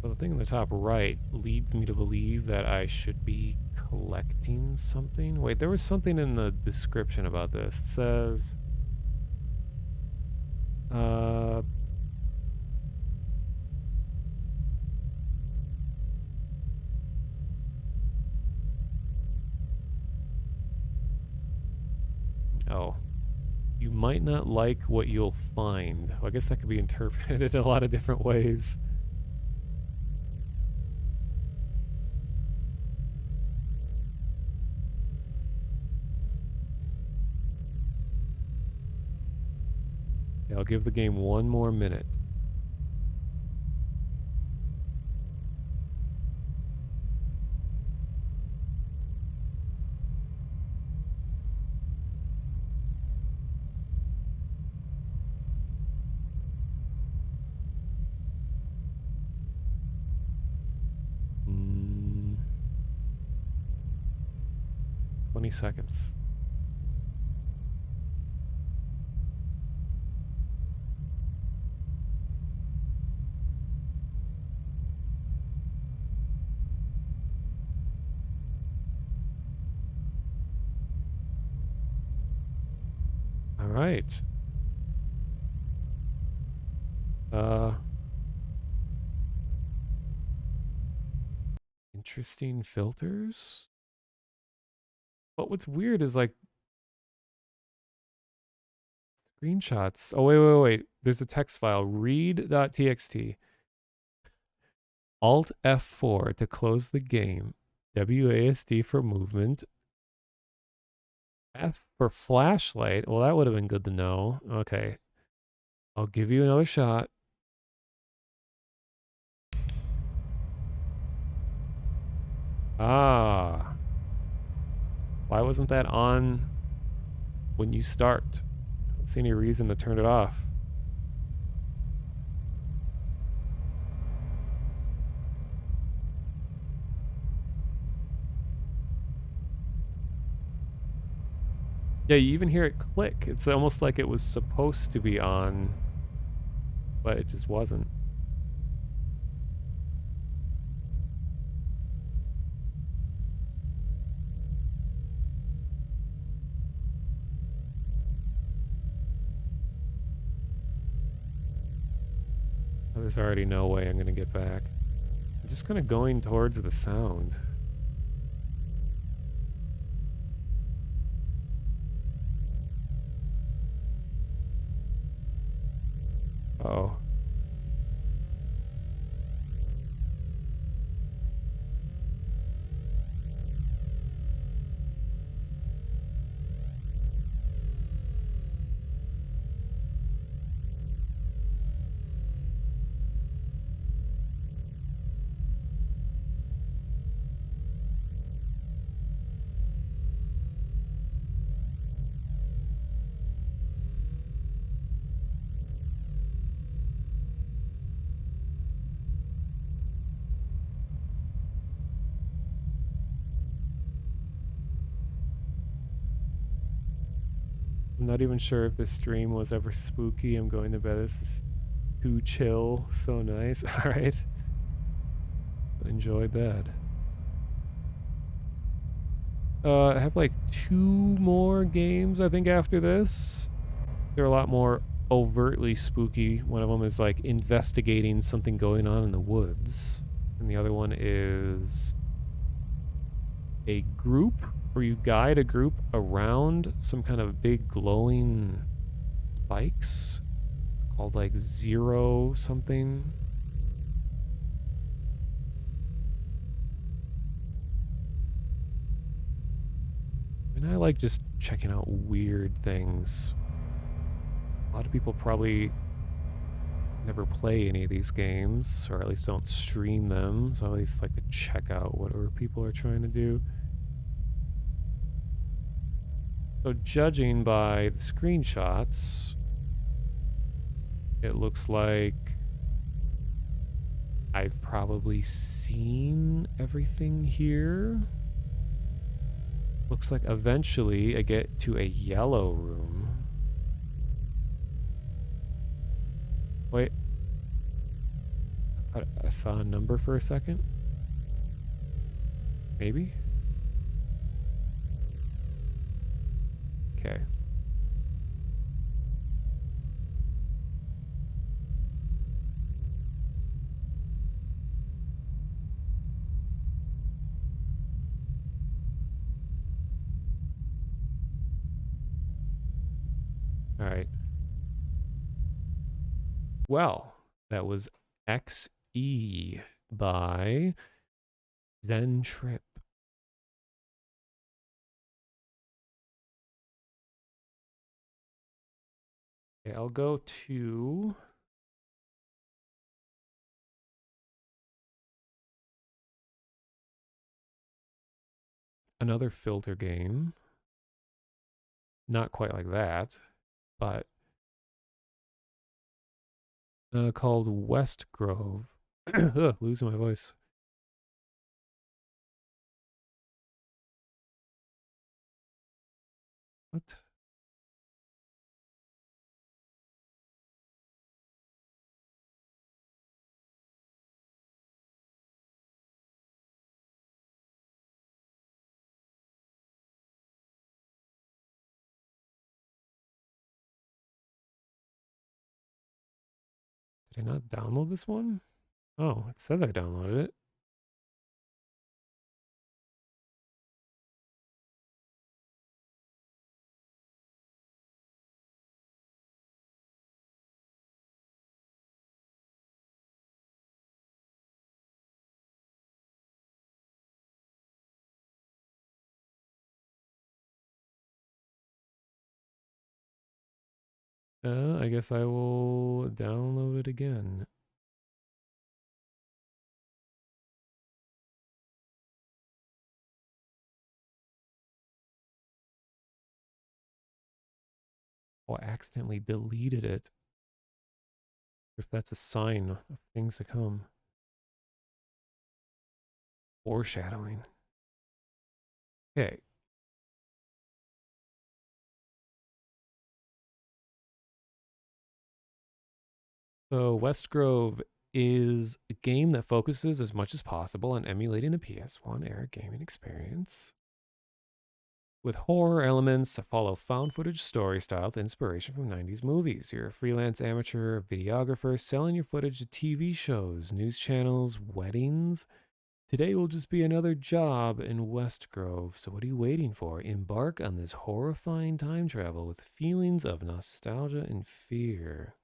So the thing in the top right leads me to believe that I should be collecting something. Wait, there was something in the description about this. It says, oh, you might not like what you'll find. Well, I guess that could be interpreted a lot of different ways. Yeah, I'll give the game one more minute. 20 seconds. All right. Interesting filters. But what's weird is like screenshots. Oh, wait. There's a text file, read.txt. Alt F4 to close the game. WASD for movement. F for flashlight. Well, that would have been good to know. Okay. I'll give you another shot. Ah. Why wasn't that on when you start? I don't see any reason to turn it off. Yeah, you even hear it click. It's almost like it was supposed to be on, but it just wasn't. There's already no way I'm going to get back. I'm just kind of going towards the sound. Uh-oh. I'm not even sure if this stream was ever spooky. I'm going to bed. This is too chill. So nice. All right. Enjoy bed. I have like 2 more games, I think, after this. They're a lot more overtly spooky. One of them is like investigating something going on in the woods. And the other one is a group where you guide a group around some kind of big glowing spikes. It's called like Zero something. And I like just checking out weird things. A lot of people probably never play any of these games, or at least don't stream them, so I at least like to check out whatever people are trying to do. So judging by the screenshots, it looks like I've probably seen everything here. Looks like eventually I get to a yellow room. Wait. I saw a number for a second. Maybe? Okay. All right. Well, that was XE by Zen Trip. Okay, I'll go to another filter game. Not quite like that, but called Westgrove. Ugh, losing my voice. What? Did I not download this one? Oh, it says I downloaded it. I guess I will download it again. Oh, I accidentally deleted it. If that's a sign of things to come. Foreshadowing. Okay. So Westgrove is a game that focuses as much as possible on emulating a PS1 era gaming experience, with horror elements that follow found footage story style with inspiration from 90s movies. You're a freelance amateur videographer selling your footage to TV shows, news channels, weddings. Today will just be another job in Westgrove, so what are you waiting for? Embark on this horrifying time travel with feelings of nostalgia and fear.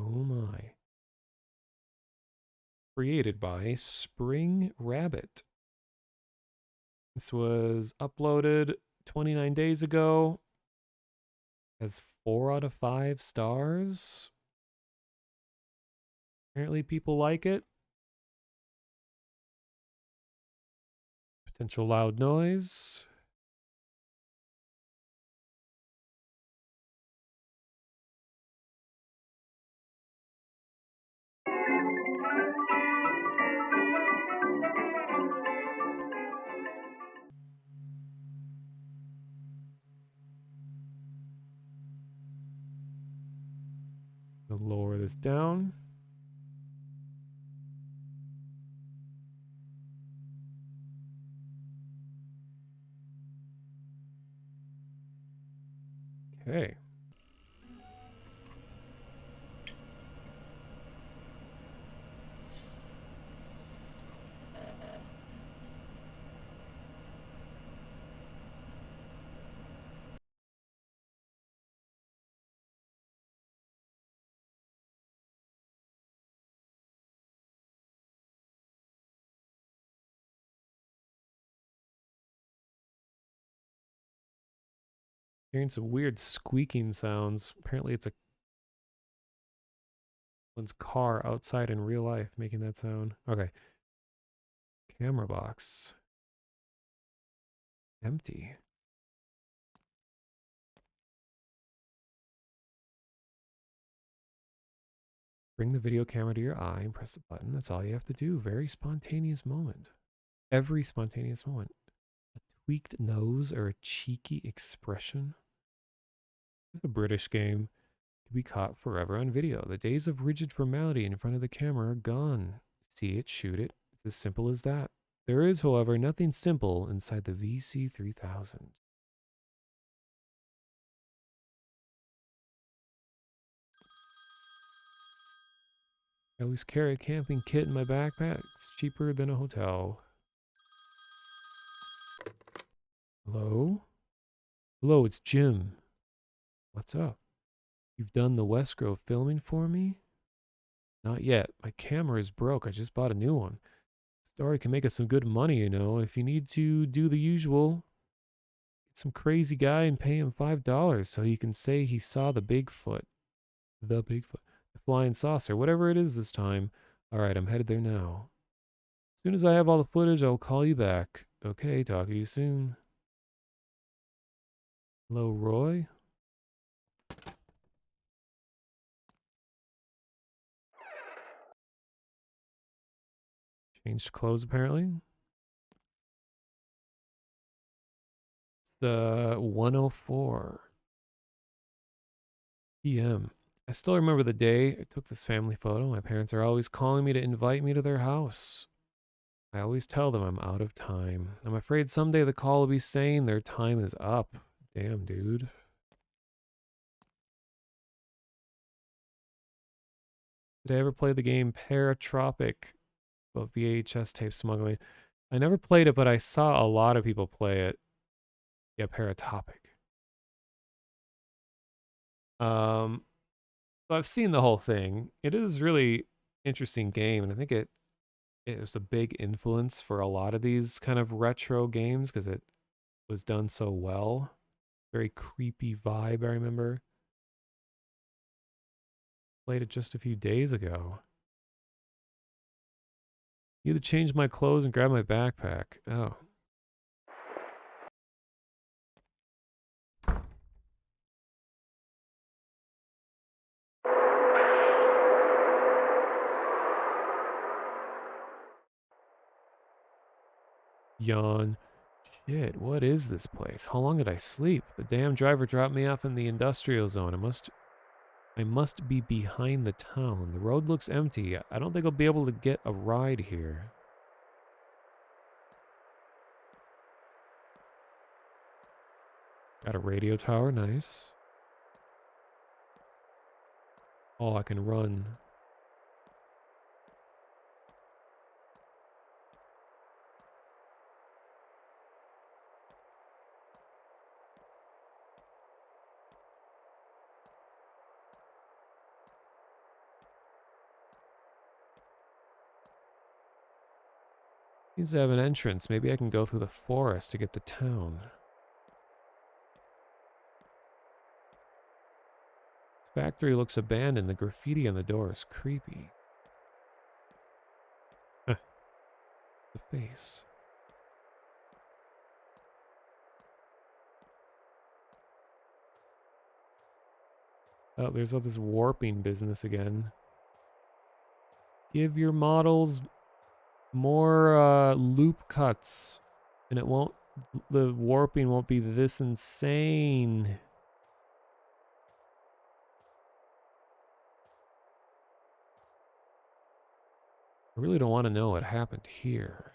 Oh my. Created by Spring Rabbit. This was uploaded 29 days ago. Has 4 out of 5 stars. Apparently people like it. Potential loud noise. I'll lower this down. Okay. Hearing some weird squeaking sounds. Apparently it's a one's car outside in real life making that sound. Okay. Camera box. Empty. Bring the video camera to your eye and press the button. That's all you have to do. Very spontaneous moment. Every spontaneous moment. A tweaked nose or a cheeky expression. This is a British game. To be caught forever on video. The days of rigid formality in front of the camera are gone. See it, shoot it. It's as simple as that. There is, however, nothing simple inside the VC3000. I always carry a camping kit in my backpack. It's cheaper than a hotel. Hello? Hello, it's Jim. What's up? You've done the Westgrove filming for me? Not yet. My camera is broke. I just bought a new one. Story can make us some good money, you know. If you need to do the usual, get some crazy guy and pay him $5 so he can say he saw the Bigfoot. The Bigfoot. The flying saucer. Whatever it is this time. Alright, I'm headed there now. As soon as I have all the footage, I'll call you back. Okay, talk to you soon. Hello, Roy? Changed clothes, apparently. 1:04 p.m. I still remember the day I took this family photo. My parents are always calling me to invite me to their house. I always tell them I'm out of time. I'm afraid someday the call will be saying their time is up. Damn, dude. Did I ever play the game Paratropic about VHS tape smuggling? I never played it, but I saw a lot of people play it. Yeah, Paratopic. So I've seen the whole thing. It is really interesting game, and I think it was a big influence for a lot of these kind of retro games because it was done so well. Very creepy vibe, I remember. Played it just a few days ago. Need to change my clothes and grab my backpack. Oh. Yawn. Shit, what is this place? How long did I sleep? The damn driver dropped me off in the industrial zone. I must be behind the town. The road looks empty. I don't think I'll be able to get a ride here. Got a radio tower, nice. Oh, I can run. Seems to have an entrance. Maybe I can go through the forest to get to town. This factory looks abandoned. The graffiti on the door is creepy. Huh. The face. Oh, there's all this warping business again. Give your models more loop cuts, and the warping won't be this insane. I really don't want to know what happened here.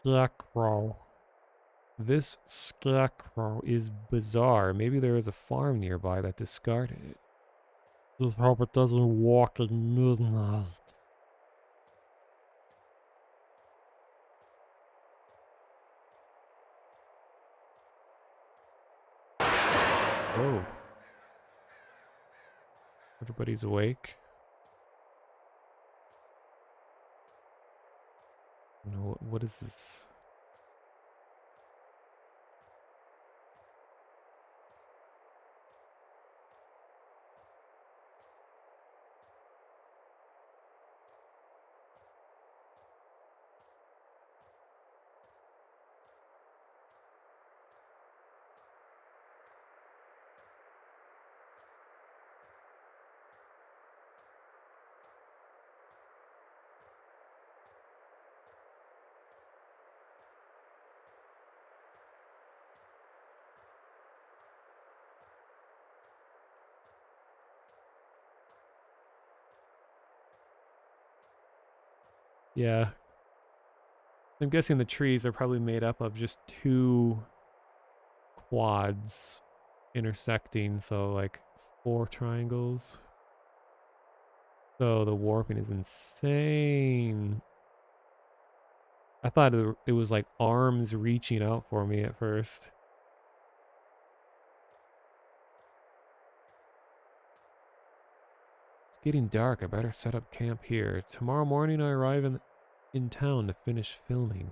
Scarecrow. This scarecrow is bizarre. Maybe there is a farm nearby that discarded it. Just hope it doesn't walk at midnight. Oh. Everybody's awake. No, what is this? Yeah. I'm guessing the trees are probably made up of just two quads intersecting, so like 4 triangles. So the warping is insane. I thought it was like arms reaching out for me at first. It's getting dark. I better set up camp here. Tomorrow morning I arrive in town to finish filming.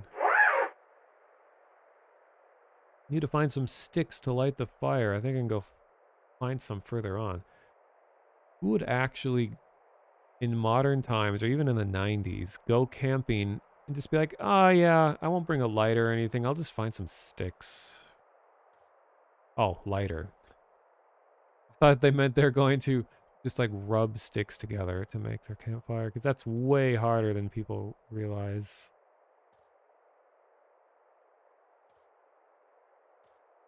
Need to find some sticks to light the fire. I think I can go find some further on. Who would actually, in modern times or even in the 90s, go camping and just be like, oh yeah, I won't bring a lighter or anything. I'll just find some sticks. Oh, lighter. Thought they meant they're going to just like rub sticks together to make their campfire, because that's way harder than people realize.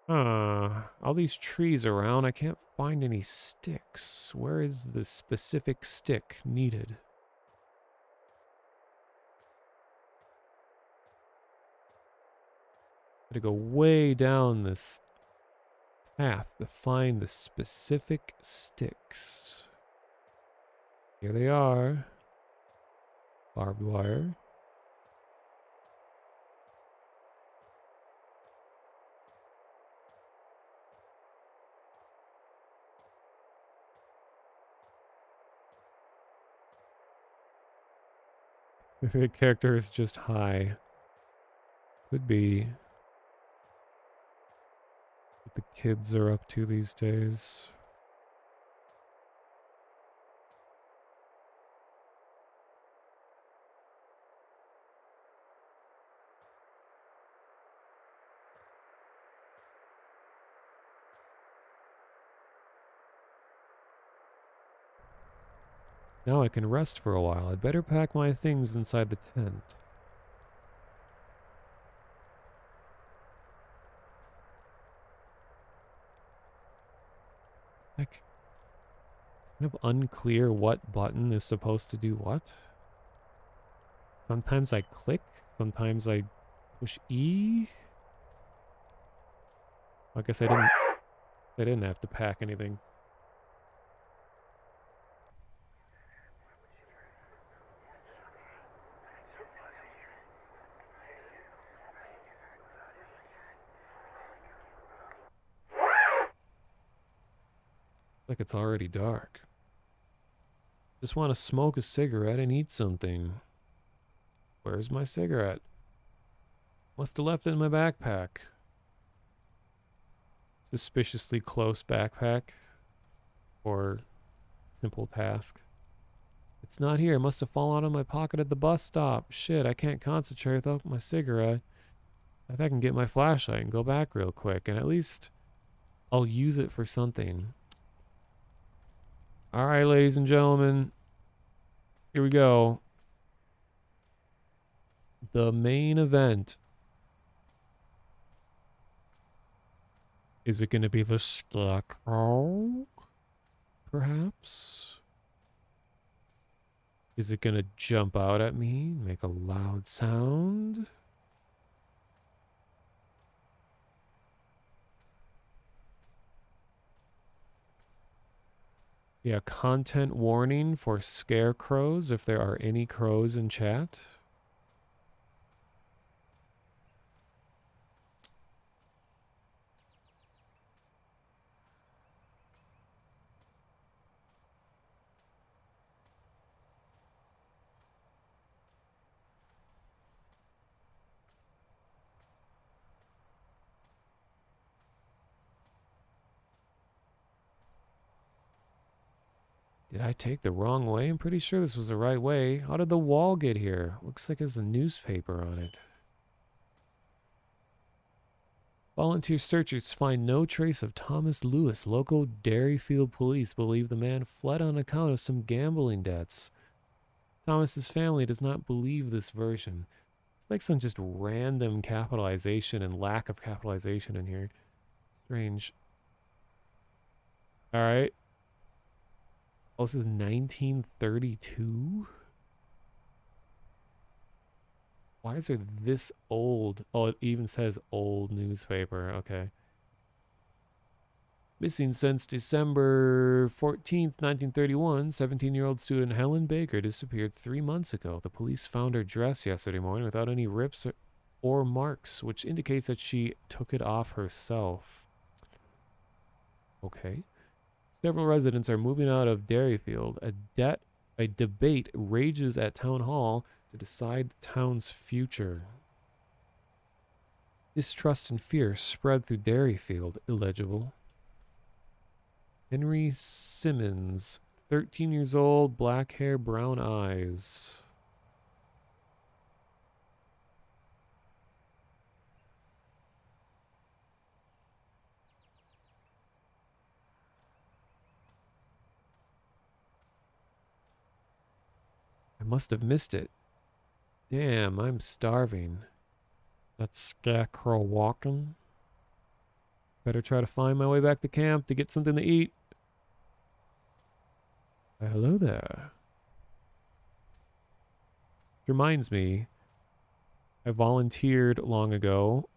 All these trees around, I can't find any sticks. Where is the specific stick needed? Gotta go way down this path to find the specific sticks. Here they are. Barbed wire. If a character is just high. Could be what the kids are up to these days. Now I can rest for a while. I'd better pack my things inside the tent. Heck. Kind of unclear what button is supposed to do what. Sometimes I click, sometimes I push E. I guess I didn't have to pack anything. Like it's already dark. Just want to smoke a cigarette and eat something. Where's my cigarette? Must have left it in my backpack. Suspiciously close backpack. Or simple task. It's not here. It must have fallen out of my pocket at the bus stop. Shit, I can't concentrate without my cigarette. I think I can get my flashlight and go back real quick, and at least I'll use it for something. All right, ladies and gentlemen, here we go. The main event. Is it going to be the scarecrow? Perhaps? Is it going to jump out at me, make a loud sound? Yeah, content warning for scarecrows if there are any crows in chat. Did I take the wrong way? I'm pretty sure this was the right way. How did the wall get here? Looks like there's a newspaper on it. Volunteer searchers find no trace of Thomas Lewis. Local Dairyfield police believe the man fled on account of some gambling debts. Thomas's family does not believe this version. It's like some just random capitalization and lack of capitalization in here. Strange. All right. Oh, this is 1932? Why is there this old? Oh, it even says old newspaper. Okay. Missing since December 14th, 1931, 17-year-old student Helen Baker disappeared 3 months ago. The police found her dress yesterday morning without any rips or marks, which indicates that she took it off herself. Okay. Several residents are moving out of Dairyfield. A debate rages at Town Hall to decide the town's future. Distrust and fear spread through Dairyfield. Illegible. Henry Simmons, 13 years old, black hair, brown eyes. must have missed it. Damn, I'm starving. That scarecrow walking. Better try to find my way back to camp to get something to eat. Hello there. Reminds me, I volunteered long ago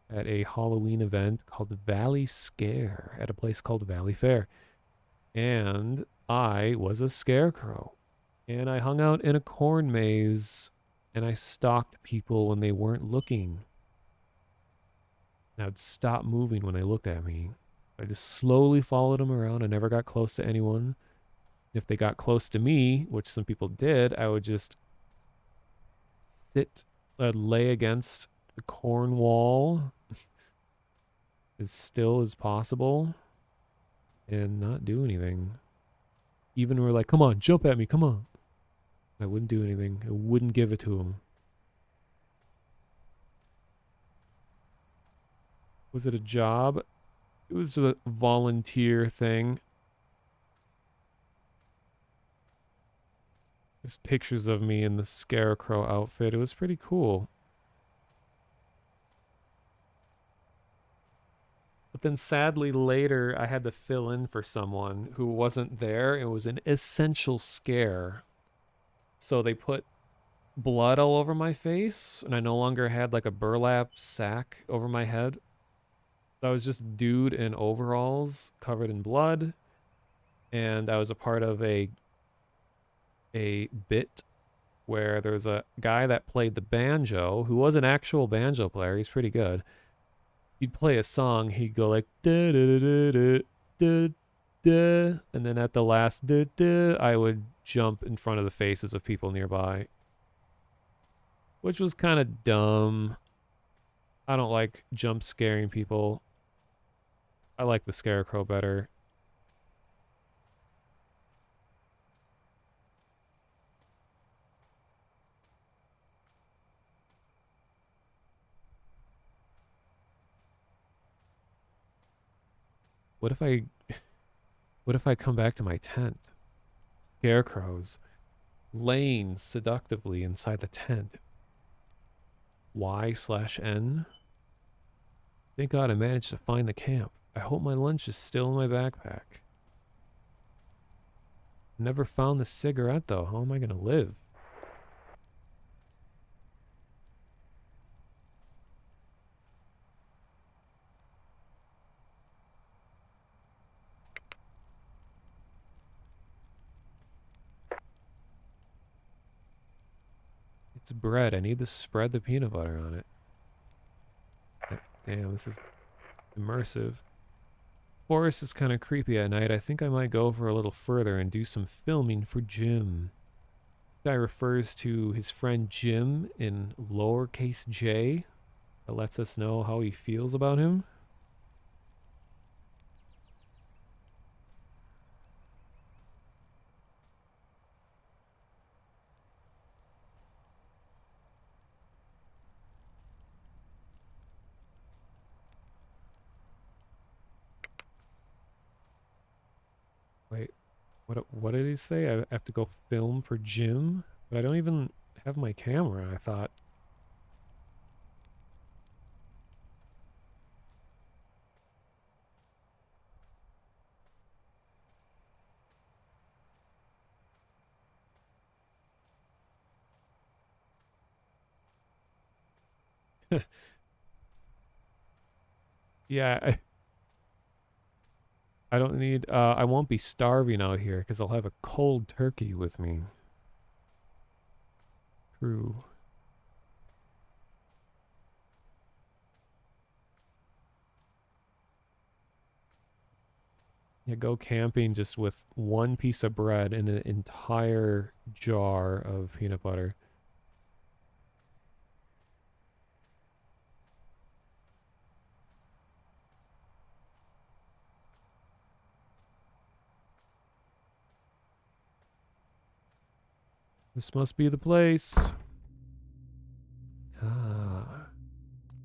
at a Halloween event called Valley Scare at a place called Valley Fair. And I was a scarecrow. And I hung out in a corn maze and I stalked people when they weren't looking. And I'd stop moving when they looked at me. I just slowly followed them around. I never got close to anyone. If they got close to me, which some people did, I would just I'd lay against the corn wall as still as possible and not do anything. Even were like, come on, jump at me, come on. I wouldn't do anything. I wouldn't give it to them. Was it a job? It was just a volunteer thing. There's pictures of me in the scarecrow outfit. It was pretty cool. But then sadly later, I had to fill in for someone who wasn't there. It was an essential scare. So they put blood all over my face, and I no longer had like a burlap sack over my head. So I was just dude in overalls covered in blood. And I was a part of a bit where there's a guy that played the banjo who was an actual banjo player. He's pretty good. He'd play a song, he'd go like da da da da da da, and then at the last da da, I would jump in front of the faces of people nearby, which was kind of dumb. I don't like jump scaring people. I like the scarecrow better. What if I come back to my tent? Scarecrows laying seductively inside the tent. Y/N. Thank God I managed to find the camp. I hope my lunch is still in my backpack. Never found the cigarette though. How am I gonna live? It's bread. I need to spread the peanut butter on it. Damn, this is immersive. Forest is kind of creepy at night. I think I might go for a little further and do some filming for Jim. This guy refers to his friend Jim in lowercase j. That lets us know how he feels about him. Wait, what did he say? I have to go film for Jim? But I don't even have my camera, I thought. Yeah, I don't need, I won't be starving out here because I'll have a cold turkey with me. True. Yeah, go camping just with one piece of bread and an entire jar of peanut butter. This must be the place. Ah.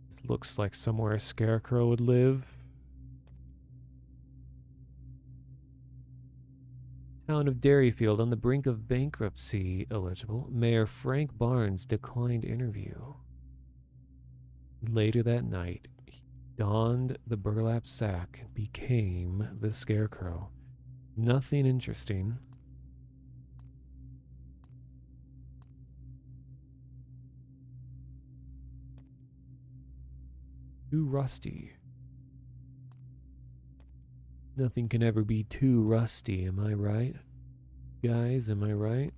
This looks like somewhere a scarecrow would live. Town of Derryfield on the brink of bankruptcy. Illegible. Mayor Frank Barnes declined interview. Later that night, he donned the burlap sack and became the Scarecrow. Nothing interesting. Too rusty. Nothing can ever be too rusty, am I right? Guys, am I right?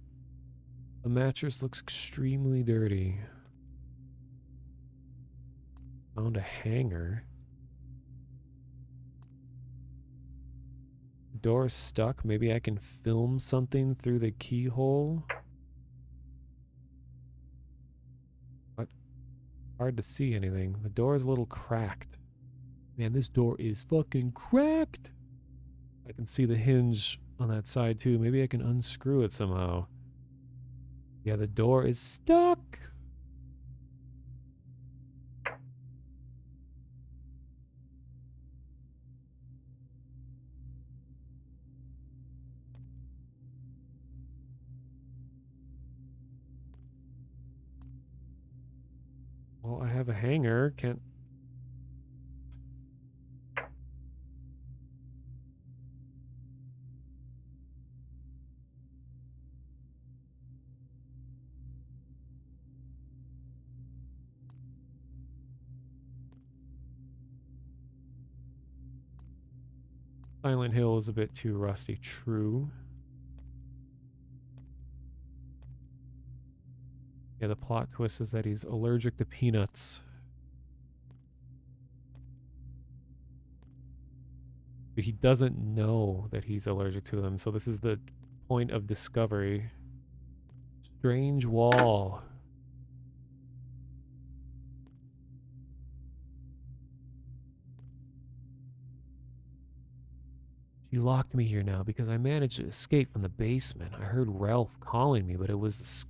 The mattress looks extremely dirty. Found a hanger. Door's stuck. Maybe I can film something through the keyhole. But hard to see anything. The door's a little cracked. Man, this door is fucking cracked. I can see the hinge on that side too. Maybe I can unscrew it somehow. Yeah, the door is stuck. Well, I have a hanger. Can't... Silent Hill is a bit too rusty. True. Yeah, the plot twist is that he's allergic to peanuts. But he doesn't know that he's allergic to them, so this is the point of discovery. Strange wall. She locked me here now because I managed to escape from the basement. I heard Ralph calling me, but it was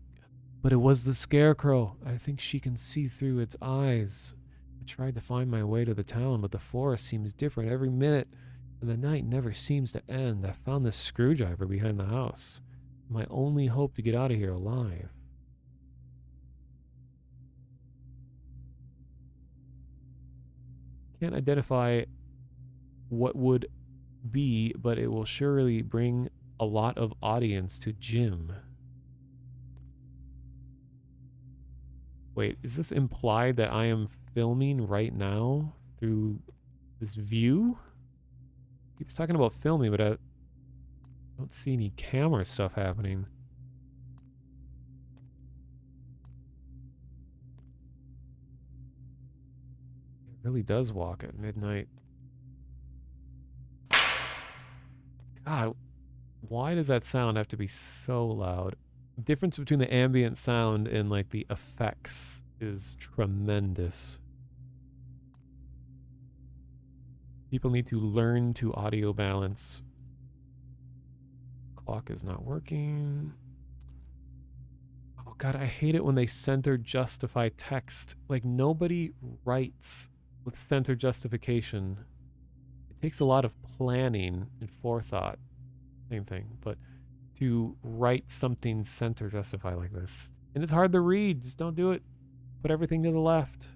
the Scarecrow. I think she can see through its eyes. I tried to find my way to the town, but the forest seems different every minute, and the night never seems to end. I found this screwdriver behind the house. My only hope to get out of here alive. Can't identify what would be, but it will surely bring a lot of audience to Jim. Wait, is this implied that I am filming right now through this view? He was talking about filming, but I don't see any camera stuff happening. It really does walk at midnight. God, why does that sound have to be so loud? The difference between the ambient sound and like the effects is tremendous. People need to learn to audio balance. Clock is not working. Oh God, I hate it when they center justify text. Like nobody writes with center justification. It takes a lot of planning and forethought. Same thing, but to write something center justify like this. And it's hard to read. Just don't do it. Put everything to the left.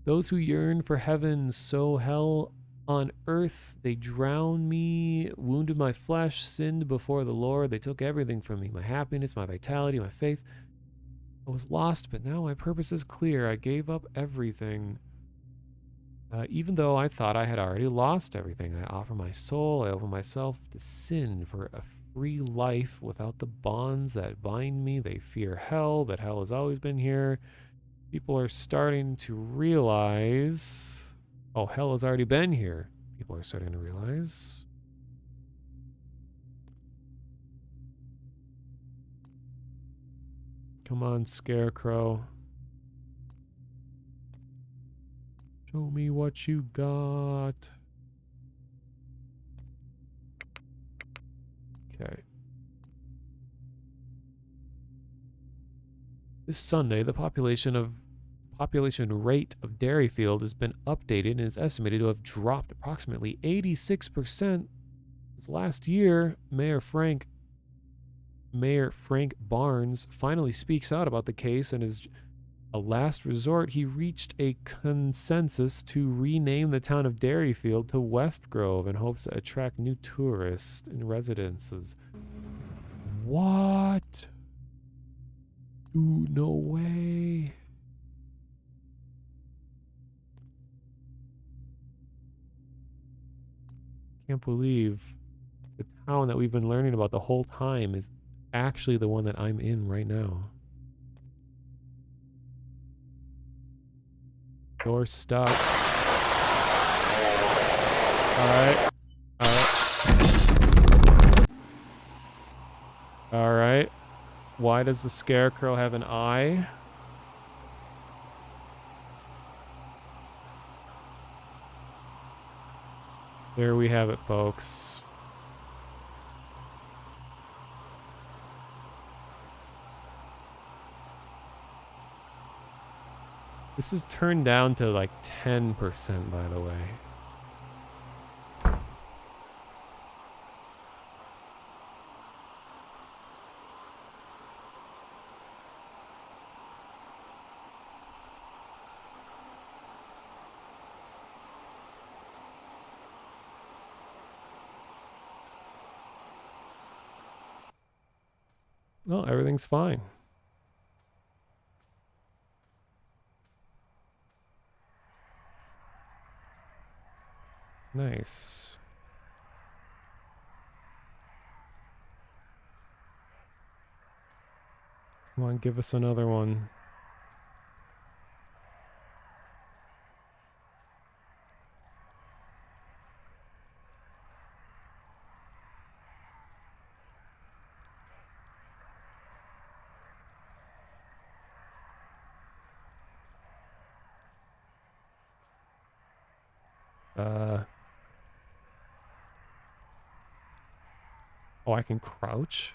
Those who yearn for heaven sow hell on earth. They drowned me, wounded my flesh, sinned before the Lord. They took everything from me, my happiness, my vitality, my faith. I was lost, but now my purpose is clear. I gave up everything. Even though I thought I had already lost everything, I offer my soul, I open myself to sin for a free life without the bonds that bind me. They fear hell, but hell has always been here. People are starting to realize, oh, hell has already been here. People are starting to realize. Come on, Scarecrow. Show me what you got. Okay. This Sunday, the population rate of Derryfield has been updated and is estimated to have dropped approximately 86% This last year, Mayor Frank Barnes finally speaks out about the case, and as a last resort, he reached a consensus to rename the town of Derryfield to Westgrove in hopes to attract new tourists and residences. What? Dude, no way. Can't believe the town that we've been learning about the whole time is actually the one that I'm in right now. Door stuck. Alright. Alright. Why does the scarecrow have an eye? There we have it, folks. This is turned down to like 10%, by the way. Well, everything's fine. Nice. Come on, give us another one. Oh, I can crouch?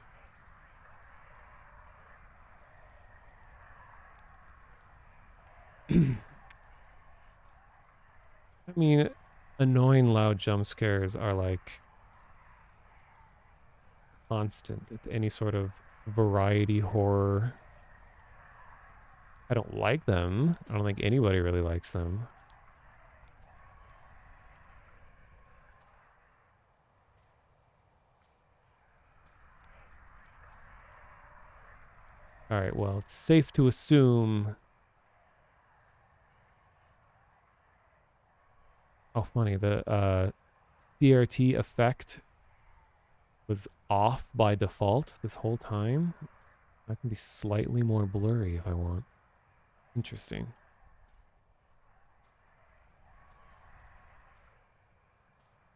I mean, annoying loud jump scares are like constant at any sort of variety horror. I don't like them. I don't think anybody really likes them. All right, well, it's safe to assume. Oh, funny. The CRT effect was off by default this whole time. I can be slightly more blurry if I want. Interesting.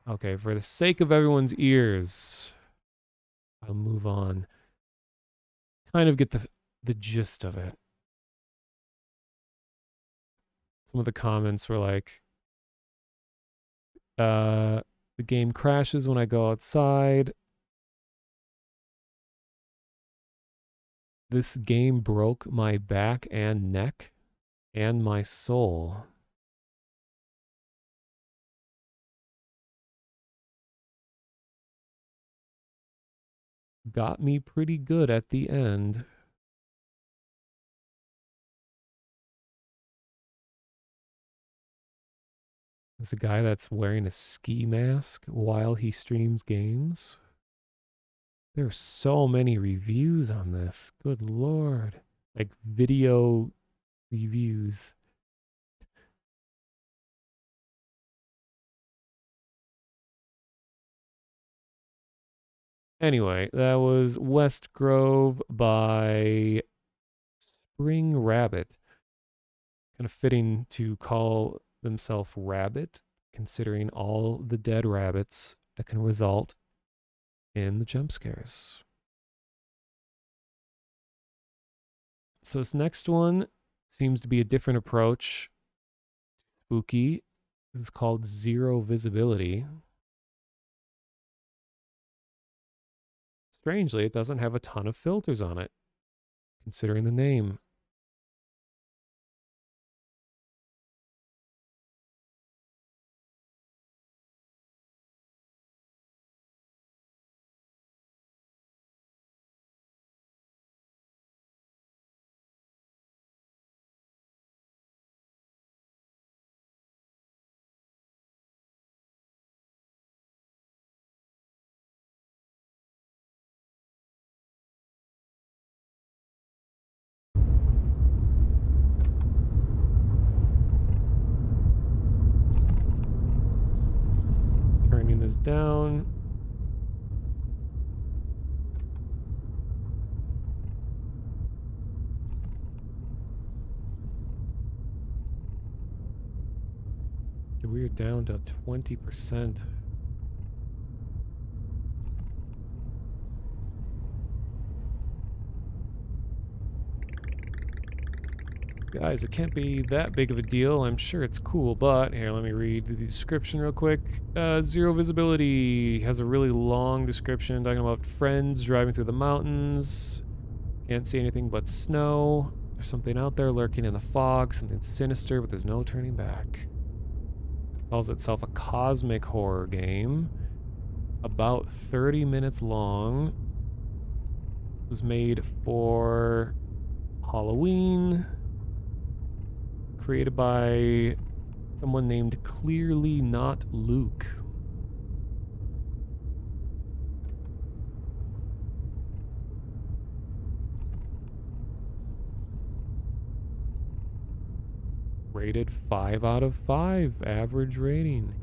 Okay, for the sake of everyone's ears, I'll move on. Kind of get the gist of it. Some of the comments were like, the game crashes when I go outside. This game broke my back and neck and my soul. Got me pretty good at the end. There's a guy that's wearing a ski mask while he streams games. There's so many reviews on this. Good Lord. Like video reviews. Anyway, that was Westgrove by Spring Rabbit. Kind of fitting to call themselves Rabbit, considering all the dead rabbits that can result in the jump scares. So this next one seems to be a different approach. Spooky. This is called Zero Visibility. Strangely, it doesn't have a ton of filters on it, considering the name. down. We're down to 20%. Guys, it can't be that big of a deal. I'm sure it's cool, but here, let me read the description real quick. Zero visibility has a really long description talking about friends driving through the mountains. Can't see anything but snow. There's something out there lurking in the fog, something sinister, but there's no turning back. Calls itself a cosmic horror game. About 30 minutes long. It was made for Halloween. Created by someone named Clearly Not Luke. Rated 5 out of 5, average rating.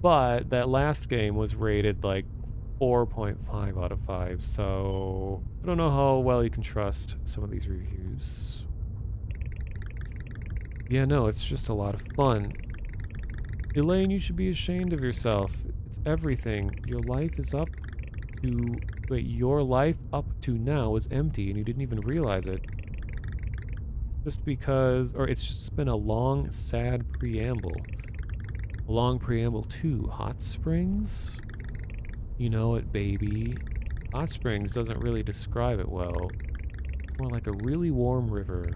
But that last game was rated like 4.5 out of 5, so I don't know how well you can trust some of these reviews. Yeah, no, it's just a lot of fun. Elaine, you should be ashamed of yourself. It's everything. Your life is up to... Wait, your life up to now is empty and you didn't even realize it. Just because... Or it's just been a long, sad preamble. A long preamble to Hot Springs? You know it, baby. Hot Springs doesn't really describe it well. It's more like a really warm river.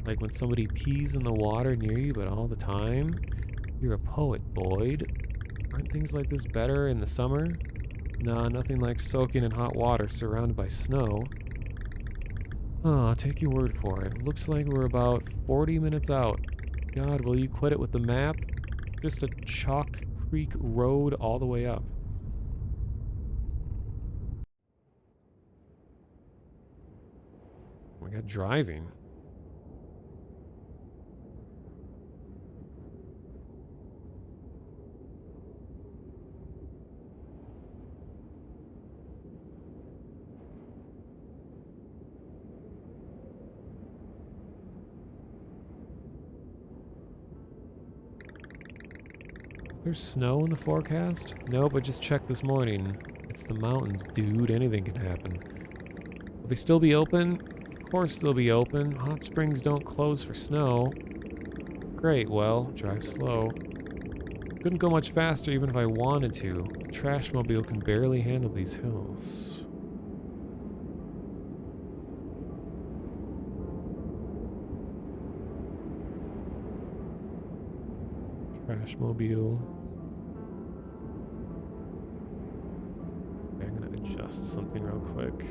Like when somebody pees in the water near you, but all the time. You're a poet, Boyd. Aren't things like this better in the summer? Nah, nothing like soaking in hot water surrounded by snow. Oh, I'll take your word for it. Looks like we're about 40 minutes out. God, will you quit it with the map? Just a Chalk Creek road all the way up. We got driving. There's snow in the forecast? Nope, I just checked this morning. It's the mountains, dude. Anything can happen. Will they still be open? Of course they'll be open. Hot Springs don't close for snow. Great, well, drive slow. Couldn't go much faster even if I wanted to. A trash mobile can barely handle these hills. Trash mobile. Okay, I'm gonna adjust something real quick.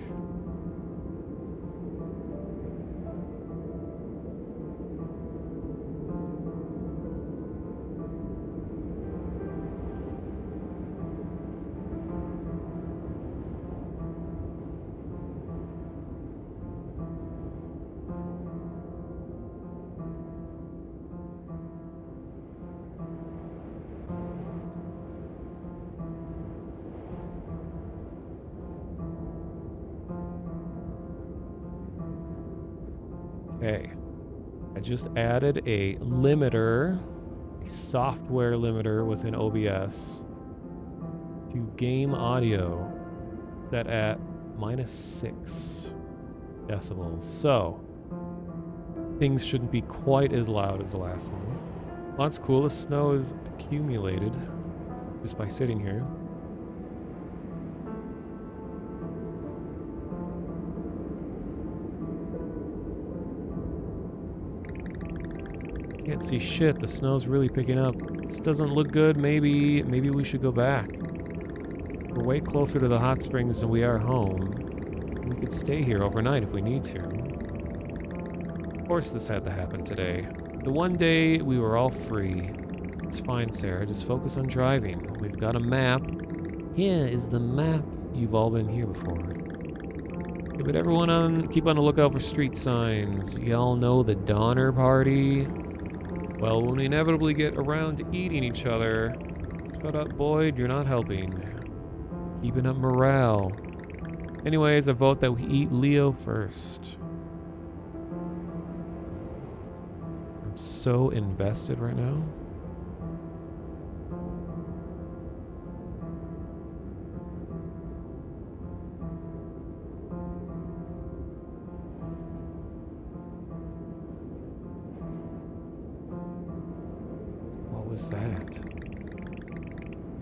Okay, I just added a limiter, a software limiter within OBS to game audio set at -6 decibels. So, things shouldn't be quite as loud as the last one. Well, that's cool. The snow is accumulated just by sitting here. Can't see shit. The snow's really picking up. This doesn't look good. Maybe we should go back. We're way closer to the hot springs than we are home. We could stay here overnight if we need to. Of course this had to happen today. The one day we were all free. It's fine, Sarah. Just focus on driving. We've got a map. Here is the map. You've all been here before. Yeah, but everyone keep on the lookout for street signs. Y'all know the Donner Party? Well, when we inevitably get around to eating each other, Shut up, Boyd. You're not helping. Keeping up morale. Anyways, I vote that we eat Leo first. I'm so invested right now. What was that?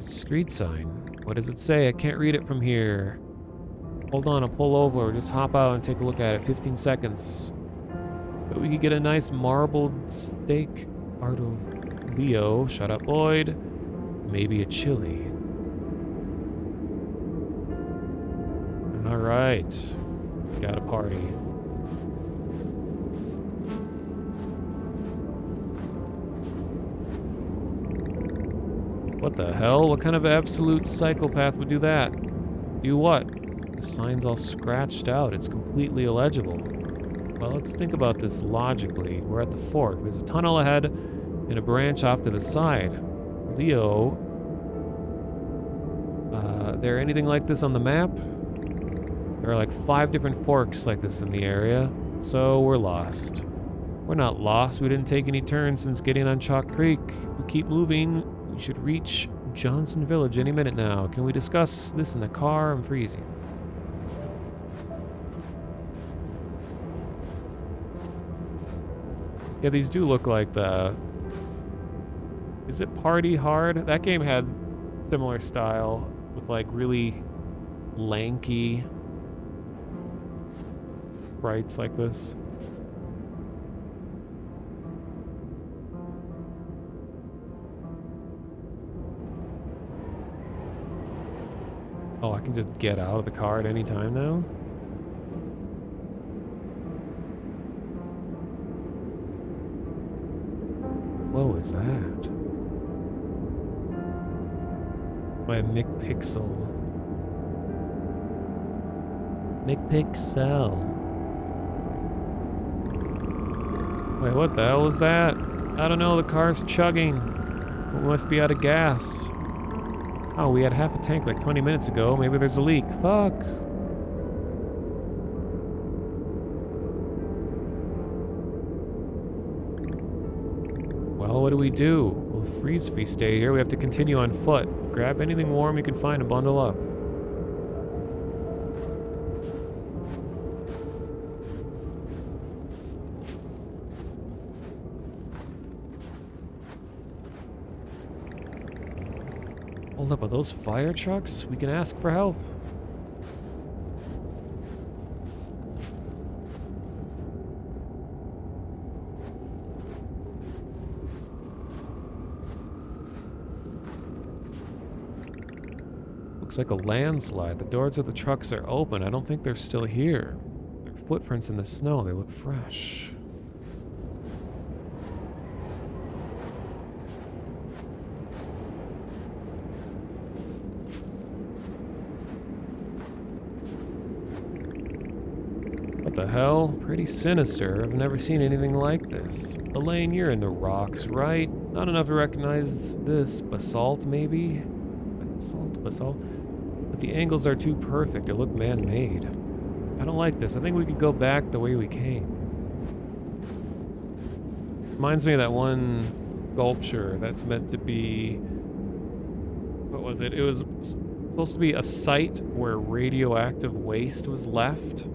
Street sign. What does it say? I can't read it from here. Hold on, I'll pull over or just hop out and take a look at it. 15 seconds. But we could get a nice marbled steak out of Leo. Shut up, Boyd. Maybe a chili. Alright. Got a party. What the hell? What kind of absolute psychopath would do that? Do what? The sign's all scratched out. It's completely illegible. Well, let's think about this logically. We're at the fork. There's a tunnel ahead and a branch off to the side. Leo, there anything like this on the map? There are like 5 different forks like this in the area, so we're lost. We're not lost. We didn't take any turns since getting on Chalk Creek. If we keep moving, we should reach Johnson Village any minute now. Can we discuss this in the car? I'm freezing. Yeah, these do look like the... Is it Party Hard? That game had similar style with like really lanky sprites like this. Oh, I can just get out of the car at any time now? What was that? My McPixel. McPixel. Wait, what the hell is that? I don't know, the car's chugging. We must be out of gas. Oh, we had half a tank like 20 minutes ago. Maybe there's a leak. Fuck. Well, what do we do? We'll freeze if we stay here. We have to continue on foot. Grab anything warm you can find and bundle up. Hold up, are those fire trucks? We can ask for help. Looks like a landslide. The doors of the trucks are open. I don't think they're still here. There are footprints in the snow. They look fresh. What the hell? Pretty sinister. I've never seen anything like this. Elaine, you're in the rocks, right? Not enough to recognize this. Basalt, maybe? Basalt? But the angles are too perfect. They look man-made. I don't like this. I think we could go back the way we came. Reminds me of that one sculpture that's meant to be... What was it? It was supposed to be a site where radioactive waste was left.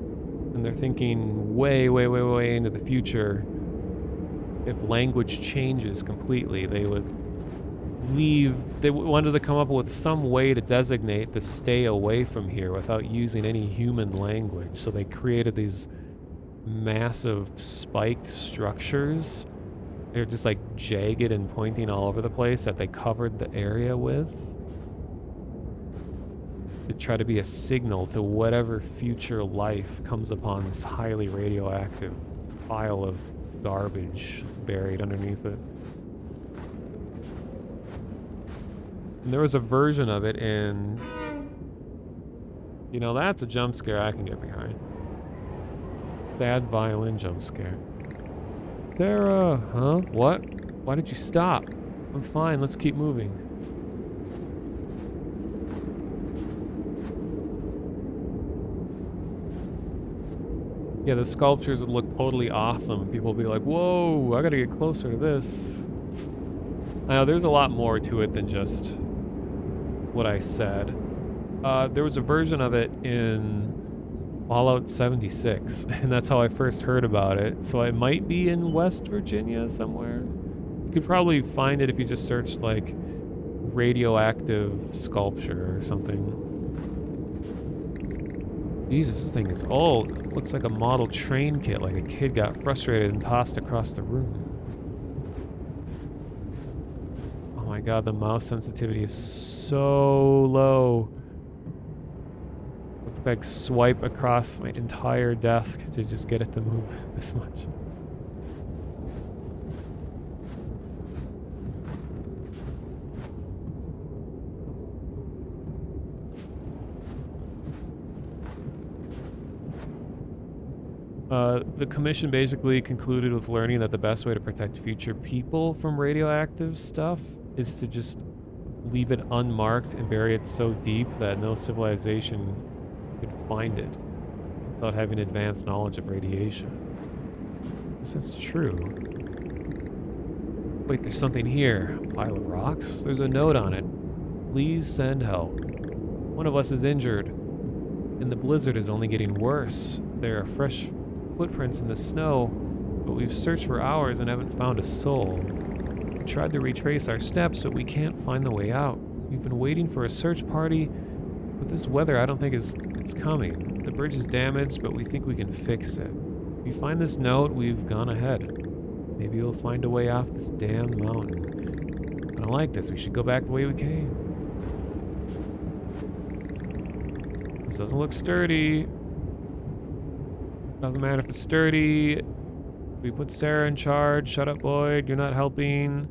And they're thinking way, way, way, way into the future. If language changes completely, they would leave. They wanted to come up with some way to designate to stay away from here without using any human language. So they created these massive spiked structures. They're just like jagged and pointing all over the place that they covered the area with. To try to be a signal to whatever future life comes upon this highly radioactive pile of garbage buried underneath it. And there was a version of it in... You know, that's a jump scare I can get behind. Sad violin jump scare. Sarah, huh? What? Why did you stop? I'm fine, let's keep moving. Yeah, the sculptures would look totally awesome. People would be like, whoa, I gotta get closer to this. I know there's a lot more to it than just what I said. There was a version of it in Fallout 76, and that's how I first heard about it. So it might be in West Virginia somewhere. You could probably find it if you just searched, like, radioactive sculpture or something. Jesus, this thing is old. It looks like a model train kit, like a kid got frustrated and tossed across the room. Oh my god, the mouse sensitivity is so low. Like swipe across my entire desk to just get it to move this much. The commission basically concluded with learning that the best way to protect future people from radioactive stuff is to just leave it unmarked and bury it so deep that no civilization could find it without having advanced knowledge of radiation. Yes, that's true. Wait, there's something here. Pile of rocks? There's a note on it. Please send help. One of us is injured, and the blizzard is only getting worse. There are fresh footprints in the snow, but we've searched for hours and haven't found a soul. We tried to retrace our steps, but we can't find the way out. We've been waiting for a search party. With this weather, I don't think it's coming. The bridge is damaged, but we think we can fix it. If you find this note, we've gone ahead. Maybe you'll find a way off this damned mountain. I don't like this. We should go back the way we came. This doesn't look sturdy. Doesn't matter if it's sturdy. We put Sarah in charge. Shut up, Boyd. You're not helping.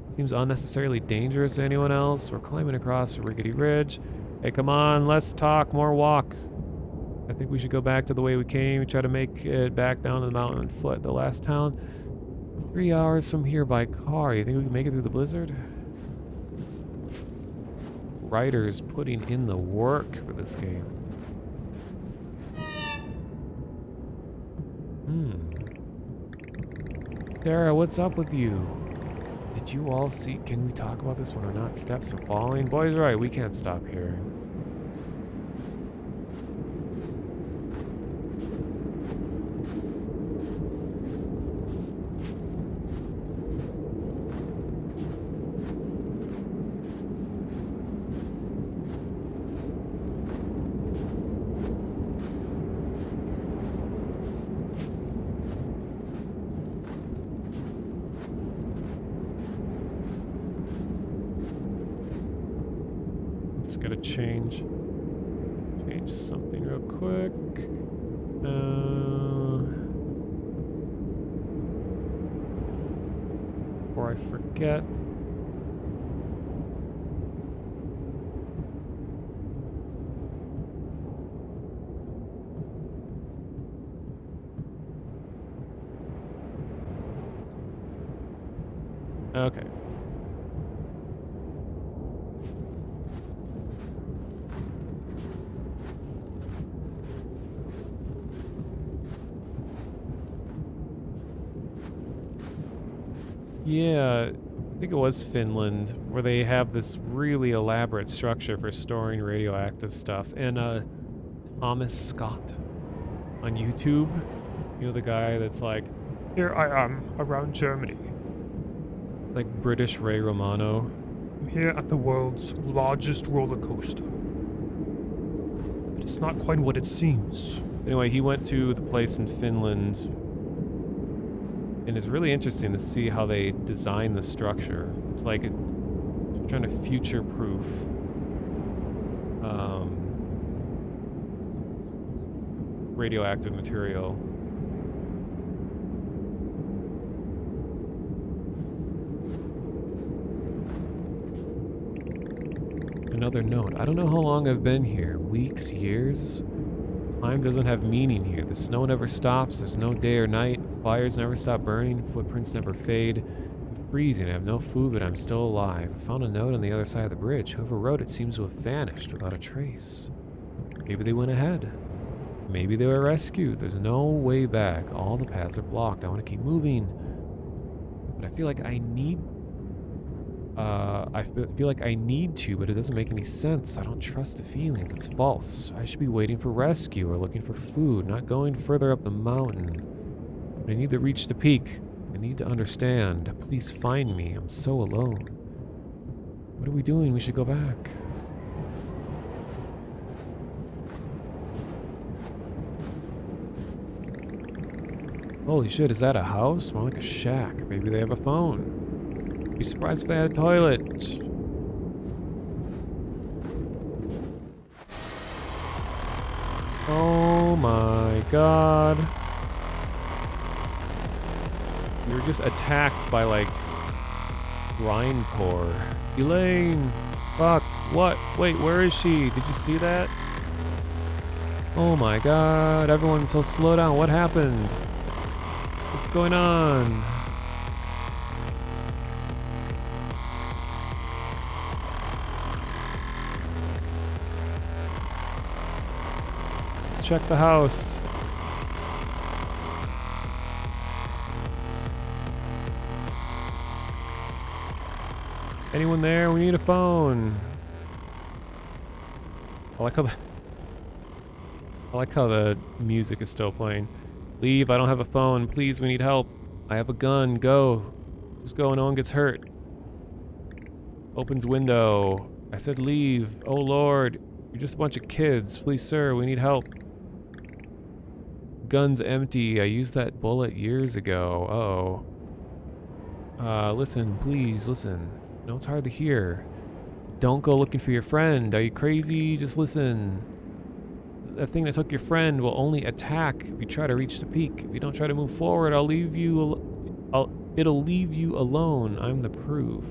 Seems unnecessarily dangerous to anyone else. We're climbing across a rickety ridge. Hey, come on. Let's talk. More walk. I think we should go back to the way we came. Try to make it back down to the mountain on foot. The last town is 3 hours from here by car. You think we can make it through the blizzard? Writers putting in the work for this game. Sarah, what's up with you? Did you all see? Can we talk about this one or not? Steps are falling. Boy's right. We can't stop here. Gotta change something real quick. Before I forget. Okay. Yeah, I think it was Finland, where they have this really elaborate structure for storing radioactive stuff. And Thomas Scott on YouTube, you know, the guy that's like, here I am around Germany. Like British Ray Romano. I'm here at the world's largest roller coaster. But it's not quite what it seems. Anyway, he went to the place in Finland. And it's really interesting to see how they design the structure. It's like trying to future-proof radioactive material. Another note. I don't know how long I've been here. Weeks, years? Time doesn't have meaning here. The snow never stops. There's no day or night. Fires never stop burning. Footprints never fade. I'm freezing. I have no food, but I'm still alive. I found a note on the other side of the bridge. Whoever wrote it seems to have vanished without a trace. Maybe they went ahead. Maybe they were rescued. There's no way back. All the paths are blocked. I want to keep moving. But I feel like I need... feel like I need to, but it doesn't make any sense. I don't trust the feelings. It's false. I should be waiting for rescue or looking for food, not going further up the mountain. I need to reach the peak. I need to understand. Please find me. I'm so alone. What are we doing? We should go back. Holy shit, is that a house? More like a shack. Maybe they have a phone. Be surprised if they had a toilet. Oh my god. We were just attacked by like grindcore. Elaine! Fuck, what? Wait, where is she? Did you see that? Oh my god, everyone, so slow down. What happened? What's going on? Let's check the house. Anyone there? We need a phone. I like how the music is still playing. Leave, I don't have a phone. Please, we need help. I have a gun. Go. Just go, no one gets hurt. Opens window. I said leave. Oh lord. You're just a bunch of kids. Please, sir, we need help. Gun's empty. I used that bullet years ago. Uh-oh. Listen, please, listen. No, it's hard to hear. Don't go looking for your friend. Are you crazy? Just listen. That thing that took your friend will only attack if you try to reach the peak. If you don't try to move forward, it'll leave you alone. I'm the proof.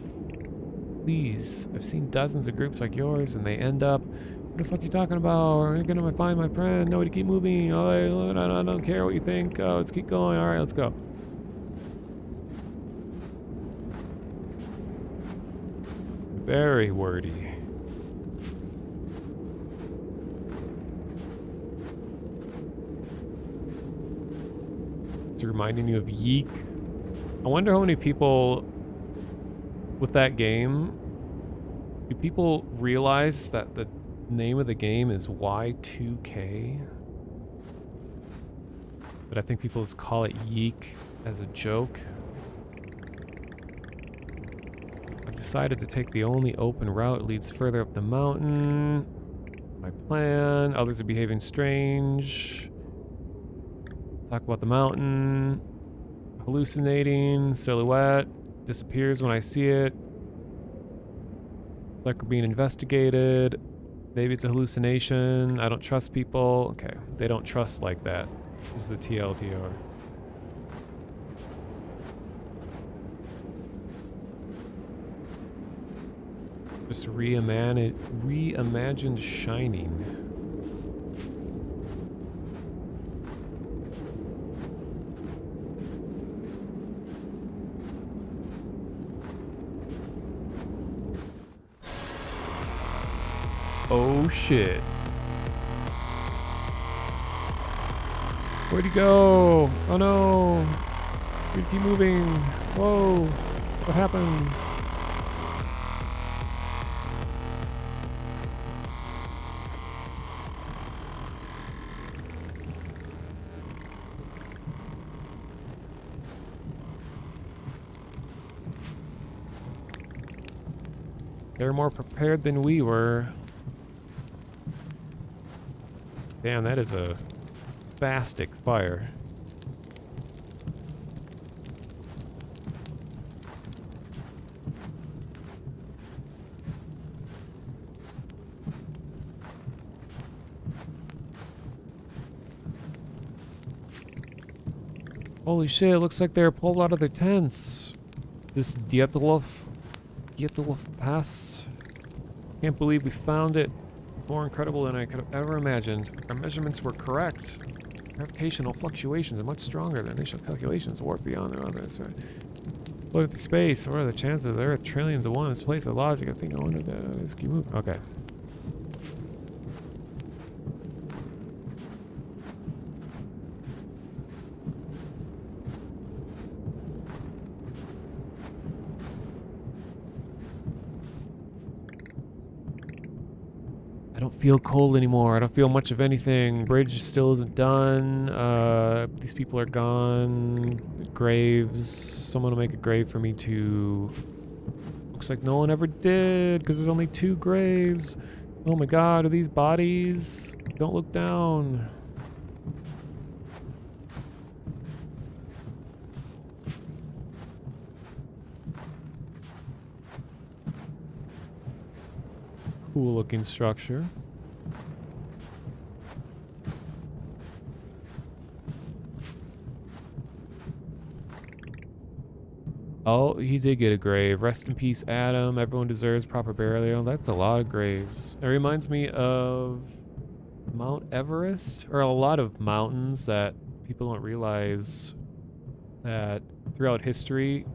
Please, I've seen dozens of groups like yours, and they end up. What the fuck are you talking about? Are you gonna find my friend? No, to keep moving. Oh, I don't care what you think. Oh, let's keep going. All right, let's go. Very wordy. It's reminding you of Yeek. I wonder how many people with that game, do people realize that the name of the game is Y2K? But I think people just call it Yeek as a joke. I've decided to take the only open route. It leads further up the mountain. My plan. Others are behaving strange. Talk about the mountain. Hallucinating. Silhouette. Disappears when I see it. It's like we're being investigated. Maybe it's a hallucination. I don't trust people. Okay. They don't trust like that. This is the TLDR. Just reimagined Shining. Oh shit. Where'd he go? Oh no. We keep moving. Whoa. What happened? They're more prepared than we were. Damn, that is a spastic fire. Holy shit, it looks like they're pulled out of their tents. This Dietlov Pass. Can't believe we found it. More incredible than I could have ever imagined. Our measurements were correct. Gravitational fluctuations are much stronger than initial calculations. Warp beyond their others. Look at space. What are the chances there are trillions of one in this place of logic? I think I wonder that. Let's keep moving. Okay. I don't feel cold anymore. I don't feel much of anything. Bridge still isn't done. These people are gone. Graves. Someone will make a grave for me too. Looks like no one ever did because there's only 2 graves. Oh my god, are these bodies? Don't look down. Cool looking structure. Oh, he did get a grave. Rest in peace, Adam. Everyone deserves proper burial. That's a lot of graves. It reminds me of Mount Everest, or a lot of mountains that people don't realize that throughout history,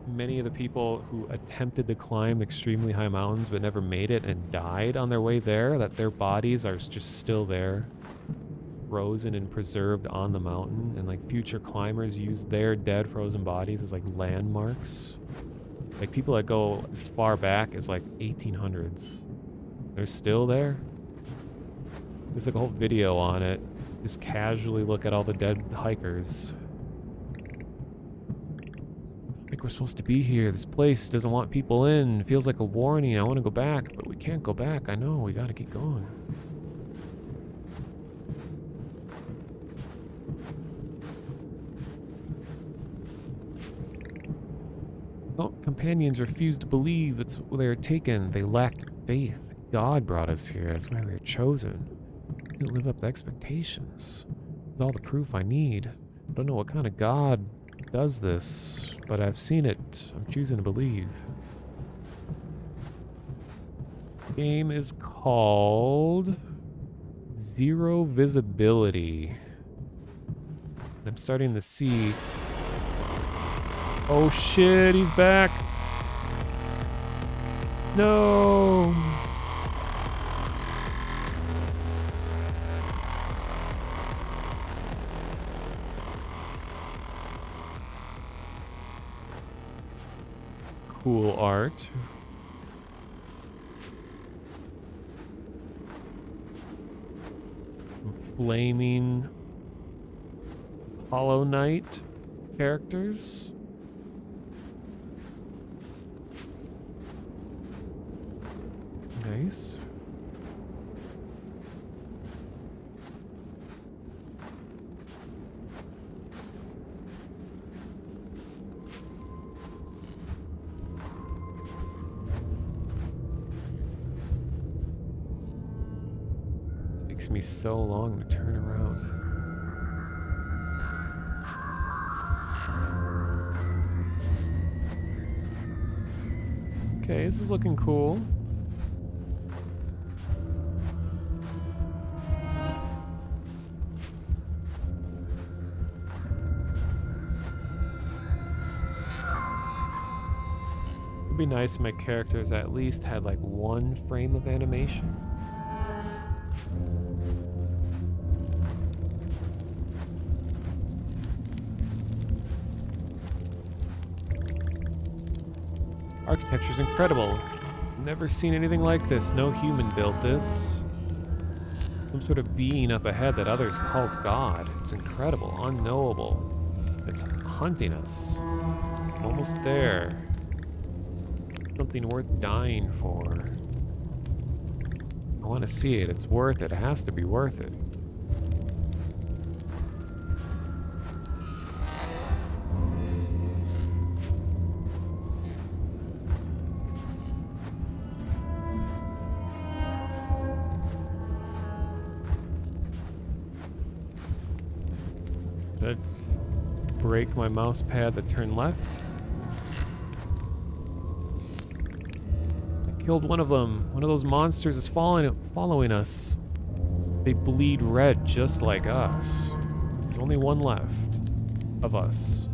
many of the people who attempted to climb extremely high mountains but never made it and died on their way there, that their bodies are just still there, frozen and preserved on the mountain, and like future climbers use their dead frozen bodies as like landmarks. Like people that go as far back as like 1800s, they're still there. There's like a whole video on it. Just casually look at all the dead hikers. I think we're supposed to be here. This place doesn't want people in. It feels like a warning. I want to go back, but we can't go back. I know, we gotta keep going. Oh, companions refused to believe they were taken. They lacked faith. God brought us here. That's why we were chosen. We didn't live up to expectations. It's all the proof I need. I don't know what kind of God does this, but I've seen it. I'm choosing to believe. The game is called Zero Visibility. I'm starting to see... Oh shit, he's back! No! Cool art. Flaming Hollow Knight characters. Nice. Takes me so long to turn around. Okay, this is looking cool. It'd be nice if my characters at least had like 1 frame of animation. Architecture's incredible. Never seen anything like this. No human built this. Some sort of being up ahead that others called God. It's incredible, unknowable. It's hunting us. Almost there. Something worth dying for. I want to see it. It's worth it. It has to be worth it. Did I break my mouse pad to turn left? I killed one of them. One of those monsters is following us. They bleed red just like us. There's only one left of us.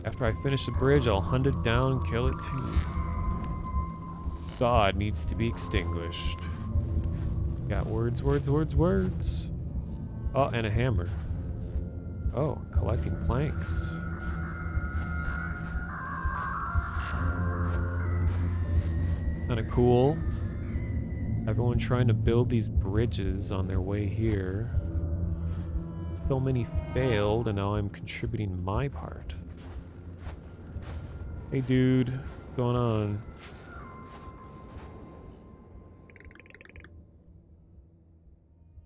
After I finish the bridge, I'll hunt it down and kill it too. God needs to be extinguished. Got words, words, words, words. Oh, and a hammer. Oh, collecting planks. Kinda cool. Everyone trying to build these bridges on their way here. So many failed, and now I'm contributing my part. Hey dude, what's going on?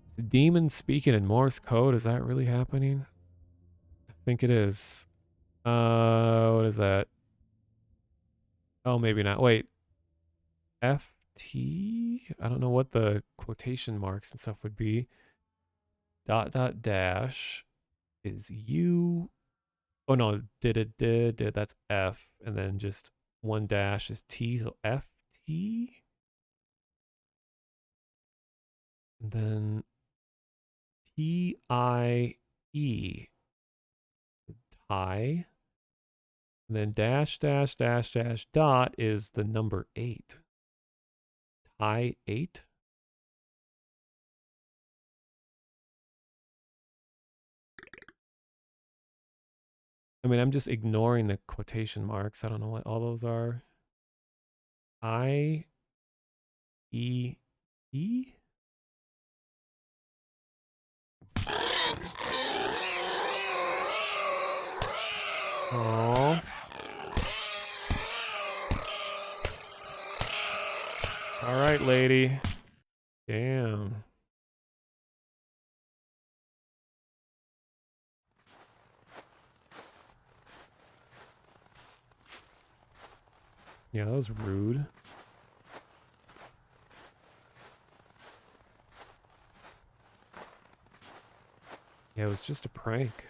Is the demon speaking in Morse code? Is that really happening? I think it is. What is that? Oh, maybe not. Wait. FT? I don't know what the quotation marks and stuff would be. Dot dot dash is U. Oh no, did. That's F. And then just one dash is T. So FT. And then TIE. Tie. And then dash dash dash dash dot is the number 8. Tie 8. I mean, I'm just ignoring the quotation marks. I don't know what all those are. I E E. Oh. All right, lady. Damn. Yeah, that was rude. Yeah, it was just a prank.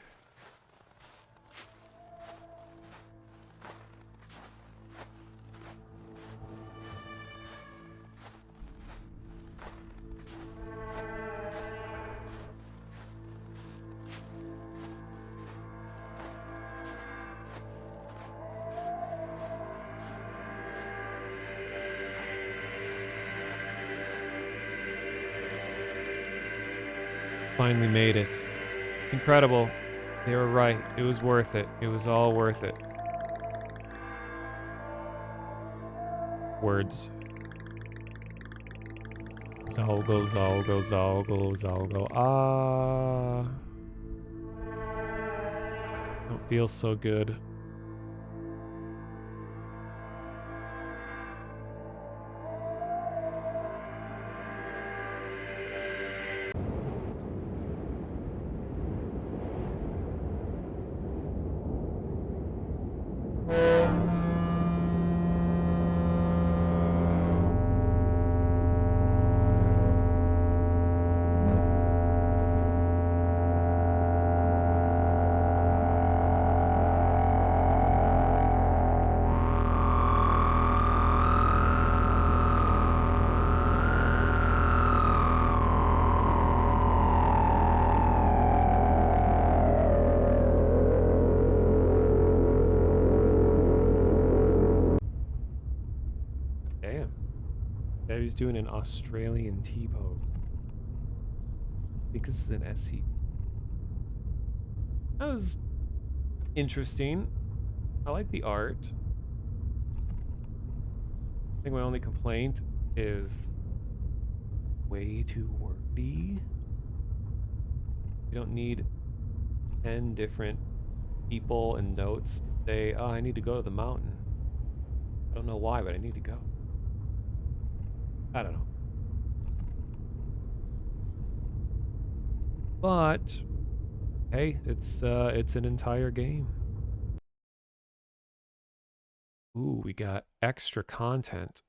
Finally made it. It's incredible. They were right. It was worth it. It was all worth it. Words. Zalgo, Zalgo, Zalgo, Zalgo. Ah. Don't feel so good. Damn. That was doing an Australian T-pose. I think this is an SC. That was interesting. I like the art. I think my only complaint is way too wordy. You don't need 10 different people and notes to say, oh, I need to go to the mountain. I don't know why, but I need to go. I don't know. But hey, it's an entire game. Ooh, we got extra content.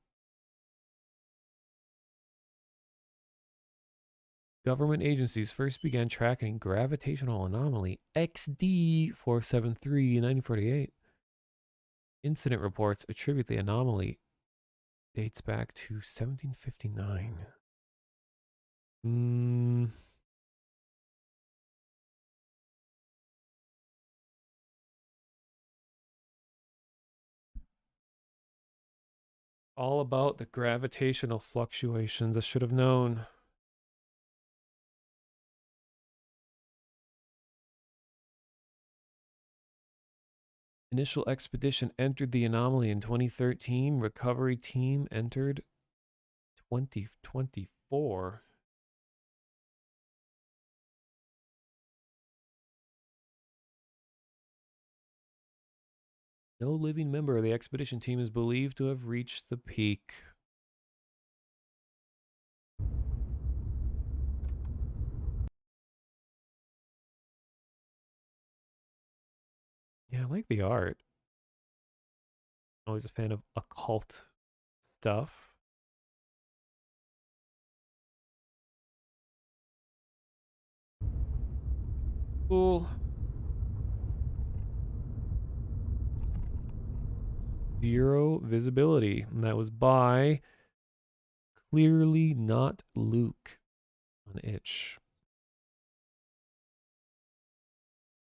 Government agencies first began tracking gravitational anomaly XD 473 in 1948. Incident reports attribute the anomaly dates back to 1759. All about the gravitational fluctuations. I should have known. Initial expedition entered the anomaly in 2013. Recovery team entered 2024. No living member of the expedition team is believed to have reached the peak. Yeah, I like the art. Always a fan of occult stuff. Cool. Zero visibility. And that was by Clearly Not Luke on itch.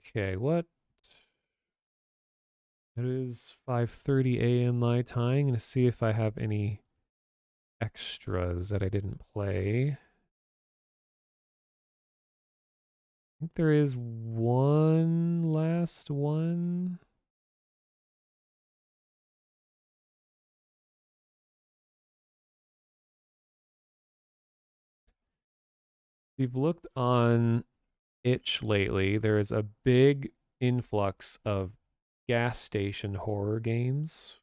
Okay, what? It is 5:30 a.m. my time. I'm going to see if I have any extras that I didn't play. I think there is one last one. We've looked on itch lately. There is a big influx of gas station horror games.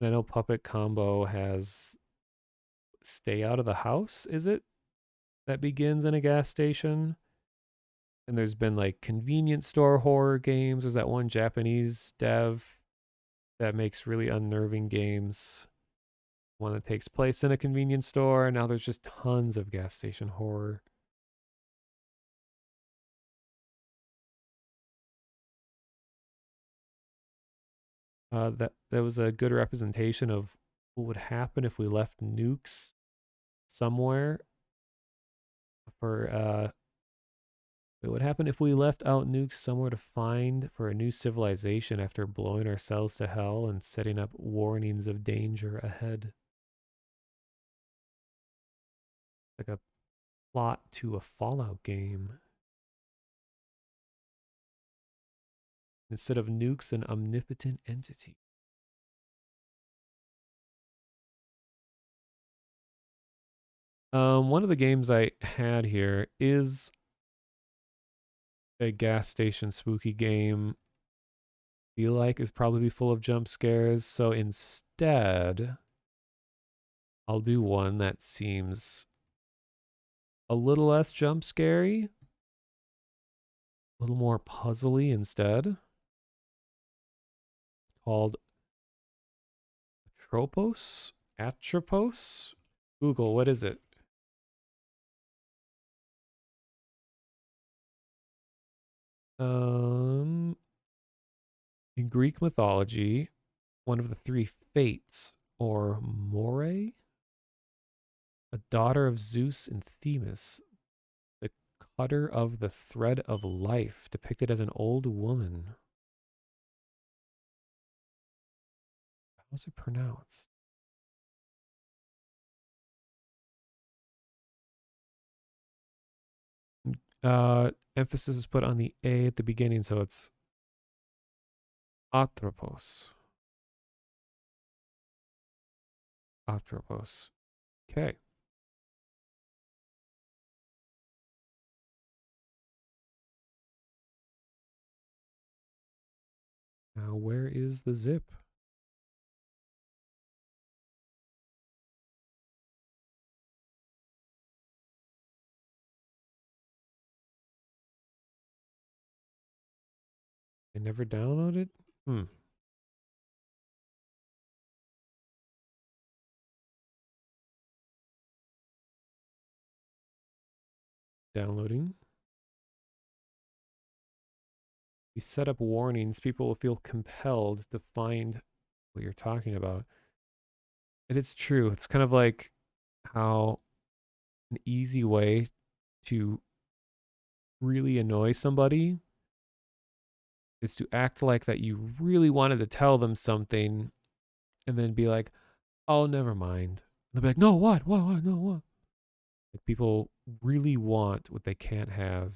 And I know Puppet Combo has Stay Out of the House, is it? That begins in a gas station. And there's been like convenience store horror games. There's that one Japanese dev that makes really unnerving games. One that takes place in a convenience store. And now there's just tons of gas station horror. That was a good representation of what would happen if we left nukes somewhere for what would happen if we left out nukes somewhere to find for a new civilization after blowing ourselves to hell and setting up warnings of danger ahead. Like a plot to a Fallout game. Instead of nukes, an omnipotent entity. One of the games I had here is a gas station spooky game. Feel like is probably full of jump scares. So instead, I'll do one that seems a little less jump scary, a little more puzzly instead. Called Atropos? Atropos? Google, what is it? In Greek mythology, one of the three fates, or Morae, a daughter of Zeus and Themis, the cutter of the thread of life, depicted as an old woman. How's it pronounced? Emphasis is put on the A at the beginning, so it's Atropos. Atropos. Okay. Now, where is the zip? I never downloaded? Downloading. You set up warnings, people will feel compelled to find what you're talking about. And it's true. It's kind of like how an easy way to really annoy somebody is to act like that you really wanted to tell them something and then be like, oh, never mind. They'll be like, no, what, no, what? Like people really want what they can't have.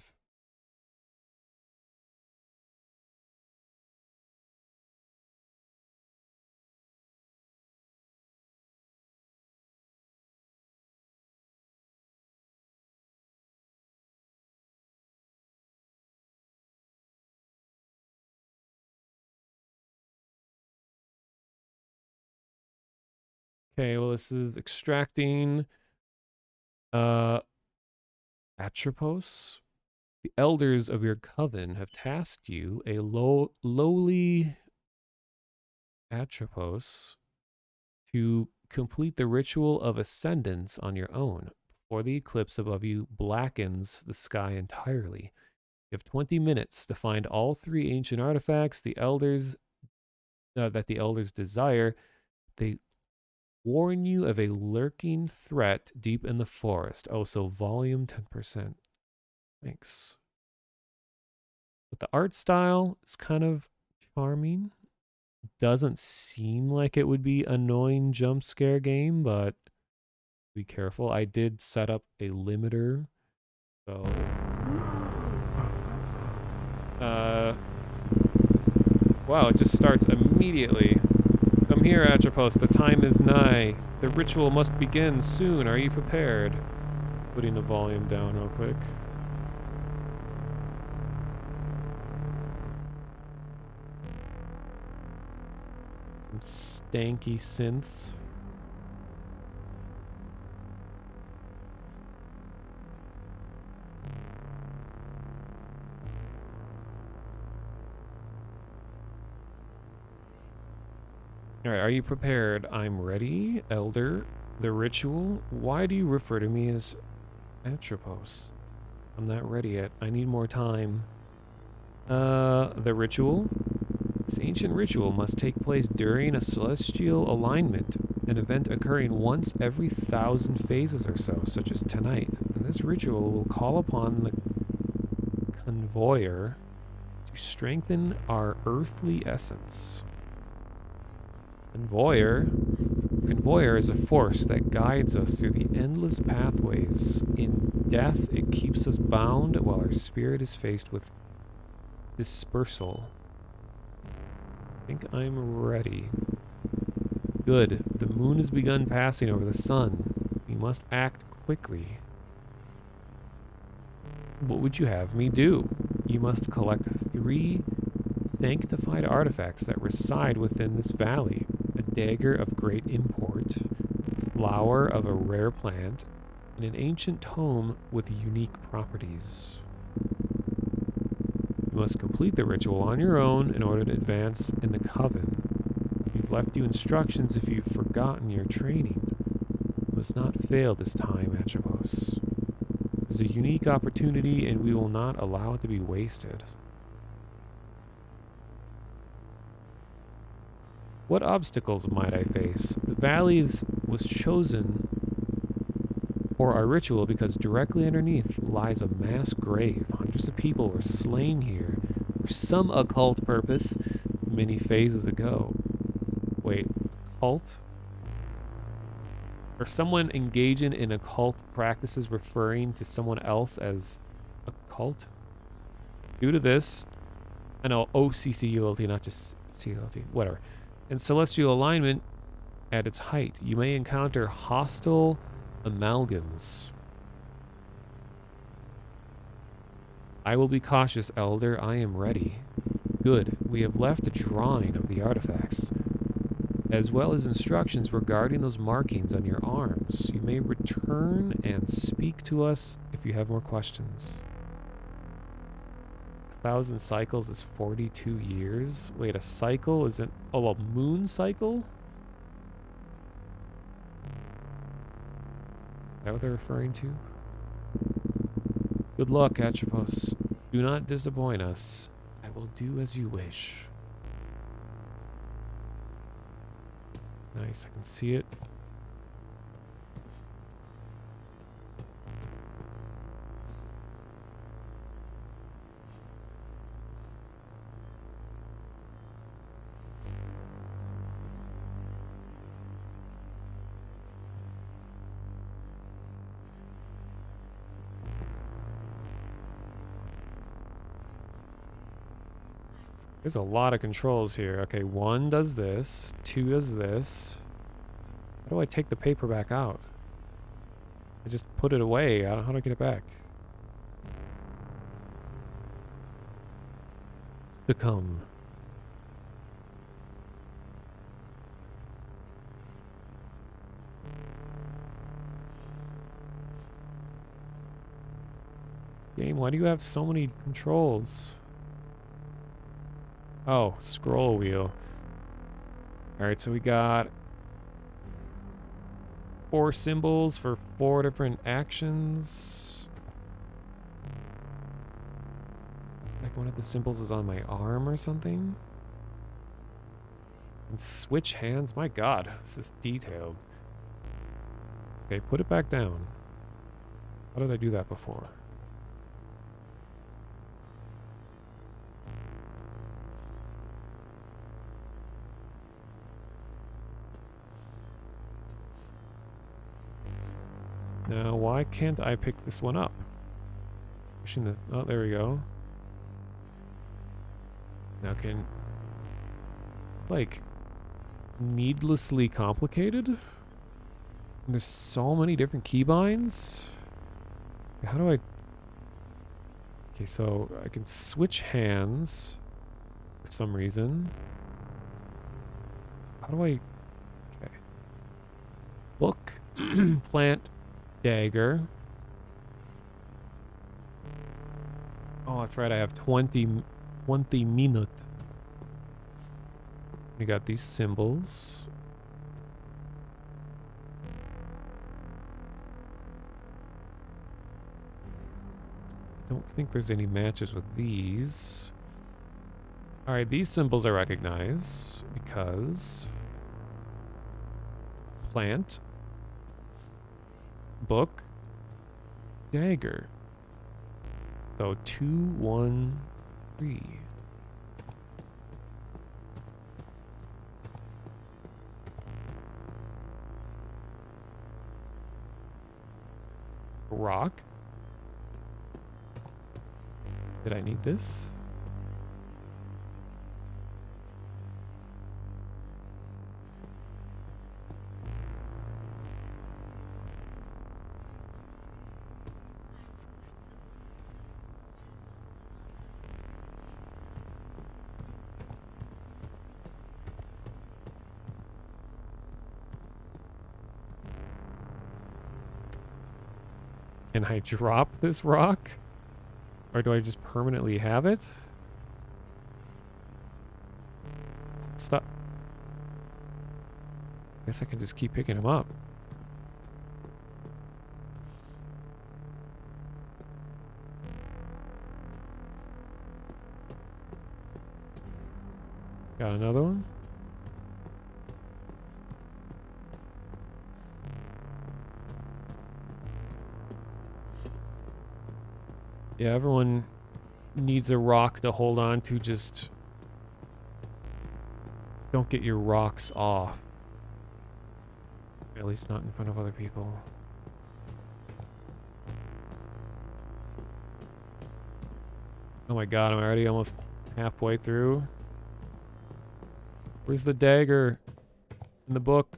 Okay, well, this is extracting Atropos. The elders of your coven have tasked you, a lowly Atropos, to complete the ritual of ascendance on your own before the eclipse above you blackens the sky entirely. You have 20 minutes to find all 3 ancient artifacts that the elders desire. They warn you of a lurking threat deep in the forest. Oh, so volume 10%. Thanks. But the art style is kind of charming. Doesn't seem like it would be annoying jump scare game, but be careful. I did set up a limiter, so wow, it just starts immediately. Come here, Atropos, the time is nigh. The ritual must begin soon. Are you prepared? Putting the volume down real quick. Some stanky synths. All right, are you prepared? I'm ready, Elder. The ritual? Why do you refer to me as Atropos? I'm not ready yet. I need more time. The ritual? This ancient ritual must take place during a celestial alignment, an event occurring once every 1,000 phases or so, such as tonight. And this ritual will call upon the convoyer to strengthen our earthly essence. Convoyer is a force that guides us through the endless pathways. In death, it keeps us bound while our spirit is faced with dispersal. I think I'm ready. Good. The moon has begun passing over the sun. We must act quickly. What would you have me do? You must collect 3 sanctified artifacts that reside within this valley. A dagger of great import, a flower of a rare plant, and an ancient tome with unique properties. You must complete the ritual on your own in order to advance in the coven. We've left you instructions if you've forgotten your training. You must not fail this time, Atropos. This is a unique opportunity and we will not allow it to be wasted. What obstacles might I face? The valleys was chosen for our ritual because directly underneath lies a mass grave. Hundreds of people were slain here for some occult purpose many phases ago. Wait, cult? Or someone engaging in occult practices referring to someone else as a cult? Due to this, I know OCCULT, not just CLT, whatever. In celestial alignment, at its height, you may encounter hostile amalgams. I will be cautious, Elder. I am ready. Good. We have left a drawing of the artifacts, as well as instructions regarding those markings on your arms. You may return and speak to us if you have more questions. 1,000 cycles is 42 years. Wait, a cycle isn't... Oh, a moon cycle? Is that what they're referring to? Good luck, Atropos. Do not disappoint us. I will do as you wish. Nice, I can see it. There's a lot of controls here. Okay, 1 does this, 2 does this. How do I take the paper back out? I just put it away. How do I get it back? Become. Game, why do you have so many controls? Oh, scroll wheel. Alright, so we got 4 symbols for 4 different actions. It's like one of the symbols is on my arm or something. And switch hands? My god, this is detailed. Okay, put it back down. How did I do that before? Now, why can't I pick this one up? Pushing the... Oh, there we go. Now can... It's like... needlessly complicated? And there's so many different keybinds? How do I... Okay, so I can switch hands for some reason. How do I... Okay. Book, plant, dagger. Oh, that's right, I have 20 minute. We got these symbols. Don't think there's any matches with these. Alright, these symbols I recognize because plant, book, dagger. So 2, 1, 3. Rock. Did I need this? Can I drop this rock? Or do I just permanently have it? Stop. Guess I can just keep picking them up. Got another one? Yeah, everyone needs a rock to hold on to. Just don't get your rocks off. At least not in front of other people. Oh my god, I'm already almost halfway through. Where's the dagger in the book?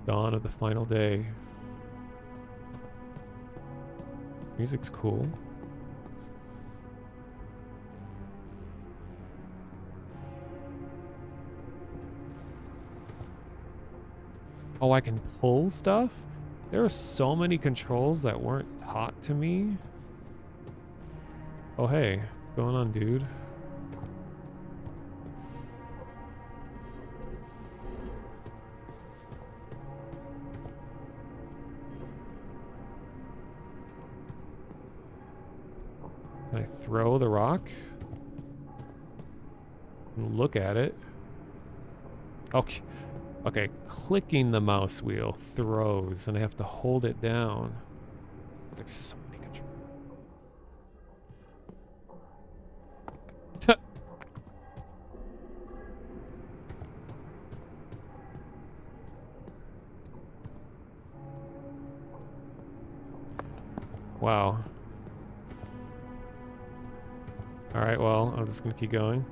Dawn of the final day. Music's cool. Oh, I can pull stuff? There are so many controls that weren't taught to me. Oh, hey. What's going on, dude? Can I throw the rock? Look at it. Okay. Okay, clicking the mouse wheel throws, and I have to hold it down. There's so many controls. Wow. Alright, well, I'm just gonna keep going.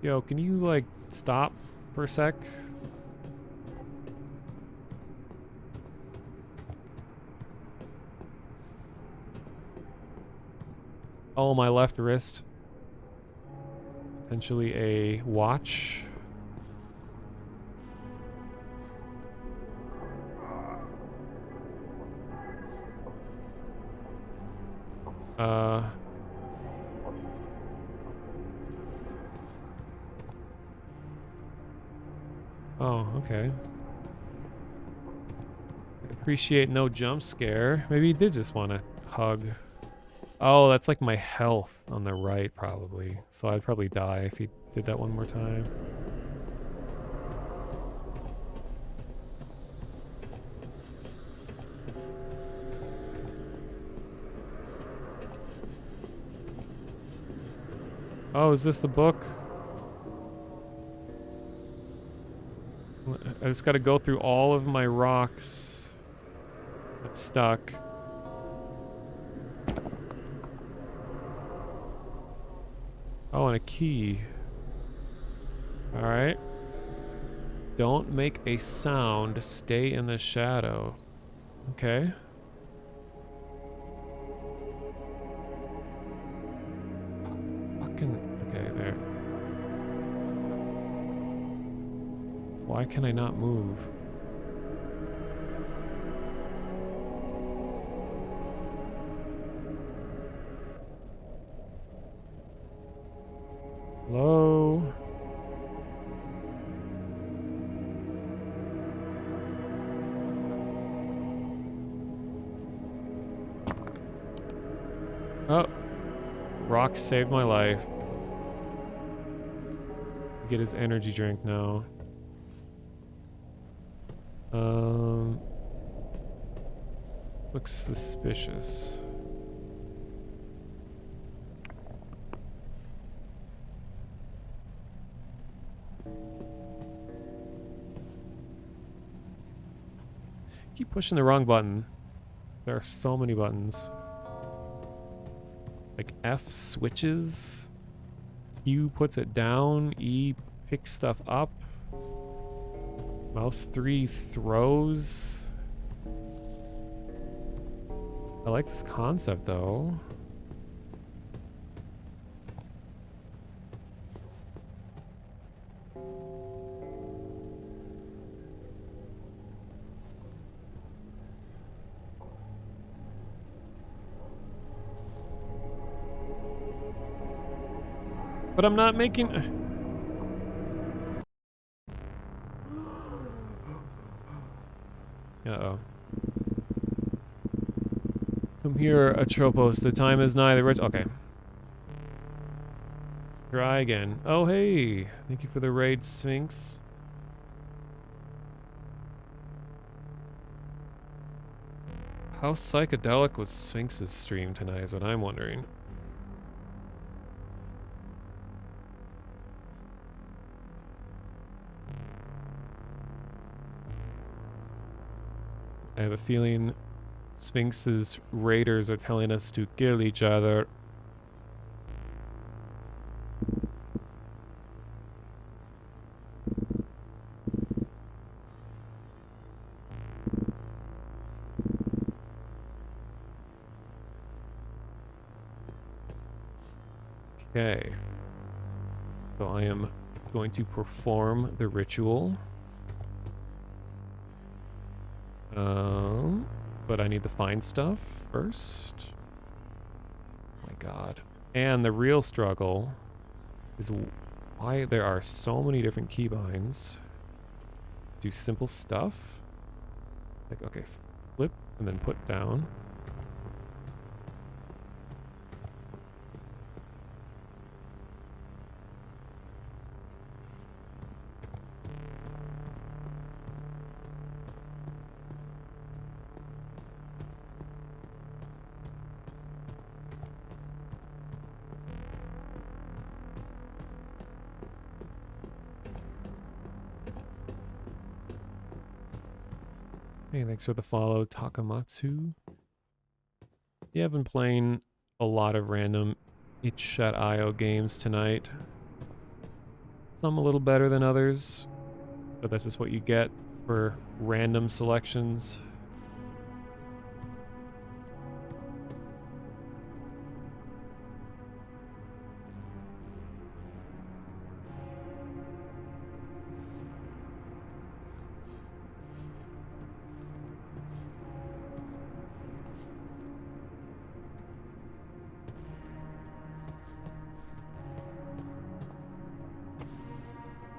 Yo, can you, like, stop for a sec? Oh, my left wrist. Potentially a watch. Oh, okay. Appreciate no jump scare. Maybe he did just want to hug. Oh, that's like my health on the right, probably. So I'd probably die if he did that one more time. Oh, is this the book? I just gotta go through all of my rocks. I'm stuck. Oh, and a key. Alright. Don't make a sound. Stay in the shadow. Okay. Fucking... Okay, there. Why can I not move? Hello? Oh. Rock saved my life. Get his energy drink now. This looks suspicious. Keep pushing the wrong button. There are so many buttons. Like F switches. Q puts it down. E picks stuff up. Mouse 3 throws. I like this concept though. But I'm not making... Uh-oh. Come here, Atropos. The time is nigh. The rich... Okay. Let's try again. Oh, hey. Thank you for the raid, Sphinx. How psychedelic was Sphinx's stream tonight is what I'm wondering. I have a feeling Sphinx's raiders are telling us to kill each other. Okay. So I am going to perform the ritual. But I need to find stuff first. Oh my god. And the real struggle is why there are so many different keybinds. Do simple stuff. Like, okay, flip and then put down. Hey, thanks for the follow, Takamatsu. Yeah, I've been playing a lot of random itch.io games tonight. Some a little better than others, but that's just what you get for random selections.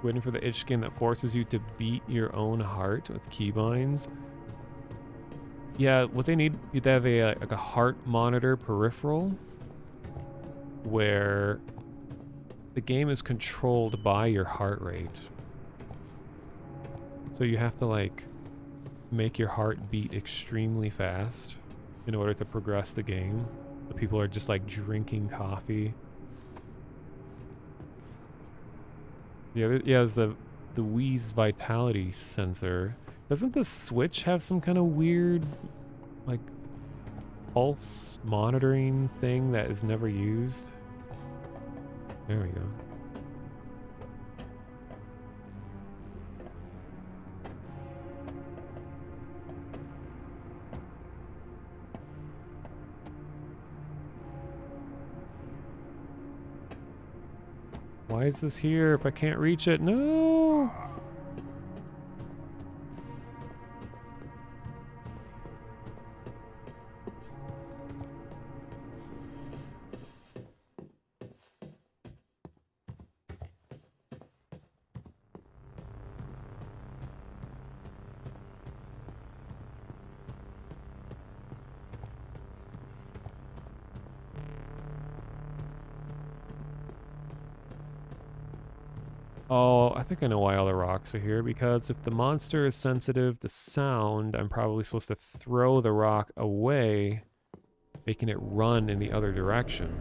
Waiting for the itch skin that forces you to beat your own heart with keybinds. Yeah, what they need, you'd have a like a heart monitor peripheral where the game is controlled by your heart rate. So you have to like make your heart beat extremely fast in order to progress the game. The people are just like drinking coffee. Yeah, there's the Wii's vitality sensor. Doesn't the Switch have some kind of weird, like, pulse monitoring thing that is never used? There we go. Why is this here if I can't reach it? No! Oh, I think I know why all the rocks are here, because if the monster is sensitive to sound, I'm probably supposed to throw the rock away, making it run in the other direction.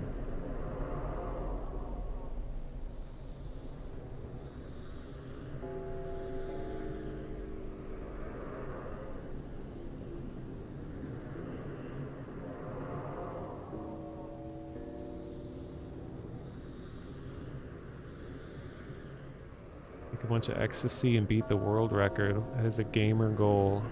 A bunch of ecstasy and beat the world record. That is a gamer goal.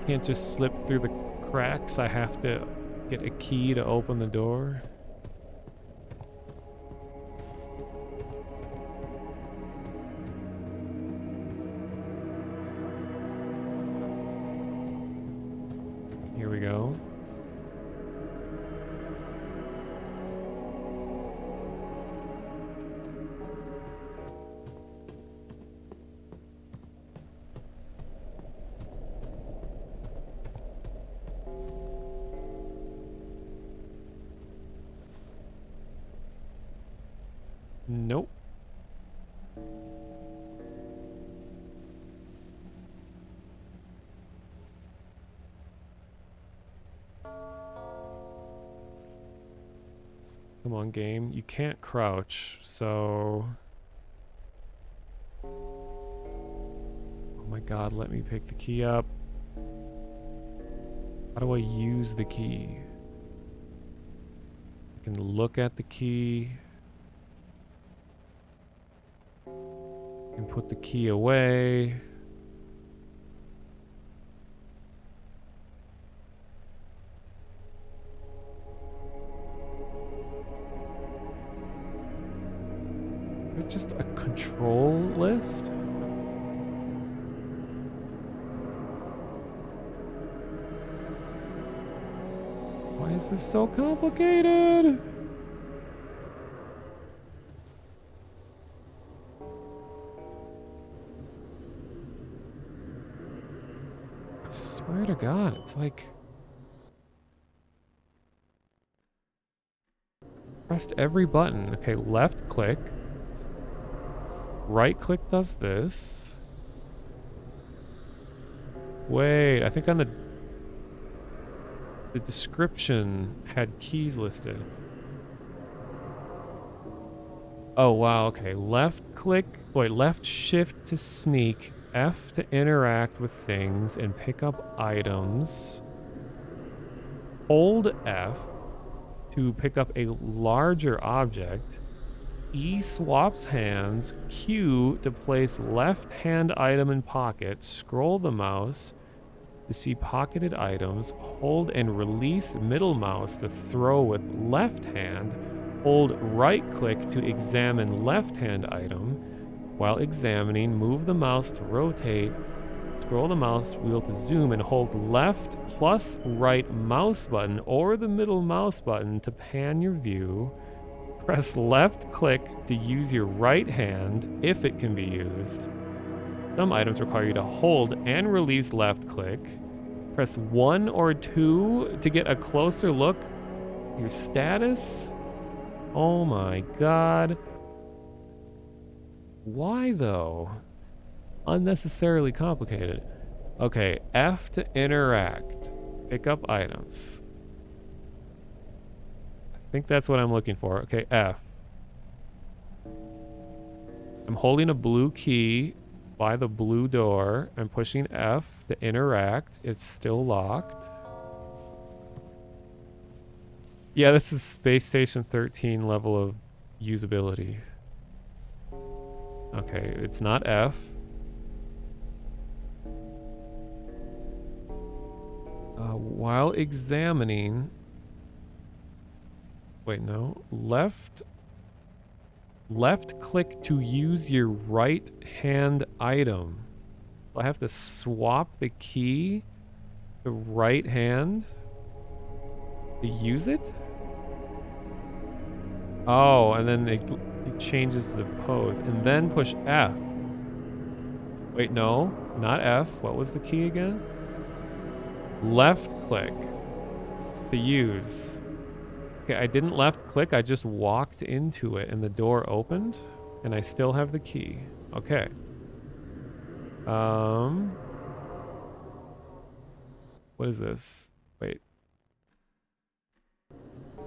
Can't just slip through the cracks. I have to get a key to open the door. Here we go. Nope. Come on, game. You can't crouch, so... Oh my god, let me pick the key up. How do I use the key? I can look at the key. And put the key away. Is it just a control list? Why is this so complicated? I swear to God, it's like... Pressed every button. Okay, left click. Right click does this. Wait, I think on the description had keys listed. Oh, wow, okay. Left click, wait, left shift to sneak, F to interact with things and pick up items. Hold F to pick up a larger object. E swaps hands, Q to place left hand item in pocket, scroll the mouse to see pocketed items, hold and release middle mouse to throw with left hand, hold right click to examine left hand item. While examining, move the mouse to rotate, scroll the mouse wheel to zoom, and hold left plus right mouse button or the middle mouse button to pan your view. Press left click to use your right hand if it can be used. Some items require you to hold and release left click. Press 1 or 2 to get a closer look. Your status? Oh my god. Why though? Unnecessarily complicated. Okay, F to interact. Pick up items. I think that's what I'm looking for. Okay, F. I'm holding a blue key by the blue door. I'm pushing F to interact. It's still locked. Yeah, this is Space Station 13 level of usability. Okay, it's not F. While examining... Wait, no. Left click to use your right hand item. I have to swap the key to right hand to use it? Oh, and then it changes the pose. And then push F. Wait, no. Not F. What was the key again? Left click to use. Okay, I didn't left click. I just walked into it and the door opened. And I still have the key. Okay. What is this? Wait.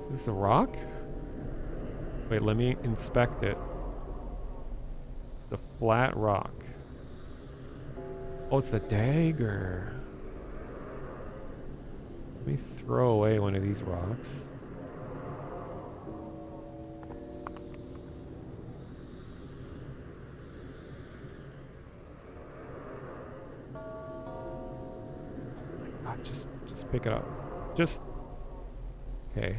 Is this a rock? Wait, let me inspect it. It's a flat rock. Oh, it's the dagger. Let me throw away one of these rocks. Just pick it up. Just... Okay.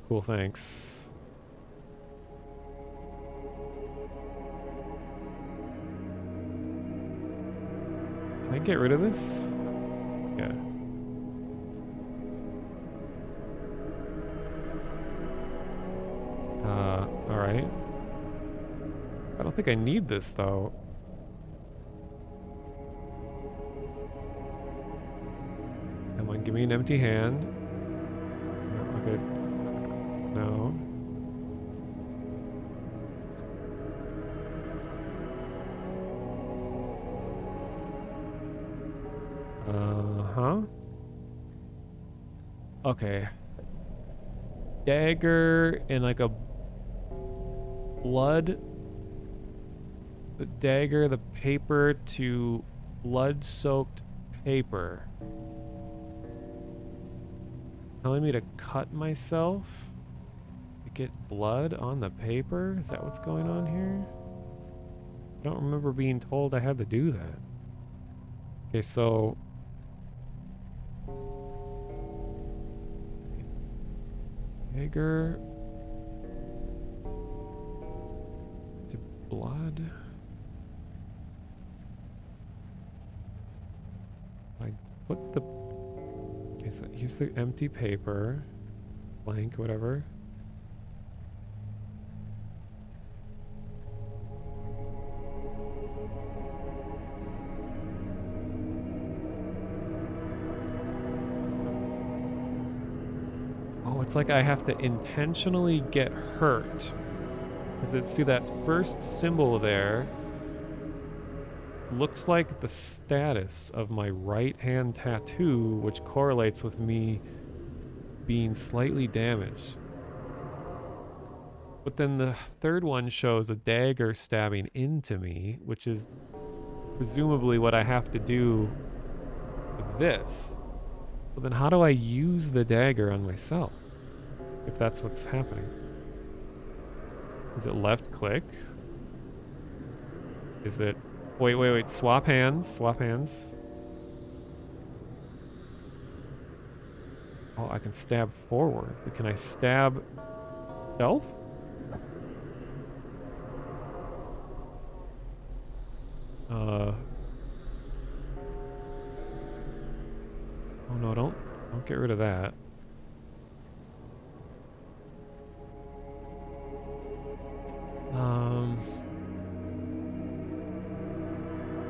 Cool, thanks. Can I get rid of this? Yeah. Alright. I don't think I need this, though. Come on, give me an empty hand. Okay. No. Uh-huh. Okay. Dagger and like a blood. The dagger, the paper to blood-soaked paper. Telling me to cut myself to get blood on the paper? Is that what's going on here? I don't remember being told I had to do that. Okay, so... Dagger... to blood... I put the... Okay, so here's the empty paper. Blank, whatever. Oh, it's like I have to intentionally get hurt Because see that first symbol there looks like the status of my right hand tattoo, which correlates with me being slightly damaged. But then the third one shows a dagger stabbing into me, which is presumably what I have to do with this. But then how do I use the dagger on myself, if that's what's happening? Is it left click? Is it... Wait. Swap hands. Swap hands. Oh, I can stab forward. But can I stab self? Oh no, don't get rid of that.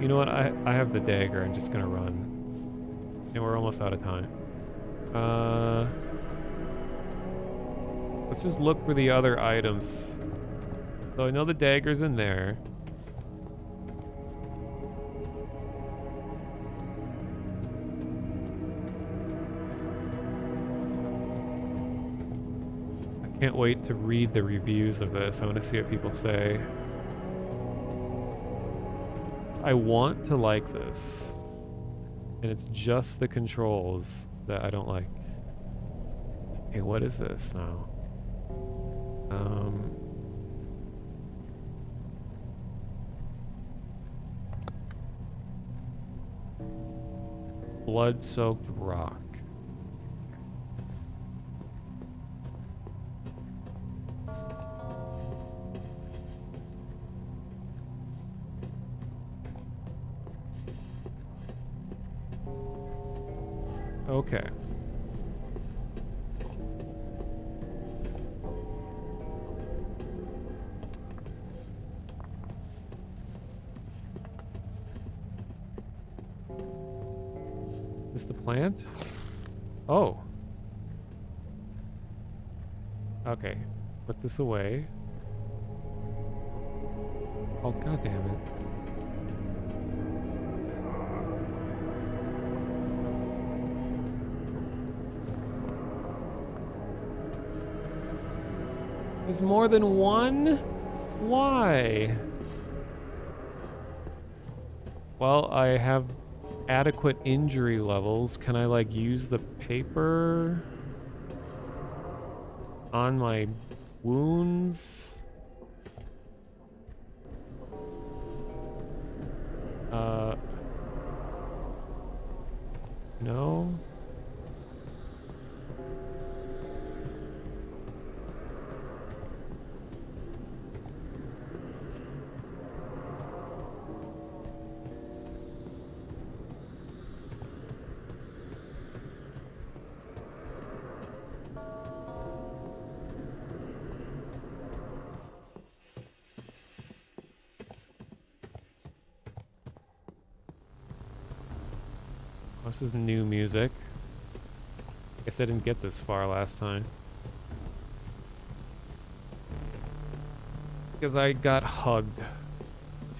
You know what? I have the dagger. I'm just gonna run. And we're almost out of time. Let's just look for the other items. So I know the dagger's in there. I can't wait to read the reviews of this. I want to see what people say. I want to like this. And it's just the controls that I don't like. Okay, what is this now? Blood-soaked rock. Okay. Is this the plant? Oh. Okay. Put this away. Oh, god damn it. There's more than one? Why? Well, I have adequate injury levels. Can I, like, use the paper on my wounds? No? This is new music. Guess I didn't get this far last time. Because I got hugged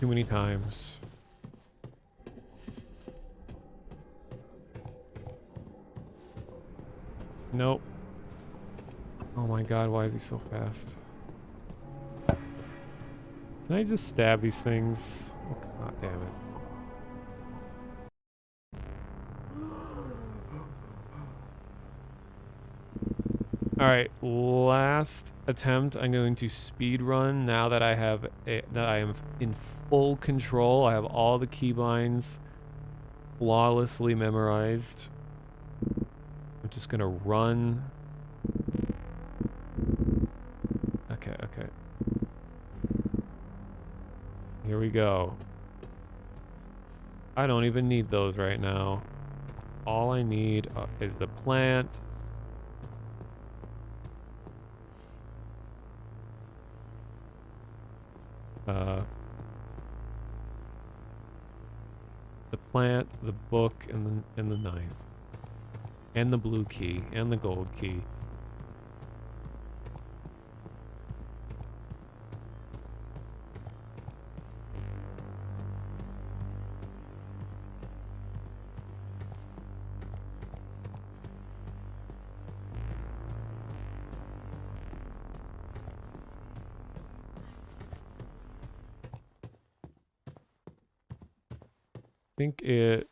too many times. Nope. Oh my god, why is he so fast? Can I just stab these things? Oh, god damn it. Alright, last attempt. I'm going to speed run now that I am in full control. I have all the keybinds flawlessly memorized. I'm just gonna run. Okay. Here we go. I don't even need those right now. All I need is the plant. The plant, the book, and the knife, and the blue key, and the gold key. think the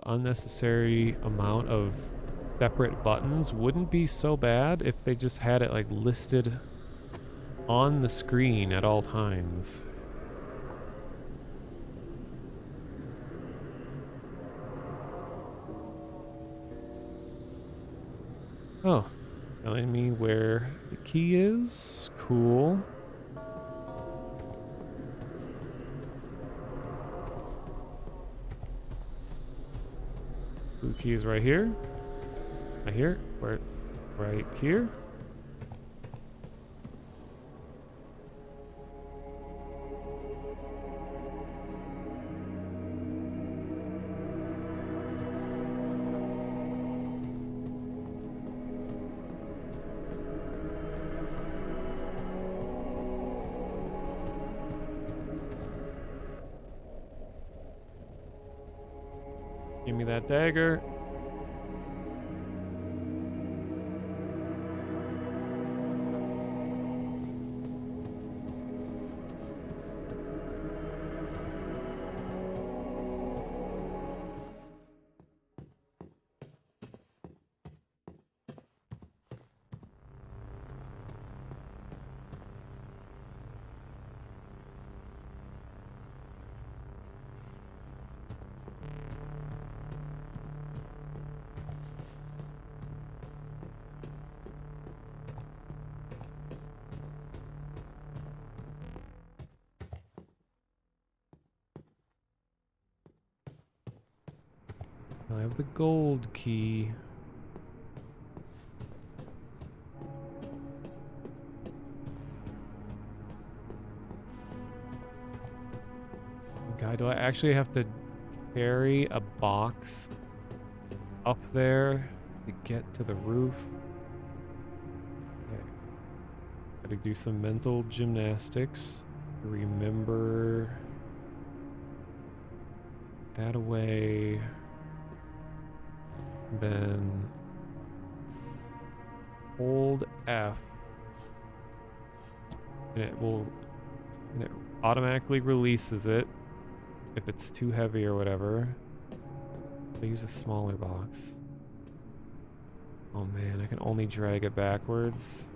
unnecessary amount of separate buttons wouldn't be so bad if they just had it like listed on the screen at all times. Oh, telling me where the key is. Cool. Blue key is right here. Right here. Where? Right here. Give me that dagger. I have the gold key. God, do I actually have to carry a box up there to get to the roof? Okay. Gotta do some mental gymnastics to remember that away. Then hold F and it automatically releases it if it's too heavy or whatever. I use a smaller box. Oh man, I can only drag it backwards.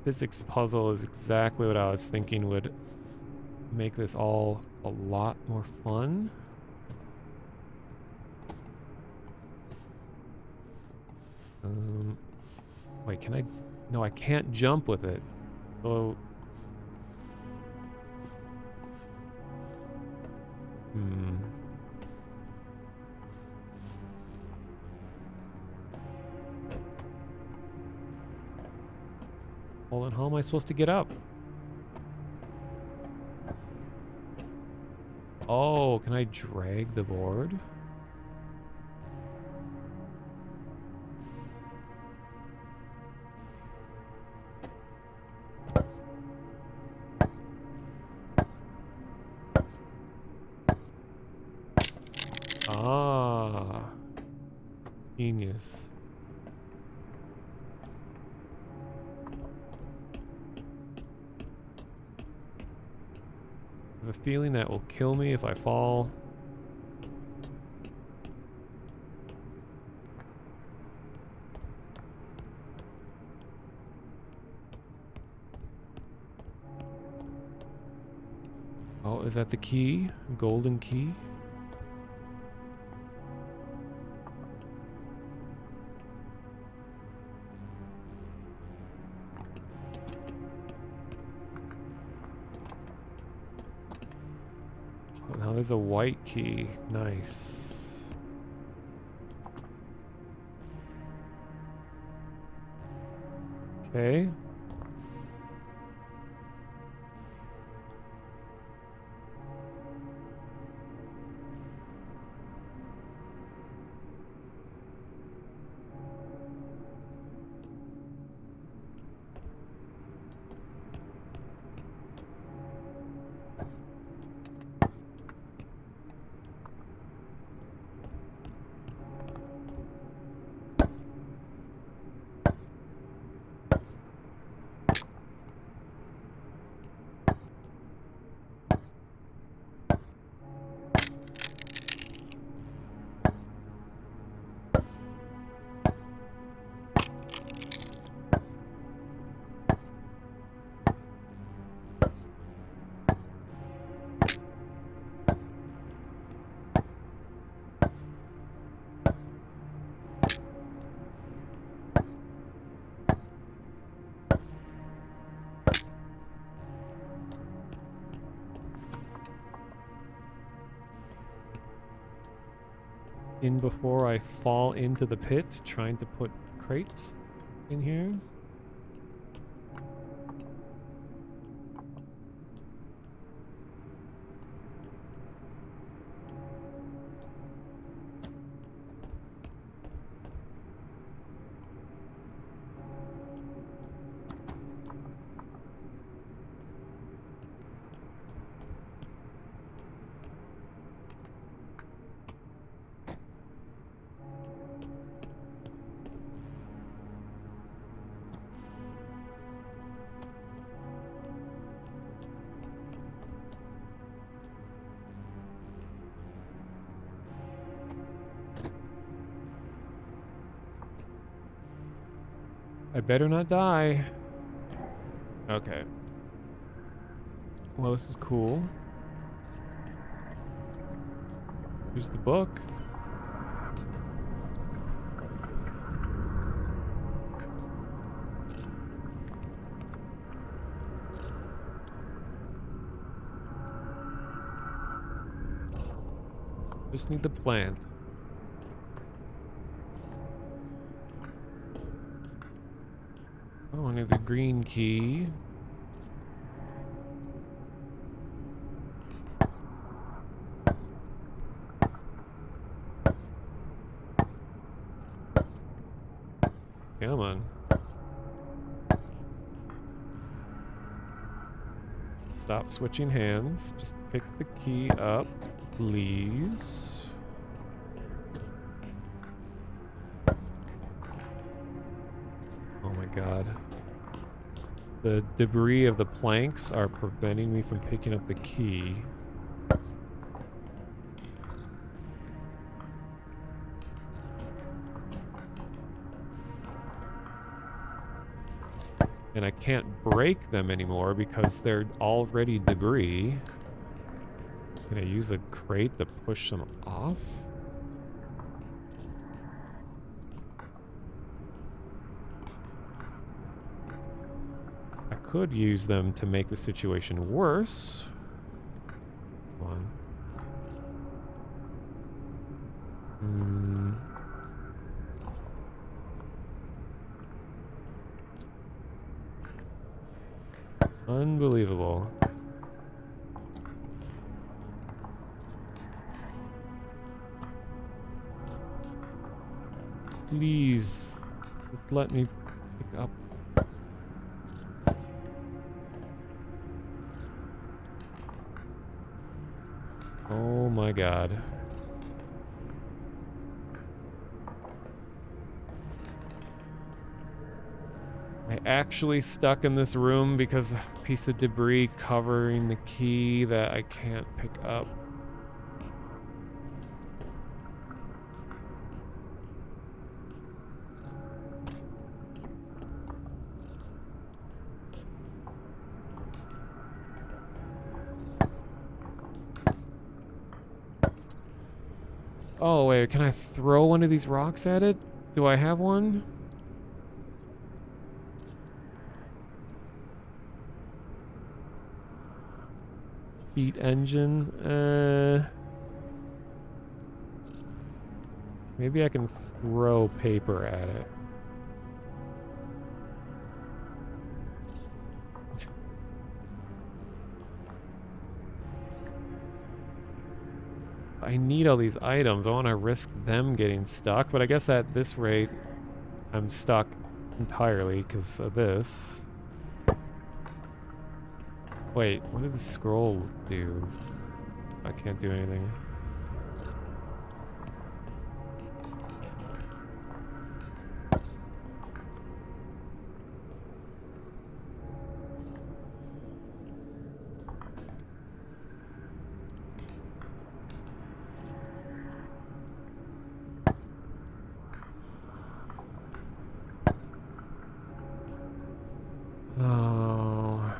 Physics puzzle is exactly what I was thinking would make this all a lot more fun. Wait, can I? No, I can't jump with it. So, Hold on, how am I supposed to get up? Oh, can I drag the board? Ah, genius. I have a feeling that will kill me if I fall. Oh, is that the key? Golden key? Oh, now there's a white key. Nice. Okay. in before I fall into the pit trying to put crates in here. I better not die. Okay. Well, this is cool. Here's the book. Just need the plant. Oh, I need the green key. Come on. Stop switching hands. Just pick the key up, please. Oh my god. The debris of the planks are preventing me from picking up the key. And I can't break them anymore because they're already debris. Can I use a crate to push them off? I could use them to make the situation worse. Come on. Unbelievable. Please, just let me pick up. Oh my god. I actually stuck in this room because a piece of debris covering the key that I can't pick up. Oh wait, can I throw one of these rocks at it? Do I have one? Heat engine. Maybe I can throw paper at it. I need all these items. I want to risk them getting stuck, but I guess at this rate, I'm stuck entirely because of this. Wait, what did the scroll do? I can't do anything. Oh.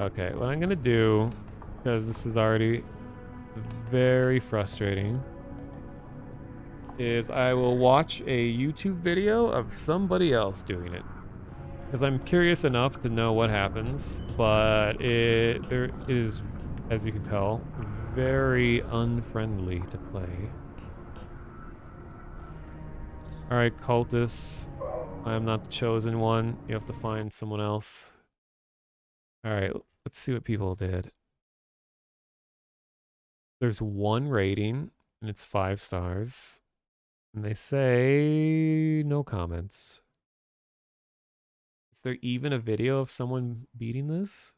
Okay, what I'm gonna do, because this is already very frustrating, is I will watch a YouTube video of somebody else doing it. Because I'm curious enough to know what happens, but there is, as you can tell, very unfriendly to play. Alright, cultists. I am not the chosen one. You have to find someone else. Alright, let's see what people did. There's one rating, and it's 5 stars. And they say no comments. Is there even a video of someone beating this?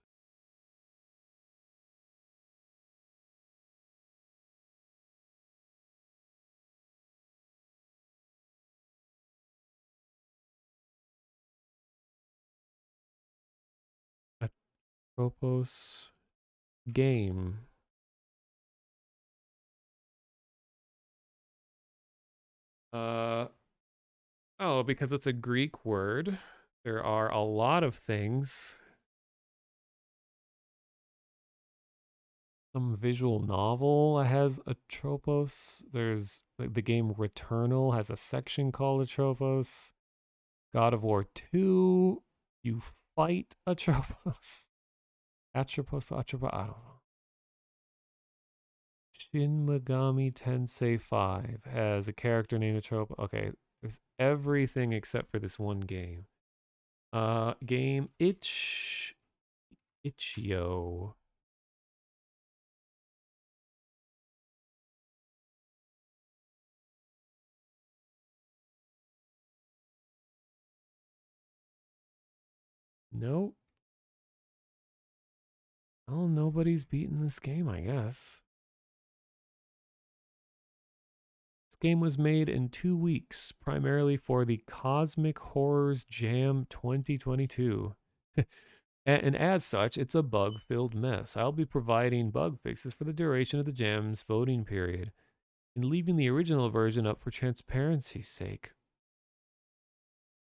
Atropos game. Oh, because it's a Greek word. There are a lot of things. Some visual novel has Atropos. There's like the game Returnal has a section called Atropos. God of War 2, you fight Atropos. Atropos, I don't know. Shin Megami Tensei 5 has a character named Atropos. Okay, there's everything except for this one game. Game Itch.io. Nope. Oh, nobody's beaten this game, I guess. This game was made in 2 weeks, primarily for the Cosmic Horrors Jam 2022. And as such, it's a bug-filled mess. I'll be providing bug fixes for the duration of the Jam's voting period, and leaving the original version up for transparency's sake.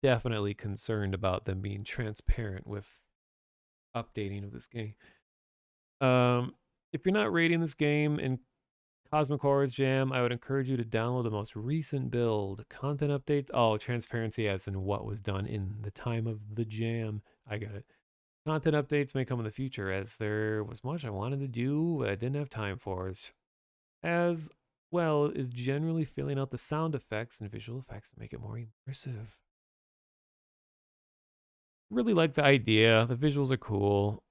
Definitely concerned about them being transparent with updating of this game. If you're not rating this game in Cosmic Horrors Jam, I would encourage you to download the most recent build. Content updates. Oh, transparency as in what was done in the time of the jam. I got it. Content updates may come in the future, as there was much I wanted to do, but I didn't have time for. As well as generally filling out the sound effects and visual effects to make it more immersive. Really like the idea. The visuals are cool.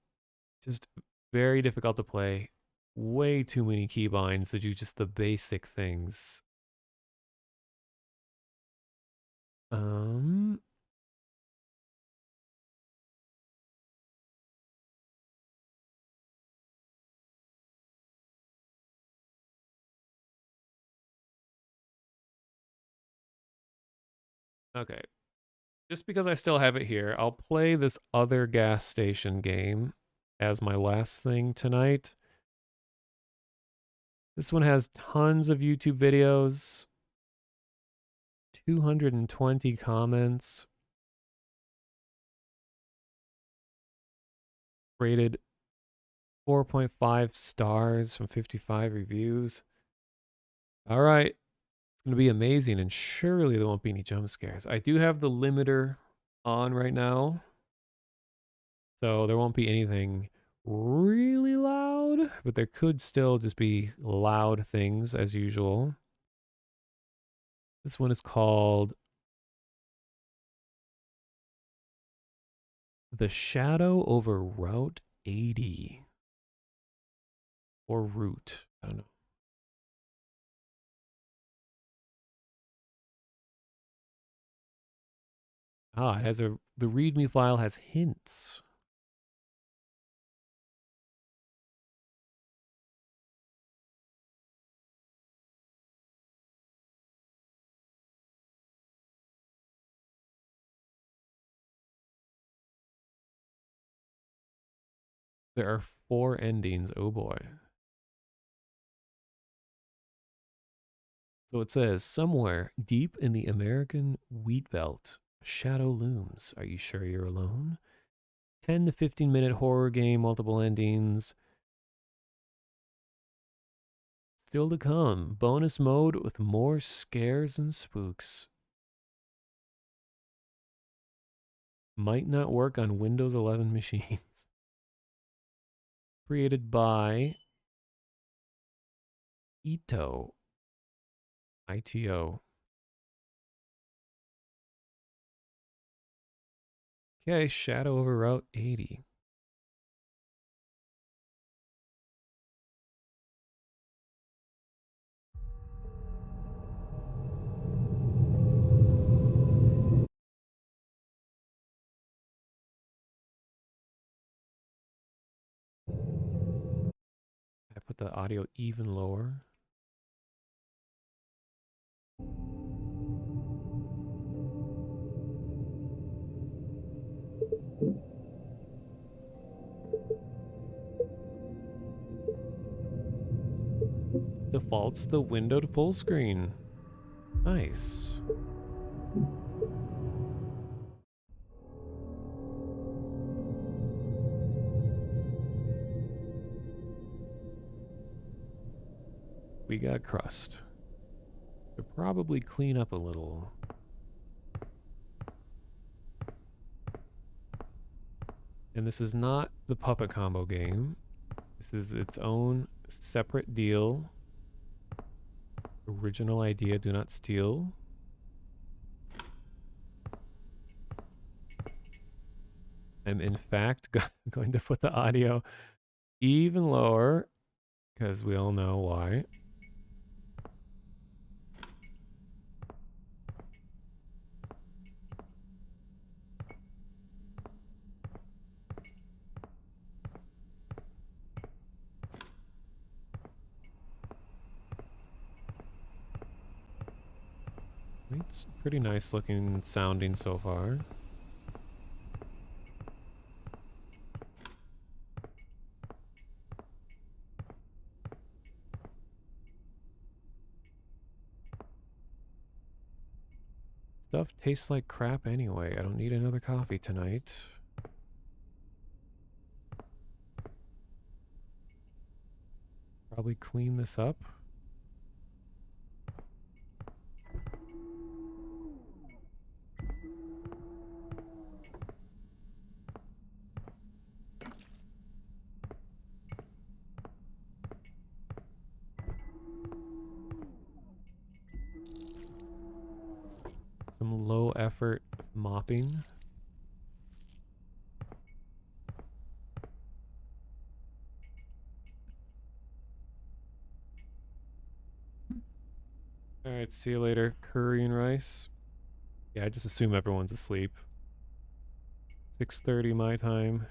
Just very difficult to play. Way too many keybinds to do just the basic things. Um, okay. Just because I still have it here, I'll play this other gas station game as my last thing tonight. This one has tons of YouTube videos, 220 comments, rated 4.5 stars from 55 reviews. All right, it's going to be amazing, and surely there won't be any jump scares. I do have the limiter on right now, so there won't be anything really loud, but there could still just be loud things as usual. This one is called The Shadow Over Route 80. Or Route. I don't know. Ah, it has the README file has hints. There are 4 endings. Oh boy. So it says, somewhere deep in the American wheat belt, a shadow looms. Are you sure you're alone? 10 to 15-minute horror game, multiple endings. Still to come. Bonus mode with more scares and spooks. Might not work on Windows 11 machines. Created by ITO. ITO. Okay, shadow over Route 80. I put the audio even lower. Defaults the window to full screen. Nice. We got crust. Should probably clean up a little. And this is not the puppet combo game. This is its own separate deal. Original idea, do not steal. I'm in fact going to put the audio even lower because we all know why. It's pretty nice looking and sounding so far. Stuff tastes like crap anyway. I don't need another coffee tonight. Probably clean this up. Some low effort mopping. Alright, see you later. Curry and rice. Yeah, I just assume everyone's asleep. 6:30 my time.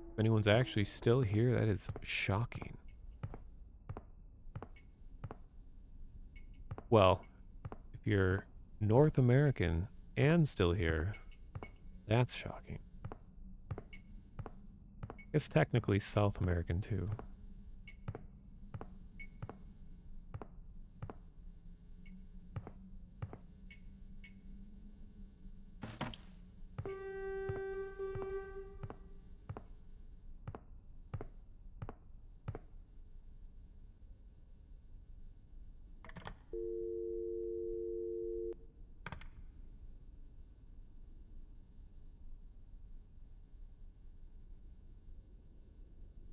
If anyone's actually still here, that is shocking. Well, if you're North American and still here, that's shocking. It's technically South American too.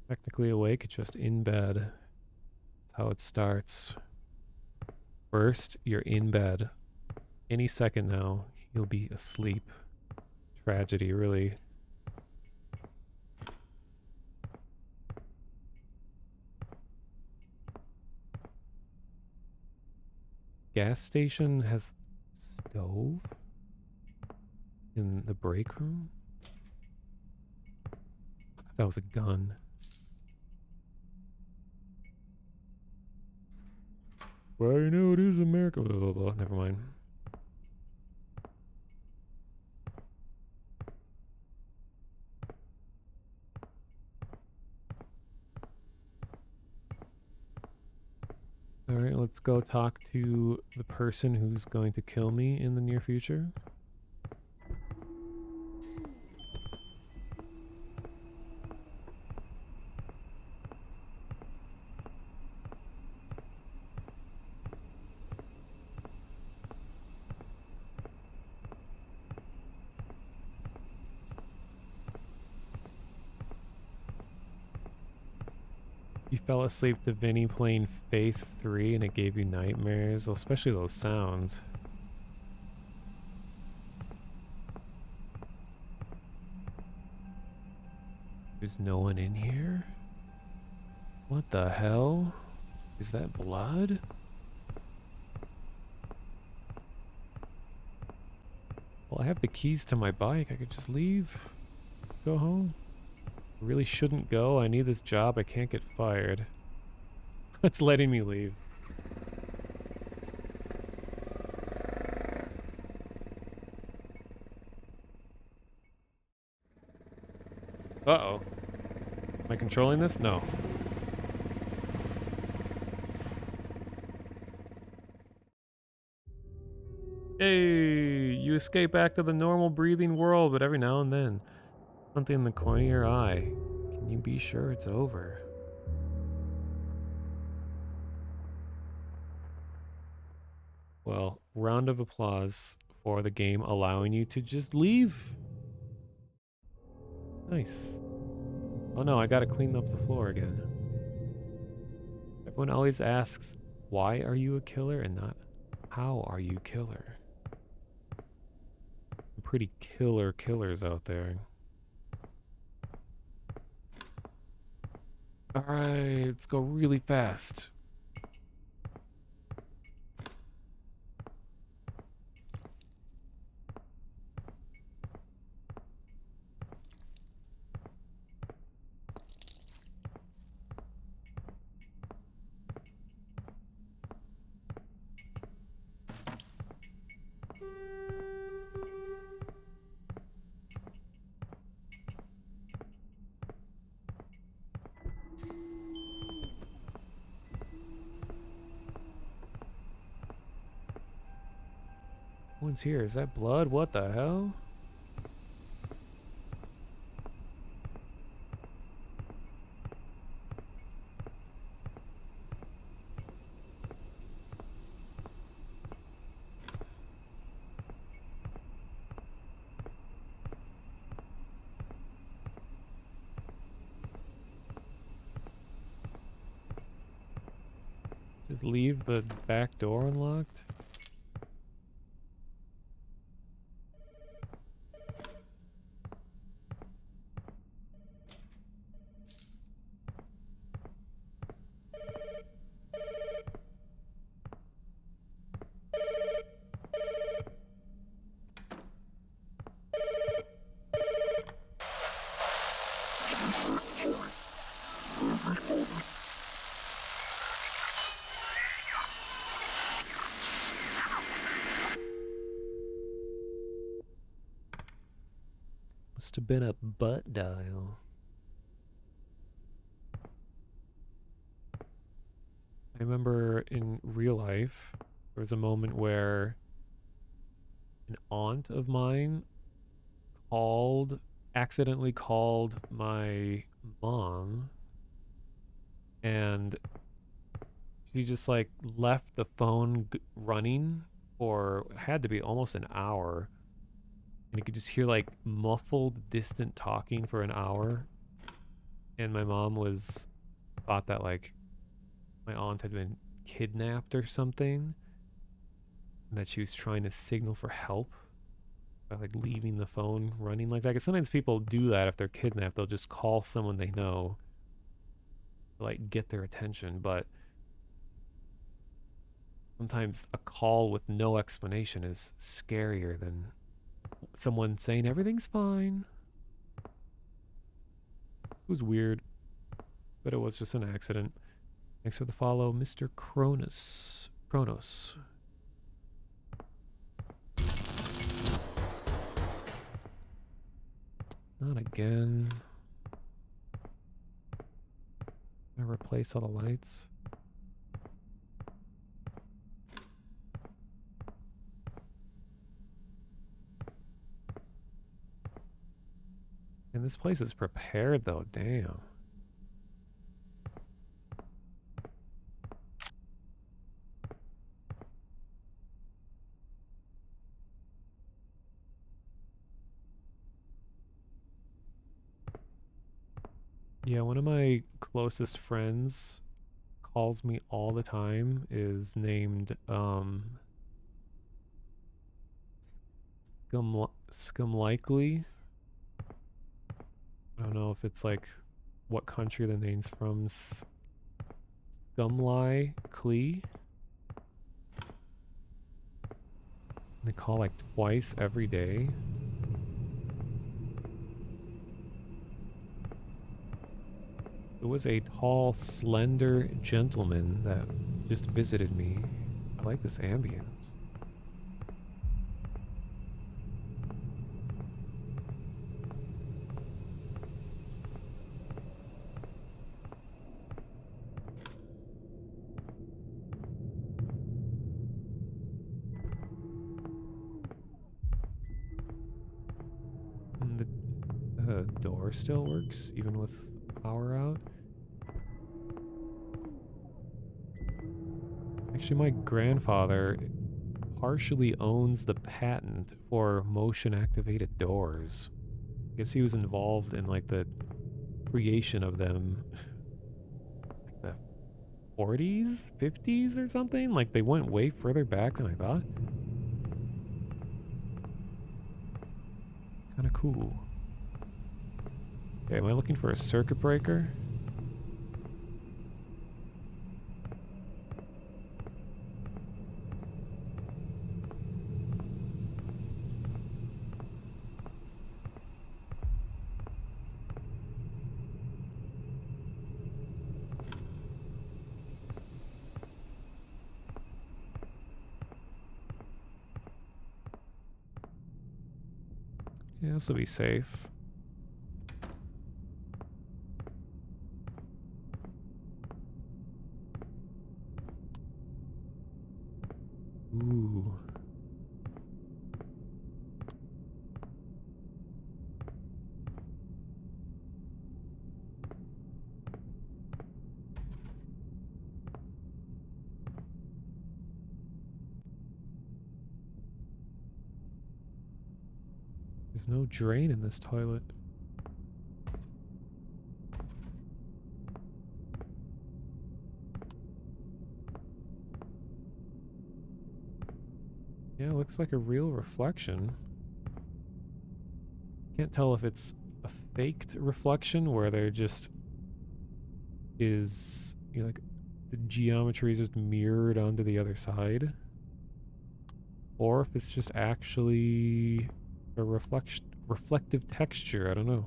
Technically awake, just in bed. That's how it starts. First, you're in bed. Any second now, you'll be asleep. Tragedy, really. Gas station has stove in the break room? I thought that was a gun. Well, you know, it is America. Blah, blah, blah. Never mind. Alright, let's go talk to the person who's going to kill me in the near future. You fell asleep to Vinny playing Faith 3 and it gave you nightmares, well, especially those sounds. There's no one in here? What the hell? Is that blood? Well, I have the keys to my bike. I could just leave. Go home. I really shouldn't go. I need this job. I can't get fired. It's letting me leave. Uh-oh. Am I controlling this? No. Hey, you escape back to the normal breathing world, but every now and then, something in the corner of your eye. Can you be sure it's over? Well, round of applause for the game allowing you to just leave. Nice. Oh no, I gotta clean up the floor again. Everyone always asks, why are you a killer and not how are you killer? Some pretty killer killers out there. Alright, let's go really fast. One's here. Is that blood? What the hell? Just leave the back door unlocked? Must have been a butt dial. I remember in real life, there was a moment where an aunt of mine accidentally called my mom, and she just like left the phone running for, it had to be almost an hour. And you could just hear like muffled, distant talking for an hour. And my mom thought that like my aunt had been kidnapped or something. And that she was trying to signal for help by like leaving the phone running like that. Because sometimes people do that if they're kidnapped. They'll just call someone they know to like get their attention. But sometimes a call with no explanation is scarier than someone saying everything's fine. It was weird, but it was just an accident. Thanks for the follow, Mr. Kronos. Not again. Gonna replace all the lights. And this place is prepared though, damn. Yeah, one of my closest friends calls me all the time is named Scumlikely. I don't know if it's like what country the name's from. Scumlikely. They call like twice every day. It was a tall, slender gentleman that just visited me. I like this ambience. And the door still works, even with power out. Actually, my grandfather partially owns the patent for motion-activated doors. I guess he was involved in like the creation of them, like the 40s, 50s or something. Like they went way further back than I thought. Kind of cool. Okay, am I looking for a circuit breaker? Yeah, this will be safe. Ooh. There's no drain in this toilet. Yeah, it looks like a real reflection. Can't tell if it's a faked reflection where there just is, you know, like the geometry is just mirrored onto the other side, or if it's just actually a reflective texture. I don't know.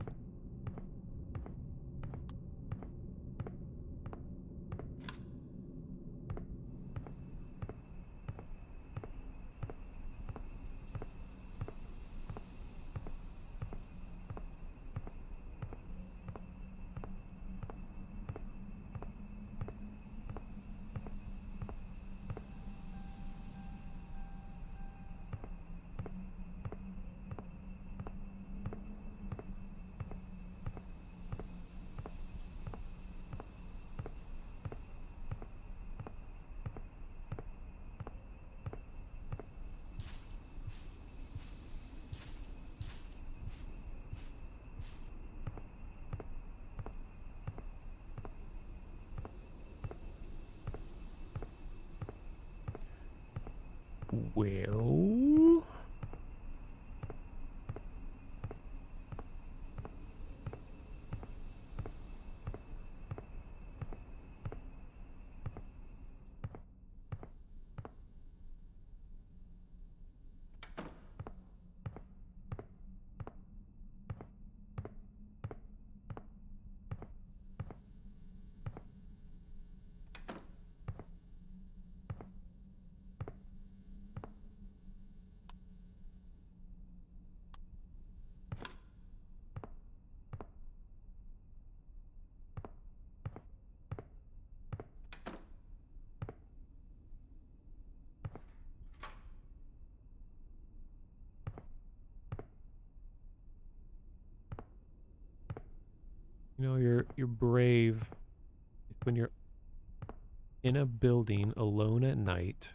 Well, you know, you're brave when you're in a building alone at night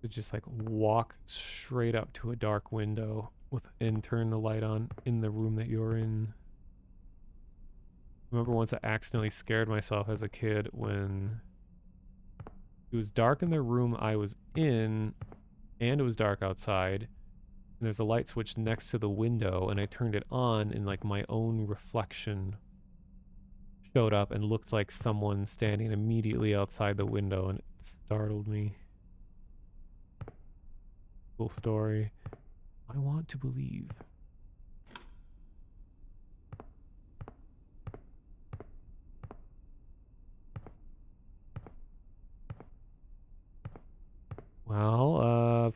to just like walk straight up to a dark window with and turn the light on in the room that you're in. remember once I accidentally scared myself as a kid when it was dark in the room I was in, and it was dark outside, and there's a light switch next to the window, and I turned it on, and like my own reflection showed up and looked like someone standing immediately outside the window, and it startled me. Cool story. I want to believe. Well,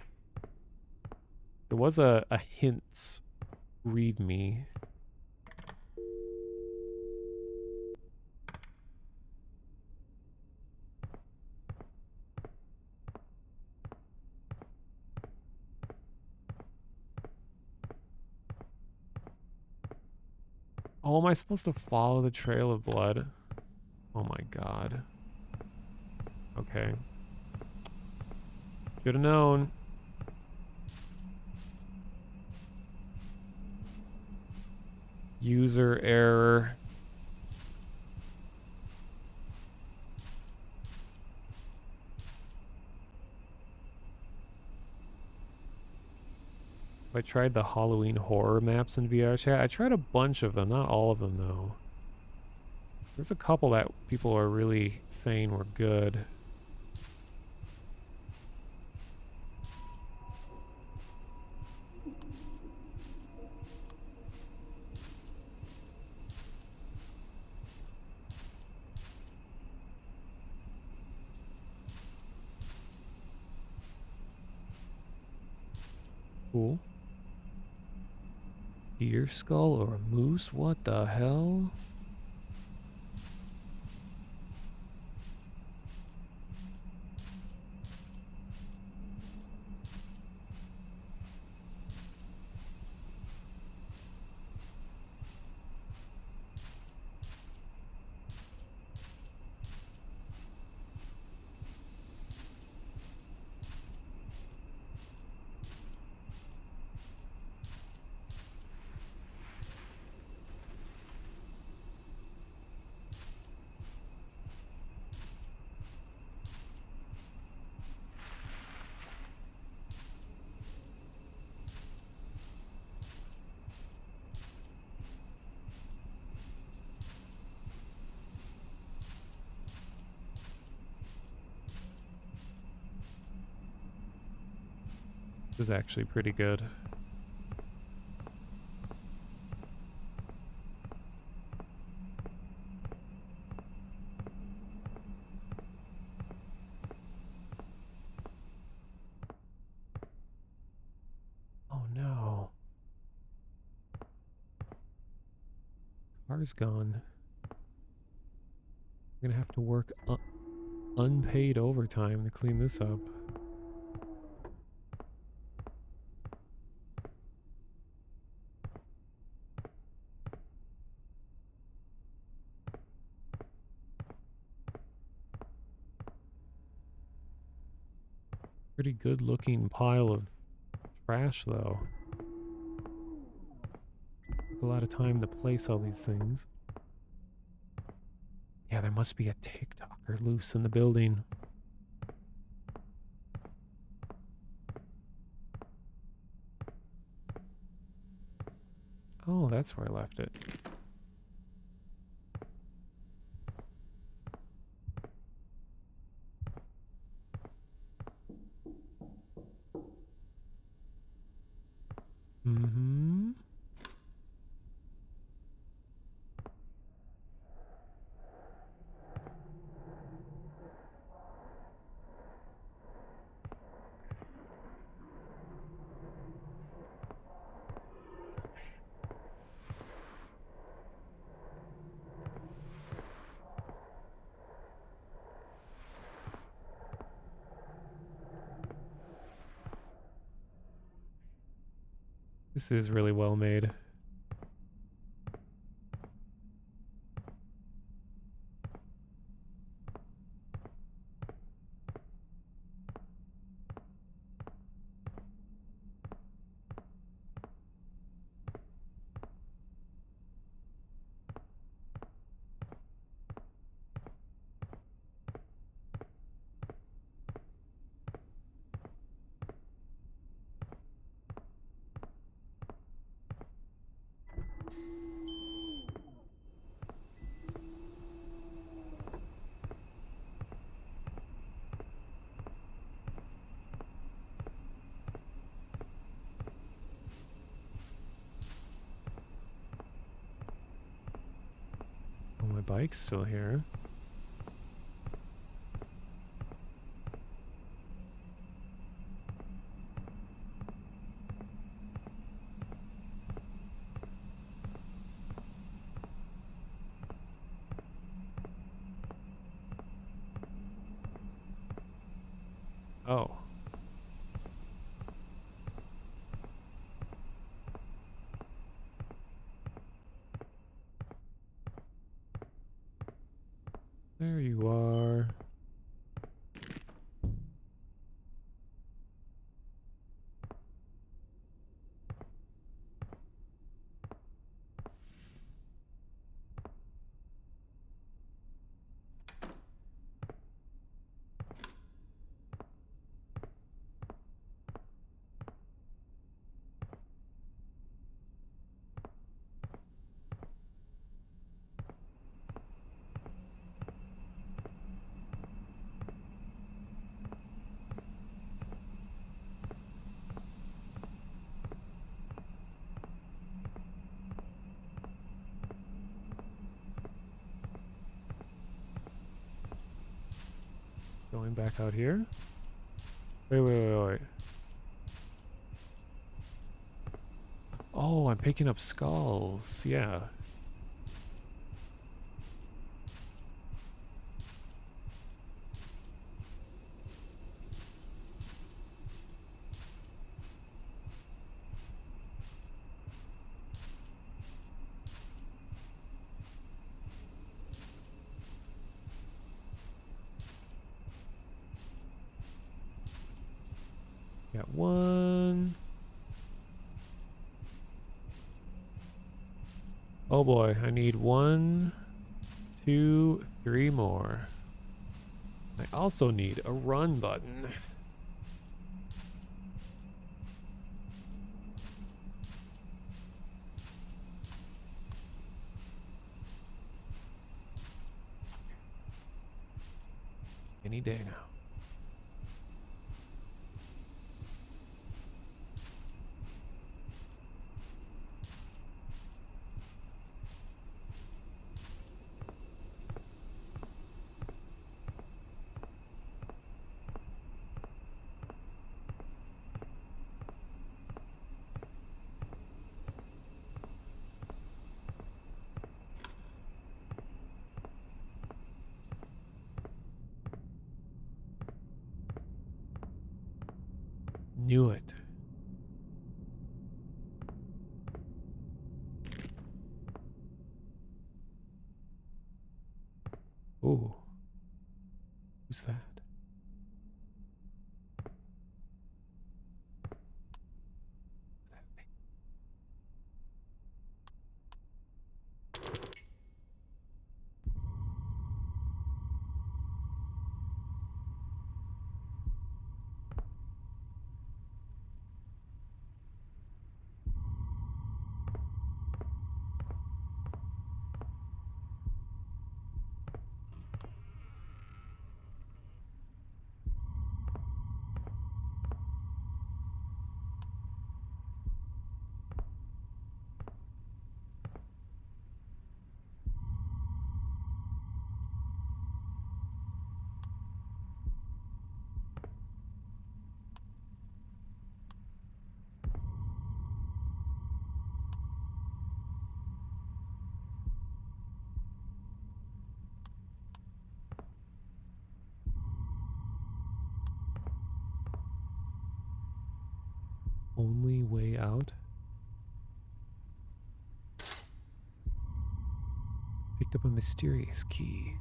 there was a hints readme. Oh, am I supposed to follow the trail of blood? Oh my god. Okay. Should have known. User error. I tried the Halloween horror maps in VR chat. I tried a bunch of them, not all of them though. There's a couple that people are really saying were good. Cool. Deer skull or a moose? What the hell? This is actually pretty good. Oh no. Car's gone. I'm gonna have to work unpaid overtime to clean this up. Pretty good looking pile of trash though. Took a lot of time to place all these things. Yeah, there must be a TikToker loose in the building. Oh, that's where I left it. Mm-hmm. This is really well made. my bike's still here. Oh. There you are. Going back out here. Wait. Oh, I'm picking up skulls. Yeah. Got one. Oh boy, I need 1, 2, 3 more. I also need a run button. Any day now. Knew it. Ooh. Who's that? Only way out? Picked up a mysterious key.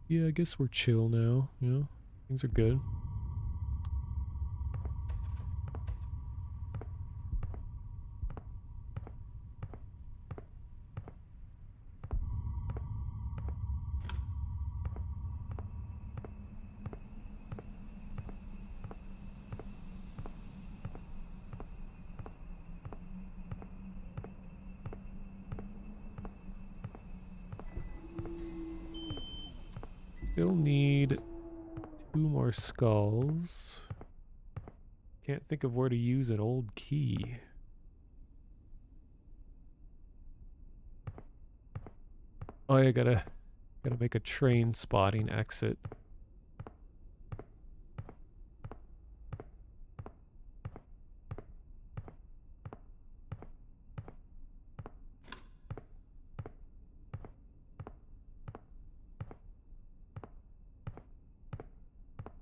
Yeah, I guess we're chill now, you know? Things are good. Still need 2 more skulls. Can't think of where to use an old key. Oh, yeah, gotta make a train spotting exit.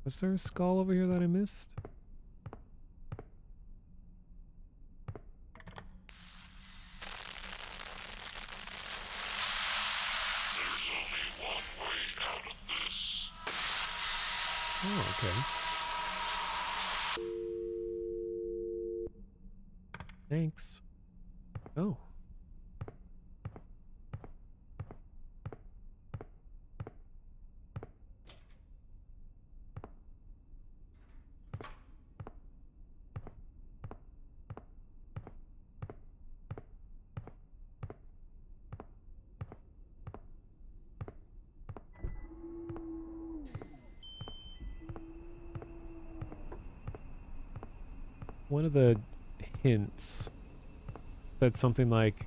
Was there a skull over here that I missed? There's only one way out of this. Oh, okay. Thanks. Oh. One of the hints said something like,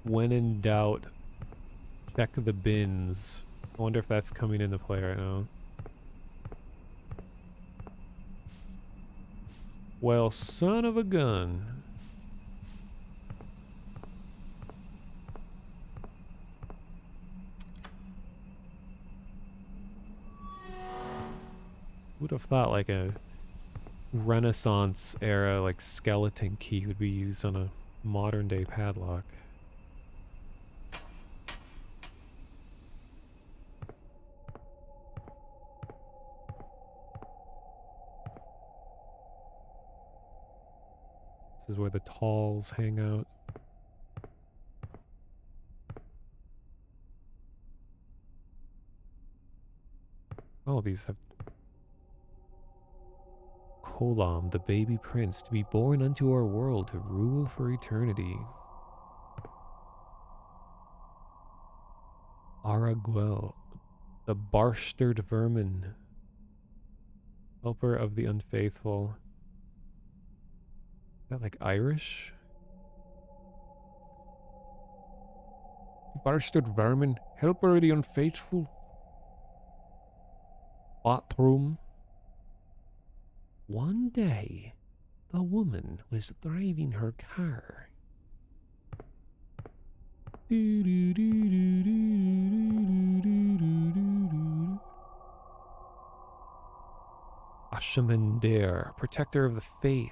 when in doubt, check the bins. I wonder if that's coming into play right now. Well, son of a gun. Would have thought like a Renaissance era like skeleton key would be used on a modern day padlock. This is where the talls hang out. Oh, these have Kolam, the baby prince, to be born unto our world to rule for eternity. Araguel, the barstard vermin, helper of the unfaithful. Is that like Irish? Barstard vermin, helper of the unfaithful. Bathroom. One day, the woman was driving her car. Ashamander, protector of the faith.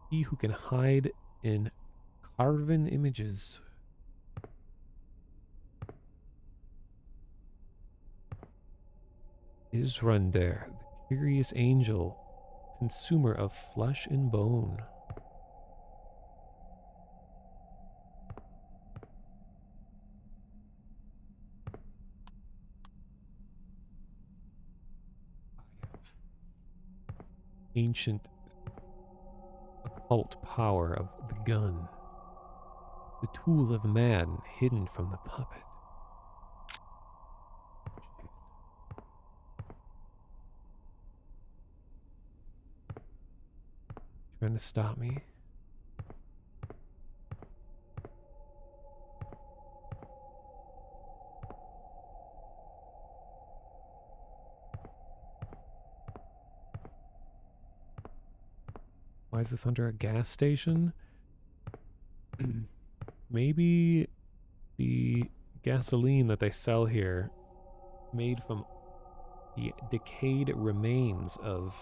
He who can hide in carven images. Isrander, the curious angel, consumer of flesh and bone. Yes. Ancient occult power of the gun. The tool of man hidden from the puppet. Trying to stop me. Why is this under a gas station? Maybe the gasoline that they sell here made from the decayed remains of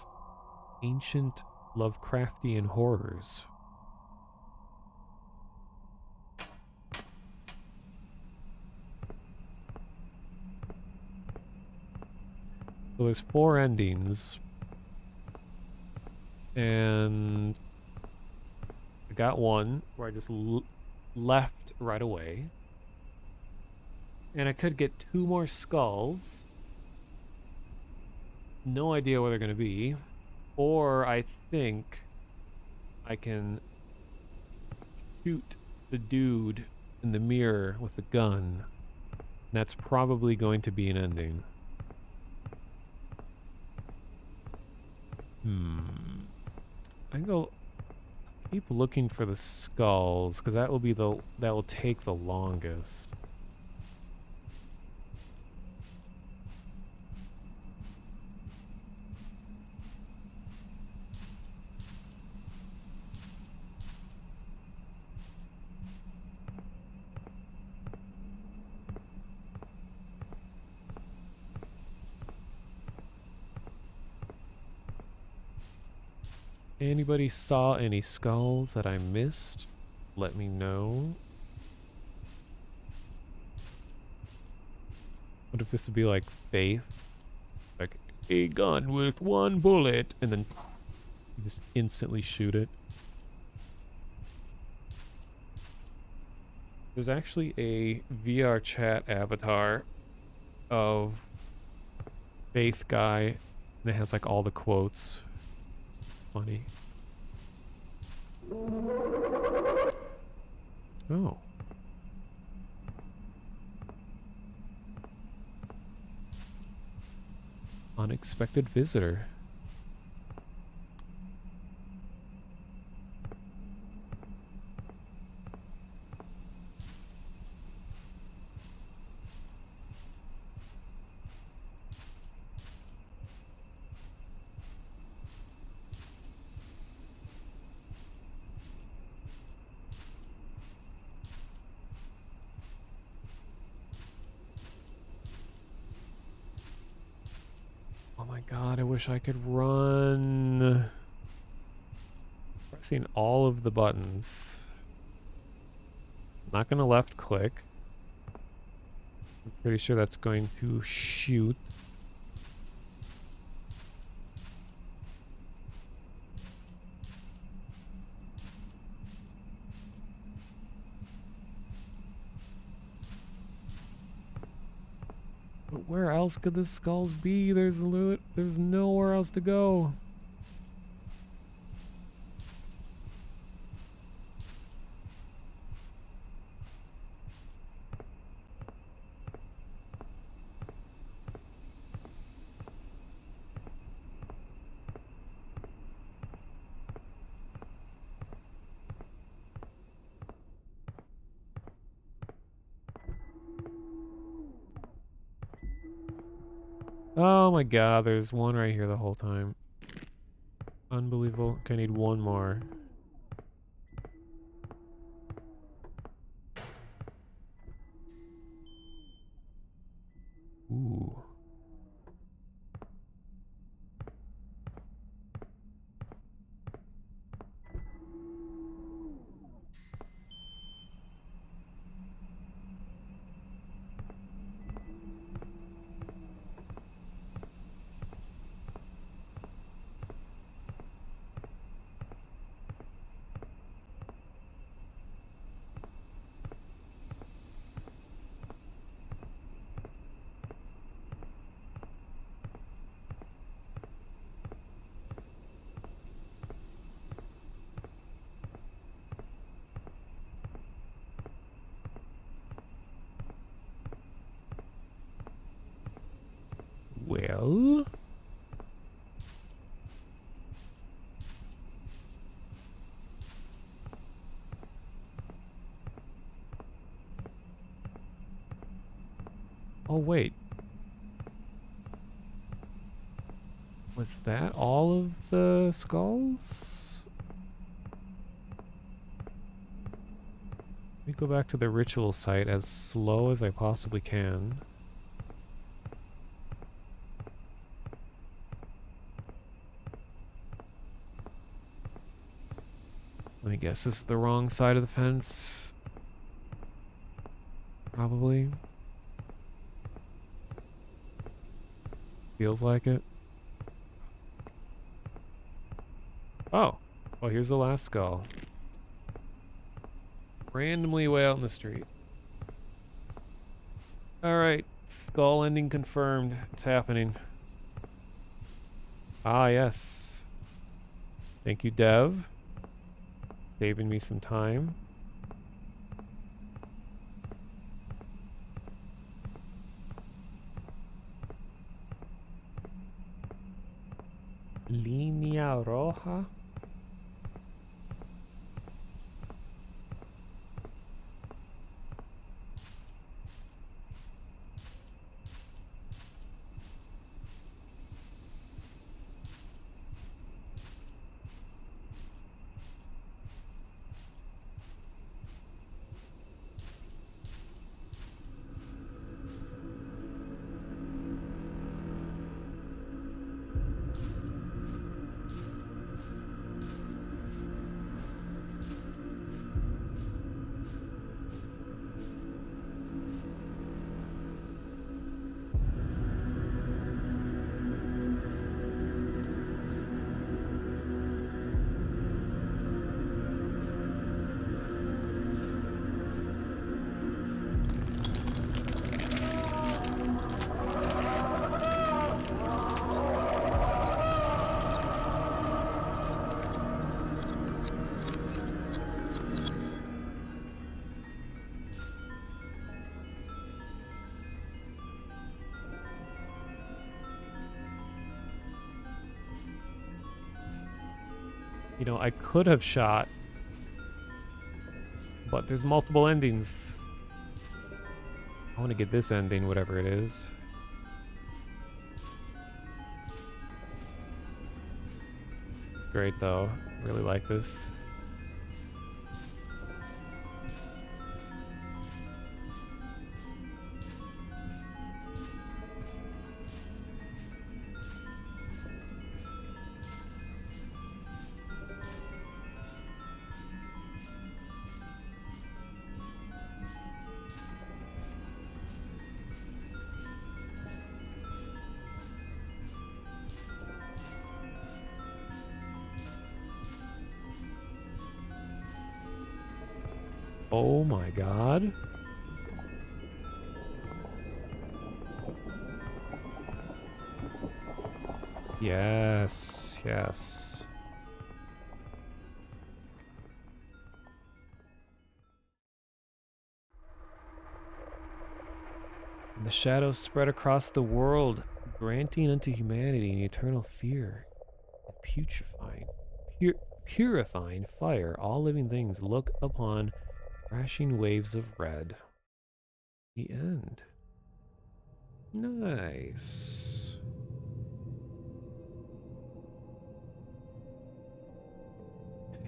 ancient Lovecraftian horrors. So there's 4 endings, and I got one where I just left right away, and I could get 2 more skulls. No idea where they're going to be. Or I think I can shoot the dude in the mirror with the gun, That's probably going to be an ending. I think I'll keep looking for the skulls, because that will take the longest. Anybody saw any skulls that I missed? Let me know. What if this would be like Faith? Like, a gun with one bullet, and then you just instantly shoot it. There's actually a VR chat avatar of Faith guy, and it has like all the quotes. It's funny. Oh. Unexpected visitor. Oh my god, I wish I could run. Pressing all of the buttons. Not gonna left click. I'm pretty sure that's going to shoot. But where else could the skulls be? There's nowhere else to go. Oh my god, there's one right here the whole time. Unbelievable. Okay, I need one more. Ooh. Well... Oh, wait. Was that all of the skulls? Let me go back to the ritual site as slow as I possibly can. Let me guess, this is the wrong side of the fence. Probably. Feels like it. Oh. Well, here's the last skull. Randomly way out in the street. Alright. Skull ending confirmed. It's happening. Ah, yes. Thank you, Dev. Saving me some time. Línea roja. You know, I could have shot, but there's multiple endings. I want to get this ending, whatever it is. Great, though. Really like this. Oh my god. Yes, yes. And the shadows spread across the world, granting unto humanity an eternal fear and purifying fire. All living things look upon crashing waves of red. The end. Nice.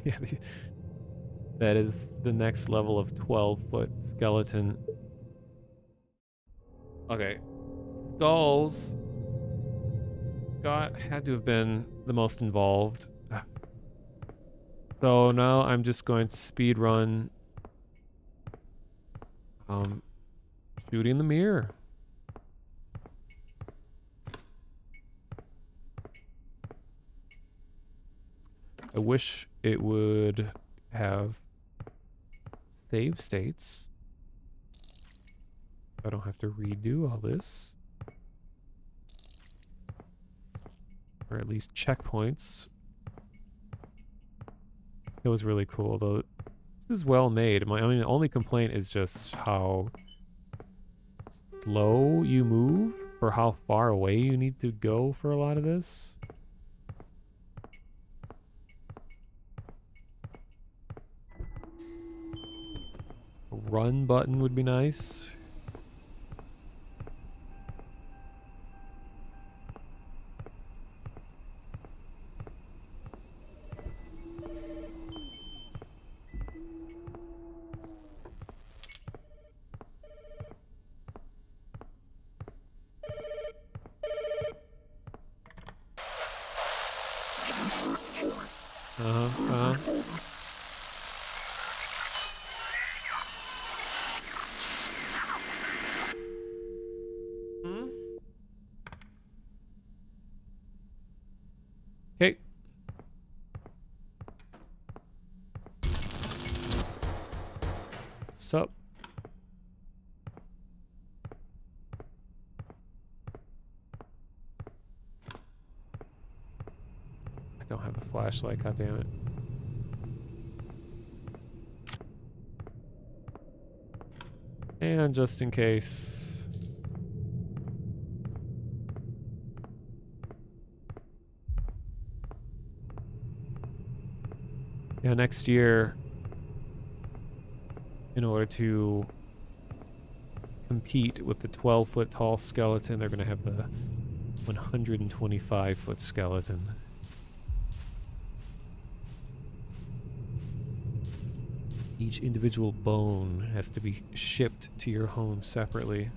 Yeah, that is the next level of 12-foot skeleton. Okay. Skulls had to have been the most involved. So now I'm just going to speed run shooting the mirror. I wish it would have save states. I don't have to redo all this. Or at least checkpoints. It was really cool, though. This is well made. My only complaint is just how slow you move for how far away you need to go for a lot of this. A run button would be nice. Okay. Sup? I don't have a flashlight, goddammit. And just in case. Yeah, next year, in order to compete with the 12-foot tall skeleton, they're going to have the 125-foot skeleton. Each individual bone has to be shipped to your home separately.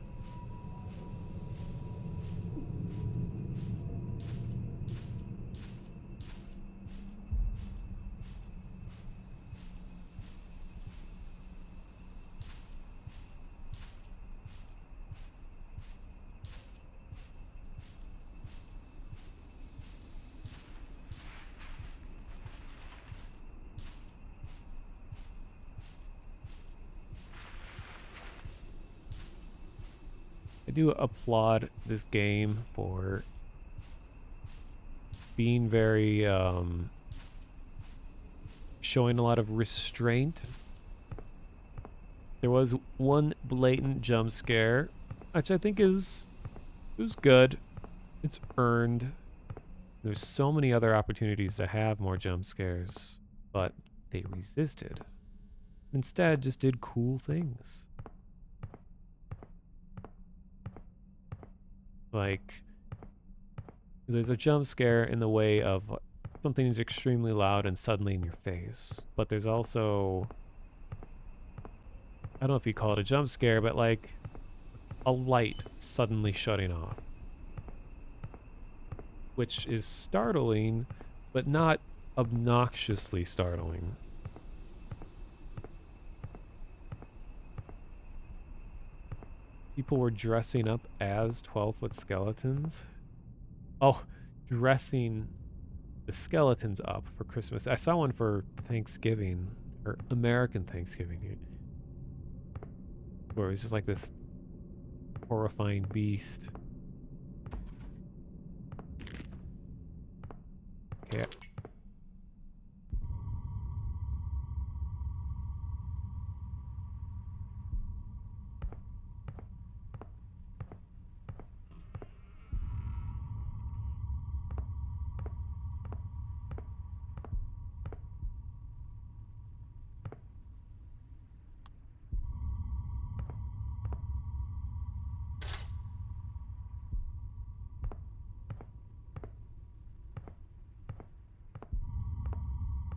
I do applaud this game for being very, showing a lot of restraint. There was one blatant jump scare, which I think is good. It's earned. There's so many other opportunities to have more jump scares, but they resisted. Instead, just did cool things. Like, there's a jump scare in the way of something is extremely loud and suddenly in your face. But there's also, I don't know if you call it a jump scare, but like a light suddenly shutting off. Which is startling, but not obnoxiously startling. People were dressing up as 12-foot skeletons. Oh, dressing the skeletons up for Christmas. I saw one for Thanksgiving, or American Thanksgiving, where it was just like this horrifying beast. Okay.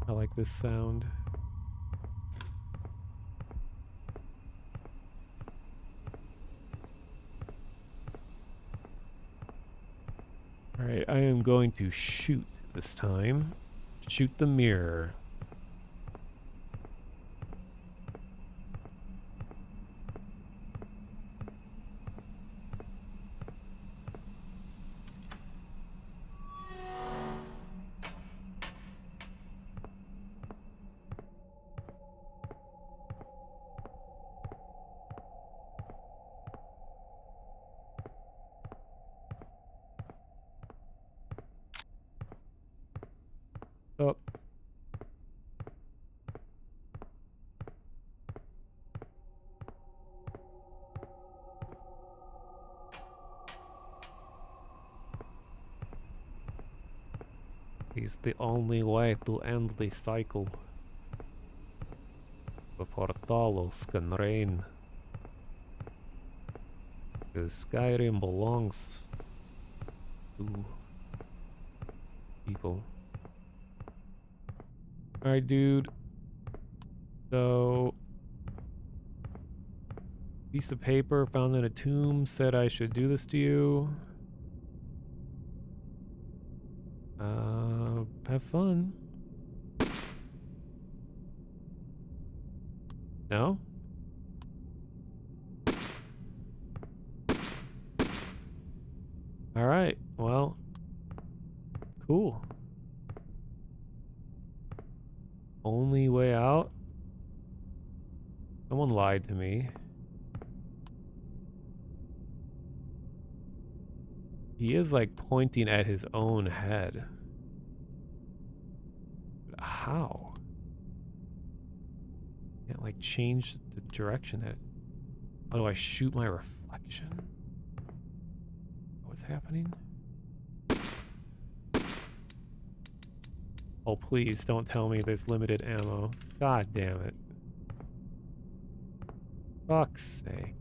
I like this sound. Alright, I am going to shoot this time. Shoot the mirror. Oh. Is the only way to end the cycle before Talos can reign. Because Skyrim belongs to people. Alright, dude. So, piece of paper found in a tomb said I should do this to you. Have fun. No? Alright, well, cool. Only way out? Someone lied to me. He is like pointing at his own head. But how? Can't like change the direction that. How do I shoot my reflection? What's happening? Oh, please don't tell me there's limited ammo. God damn it. Fuck's sake.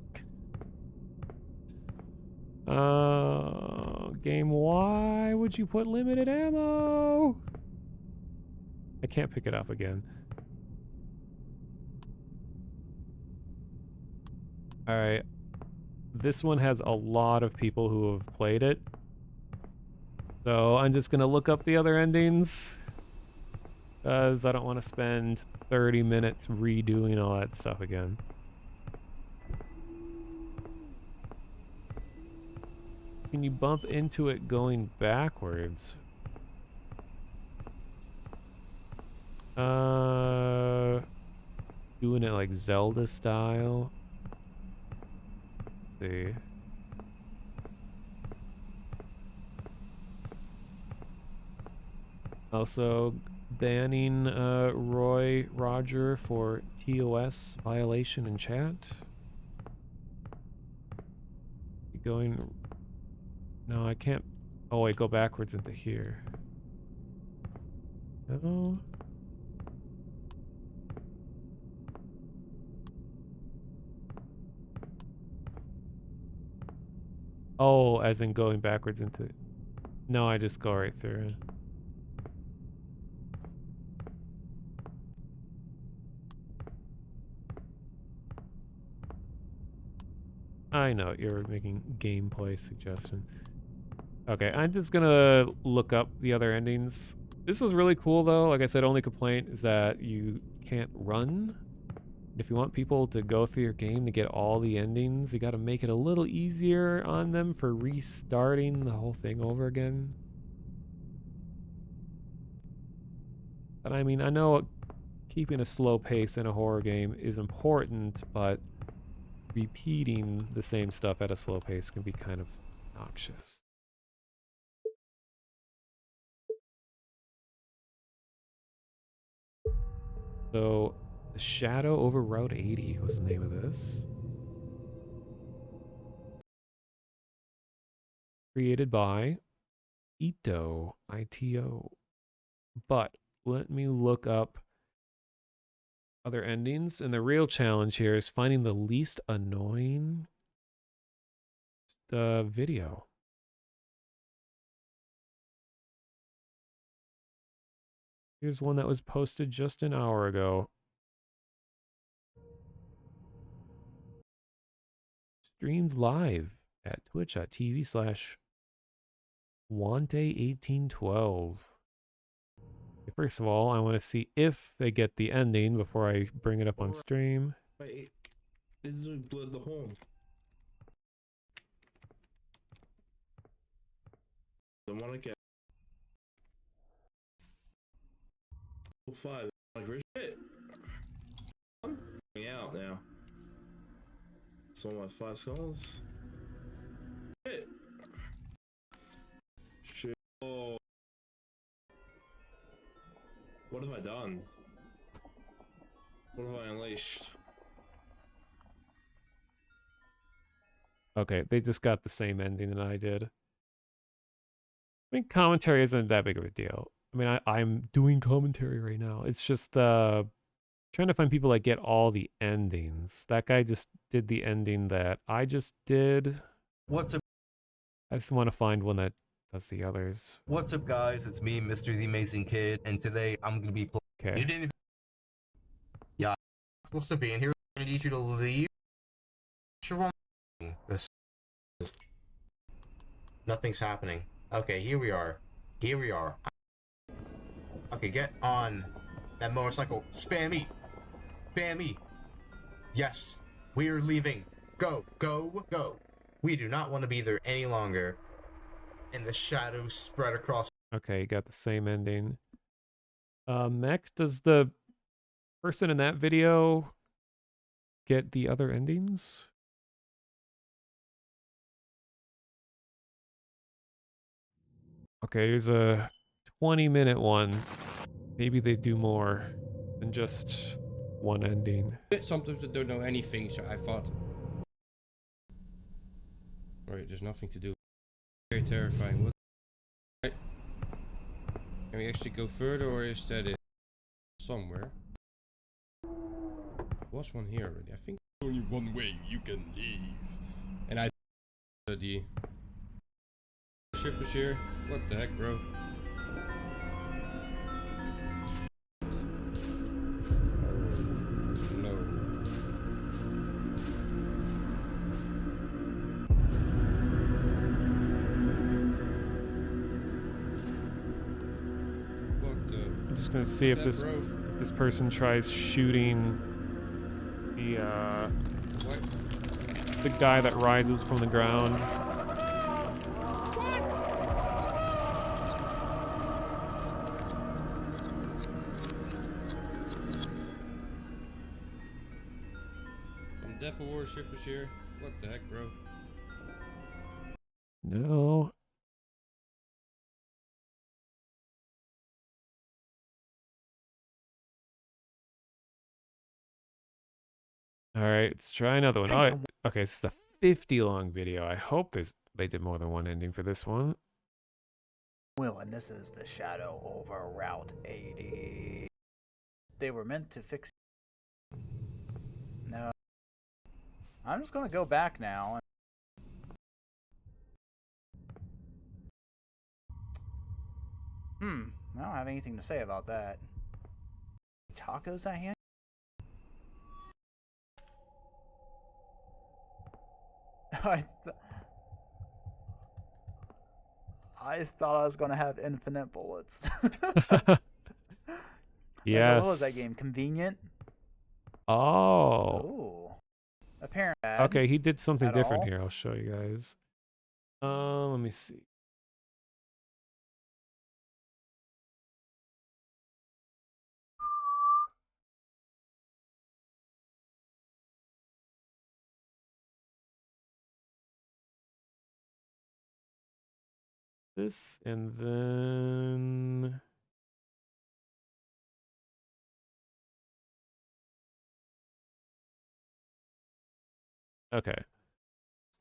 Game, why would you put limited ammo? I can't pick it up again. Alright. This one has a lot of people who have played it. So I'm just gonna look up the other endings. Because I don't want to spend 30 minutes redoing all that stuff again. Can you bump into it going backwards? Doing it like Zelda style. Let's see. Also banning Roy Roger for TOS violation in chat. Going... No, I can't... Oh wait, go backwards into here. No. Oh, as in going backwards into... No, I just go right through. I know, you're making gameplay suggestion. Okay, I'm just gonna look up the other endings. This was really cool though. Like I said, only complaint is that you can't run. If you want people to go through your game to get all the endings, you gotta make it a little easier on them for restarting the whole thing over again. But I mean, I know keeping a slow pace in a horror game is important, but repeating the same stuff at a slow pace can be kind of noxious. So, The Shadow over Route 80 was the name of this. Created by Ito, I-T-O. But let me look up other endings. And the real challenge here is finding the least annoying video. Here's one that was posted just an hour ago. Streamed live at twitch.tv/Wante1812. First of all, I want to see if they get the ending before I bring it up on stream. Wait, this is blood the hole. I want to get 5. Like, shit. I'm going out now. It's on my 5 skulls. Shit. Shit. Oh. What have I done? What have I unleashed? Okay, they just got the same ending that I did. I mean, commentary isn't that big of a deal. I mean, I'm doing commentary right now. It's just trying to find people that get all the endings. That guy just did the ending that I just did. What's up? I just want to find one that does the others. What's up, guys? It's me, Mr. the Amazing Kid, and today I'm gonna be playing. Okay. You didn't even... Yeah, I'm supposed to be in here. I need you to leave. This is... Nothing's happening. Okay, here we are. Here we are. Okay, get on that motorcycle. Spam me. Spam me. Yes, we're leaving. Go, go, go. We do not want to be there any longer. And the shadows spread across. Okay, you got the same ending. Mech, does the person in that video get the other endings? Okay, here's a 20-minute one. Maybe they do more than just one ending. Sometimes I don't know anything, so I thought... Alright, there's nothing to do. Very terrifying. What? Can we actually go further, or is that it somewhere? There was one here already. I think only one way you can leave. And I the ship is here. What the heck, bro? No. What the? I'm just gonna see if That, this bro? this person tries shooting What? the guy that rises from the ground. Some devil worshippers here. What the heck, bro? No. All right, let's try another one. Oh, okay, this is a 50 long video. I hope they did more than one ending for this one. Will, and this is the shadow over Route 80. They were meant to fix. No. I'm just gonna go back now. I don't have anything to say about that. Tacos I hand? I thought I was gonna have infinite bullets. Yes. What was that game? Convenient? Oh. Ooh. Apparently. Okay, he did something different all? here. I'll show you guys. Let me see. This and then okay.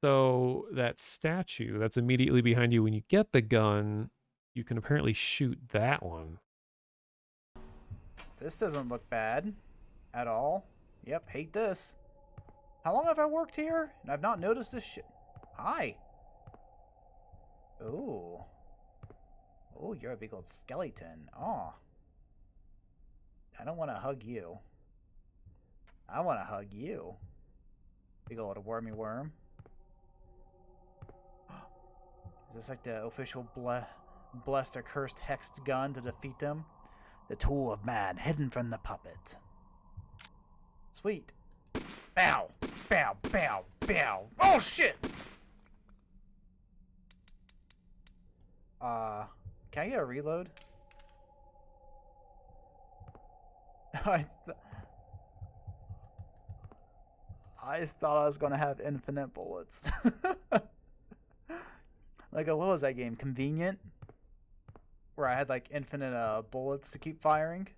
So that statue that's immediately behind you when you get the gun, you can apparently shoot that one. This doesn't look bad at all. Yep, hate this. How long have I worked here? And I've not noticed this shit. Hi. Ooh. Ooh, you're a big old skeleton. Aw. I don't want to hug you. I want to hug you. Big old wormy worm. Is this like the official blessed or cursed hexed gun to defeat them? The tool of man hidden from the puppet. Sweet. Bow! Bow! Bow! Bow! Oh shit! Can I get a reload? I thought I was gonna have infinite bullets. Like, what was that game? Convenient? Where I had like infinite bullets to keep firing?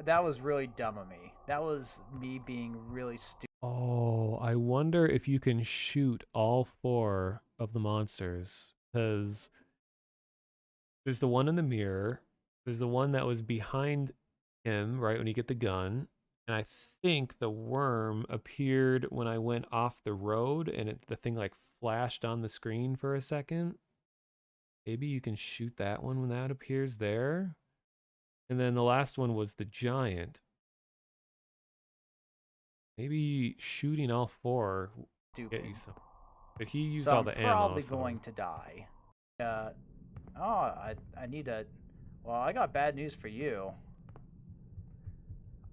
That was really dumb of me. That was me being really stupid. Oh, I wonder if you can shoot all 4 of the monsters. Because there's the one in the mirror. There's the one that was behind him, right, when you get the gun. And I think the worm appeared when I went off the road and the thing like flashed on the screen for a second. Maybe you can shoot that one when that appears there. And then the last one was the giant. Maybe shooting all 4 will get you some. But he used all the ammo. I'm probably going to die. I need to. Well, I got bad news for you.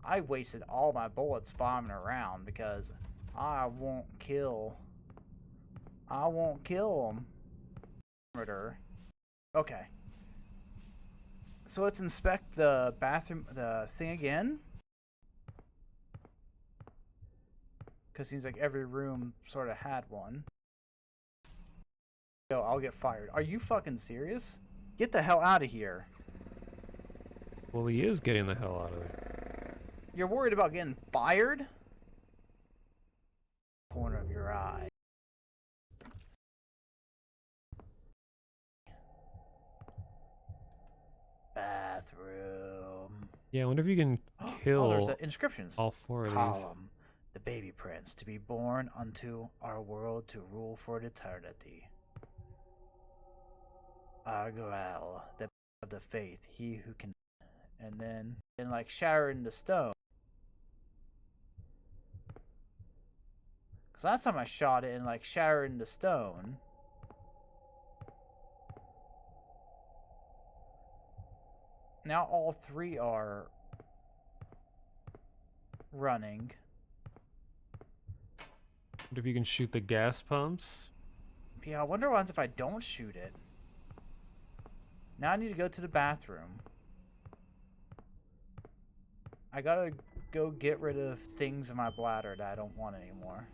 I wasted all my bullets farming around because I won't kill him. Murder. Okay. So let's inspect the bathroom, the thing again. Because it seems like every room sort of had one. Yo, I'll get fired. Are you fucking serious? Get the hell out of here. Well, he is getting the hell out of there. You're worried about getting fired? Corner of your eye. Yeah, I wonder if you can Oh, there's kill the inscriptions. all 4 of these. Column, the baby prince, to be born unto our world to rule for eternity. Arguel, the of the faith, he who can. And then like shatter into stone. Because last time I shot it and like shattered into stone. Now all 3 are running. Wonder if you can shoot the gas pumps. Yeah, I wonder what happens if I don't shoot it. Now I need to go to the bathroom. I gotta go get rid of things in my bladder that I don't want anymore.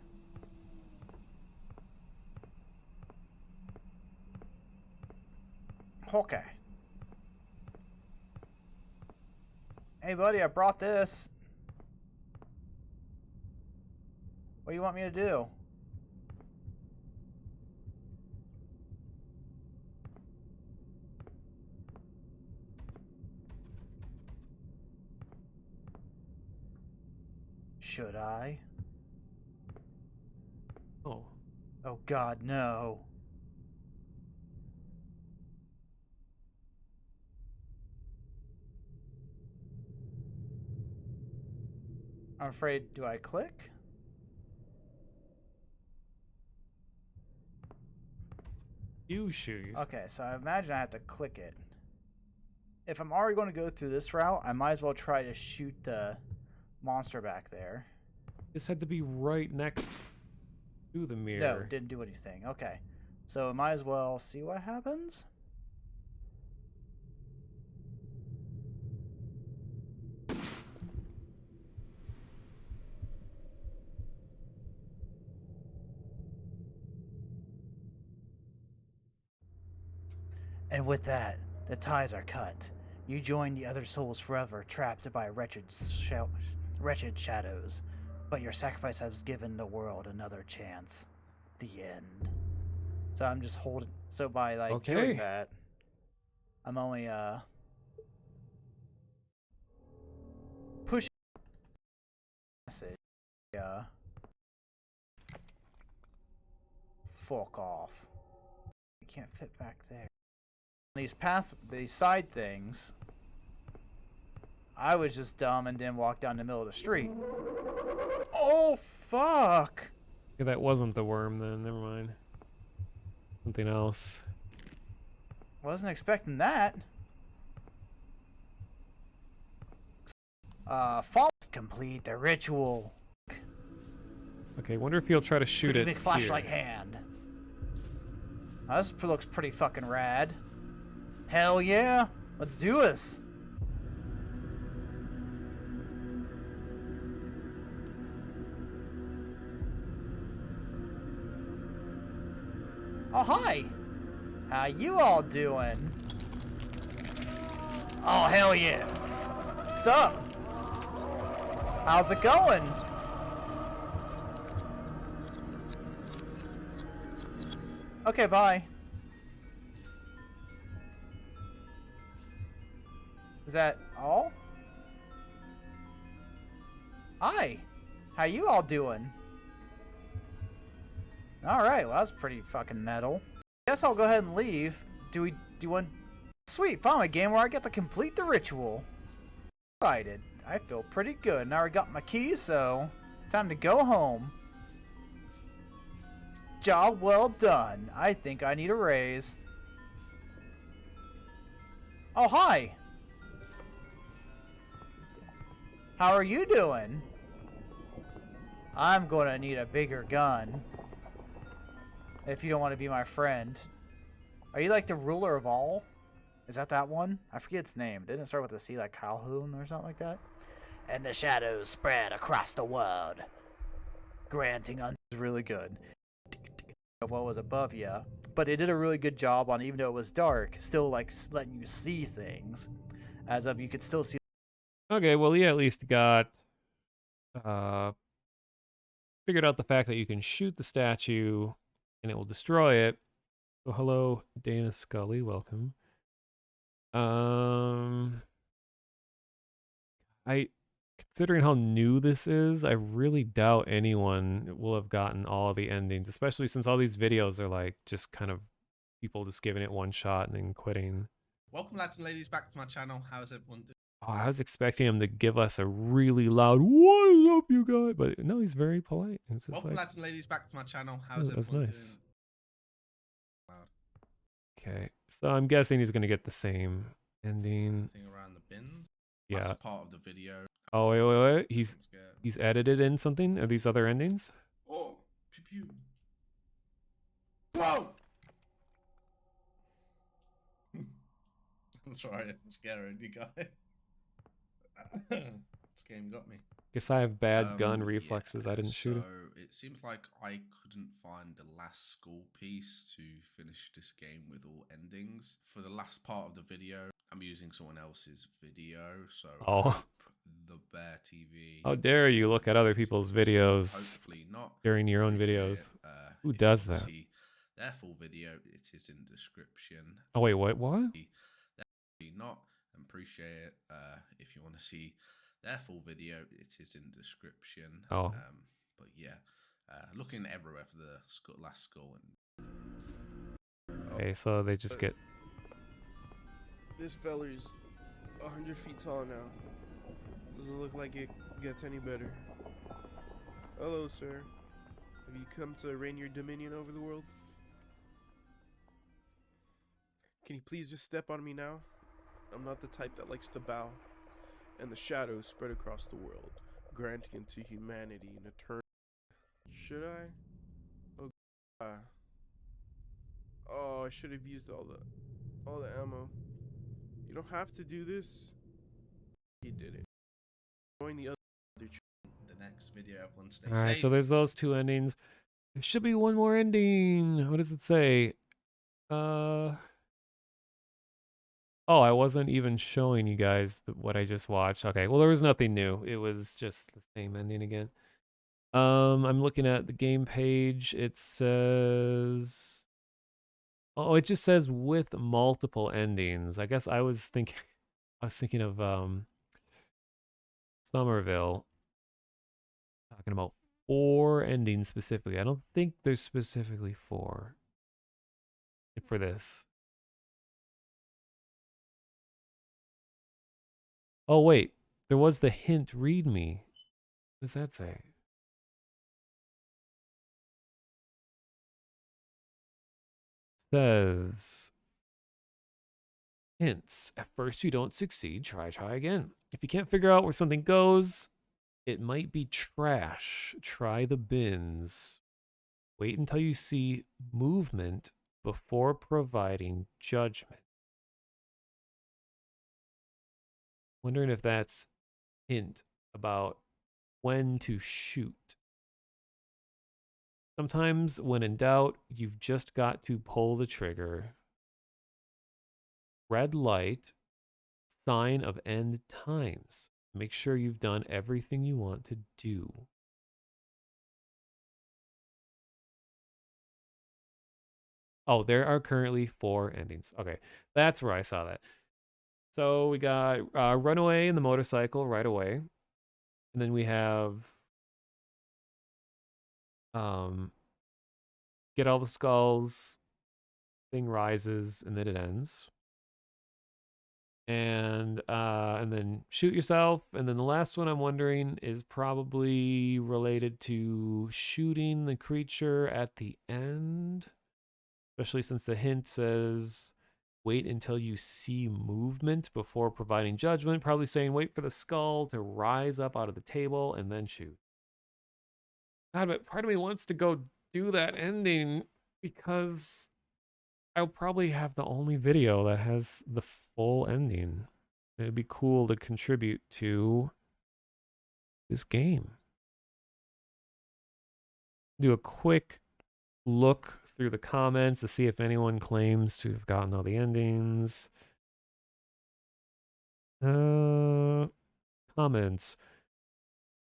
Okay. Hey buddy, I brought this. What do you want me to do? Should I? Oh. Oh God, no. I'm afraid, do I click? You shoot. Okay, so I imagine I have to click it. If I'm already going to go through this route, I might as well try to shoot the monster back there. This had to be right next to the mirror. No, didn't do anything. Okay. So I might as well see what happens. And with that, the ties are cut. You join the other souls forever, trapped by wretched shadows. But your sacrifice has given the world another chance. The end. So I'm just holding. So by like doing that, I'm only pushing message. Fuck off. You can't fit back there. These side things. I was just dumb and didn't walk down the middle of the street. Oh fuck! Yeah, that wasn't the worm then. Never mind. Something else. Wasn't expecting that. False complete the ritual. Okay, wonder if he'll try to shoot it. Big flashlight hand. Now, this looks pretty fucking rad. Hell yeah! Let's do this. Oh hi! How you all doing? Oh hell yeah! Sup? How's it going? Okay, bye. Is that all? Hi. How you all doing? Alright, well that's pretty fucking metal. Guess I'll go ahead and leave. Do you want... Sweet, finally a game where I get to complete the ritual. Excited. I feel pretty good. Now I got my keys, so... Time to go home. Job well done. I think I need a raise. Oh, hi. How are you doing? I'm gonna need a bigger gun. If you don't want to be my friend. Are you like the ruler of all? Is that one? I forget its name. Didn't it start with a C, like Calhoun or something like that? And the shadows spread across the world. Granting really good. What was above you. But it did a really good job on, even though it was dark, still like letting you see things. As of you could still see. Okay, well, he at least got figured out the fact that you can shoot the statue and it will destroy it. So hello, Dana Scully, welcome. considering how new this is, I really doubt anyone will have gotten all the endings, especially since all these videos are like just kind of people just giving it one shot and then quitting. Welcome, lads and ladies, back to my channel. How's everyone doing? Oh, I was expecting him to give us a really loud "What is up, you guys?" But no, he's very polite. It's just Welcome, like, lads and ladies, back to my channel. oh, How's that was everyone nice. doing? Loud. Okay, so I'm guessing he's gonna get the same ending. Thing around the bin. Yeah. That's part of the video. Oh wait. I'm scared. He's edited in something. Are these other endings? Oh, pew pew. Whoa! I'm sorry, I'm scaring you guys. This game got me. Guess I have bad gun reflexes. Yeah, I didn't shoot him. So it seems like I couldn't find the last school piece to finish this game with all endings. For the last part of the video, I'm using someone else's video, so I hope the Bear TV. How dare you look at other people's videos Hopefully not. during your own videos? Who does that? See their full video, it is in the description. Oh wait, what? Not and appreciate it. If you want to see their full video, it is in the description. Oh. But yeah, looking everywhere for the last skull. And Okay, so they just get. This feller's 100 feet tall now. Doesn't look like it gets any better. Hello, sir. Have you come to reign your dominion over the world? Can you please just step on me now? I'm not the type that likes to bow. And the shadows spread across the world, granting unto humanity an eternal. Should I? Oh, God. Oh, I should have used all the ammo. You don't have to do this. He did it. Join the other. The next video, everyone stay All right, safe. so there's those two endings. There should be one more ending. What does it say? Oh, I wasn't even showing you guys what I just watched. Okay, well, there was nothing new. It was just the same ending again. I'm looking at the game page. It says, oh, it just says with multiple endings. I guess I was thinking of Somerville, talking about 4 endings specifically. I don't think there's specifically 4 for this. Oh, wait. There was the hint, read me. What does that say? Says, hints. At first you don't succeed. Try again. If you can't figure out where something goes, it might be trash. Try the bins. Wait until you see movement before providing judgment. Wondering if that's hint about when to shoot. Sometimes when in doubt, you've just got to pull the trigger. Red light, sign of end times. Make sure you've done everything you want to do. Oh, there are currently 4 endings. Okay, that's where I saw that. So we got runaway in the motorcycle right away. And then we have get all the skulls, thing rises, and then it ends. And then shoot yourself. And then the last one I'm wondering is probably related to shooting the creature at the end. Especially since the hint says wait until you see movement before providing judgment. Probably saying wait for the skull to rise up out of the table and then shoot. God, but part of me wants to go do that ending because I'll probably have the only video that has the full ending. It'd be cool to contribute to this game. Do a quick look through the comments to see if anyone claims to have gotten all the endings. Comments.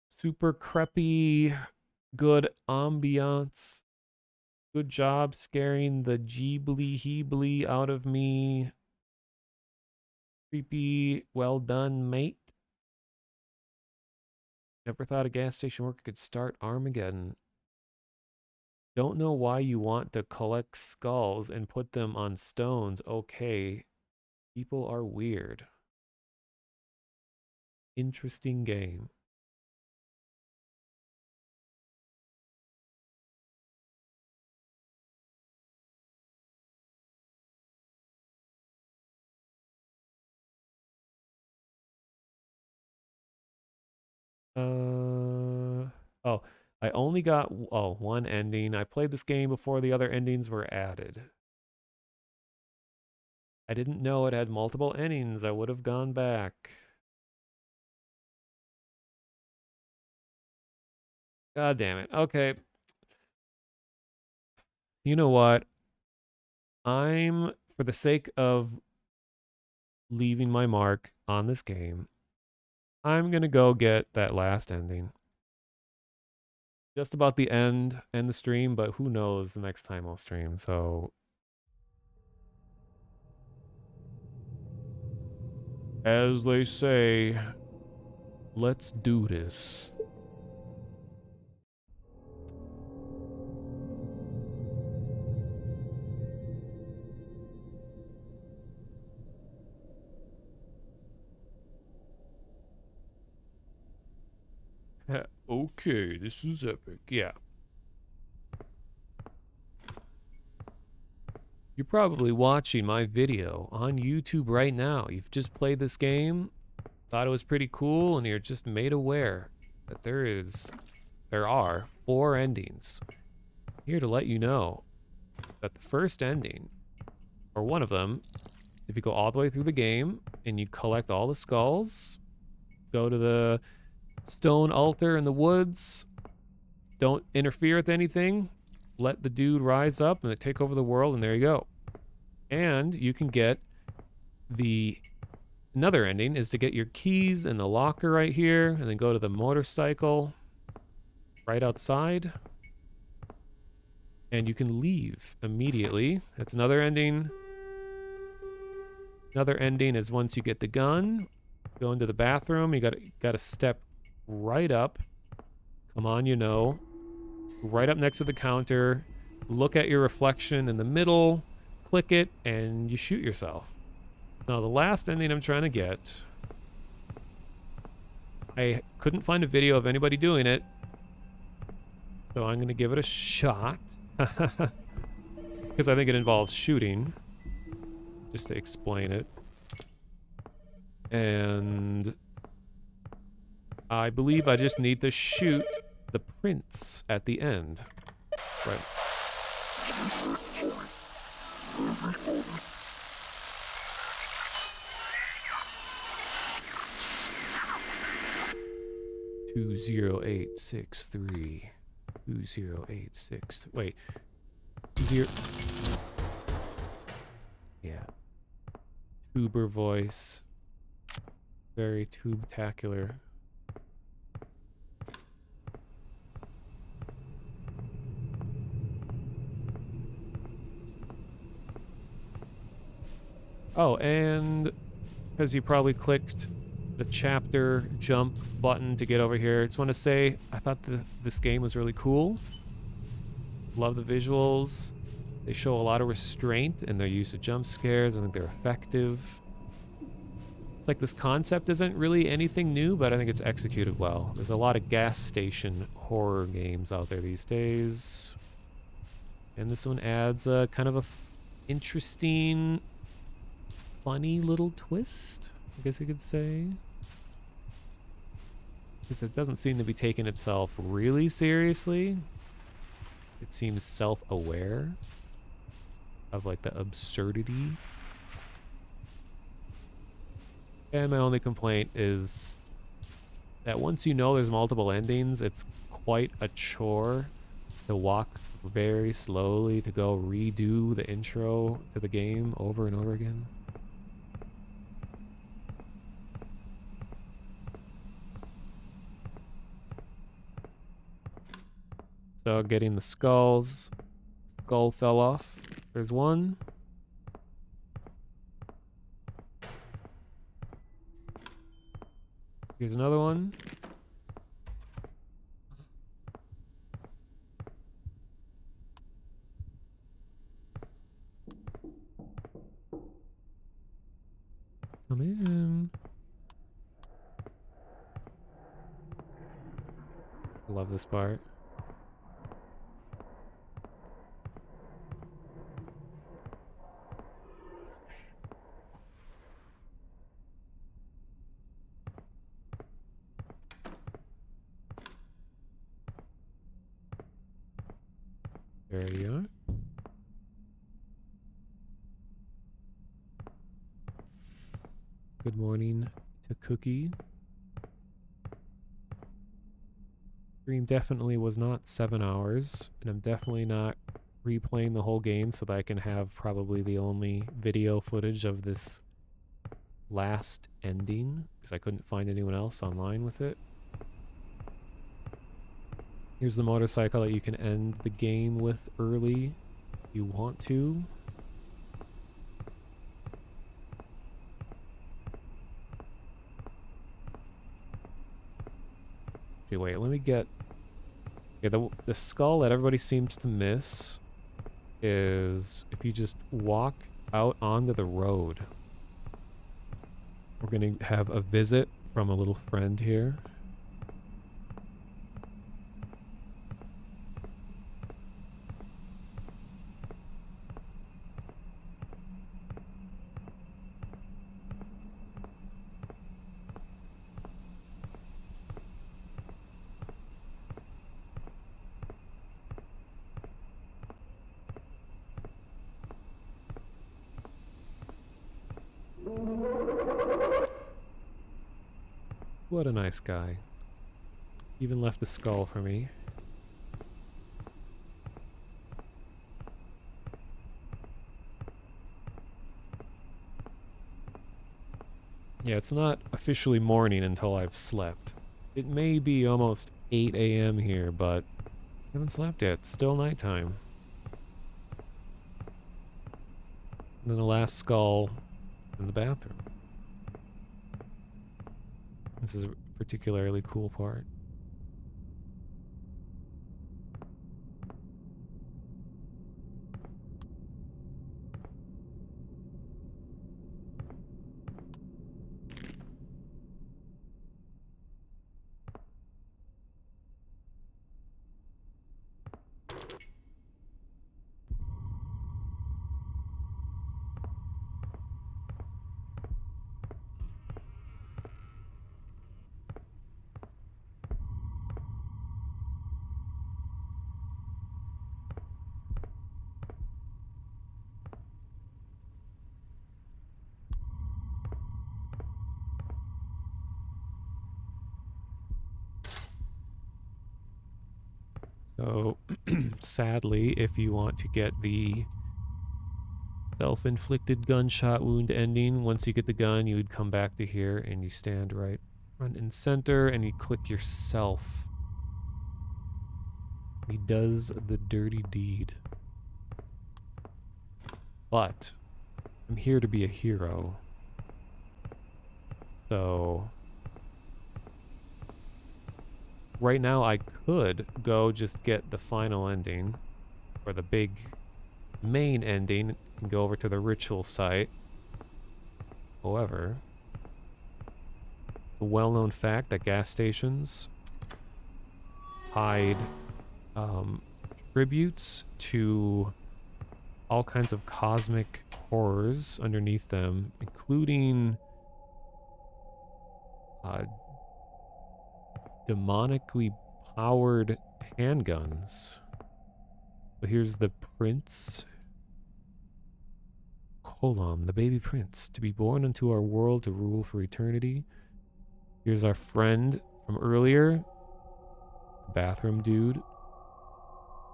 Super creepy, good ambiance. Good job scaring the jeebly-heebly out of me. Creepy, well done, mate. Never thought a gas station worker could start Armageddon. Don't know why you want to collect skulls and put them on stones. Okay. People are weird. Interesting game. Oh, I only got one ending. I played this game before the other endings were added. I didn't know it had multiple endings. I would have gone back. God damn it. Okay. You know what? For the sake of leaving my mark on this game, I'm gonna go get that last ending. Just about the end the stream, but who knows the next time I'll stream, so... As they say, let's do this. Okay, this is epic. Yeah. You're probably watching my video on YouTube right now. You've just played this game, thought it was pretty cool, and you're just made aware that there are 4 endings. Here to let you know that the first ending, or one of them, if you go all the way through the game and you collect all the skulls, go to the stone altar in the woods, don't interfere with anything, let the dude rise up and take over the world, and there you go. And you can get another ending is to get your keys in the locker right here, and then go to the motorcycle right outside, and you can leave immediately. That's another ending. Another ending is once you get the gun, go into the bathroom, you gotta step right up. Come on, you know. Right up next to the counter, look at your reflection in the middle, click it, and you shoot yourself. Now, the last ending I'm trying to get, I couldn't find a video of anybody doing it, so I'm going to give it a shot. Because I think it involves shooting, just to explain it. And I believe I just need to shoot the prince at the end. Right. Two 20863. 20863. Wait. 20. Yeah. Tuber voice. Very tube-tacular. Oh, and because you probably clicked the chapter jump button to get over here, I just want to say I thought this game was really cool. Love the visuals. They show a lot of restraint in their use of jump scares. I think they're effective. It's like this concept isn't really anything new, but I think it's executed well. There's a lot of gas station horror games out there these days. And this one adds a kind of a interesting, funny little twist, I guess you could say. Because it doesn't seem to be taking itself really seriously. It seems self-aware of like the absurdity. And my only complaint is that once you know there's multiple endings, it's quite a chore to walk very slowly to go redo the intro to the game over and over again. So getting the skulls. Skull fell off. There's one. Here's another one. Come in. Love this part. There you are. Good morning to Cookie. Stream definitely was not 7 hours, and I'm definitely not replaying the whole game so that I can have probably the only video footage of this last ending, because I couldn't find anyone else online with it. Here's the motorcycle that you can end the game with early if you want to. Okay, wait, let me get... Yeah, the skull that everybody seems to miss is if you just walk out onto the road. We're going to have a visit from a little friend here. What a nice guy. Even left a skull for me. Yeah, it's not officially morning until I've slept. It may be almost 8 a.m. here, but I haven't slept yet. It's still nighttime. And then the last skull in the bathroom. This is a particularly cool part. So, sadly, if you want to get the self-inflicted gunshot wound ending, once you get the gun, you would come back to here and you stand right front and center and you click yourself. He does the dirty deed. But I'm here to be a hero. So right now I could go just get the final ending, or the big main ending, and go over to the ritual site. However, it's a well-known fact that gas stations hide tributes to all kinds of cosmic horrors underneath them, including demonically powered handguns. So here's the prince. Colon, the baby prince, to be born into our world to rule for eternity. Here's our friend from earlier, bathroom dude.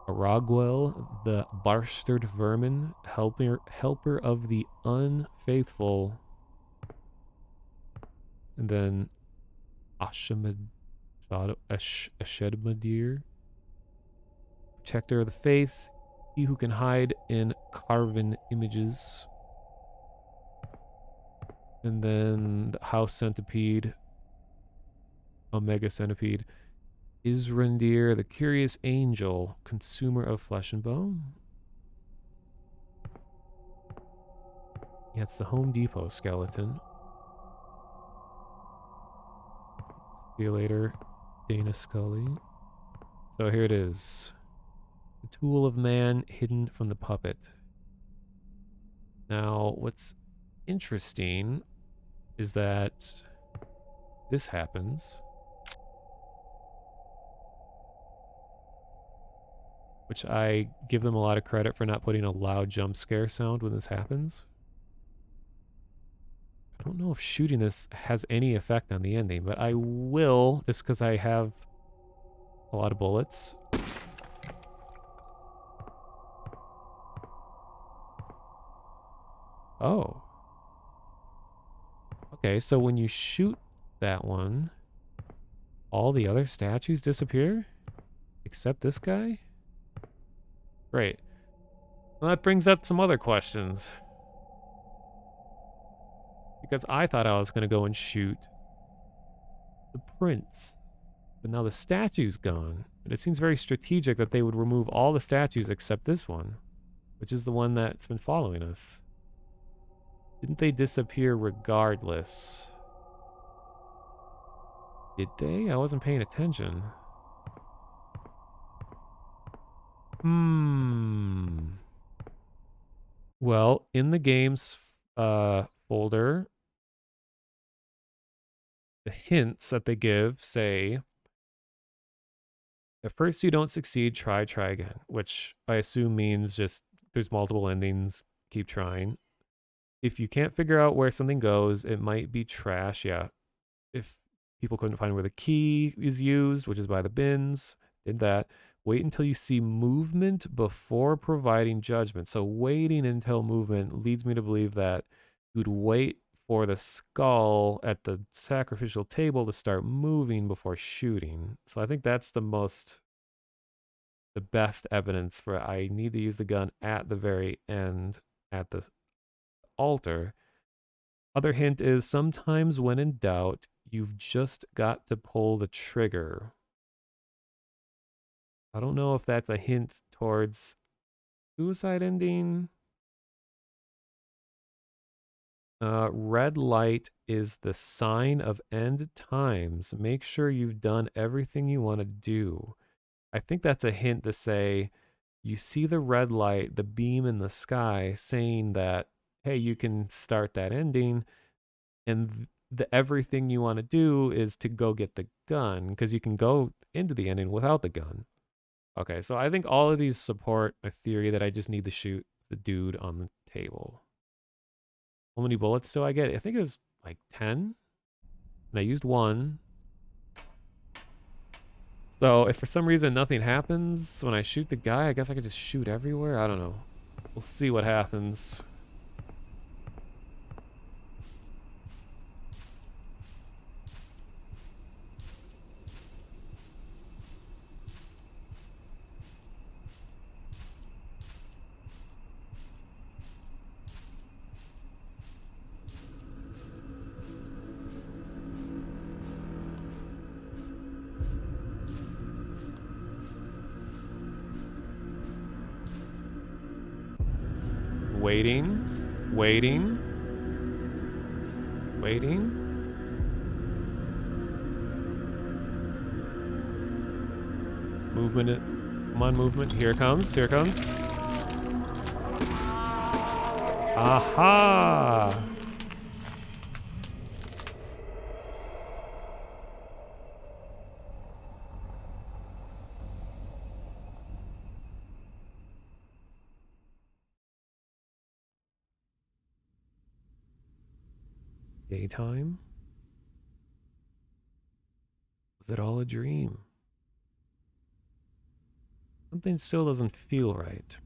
Aragwell, the bastard vermin, helper of the unfaithful. And then Ashedmadir, protector of the faith, he who can hide in carven images. And then the house centipede, Omega centipede. Israndir, the curious angel, consumer of flesh and bone. Yeah, it's the Home Depot skeleton. See you later, Dana Scully. So here it is. The tool of man hidden from the puppet. Now, what's interesting is that this happens, which I give them a lot of credit for not putting a loud jump scare sound when this happens. I don't know if shooting this has any effect on the ending, but I will, just because I have a lot of bullets. Oh. Okay, so when you shoot that one, all the other statues disappear? Except this guy? Great. Well, that brings up some other questions. Because I thought I was going to go and shoot the prince. But now the statue's gone. And it seems very strategic that they would remove all the statues except this one, which is the one that's been following us. Didn't they disappear regardless? Did they? I wasn't paying attention. Well, in the games folder, the hints that they give say, at first you don't succeed, try again, which I assume means just there's multiple endings, keep trying. If you can't figure out where something goes, it might be trash, yeah. If people couldn't find where the key is used, which is by the bins, did that. Wait until you see movement before providing judgment. So waiting until movement leads me to believe that you'd wait for the skull at the sacrificial table to start moving before shooting. So I think that's the best evidence for I need to use the gun at the very end at the altar. Other hint is sometimes when in doubt, you've just got to pull the trigger. I don't know if that's a hint towards suicide ending. Red light is the sign of end times. Make sure you've done everything you want to do. I think that's a hint to say you see the red light, the beam in the sky saying that, hey, you can start that ending. And the everything you want to do is to go get the gun because you can go into the ending without the gun. Okay, so I think all of these support a theory that I just need to shoot the dude on the table. How many bullets do I get? I think it was like 10. And I used 1. So if for some reason nothing happens when I shoot the guy, I guess I could just shoot everywhere. I don't know. We'll see what happens. Waiting. Movement. Come on, movement. Here it comes. Aha! Daytime? Was it all a dream? Something still doesn't feel right.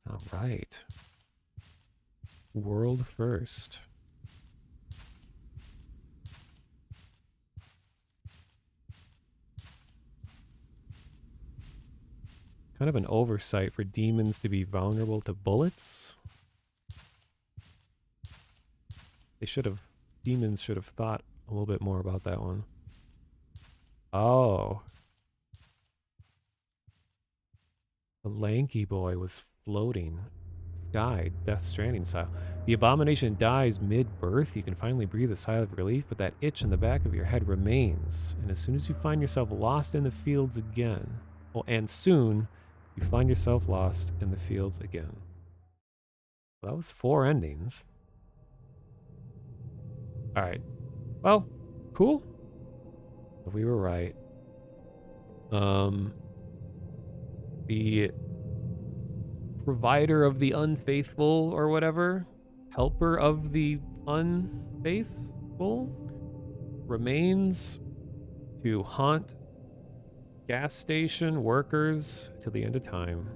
All right. World first. Kind of an oversight for demons to be vulnerable to bullets. Demons should have thought a little bit more about that one. Oh. The lanky boy was floating. died, Death Stranding style. The abomination dies mid-birth. You can finally breathe a sigh of relief, but that itch in the back of your head remains. And as soon as you find yourself lost in the fields again, well, and soon you find yourself lost in the fields again. Well, that was 4 endings. All right. Well, cool. We were right. The provider of the unfaithful or whatever, helper of the unfaithful, remains to haunt gas station workers till the end of time.